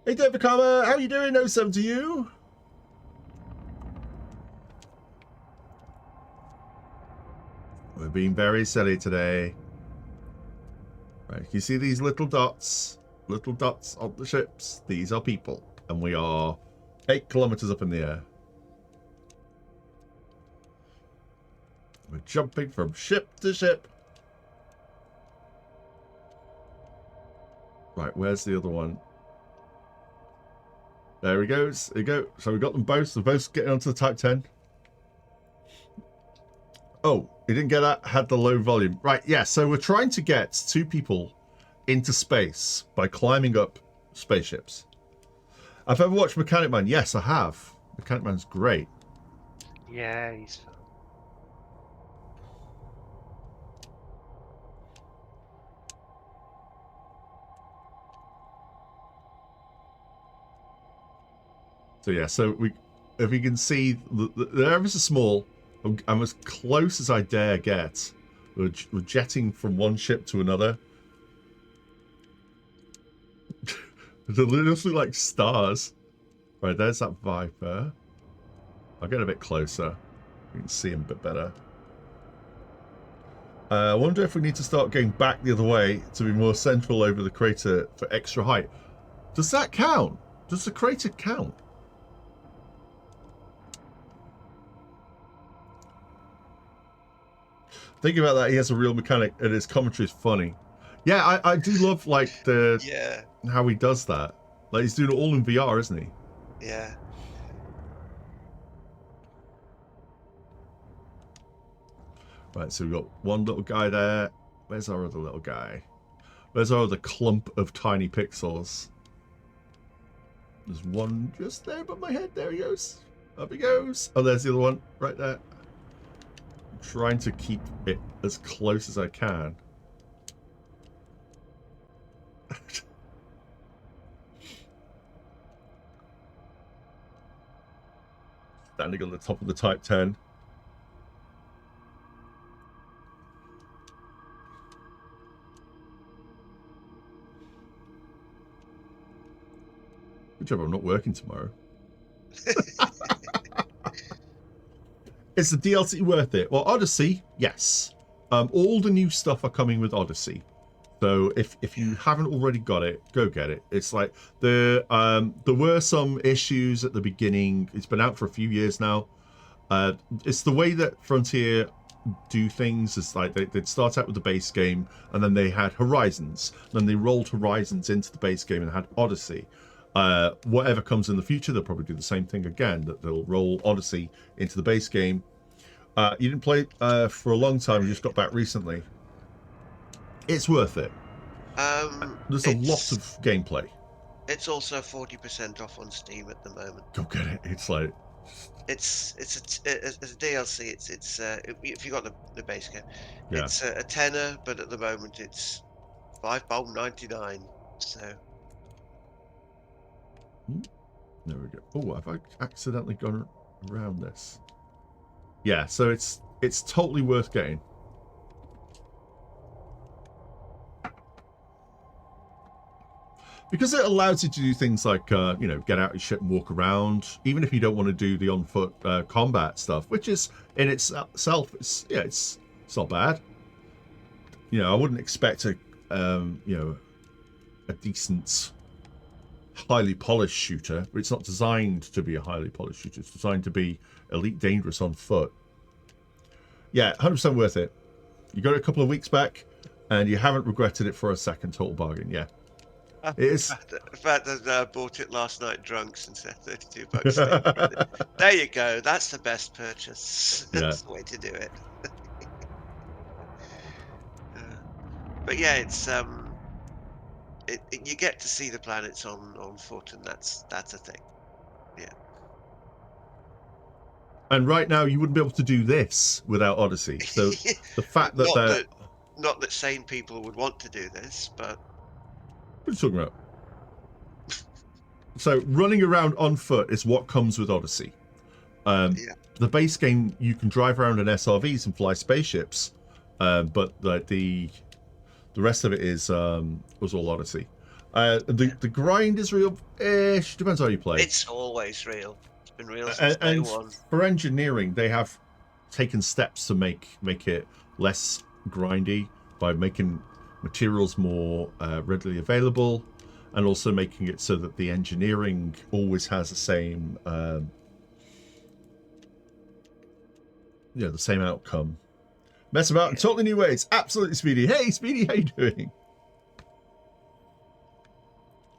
Hey David Karma, how you doing? No sub to you. We're being very silly today. Right, you see these little dots? Little dots on the ships? These are people. And we are 8 kilometers up in the air. We're jumping from ship to ship. Right, where's the other one? There he goes. There you go. So we got them both. They're both getting onto the Type 10. Oh, he didn't get that. Had the low volume. Right, yeah. So we're trying to get 2 people into space by climbing up spaceships. I've ever watched Mechanic Man. Yes, I have. Mechanic Man's great. Yeah, he's fun. So yeah, so we, if you can see, they're ever so small. I'm as close as I dare get. We're jetting from one ship to another. They're literally like stars. Right, there's that Viper. I'll get a bit closer. You can see him a bit better. I wonder if we need to start going back the other way to be more central over the crater for extra height. Does that count? Does the crater count? Thinking about that, he has a real mechanic, and his commentary is funny. Yeah, I do love like how he does that. Like he's doing it all in VR, isn't he? Yeah. Right, so we've got one little guy there. Where's our other little guy? Where's our other clump of tiny pixels? There's one just there above my head. There he goes. Up he goes. Oh, there's the other one right there. I'm trying to keep it as close as I can. Standing on the top of the Type 10. Good job I'm not working tomorrow. Is the DLC worth it? Well, Odyssey, yes. All the new stuff are coming with Odyssey. So if you haven't already got it, go get it. It's like there were some issues at the beginning. It's been out for a few years now. It's the way that Frontier do things. It's like they'd start out with the base game, and then they had Horizons. Then they rolled Horizons into the base game and had Odyssey. Whatever comes in the future, they'll probably do the same thing again. That they'll roll Odyssey into the base game. You didn't play for a long time. You just got back recently. It's worth it. There's a lot of gameplay. It's also 40% off on Steam at the moment. Go get it. It's like it's a DLC. It's if you got the base game, yeah. It's a tenner, but at the moment it's £5.99. So. There we go. Oh, have I accidentally gone around this? Yeah, so it's totally worth getting. Because it allows you to do things like, you know, get out your ship and walk around, even if you don't want to do the on-foot combat stuff, which is in itself, it's not bad. You know, I wouldn't expect a, you know, a decent, highly polished shooter, but it's not designed to be a highly polished shooter. It's designed to be elite dangerous on foot. Yeah, 100% worth it. You got it a couple of weeks back. and you haven't regretted it for a second. Total bargain, yeah. It is. The fact that I bought it last night drunk since they're $32. There you go. That's the best purchase. Yeah. That's the way to do it. But yeah, it's you get to see the planets on foot, and that's a thing. Yeah. And right now, you wouldn't be able to do this without Odyssey. So the fact that not that sane people would want to do this, but what are you talking about? So running around on foot is what comes with Odyssey. The base game, you can drive around in SRVs and fly spaceships, but the rest of it was all Odyssey. The grind is real-ish. Depends how you play. it's always real. It's been real since day And one. for engineering, they have taken steps to make it less grindy by making materials more readily available, and also making it so that the engineering always has the same the same outcome. Mess about in totally new ways. Absolutely, Speedy. Hey, Speedy, how you doing?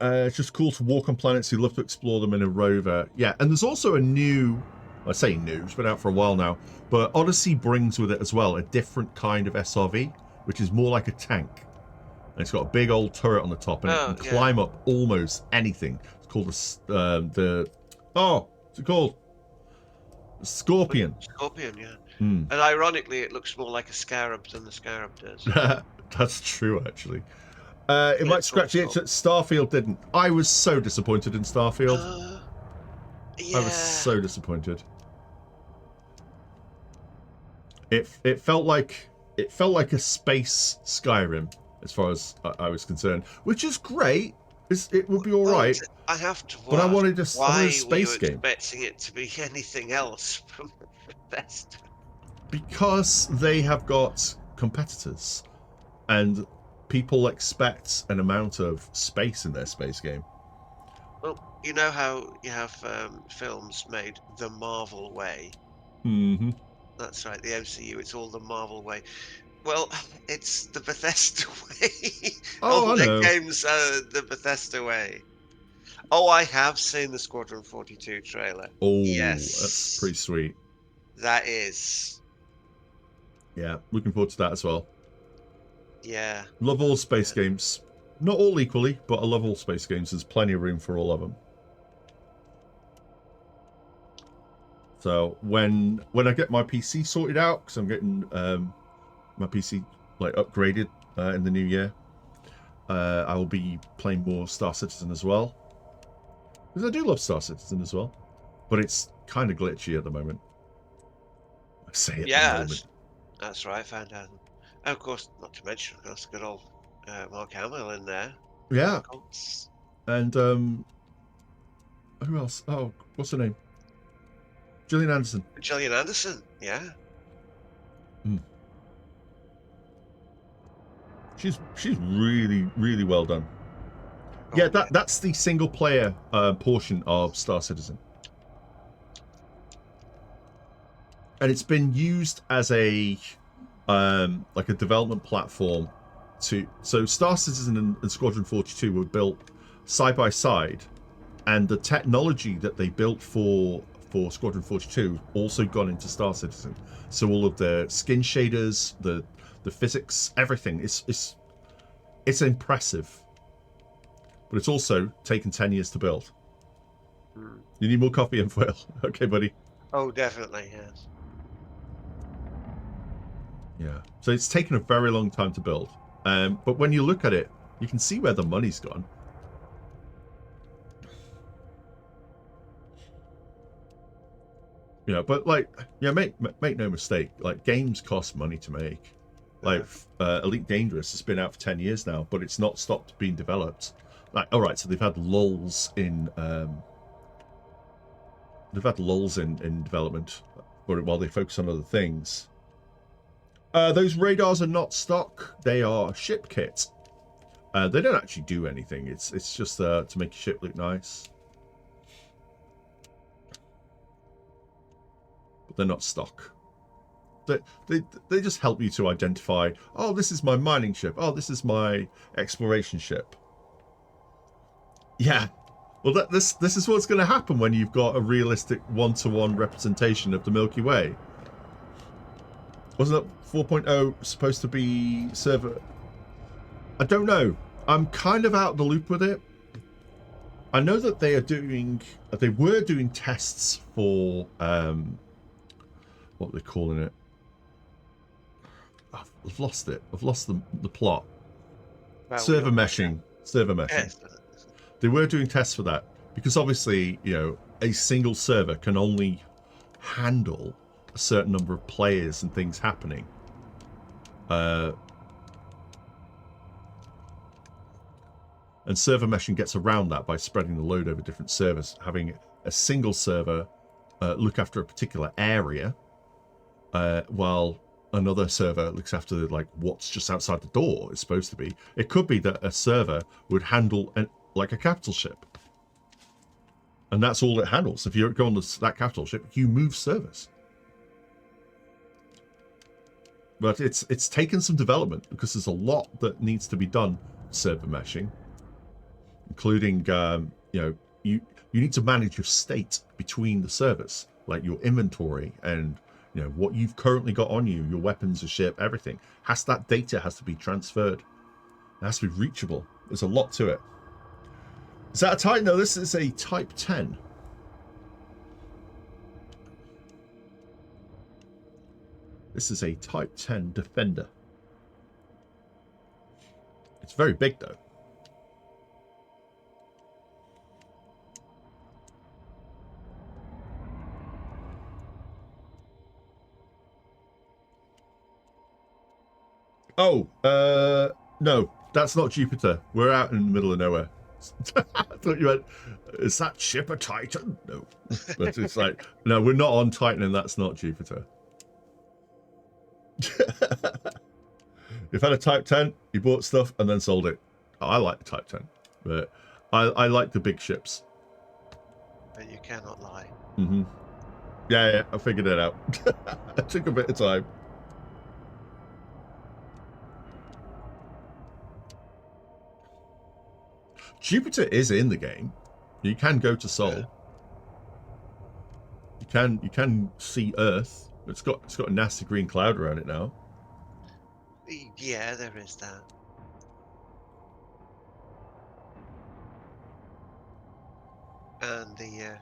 It's just cool to walk on planets. You love to explore them in a rover. Yeah, and there's also a new, I say new, it's been out for a while now, but Odyssey brings with it as well a different kind of SRV, which is more like a tank. And it's got a big old turret on the top, and it can climb up almost anything. It's called what's it called? Scorpion. Scorpion, yeah. Hmm. And ironically, it looks more like a scarab than the scarab does. That's true, actually. It might scratch the itch that Starfield didn't. I was so disappointed in Starfield. Yeah. I was so disappointed. It felt like a space Skyrim as far as I was concerned, which is great. It would be all right. I have to. But I wanted a why space were you game. expecting it to be anything else from Bethesda? Because they have got competitors, and people expect an amount of space in their space game. Well, you know how you have films made the Marvel way. Mm-hmm. That's right, the MCU. It's all the Marvel way. Well, it's the Bethesda way. Oh, all I know. their games are the Bethesda way. Oh, I have seen the Squadron 42 trailer. Oh, yes, that's pretty sweet. That is. Yeah, looking forward to that as well. Yeah. Love all space games. Not all equally, but I love all space games. There's plenty of room for all of them. So when I get my PC sorted out, because I'm getting my PC like upgraded in the new year, I will be playing more Star Citizen as well. Because I do love Star Citizen as well, but it's kind of glitchy at the moment. I say at the moment. That's right, Phantasm. And of course, not to mention, of course, good old Mark Hamill in there. Yeah. Of course. And who else? Oh, what's her name? Gillian Anderson. Gillian Anderson, yeah. She's really, really well done. Yeah, that's the single player portion of Star Citizen. And it's been used as a like a development platform so Star Citizen and Squadron 42 were built side by side, and the technology that they built for Squadron 42 also gone into Star Citizen. So all of the skin shaders, the physics, everything, it's impressive. But it's also taken 10 years to build. You need more coffee and foil. Okay, buddy. Oh, definitely, yes. Yeah. So it's taken a very long time to build. But when you look at it, you can see where the money's gone. You know, but like, yeah, make no mistake. Like, games cost money to make. Like, Elite Dangerous has been out for 10 years now, but it's not stopped being developed. Like, all right, so they've had lulls in development, but while they focus on other things. Those radars are not stock; they are ship kit. They don't actually do anything. It's just to make your ship look nice. But they're not stock. They just help you to identify, oh, this is my mining ship. Oh, this is my exploration ship. Yeah. Well, this is what's going to happen when you've got a realistic one-to-one representation of the Milky Way. Wasn't it 4.0 supposed to be server? I don't know. I'm kind of out of the loop with it. I know that they were doing tests for what are they calling it? I've lost it. I've lost the plot. Well, Server meshing. Yes. They were doing tests for that because obviously, you know, a single server can only handle a certain number of players and things happening. And server meshing gets around that by spreading the load over different servers, having a single server look after a particular area, while another server looks after like what's just outside the door is supposed to be. It could be that a server would handle like a capital ship, and that's all it handles. If you go on that capital ship, you move servers. But it's taken some development because there's a lot that needs to be done server meshing. Including, you know, you need to manage your state between the servers, like your inventory and, you know, what you've currently got on you, your weapons, your ship, everything. That data has to be transferred. It has to be reachable. There's a lot to it. Is that a Titan? No, this is a Type 10. This is a Type 10 Defender. It's very big, though. Oh, no, that's not Jupiter. We're out in the middle of nowhere. I thought you meant, is that ship a Titan? No. But it's like, no, we're not on Titan and that's not Jupiter. You've had a Type 10, you bought stuff and then sold it. I like the Type 10, but I like the big ships. But you cannot lie. Mm-hmm. Yeah, I figured it out. It took a bit of time. Jupiter is in the game. You can go to Sol. Yeah. You can see Earth. It's got a nasty green cloud around it now. Yeah, there is that. And the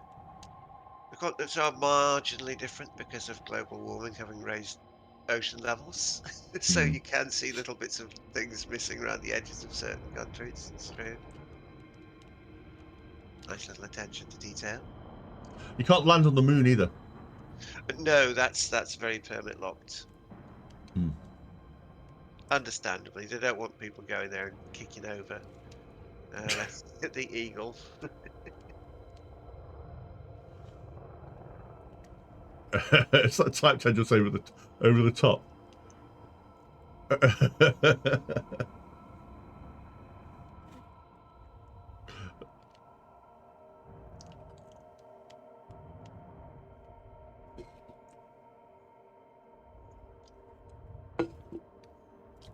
continents are marginally different because of global warming having raised ocean levels. So you can see little bits of things missing around the edges of certain countries. It's true. Nice little attention to detail. You can't land on the moon either. But no, that's very permit locked. Hmm. Understandably, they don't want people going there and kicking over the Eagle. It's like Type 10 just over the top.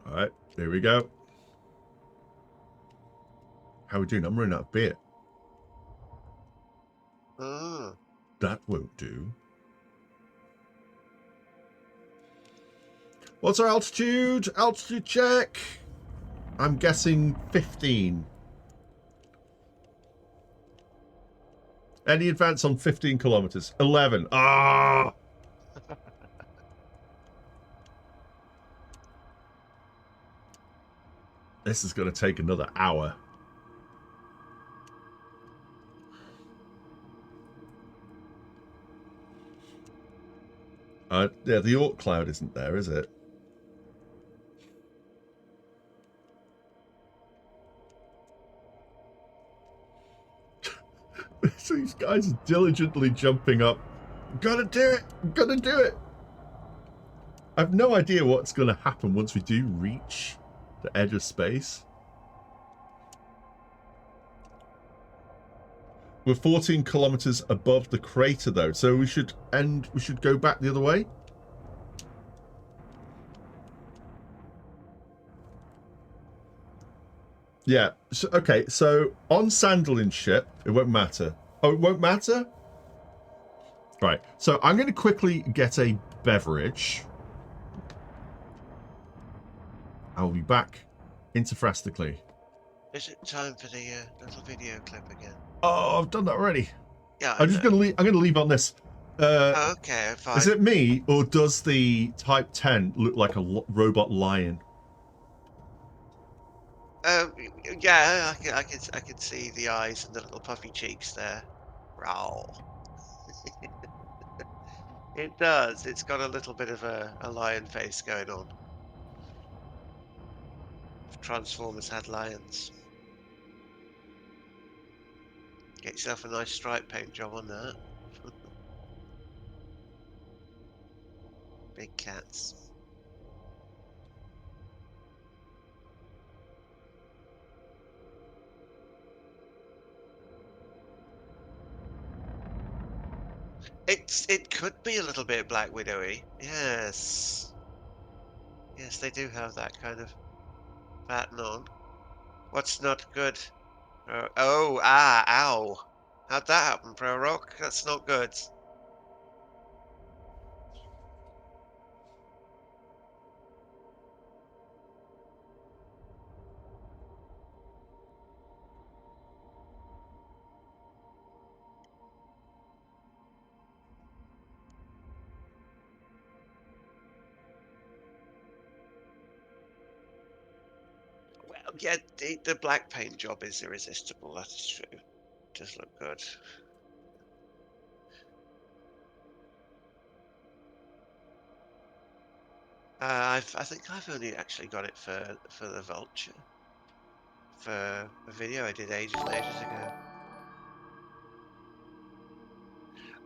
All right, there we go. How are we doing? I'm running out of beer. That won't do. What's our altitude? Altitude check. I'm guessing 15. Any advance on 15 kilometers? 11. Ah! This is going to take another hour. Yeah, the Oort cloud isn't there, is it? These guys are diligently jumping up. Gotta do it! Gotta do it! I've no idea what's going to happen once we do reach the edge of space. We're 14 kilometers above the crater, though, so we should go back the other way. Yeah. So, okay. So on Sandlin's ship, it won't matter. Oh, it won't matter? Right. So I'm going to quickly get a beverage. I'll be back interfrastically. Is it time for the little video clip again? Oh, I've done that already. Yeah, I'm just going to leave. I'm going to leave on this. Oh, okay, fine. Is it me, or does the Type 10 look like a robot lion? Yeah, I can see the eyes and the little puffy cheeks there. Growl. It does. It's got a little bit of a lion face going on. If Transformers had lions. Get yourself a nice stripe paint job on that. Big cats. It could be a little bit Black Widowy. Yes. Yes, they do have that kind of pattern on. What's not good? Ow. How'd that happen, Prorock? That's not good. Well, yeah, the black paint job is irresistible, that is true. It does look good. I think I've only actually got it for the Vulture. For a video I did ages and ages ago.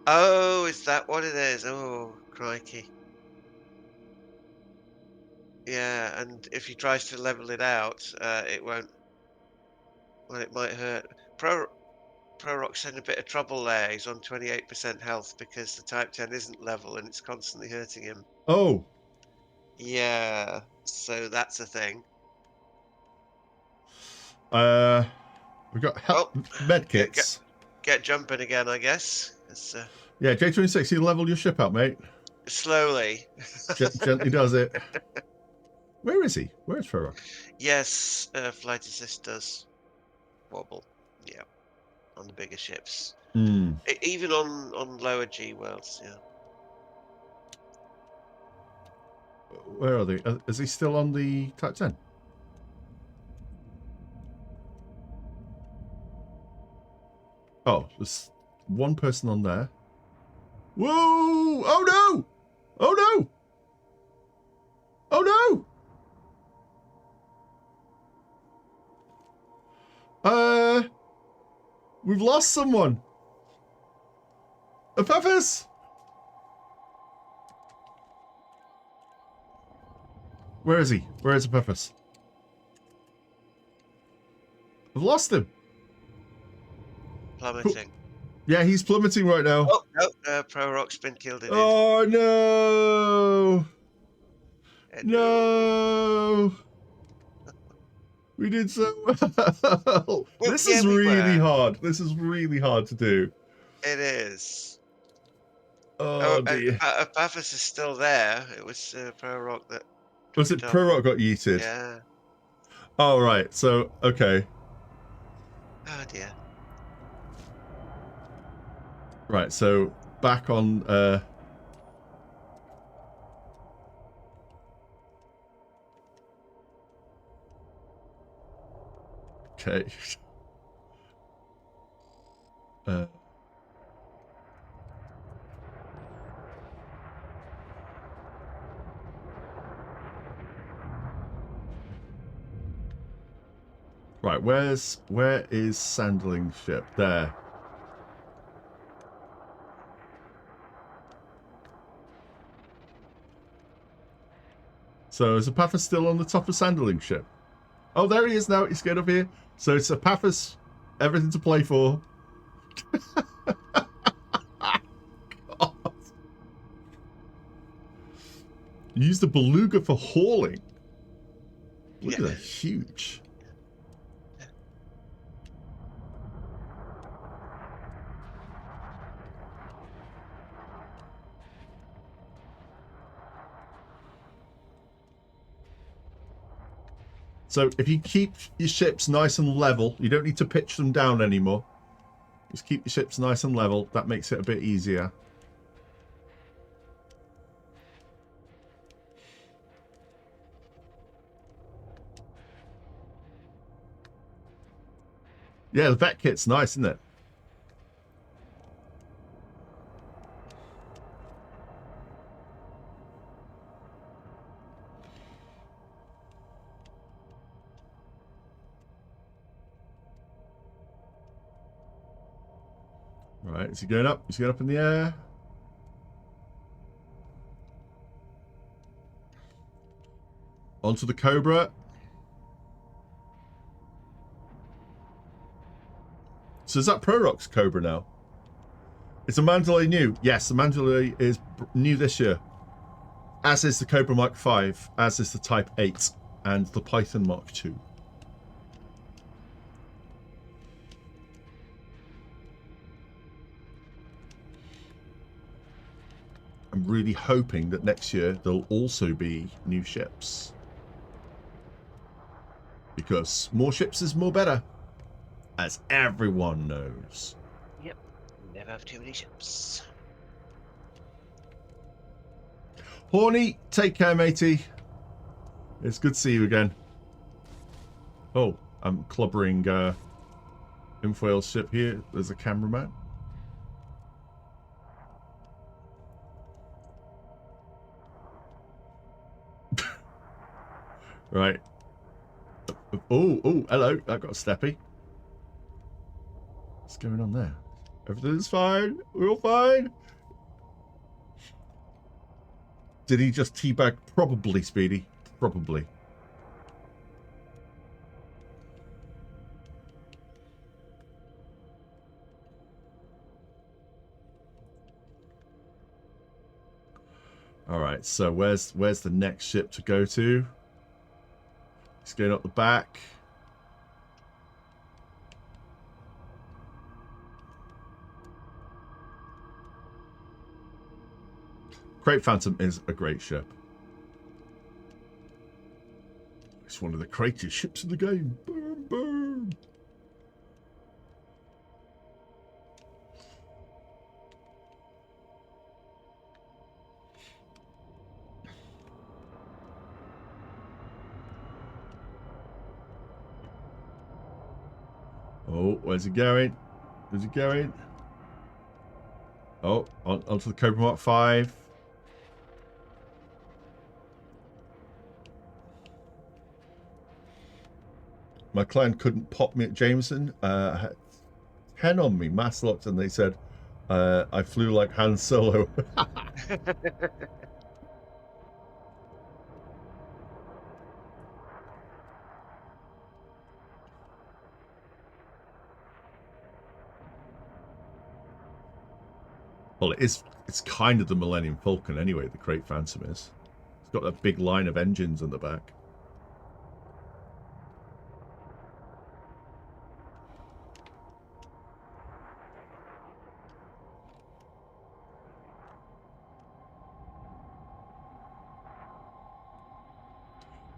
Oh, is that what it is? Oh, crikey. Yeah, and if he tries to level it out, it won't. Well, it might hurt. Prorock's in a bit of trouble there. He's on 28% health because the Type 10 isn't level and it's constantly hurting him. Oh. Yeah, so that's a thing. We've got med kits. Get jumping again, I guess. It's, yeah, J26, you leveled your ship up, mate. slowly. Gently does it. Where is he? Where's Prorock? Yes, flight assist does wobble. Yeah, on the bigger ships. Even on lower G worlds, yeah. Where are they? Is he still on the Type 10? Oh, there's one person on there. Whoa! Oh no! Oh no! Oh no! We've lost someone. Apophis! Where is he? Where is Apophis? I've lost him. Plummeting. Yeah, he's plummeting right now. Oh, no, Prorock's been killed in it. Oh no! No! We did so well. This is really hard. This is really hard to do. It is. Oh dear. Apophis is still there. It was Prorock that. Was it Prorock got yeeted? Yeah. Oh right. So okay. Oh dear. Right. So back on. Okay. Right, where is Sandling's ship? There. So is Apophis still on the top of Sandling's ship? Oh, there he is now. He's getting up here. So it's Apophis, everything to play for. God. Use the beluga for hauling. Look at that, huge. So if you keep your ships nice and level, you don't need to pitch them down anymore. Just keep your ships nice and level. That makes it a bit easier. Yeah, the vet kit's nice, isn't it? Right, is he going up? Is he going up in the air? Onto the Cobra. So is that Prorock's Cobra now? Is the Mandalay new? Yes, the Mandalay is new this year. As is the Cobra Mark 5, as is the Type 8, and the Python Mark 2. I'm really hoping that next year there'll also be new ships. Because more ships is more better. As everyone knows. Yep. Never have too many ships. Horny, take care, matey. It's good to see you again. Oh, I'm clobbering Infoil's ship here. There's a cameraman. Right. Oh, hello. I got a steppy. What's going on there? Everything's fine. We're all fine. Did he just teabag? Probably, Speedy. Probably. All right. So where's the next ship to go to? He's going up the back. Great Phantom is a great ship. It's one of the greatest ships in the game. Boom, boom. Oh, where's he going? Where's he going? Oh, onto the Cobra Mark 5. My client couldn't pop me at Jameson. I had 10 on me, mass locked, and they said I flew like Han Solo. Well, it's kind of the Millennium Falcon anyway, the Great Phantom is. It's got that big line of engines on the back.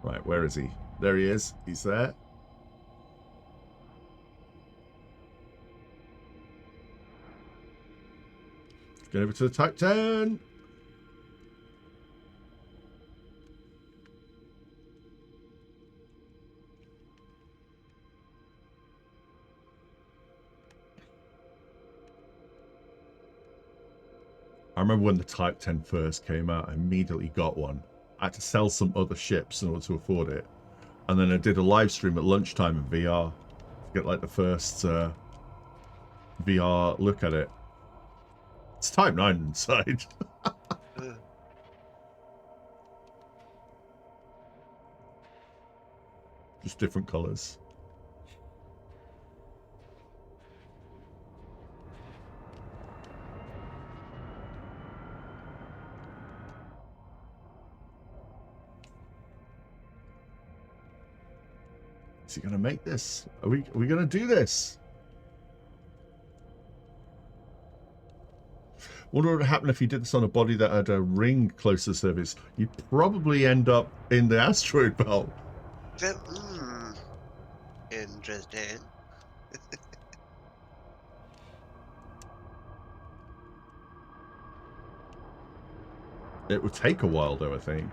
Right, where is he? There he is. He's there. Get over to the Type 10. I remember when the Type 10 first came out, I immediately got one. I had to sell some other ships in order to afford it. And then I did a live stream at lunchtime in VR to get like the first VR look at it. It's Type 9 inside. Just different colours. Is he going to make this? Are we going to do this? Wonder what would happen if you did this on a body that had a ring close to the surface. You'd probably end up in the asteroid belt. interesting. It would take a while, though, I think.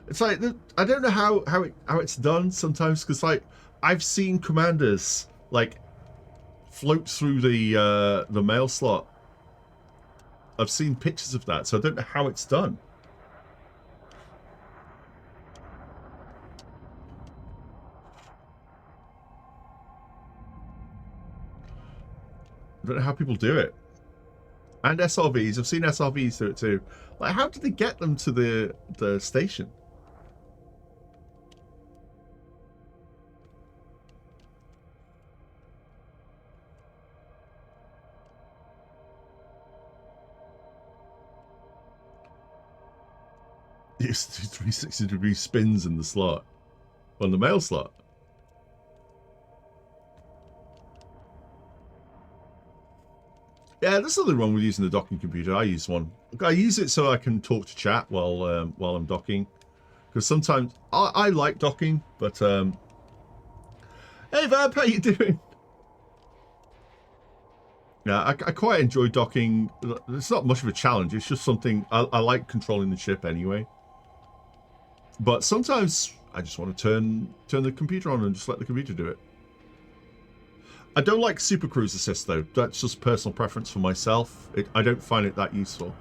It's like I don't know how it's done sometimes, because like I've seen commanders like float through the mail slot. I've seen pictures of that, so I don't know how it's done. I don't know how people do it. And SRVs, I've seen SRVs do it too. Like, how did they get them to the station? It used to do 360-degree spins in the slot. On the mail slot. Yeah, there's nothing wrong with using the docking computer. I use one. I use it so I can talk to chat while I'm docking. Because sometimes I like docking, but hey Vamp, how you doing? Yeah, I quite enjoy docking. It's not much of a challenge. It's just something I like controlling the ship anyway. But sometimes I just want to turn the computer on and just let the computer do it. I don't like Super Cruise Assist though. That's just personal preference for myself. I don't find it that useful.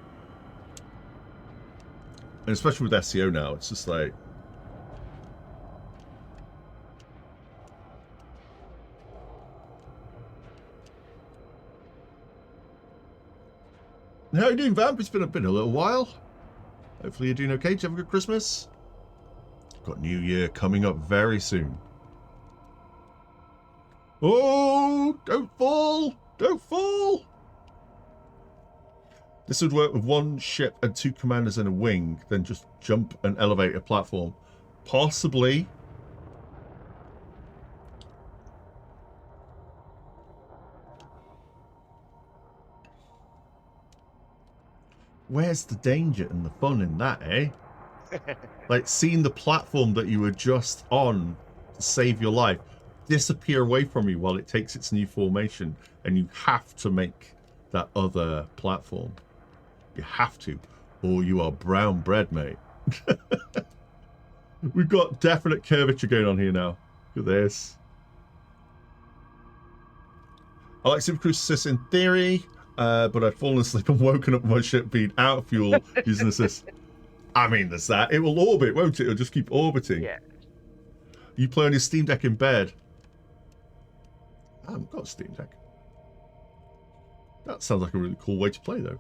And especially with SEO now, it's just like... How are you doing, Vamp? It's been a little while. Hopefully you're doing okay. Did you have a good Christmas? Got New Year coming up very soon. Oh, don't fall! Don't fall! This would work with one ship and two commanders and a wing, then just jump and elevate a platform. Possibly. Where's the danger and the fun in that, eh? Like seeing the platform that you were just on to save your life disappear away from you while it takes its new formation, and you have to make that other platform. You have to, or you are brown bread, mate. We've got definite curvature going on here now. Look at this. I like Super Cruise Assist in theory, but I've fallen asleep and woken up with my ship being out of fuel using assist. I mean, there's that. It will orbit, won't it? It'll just keep orbiting. Yeah. You play on your Steam Deck in bed. I haven't got a Steam Deck. That sounds like a really cool way to play, though.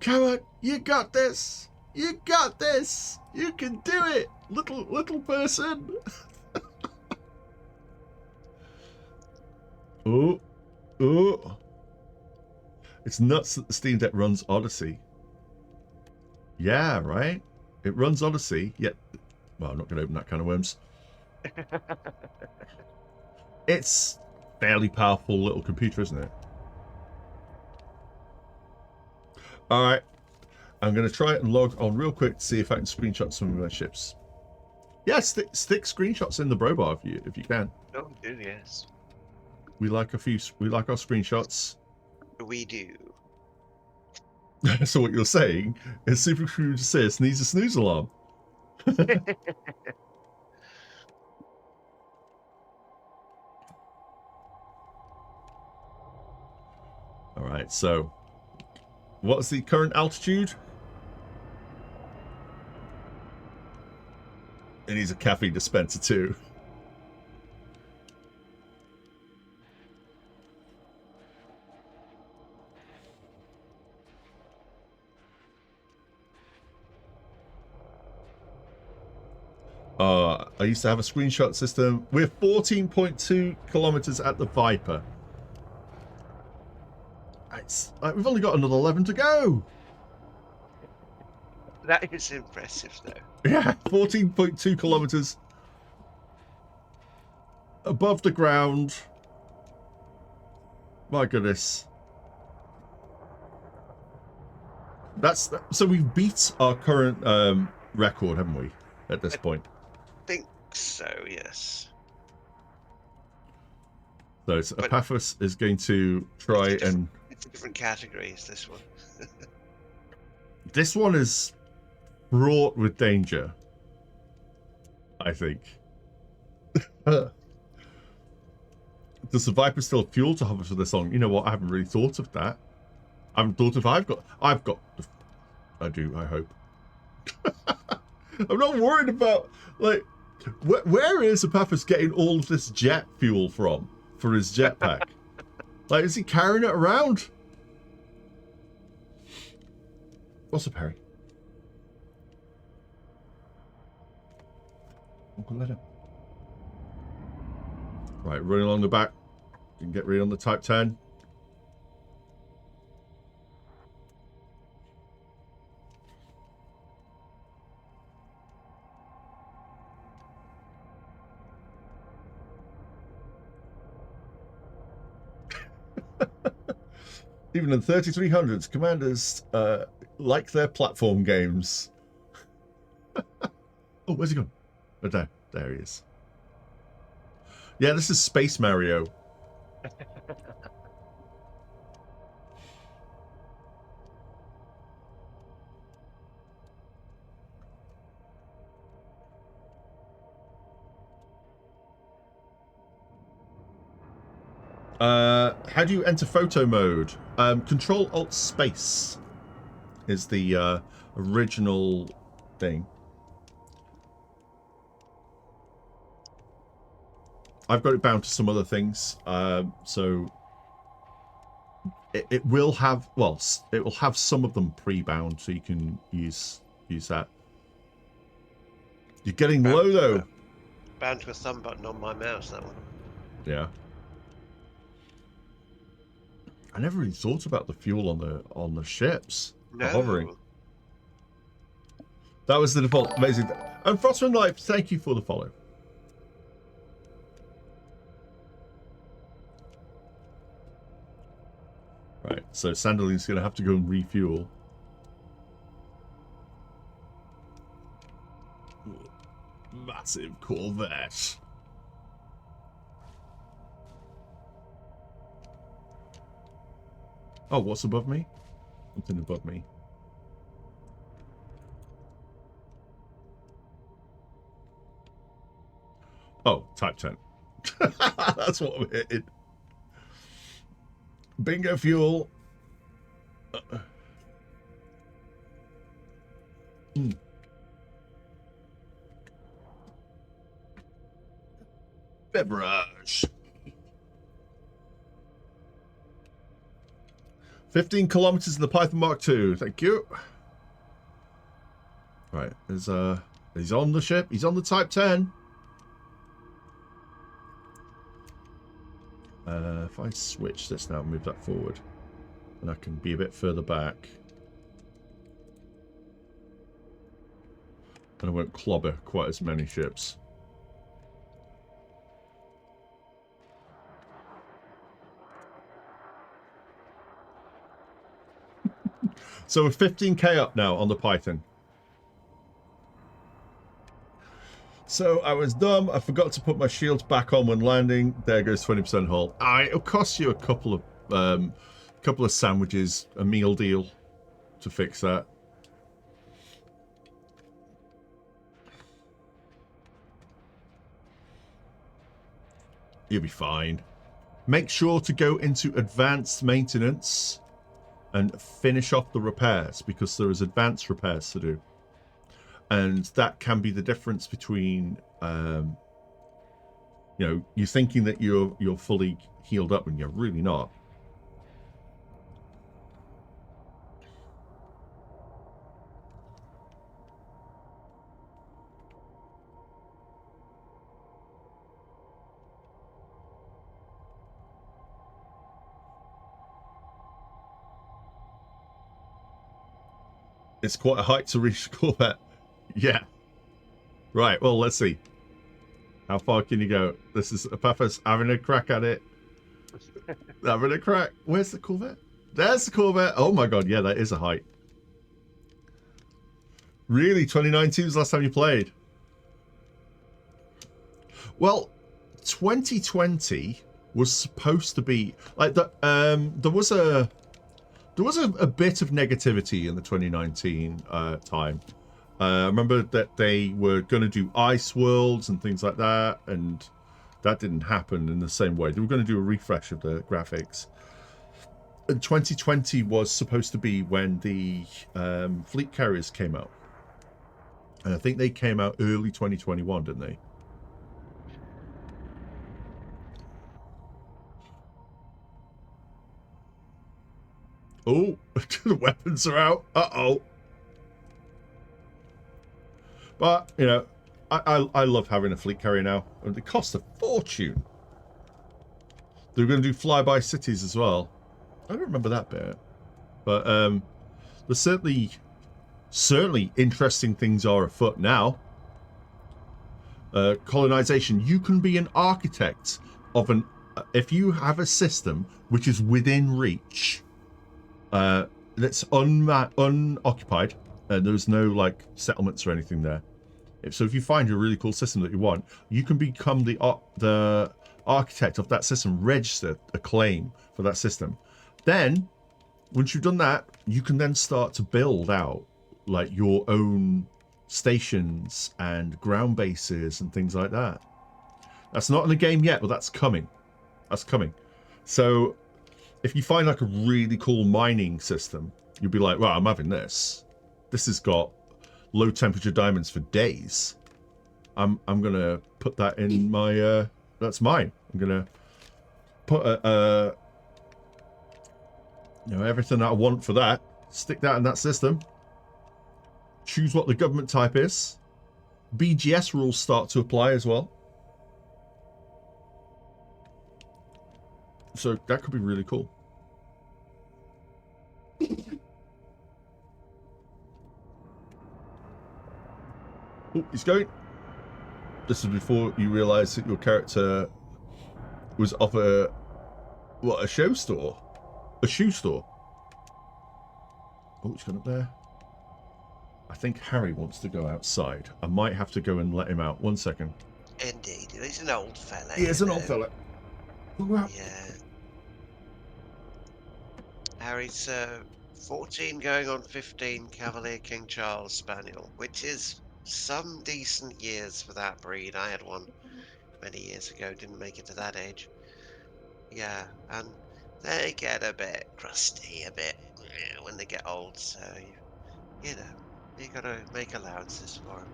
Come on, you got this. You got this. You can do it, little person. Oh, oh! It's nuts that the Steam Deck runs Odyssey. Yeah, right. It runs Odyssey. Yet, well, I'm not going to open that can of worms. It's fairly powerful little computer, isn't it? All right, I'm going to try it and log on real quick to see if I can screenshot some of my ships. Yeah, stick screenshots in the bro bar if you can. Oh, do yes. We like our screenshots. We do. So what you're saying is Super Cruise Assist needs a snooze alarm. All right, so what's the current altitude? It needs a caffeine dispenser too. I used to have a screenshot system. We're 14.2 kilometers at the Viper. It's like we've only got another 11 to go. That is impressive, though. Yeah, 14.2 kilometers above the ground. My goodness. So we've beat our current record, haven't we? At this point. Think so, yes. So Epaphras is going to try and. It's a different category. Is this one? This one is fraught with danger, I think. Does the Viper still have fuel to hover for this long? You know what? I haven't really thought of that. I haven't thought of. I've got. I do. I hope. I'm not worried about like where is Epaphras getting all of this jet fuel from for his jetpack? Like, is he carrying it around? What's up, Harry? Uncle let him. Right, running along the back. You can get ready on the Type 10. Even in 3300s, commanders like their platform games. Oh, where's he gone? Oh, there he is. Yeah, this is Space Mario. How do you enter photo mode? Control Alt Space is the original thing. I've got it bound to some other things, so it will have, well, it will have some of them pre-bound, so you can use that. You're getting low though. Bound to a thumb button on my mouse, that one. Yeah. I never really thought about the fuel on the ships. No. Hovering. That was the default. Amazing. And Frostman Life, thank you for the follow. Right, so Sanderling's going to have to go and refuel. Massive Corvette. Oh, what's above me? Something above me. Oh, Type 10. That's what I'm hitting. Bingo fuel. Beverage. 15 kilometers in the Python Mark II. Thank you. Right, he's on the ship. He's on the Type 10. If I switch this now and move that forward, and I can be a bit further back, and I won't clobber quite as many ships. So we're 15k up now on the Python. So I was dumb. I forgot to put my shields back on when landing. There goes 20% hull. It'll cost you a couple of sandwiches, a meal deal, to fix that. You'll be fine. Make sure to go into advanced maintenance and finish off the repairs, because there is advanced repairs to do. And that can be the difference between, you know, you thinking that you're fully healed up and you're really not. It's quite a hike to reach Corvette. Yeah. Right, well, let's see. How far can you go? This is Epaphras having a crack at it. Having a crack. Where's the Corvette? There's the Corvette. Oh my god, yeah, that is a height. Really? 2019 was the last time you played? Well, 2020 was supposed to be like the there was a bit of negativity in the 2019 time. I remember that they were going to do ice worlds and things like that, and that didn't happen in the same way. They were going to do a refresh of the graphics. And 2020 was supposed to be when the fleet carriers came out. And I think they came out early 2021, didn't they? Oh, the weapons are out. Uh-oh. But, you know, I love having a fleet carrier now. And it costs a fortune. They're going to do flyby cities as well. I don't remember that bit. But there's certainly interesting things are afoot now. Colonization. You can be an architect of an... if you have a system which is within reach, that's unoccupied, and there's no, like, settlements or anything there. So if you find a really cool system that you want, you can become the architect of that system, register a claim for that system. Then, once you've done that, you can then start to build out like your own stations and ground bases and things like that. That's not in the game yet, but that's coming. That's coming. So if you find like a really cool mining system, you'll be like, well, I'm having this. This has got low temperature diamonds for days. I'm gonna put that in my that's mine. I'm gonna put you know, everything that I want for that, stick that in that system, choose what the government type is. BGS rules start to apply as well, so that could be really cool. Oh, he's going. This is before you realise that your character was off a show store, a shoe store. Oh, he's gone up there. I think Harry wants to go outside. I might have to go and let him out. 1 second. Indeed, he's an old fella. He is an old fella. Yeah. Harry's 14 going on 15 Cavalier King Charles Spaniel, which is some decent years for that breed. I had one many years ago, didn't make it to that age. Yeah, and they get a bit crusty, a bit when they get old, so you know, you gotta make allowances for him.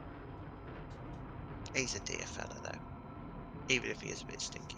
He's a dear fella though, even if he is a bit stinky.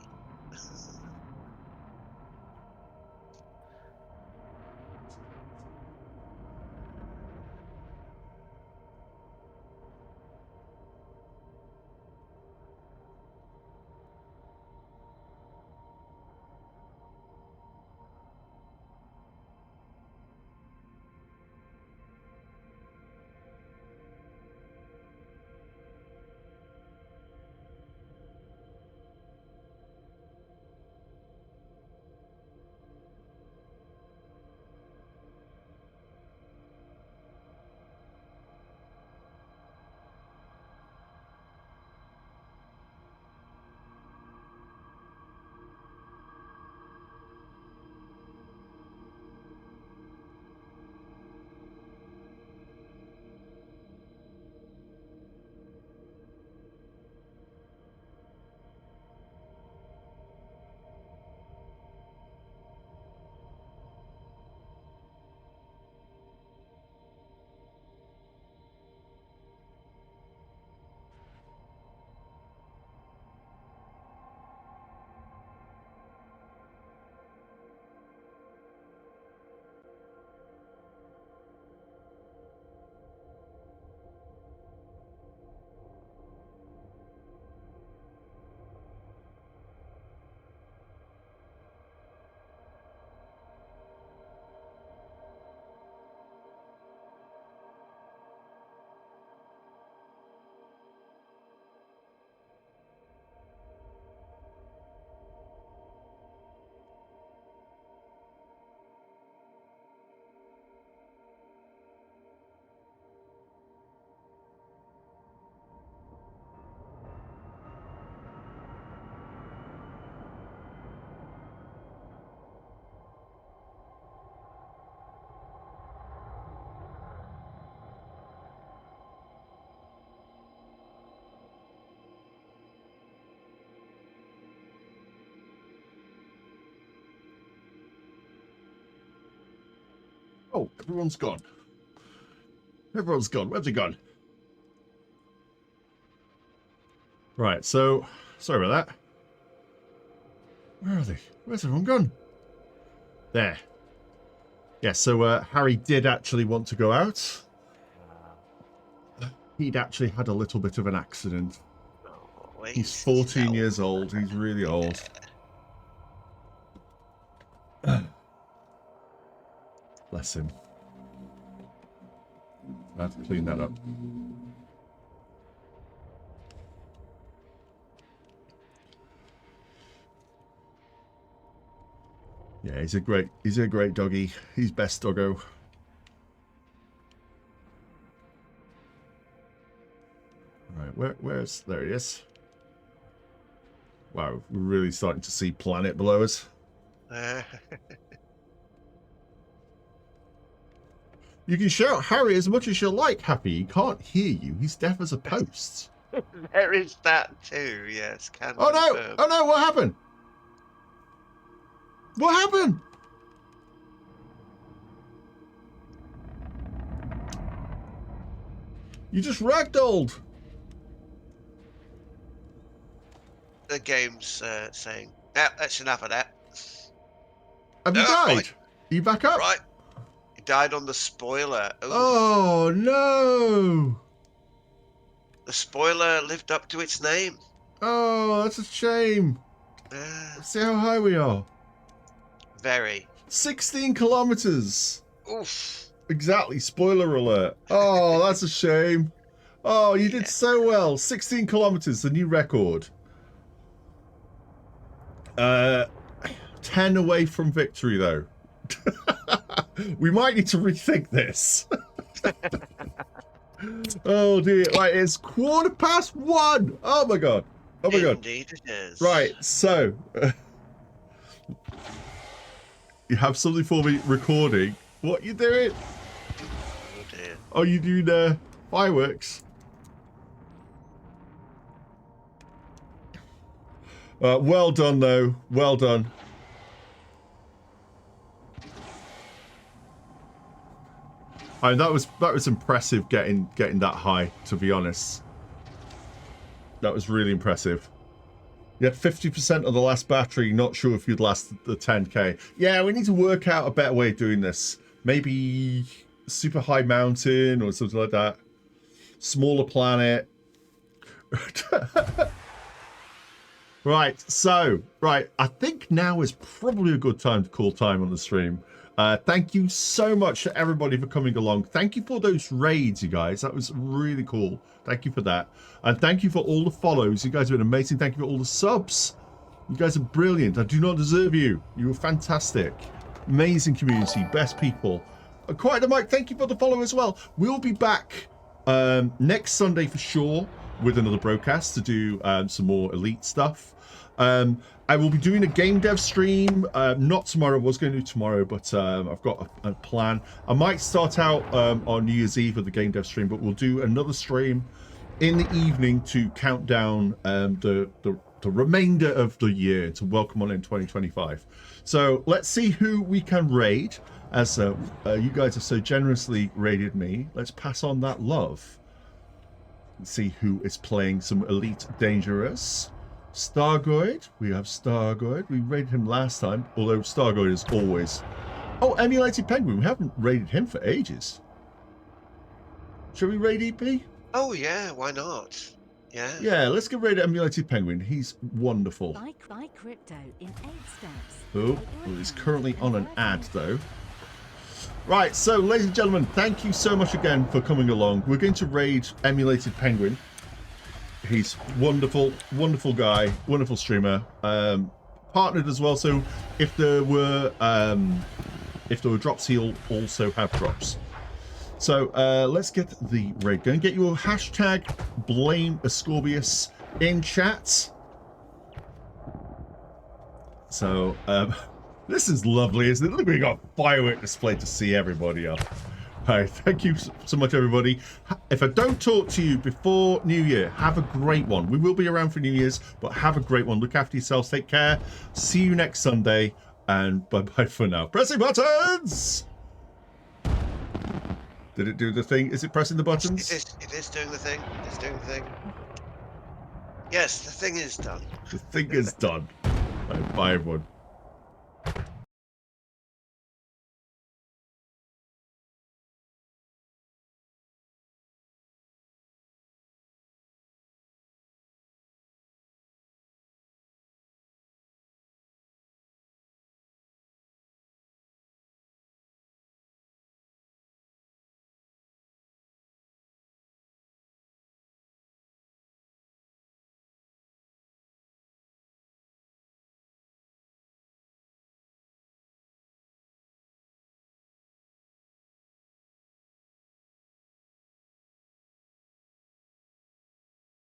Oh, everyone's gone. Everyone's gone. Where's he gone? Right, so sorry about that. Where are they? Where's everyone gone? There. Yeah, so Harry did actually want to go out. He'd actually had a little bit of an accident. Oh, He's 14 years old. He's really old. Bless him. I have to clean that up. Yeah, he's a great doggy. He's best doggo. Right, where's there he is. Wow, we're really starting to see planet below us. You can shout Harry as much as you like, Happy. He can't hear you. He's deaf as a post. There is that too, yes. Oh no! Oh no, what happened? What happened? You just ragdolled. The game's saying, yeah, that's enough of that. Have you died? Right. Are you back up? Right. He died on the spoiler. Oof. Oh no! The spoiler lived up to its name. Oh, that's a shame. See how high we are. Very. 16 kilometers. Oof. Exactly. Spoiler alert. Oh, that's a shame. Oh, you did so well. 16 kilometers, the new record. 10 away from victory, though. We might need to rethink this. Oh dear. Right, it's 1:15. Oh my god. Oh my god. Indeed it is. Right, so you have something for me recording. What you doing? Oh dear. Oh, you doing fireworks? Well done, though. Well done. I mean, that was impressive getting that high. To be honest, that was really impressive. You had 50% of the last battery. Not sure if you'd last the 10k. Yeah, we need to work out a better way of doing this. Maybe super high mountain or something like that. Smaller planet. Right, so, I think now is probably a good time to call time on the stream. Thank you so much to everybody for coming along. Thank you for those raids, you guys. That was really cool. Thank you for that. And thank you for all the follows. You guys have been amazing. Thank you for all the subs. You guys are brilliant. I do not deserve you. You were fantastic. Amazing community. Best people. Quiet the mic. Thank you for the follow as well. We'll be back next Sunday for sure with another broadcast to do some more elite stuff. I will be doing a game dev stream, not tomorrow. I was going to do tomorrow, but I've got a plan. I might start out on New Year's Eve with the game dev stream, but we'll do another stream in the evening to count down the remainder of the year to welcome on in 2025. So let's see who we can raid, as you guys have so generously raided me. Let's pass on that love and see who is playing some Elite Dangerous. Stargoid, we have Stargoid. We raided him last time, although Stargoid is always... Oh, Emulated Penguin, we haven't raided him for ages. Shall we raid EP? Oh yeah, why not? Yeah. Yeah, let's get raided Emulated Penguin. He's wonderful. Buy crypto in 8 steps. Oh, well, he's currently on an ad though. Right, so ladies and gentlemen, thank you so much again for coming along. We're going to raid Emulated Penguin. He's wonderful, wonderful guy, wonderful streamer, partnered as well. So if there were drops, he'll also have drops. So let's get the raid going. Get your hashtag blame Ascorbius in chat. So this is lovely, isn't it? Look, we got a firework display to see everybody off. Hi, thank you so much, everybody. If I don't talk to you before New Year, have a great one. We will be around for New Year's, but have a great one. Look after yourselves. Take care. See you next Sunday, and bye-bye for now. Pressing buttons! Did it do the thing? Is it pressing the buttons? It is doing the thing. It's doing the thing. Yes, the thing is done. The thing is done. Right, bye everyone.